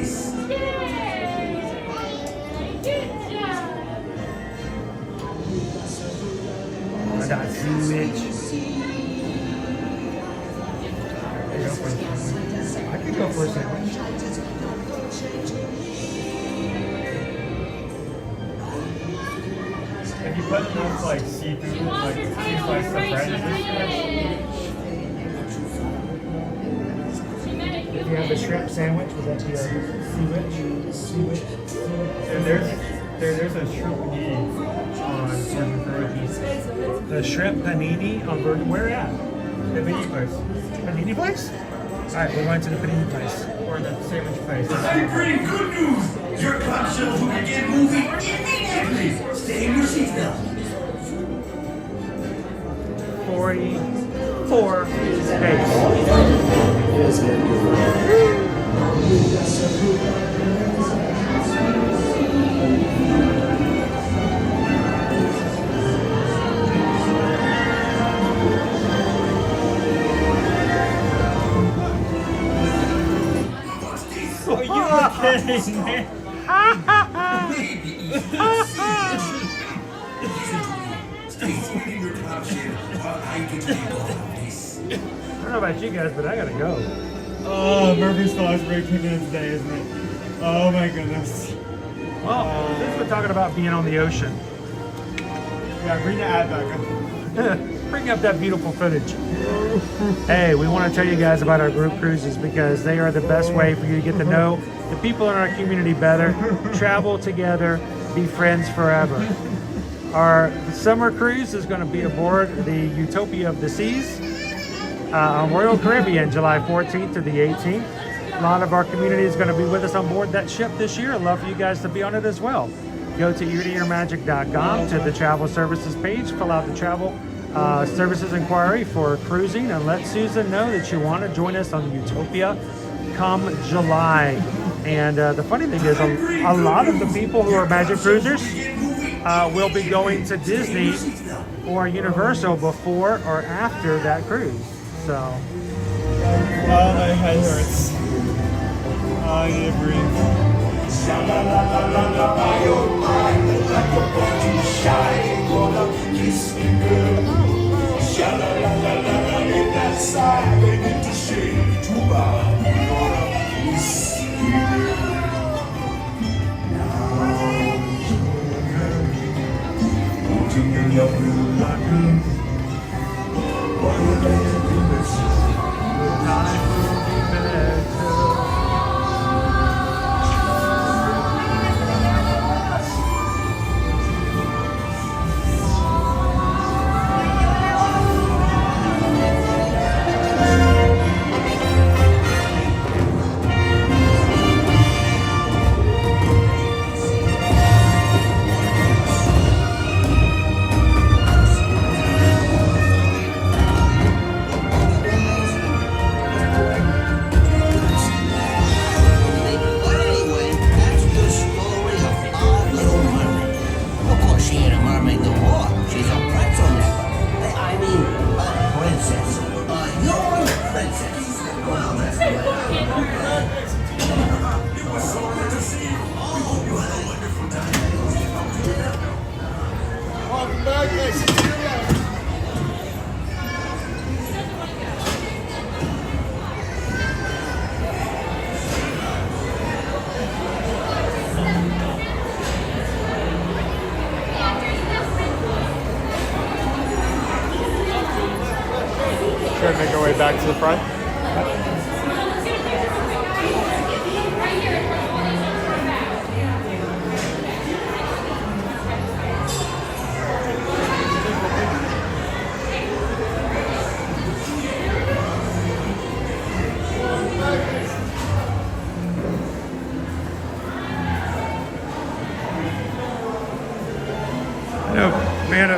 That sandwich. I could go for a sandwich. If you put those like seafood, like two slices of bread, is this if you have a shrimp sandwich, would that be a sea-witch? And there's a shrimp panini on Virgin Burger. The shrimp panini on Virgin, where at? The panini place. Panini place? Alright, we're going to the panini place. Or the sandwich place. I'm bringing good news! Your clamshells will begin moving immediately! Stay in your seatbelt. 44 days. I don't know about you guys, but I gotta go. Oh, Murphy's Law is really kicking in today, isn't it? Oh my goodness. Well, since we're talking about being on the ocean, yeah, bring the ad back up. Bring up that beautiful footage. Hey, we want to tell you guys about our group cruises because they are the best way for you to get to know the people in our community better, travel together, be friends forever. Our summer cruise is going to be aboard the Utopia of the Seas on Royal Caribbean, July 14th to the 18th. A lot of our community is going to be with us on board that ship this year. I'd love for you guys to be on it as well. Go to eartoearmagic.com to the travel services page, fill out the travel services inquiry for cruising, and let Susan know that you want to join us on Utopia come July. And the funny thing is, a lot of the people who are Magic Cruisers will be going to Disney or Universal before or after that cruise. So, oh, my head hurts. Oh, I need to breathe. Try to make our way back to the front. No, man,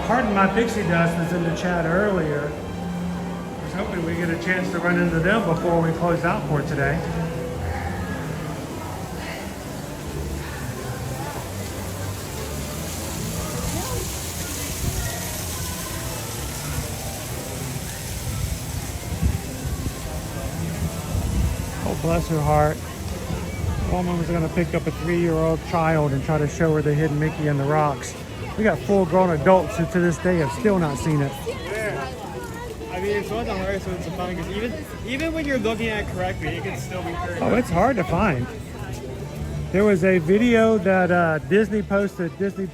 pardon my pixie dust was in the chat earlier. I was hoping we get a chance to run into them before we close out for today. Oh, bless her heart. A woman was going to pick up a 3-year-old child and try to show her the hidden Mickey in the rocks. We got full-grown adults who to this day have still not seen it. Yeah. I mean, it's one of her, so it's fun because even when you're looking at it correctly, it can still be very Oh, it's hard to find. There was a video that Disney posted, Disney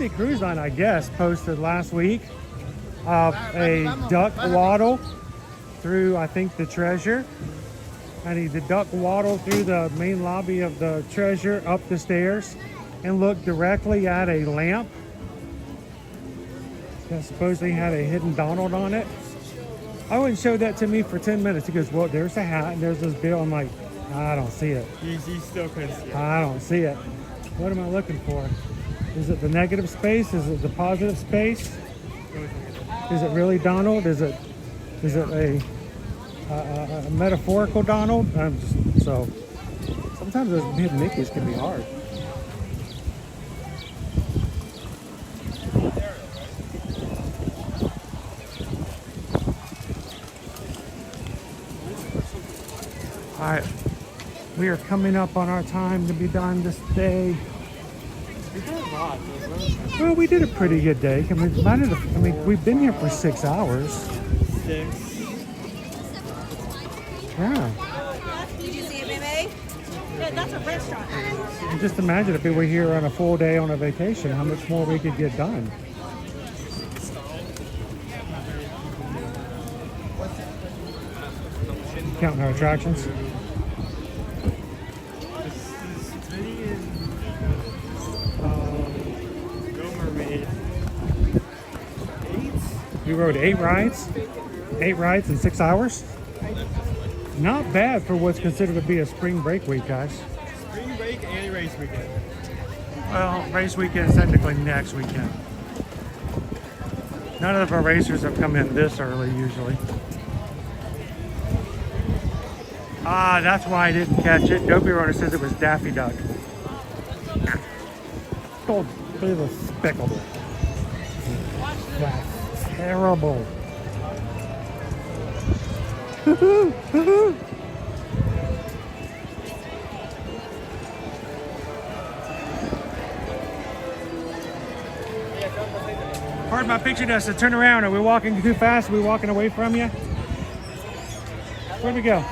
Cruise Line, I guess, posted last week of a duck waddle through, I think, the Treasure. And the duck waddled through the main lobby of the Treasure up the stairs and looked directly at a lamp that supposedly had a hidden Donald on it. Owen showed that to me for 10 minutes. He goes, well, there's a hat and there's this bill. I'm like, I don't see it. You still couldn't see it. I don't see it. What am I looking for? Is it the negative space? Is it the positive space? Is it really Donald? Is it a metaphorical Donald? So sometimes those hidden Mickeys can be hard. All right, We are coming up on our time to be done this day. Well, we did a pretty good day. I mean, we've been here for 6 hours. 6. Yeah. Did you see it, baby? Yeah, that's a restaurant. And just imagine if we were here on a full day on a vacation, how much more we could get done. Counting our attractions. We rode 8 rides. 8 rides in 6 hours. Not bad for what's considered to be a spring break week, guys. Spring break and race weekend. Well, race weekend is technically next weekend. None of our racers have come in this early usually. Ah, that's why I didn't catch it. Dopey Runner says it was Daffy Duck. Oh, little speckled. That's terrible. Pardon my picture dust. Turn around. Are we walking too fast? Are we walking away from you? Where'd we go?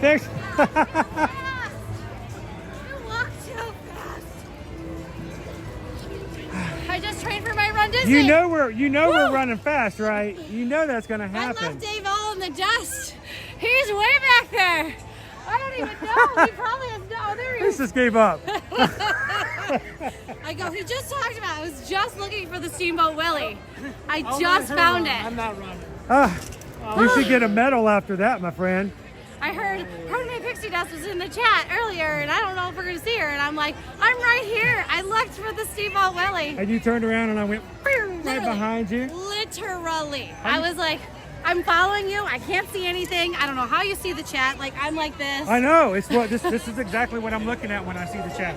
There's. You walked so fast. I just trained for my run Disney. You know we're running fast, right? You know that's gonna I happen. left Dave all in the dust. He's way back there. I don't even know. He probably has no. There he He is. just gave up. I go. He just talked about. I was just looking for the Steamboat Willie. I just found it. I'm not running. You should get a medal after that, my friend. I heard my pixie dust was in the chat earlier, and I don't know if we're gonna see her. And I'm like, I'm right here. I looked for the Steamboat Willie. And you turned around and I went right behind you. Literally. I was like, I'm following you. I can't see anything. I don't know how you see the chat. Like, I'm like this. I know. It's what this is exactly what I'm looking at when I see the chat.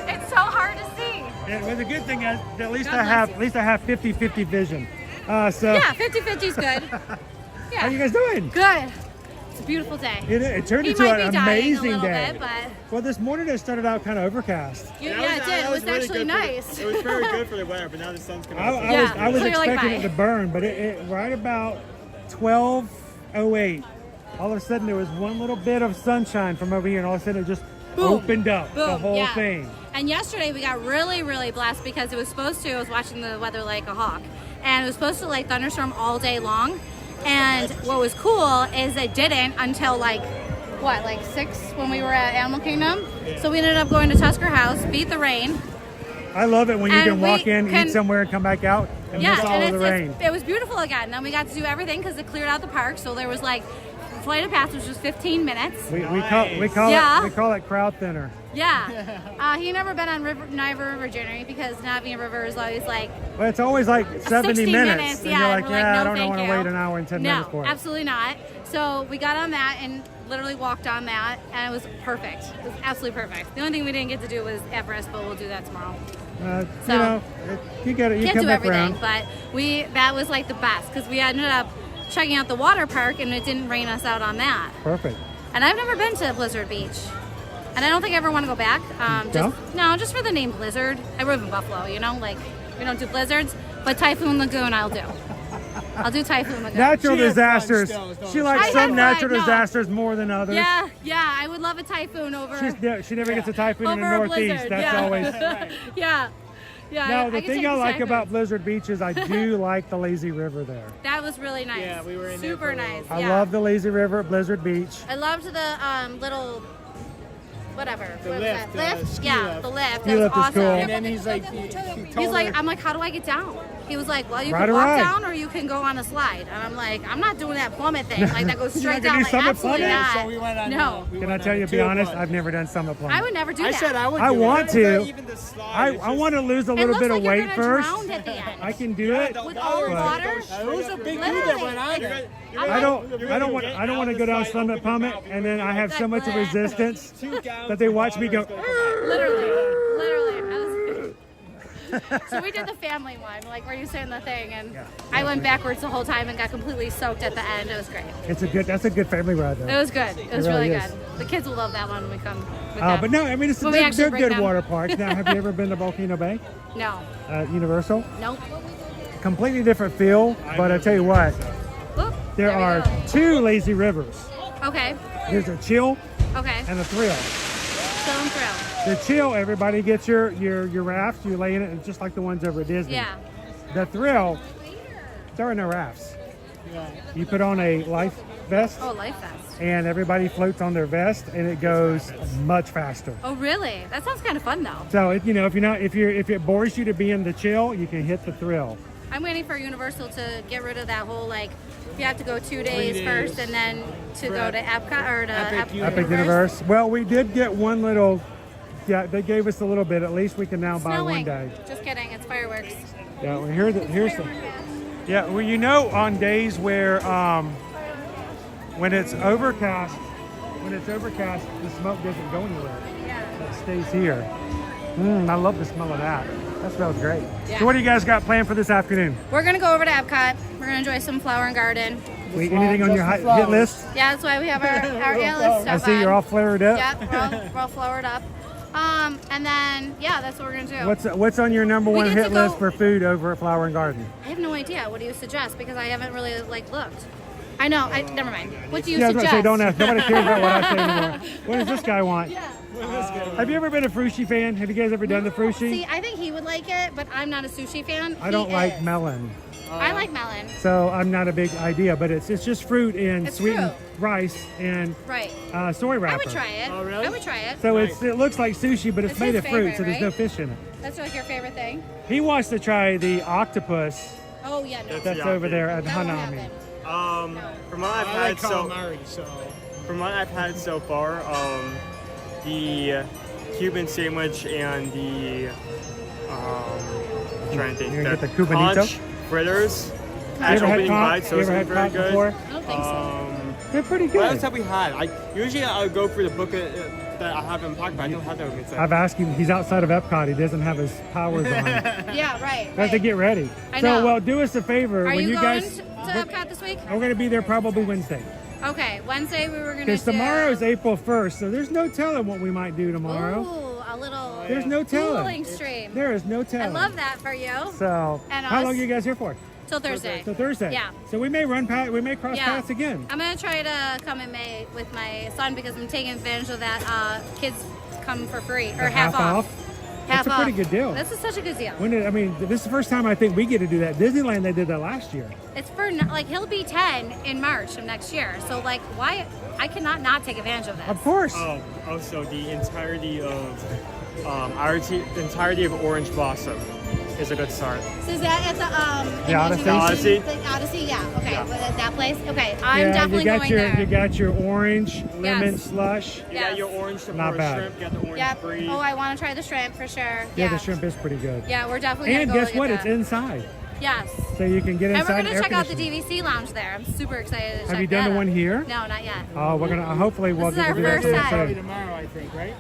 It's so hard to see. Well, the good thing is that at least God I bless have 50-50 vision. So Yeah, 50-50 is good. Yeah. How you guys doing? Good. It's a beautiful day. It turned He into might an be dying a amazing little day. bit, but Well, this morning it started out kind of overcast. yeah, it did. It was actually nice. It was very good for the weather, but now the sun's coming out. I was so you're like, expecting it bye. to burn, but it right about 12:08, all of a sudden there was one little bit of sunshine from over here, and all of a sudden it just opened up the whole yeah. thing. And yesterday we got really, really blessed because it was supposed to, I was watching the weather like a hawk, and it was supposed to like thunderstorm all day long. And what was cool is it didn't until like 6 when we were at Animal Kingdom. So we ended up going to Tusker House, beat the rain. I love it when you And can walk we in, can- eat somewhere, and come back out and miss all of the rain. It was beautiful again. Then we got to do everything because it cleared out the park. So there was like flight of passage was just 15 minutes. We call it crowd thinner. Yeah. He never been on Niagara River Journey because Navigator River is always like Well, it's always like 70 60 minutes. And yeah, you're like, and we're yeah, I no, don't want to thank wait you. an hour and 10 minutes for No, it. absolutely not. So we got on that and literally walked on that, and it was perfect. It was absolutely perfect. The only thing we didn't get to do was Everest, but we'll do that tomorrow. You know, you get it. You Can't come do back everything, around. but that was like the best because we ended up checking out the water park, and it didn't rain us out on that. Perfect. And I've never been to Blizzard Beach. And I don't think I ever want to go back. Just for the name Blizzard. I live in Buffalo, you know? Like, we don't do blizzards. But Typhoon Lagoon, I'll do. I'll do Typhoon Lagoon. Natural disasters. She likes I some had natural fun, no. disasters more than others. Yeah, I would love a typhoon over. She never gets a typhoon in the over a Northeast. blizzard, That's yeah. always. Yeah. No, the could thing take I the like typhoon. about Blizzard Beach is I do like the lazy river there. That was really nice. Yeah, we were in there Super for a nice. I yeah. love the lazy river at Blizzard Beach. I loved the little. Whatever. The What was lift, that? Lift? ski Yeah, lift. the lift. Ski That was lift is awesome. cool. And then he's like, he He's told like, her, I'm like, how do I get down? He was like, well, you Ride can a walk ride. down or you can go on a slide. And I'm like, I'm not doing that plummet thing. Like, that goes You're not straight gonna down. do Like, Summit absolutely Plummet? not. So we went on. No. We Can I went tell on you, a to be tour honest, bus. I've never done Summit Plummet. I would never do I that. said I would. I do want it. to. Even the slide. I want to lose a It little looks bit like of you're weight gonna first. drown at the end. I can do it. With all the but water. It was a big dude that Literally. went on it. I don't want to go down Summit Plummet and then I have so much of resistance that they watch me go. Literally. I was, So we did the family one, like where you sit in the thing, and I went backwards the whole time and got completely soaked at the end. It was great. That's a good family ride though. It was good. It was really is. good. The kids will love that one when we come. With them. But no, I mean When we they're actually bring good them. water parks. Now, have you ever been to Volcano Bay? No. Universal? Nope. Completely different feel, but I tell you what, Oop, there we are go. 2 lazy rivers. Okay. There's a chill Okay. and a thrill. Chill and thrill. The chill, everybody gets your rafts, you lay in it, and just like the ones over at Disney. Yeah. The thrill, there are no rafts. You put on a life vest, Oh, life vest. and everybody floats on their vest, and it goes much faster. Oh, really? That sounds kind of fun though. So if it bores you to be in the chill, you can hit the thrill. I'm waiting for Universal to get rid of that whole like you have to go 2 days first and then to go to Epcot or to Epic Universe. Well, we did get one little. Yeah, they gave us a little bit. At least we can now buy one Snowing. day. Just kidding. It's fireworks. Yeah, well, here's the. Yeah, well, you know, on days where when it's overcast, the smoke doesn't go anywhere. Yeah. It stays here. I love the smell of that. That smells great. Yeah. So what do you guys got planned for this afternoon? We're gonna go over to Epcot. We're gonna enjoy some flower and garden. Anything on your hit list? Yeah, that's why we have our hit list I stuff see you're on. all flared up. Yep, we're all flowered up. And then yeah, that's what we're gonna do. What's on your number one get to hit go- list for food over at Flower and Garden? I have no idea. What do you suggest? Because I haven't really like looked. I know. Never mind. What do you Yeah, I was suggest? about to say, don't ask. Nobody cares about what I say anymore. What does this guy want? Have you ever been a Frushi fan? Have you guys ever done the Frushi? See, I think he would like it, but I'm not a sushi fan. I don't He like is. melon. I like melon. So I'm not a big idea, but it's just fruit and It's sweetened fruit. rice and Right. soy wrapper. I would try it. I would try it. So it looks like sushi, but it's It's made his of fruit, favorite, so there's no right? fish in it. That's like your favorite thing. He wants to try the octopus Oh yeah, no. that's over there at Hanami. From what I've had from what I've had so far, the Cuban sandwich and the I'm trying to think. You're gonna get the conch Cubanito? fritters You at ever had opening conch? night, so You it's ever had very conch good. before? I don't think so. They're pretty What good. else have we had? Usually I'll go for the book that I have in pocket, but I don't have that with me today. I've asked him. He's outside of Epcot. He doesn't have his powers on. Yeah, right. We have to get ready. I So, know. well, do us a favor. Are when you you going guys, to Epcot this week? we're going to be there probably Wednesday. Okay, Wednesday we were gonna do. Because tomorrow is April 1st, so there's no telling what we might do tomorrow. Ooh, a little. There's no telling. Cooling stream. There is no I telling. love that for you. So, And how us? long are you guys here for? Till Thursday. Till Thursday. Yeah. So we may we may cross Yeah. paths again. I'm gonna try to come in May with my son because I'm taking advantage of that. Kids come for free or half off. That's a pretty good deal. This is such a good deal. This is the first time I think we get to do that. Disneyland, they did that last year. It's for like he'll be 10 in March of next year. So like why I cannot not take advantage of this. Of course. Also, the entirety of Orange Blossom is a good start. So is that at the Odyssey? Odyssey? The Odyssey, yeah. Okay, Yeah. well, at that place. Okay, I'm Yeah, definitely you got going your there. you got your orange lemon Yes. slush. You got your orange to Not pour bad. shrimp, you got the orange Yep. brie. Oh, I want to try the shrimp for sure. Yeah, the shrimp is pretty good. Yeah, we're definitely And gonna go guess get what? that. It's inside, Yes. so you can get And inside. we're gonna air check out the conditioning. DVC lounge there. I'm super excited to check Have you done that the one out. here? No, not yet. Oh, we're gonna hopefully we'll This is get our to do that first soon. time. Tomorrow, I think, right?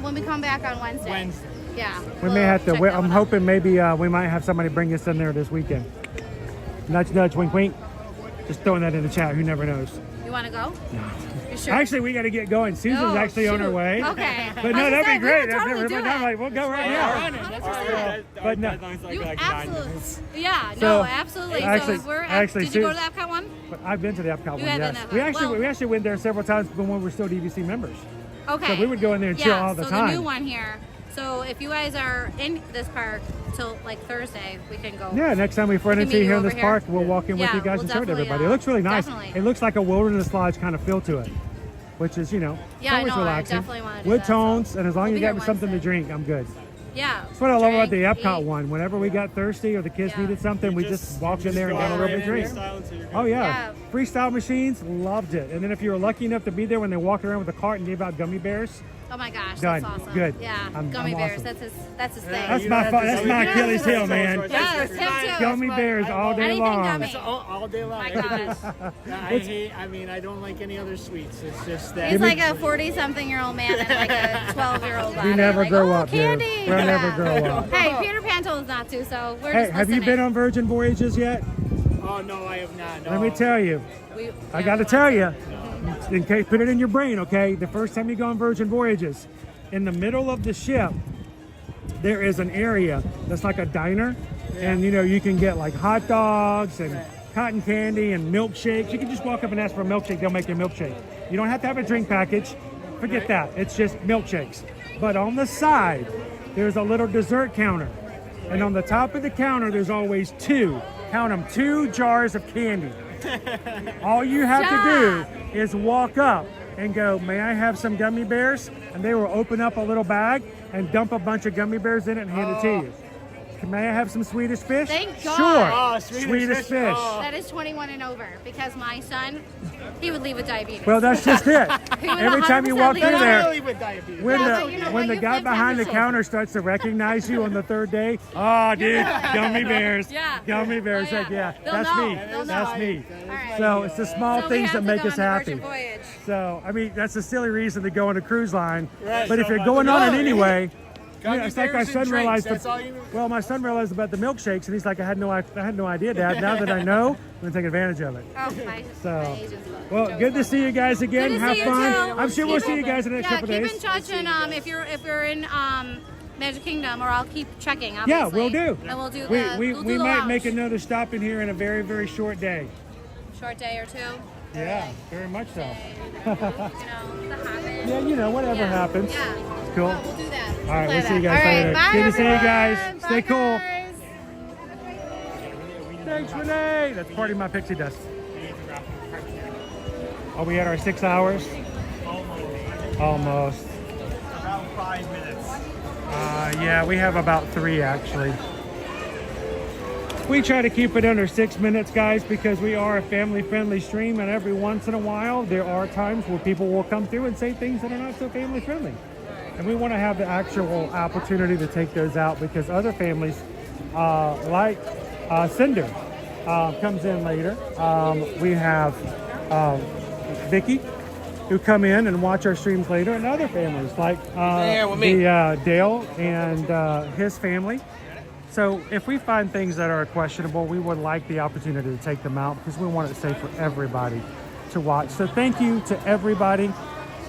When we come back on Wednesday. Yeah. We may we'll have to. check that I'm one out. hoping maybe we might have somebody bring us in there this weekend. Nudge, nudge, wink, wink. Just throwing that in the chat. Who never knows? You want to go? You sure? Actually, we got to get going. Susan's Oh, actually on her shoot. way. Okay. But I no, was that'd be saying, we great. would totally do I'm it. like, we'll go right now. 100%. But no. You absolutely. Yeah. So, No, absolutely. actually- so we're at, actually, did you go to Susan- the Epcot one? But I've been to the Epcot one. You have been Yes. to Epcot. We actually went there several times when we were still DVC members. Okay. So we would go in there and yeah, chill all the so time. the new one here. So if you guys are in this park till like Thursday, we can go. Yeah, next time we run can into meet you here in over this park, we'll walk in with Yeah, you guys we'll and show it to definitely, everybody. It looks really nice. definitely. It looks like a wilderness lodge kind of feel to it, which is, Yeah, it's I always know, I relaxing. definitely wanna do Wood that, tones, and as long we'll as be you here got something to Wednesday. drink, I'm good. Yeah. That's what I love about the Drink, Epcot eat. one. Whenever we got thirsty or the kids needed something, we just walked in there and got a little bit of drink. Oh yeah. Freestyle machines, loved it. And then if you were lucky enough to be there when they walked around with a cart and gave out gummy bears, Oh my gosh, Done. that's awesome. Good. Yeah, I'm gummy bears. awesome. That's his thing. That's my Achilles heel, man. Yes, him too. Gummy bears all day Anything long. gummy. All day long. My gosh. I don't like any other sweets. It's just that. He's like a 40-something-year-old man and like a 12-year-old body. We never like, grow oh, up, dude. candy. We'll Yeah. never grow up. Hey, Peter Pan told us not to, so we're Hey, just have you listening. been on Virgin Voyages yet? Oh no, I have not. No. Let me tell you. I got to tell you, in case, put it in your brain, okay? The first time you go on Virgin Voyages, in the middle of the ship, there is an area that's like a diner, and you know you can get like hot dogs and cotton candy and milkshakes. You can just walk up and ask for a milkshake; they'll make you a milkshake. You don't have to have a drink package. Forget that. It's just milkshakes. But on the side, there's a little dessert counter, and on the top of the counter, there's always two jars of candy. All you have to do is walk up and go, "May I have some gummy bears?" And they will open up a little bag and dump a bunch of gummy bears in it and hand it to you. May I have some Swedish fish? Thank God. Sure. Oh, Swedish fish. That is 21 and over because my son, he would leave with diabetes. Well, that's just it. He would Every time you 100% walk leave through with there, diabetes. with diabetes. when Yeah, the, but you know when what? the You guy flipped behind the everything. counter starts to recognize you on the third day, oh, dude, gummy bears. Yeah. Gummy bears. Oh, yeah. Like, yeah, They'll that's know. me. They'll That's know. me. All right. So it's the small So we things have that to make go us on the happy. Virgin Voyage. So, I mean, that's a silly reason to go on a cruise line. Right. But if So you're much. going on it No, anyway, Gummy it's like my bears son and drinks, realized. that's all you- Well, my son realized about the milkshakes, and he's like, I had no idea, Dad. Now that I know, I'm gonna take advantage of it. Oh, my So, agent's love. well, good to see you guys again. Good to Have see you fun. too. I'm sure we'll see you guys in the next Yeah, couple keep days. in touch, and if you're in Magic Kingdom, or I'll keep checking. Yeah, Obviously. we'll do. And we'll do We the we, we'll do we the might lounge. make another stop in here in a very, very short day. Short day or two. Yeah, very much so. The happen. Yeah, you know, whatever happens. Yeah. Cool. We'll do that. All right, we'll Play see you that. guys All right, later. bye, Good to see you guys. everyone. Stay Bye, cool. guys. Thanks, Renee. That's part of my pixie dust. Are we at our 6 hours? Almost. About 5 minutes. Yeah, we have about 3 actually. We try to keep it under 6 minutes, guys, because we are a family-friendly stream, and every once in a while, there are times where people will come through and say things that are not so family-friendly. And we want to have the actual opportunity to take those out, because other families, like Cinder, comes in later. We have Vicky, who come in and watch our streams later, and other families like Dale and his family. So if we find things that are questionable, we would like the opportunity to take them out, because we want it safe for everybody to watch. So thank you to everybody.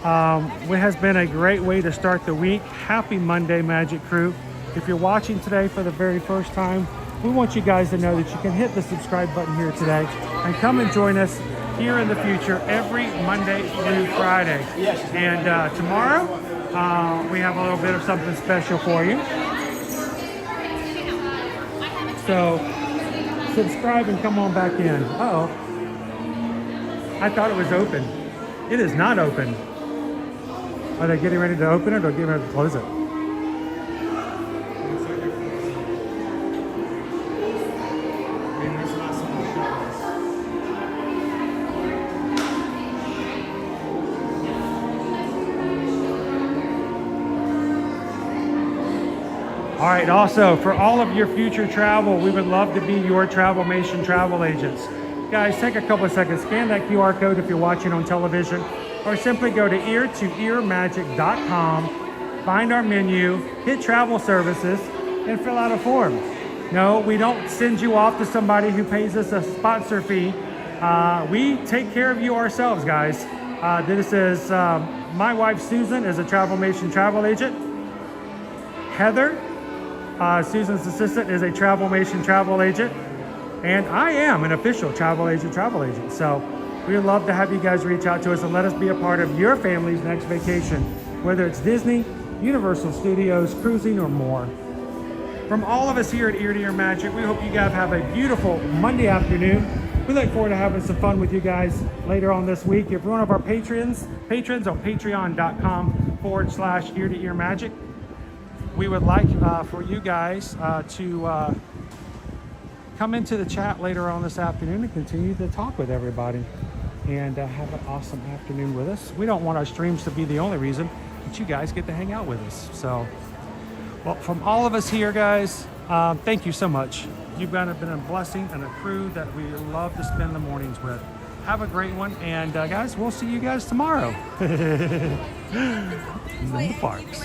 It has been a great way to start the week. Happy Monday, Magic Crew. If you're watching today for the very first time, we want you guys to know that you can hit the subscribe button here today and come and join us here in the future every Monday through Friday. And tomorrow, we have a little bit of something special for you. So subscribe and come on back in. Uh-oh. I thought it was open. It is not open. Are they getting ready to open it or getting ready to close it? All right, also, for all of your future travel, we would love to be your Travelmation travel agents. Guys, take a couple of seconds, scan that QR code if you're watching on television, or simply go to eartoearmagic.com, find our menu, hit travel services, and fill out a form. No, we don't send you off to somebody who pays us a sponsor fee. We take care of you ourselves, guys. This is my wife, Susan, is a Travelmation travel agent. Heather, Susan's assistant, is a Travelmation travel agent, and I am an official travel agent. So we would love to have you guys reach out to us and let us be a part of your family's next vacation, whether it's Disney, Universal Studios, cruising, or more. From all of us here at Ear to Ear Magic, we hope you guys have a beautiful Monday afternoon. We look forward to having some fun with you guys later on this week. If you're one of our patrons on patreon.com/Ear to Ear Magic, we would like for you guys to come into the chat later on this afternoon and continue to talk with everybody and have an awesome afternoon with us. We don't want our streams to be the only reason that you guys get to hang out with us. So, well, from all of us here, guys, thank you so much. You've been a blessing and a crew that we love to spend the mornings with. Have a great one, and guys, we'll see you guys tomorrow in the parks.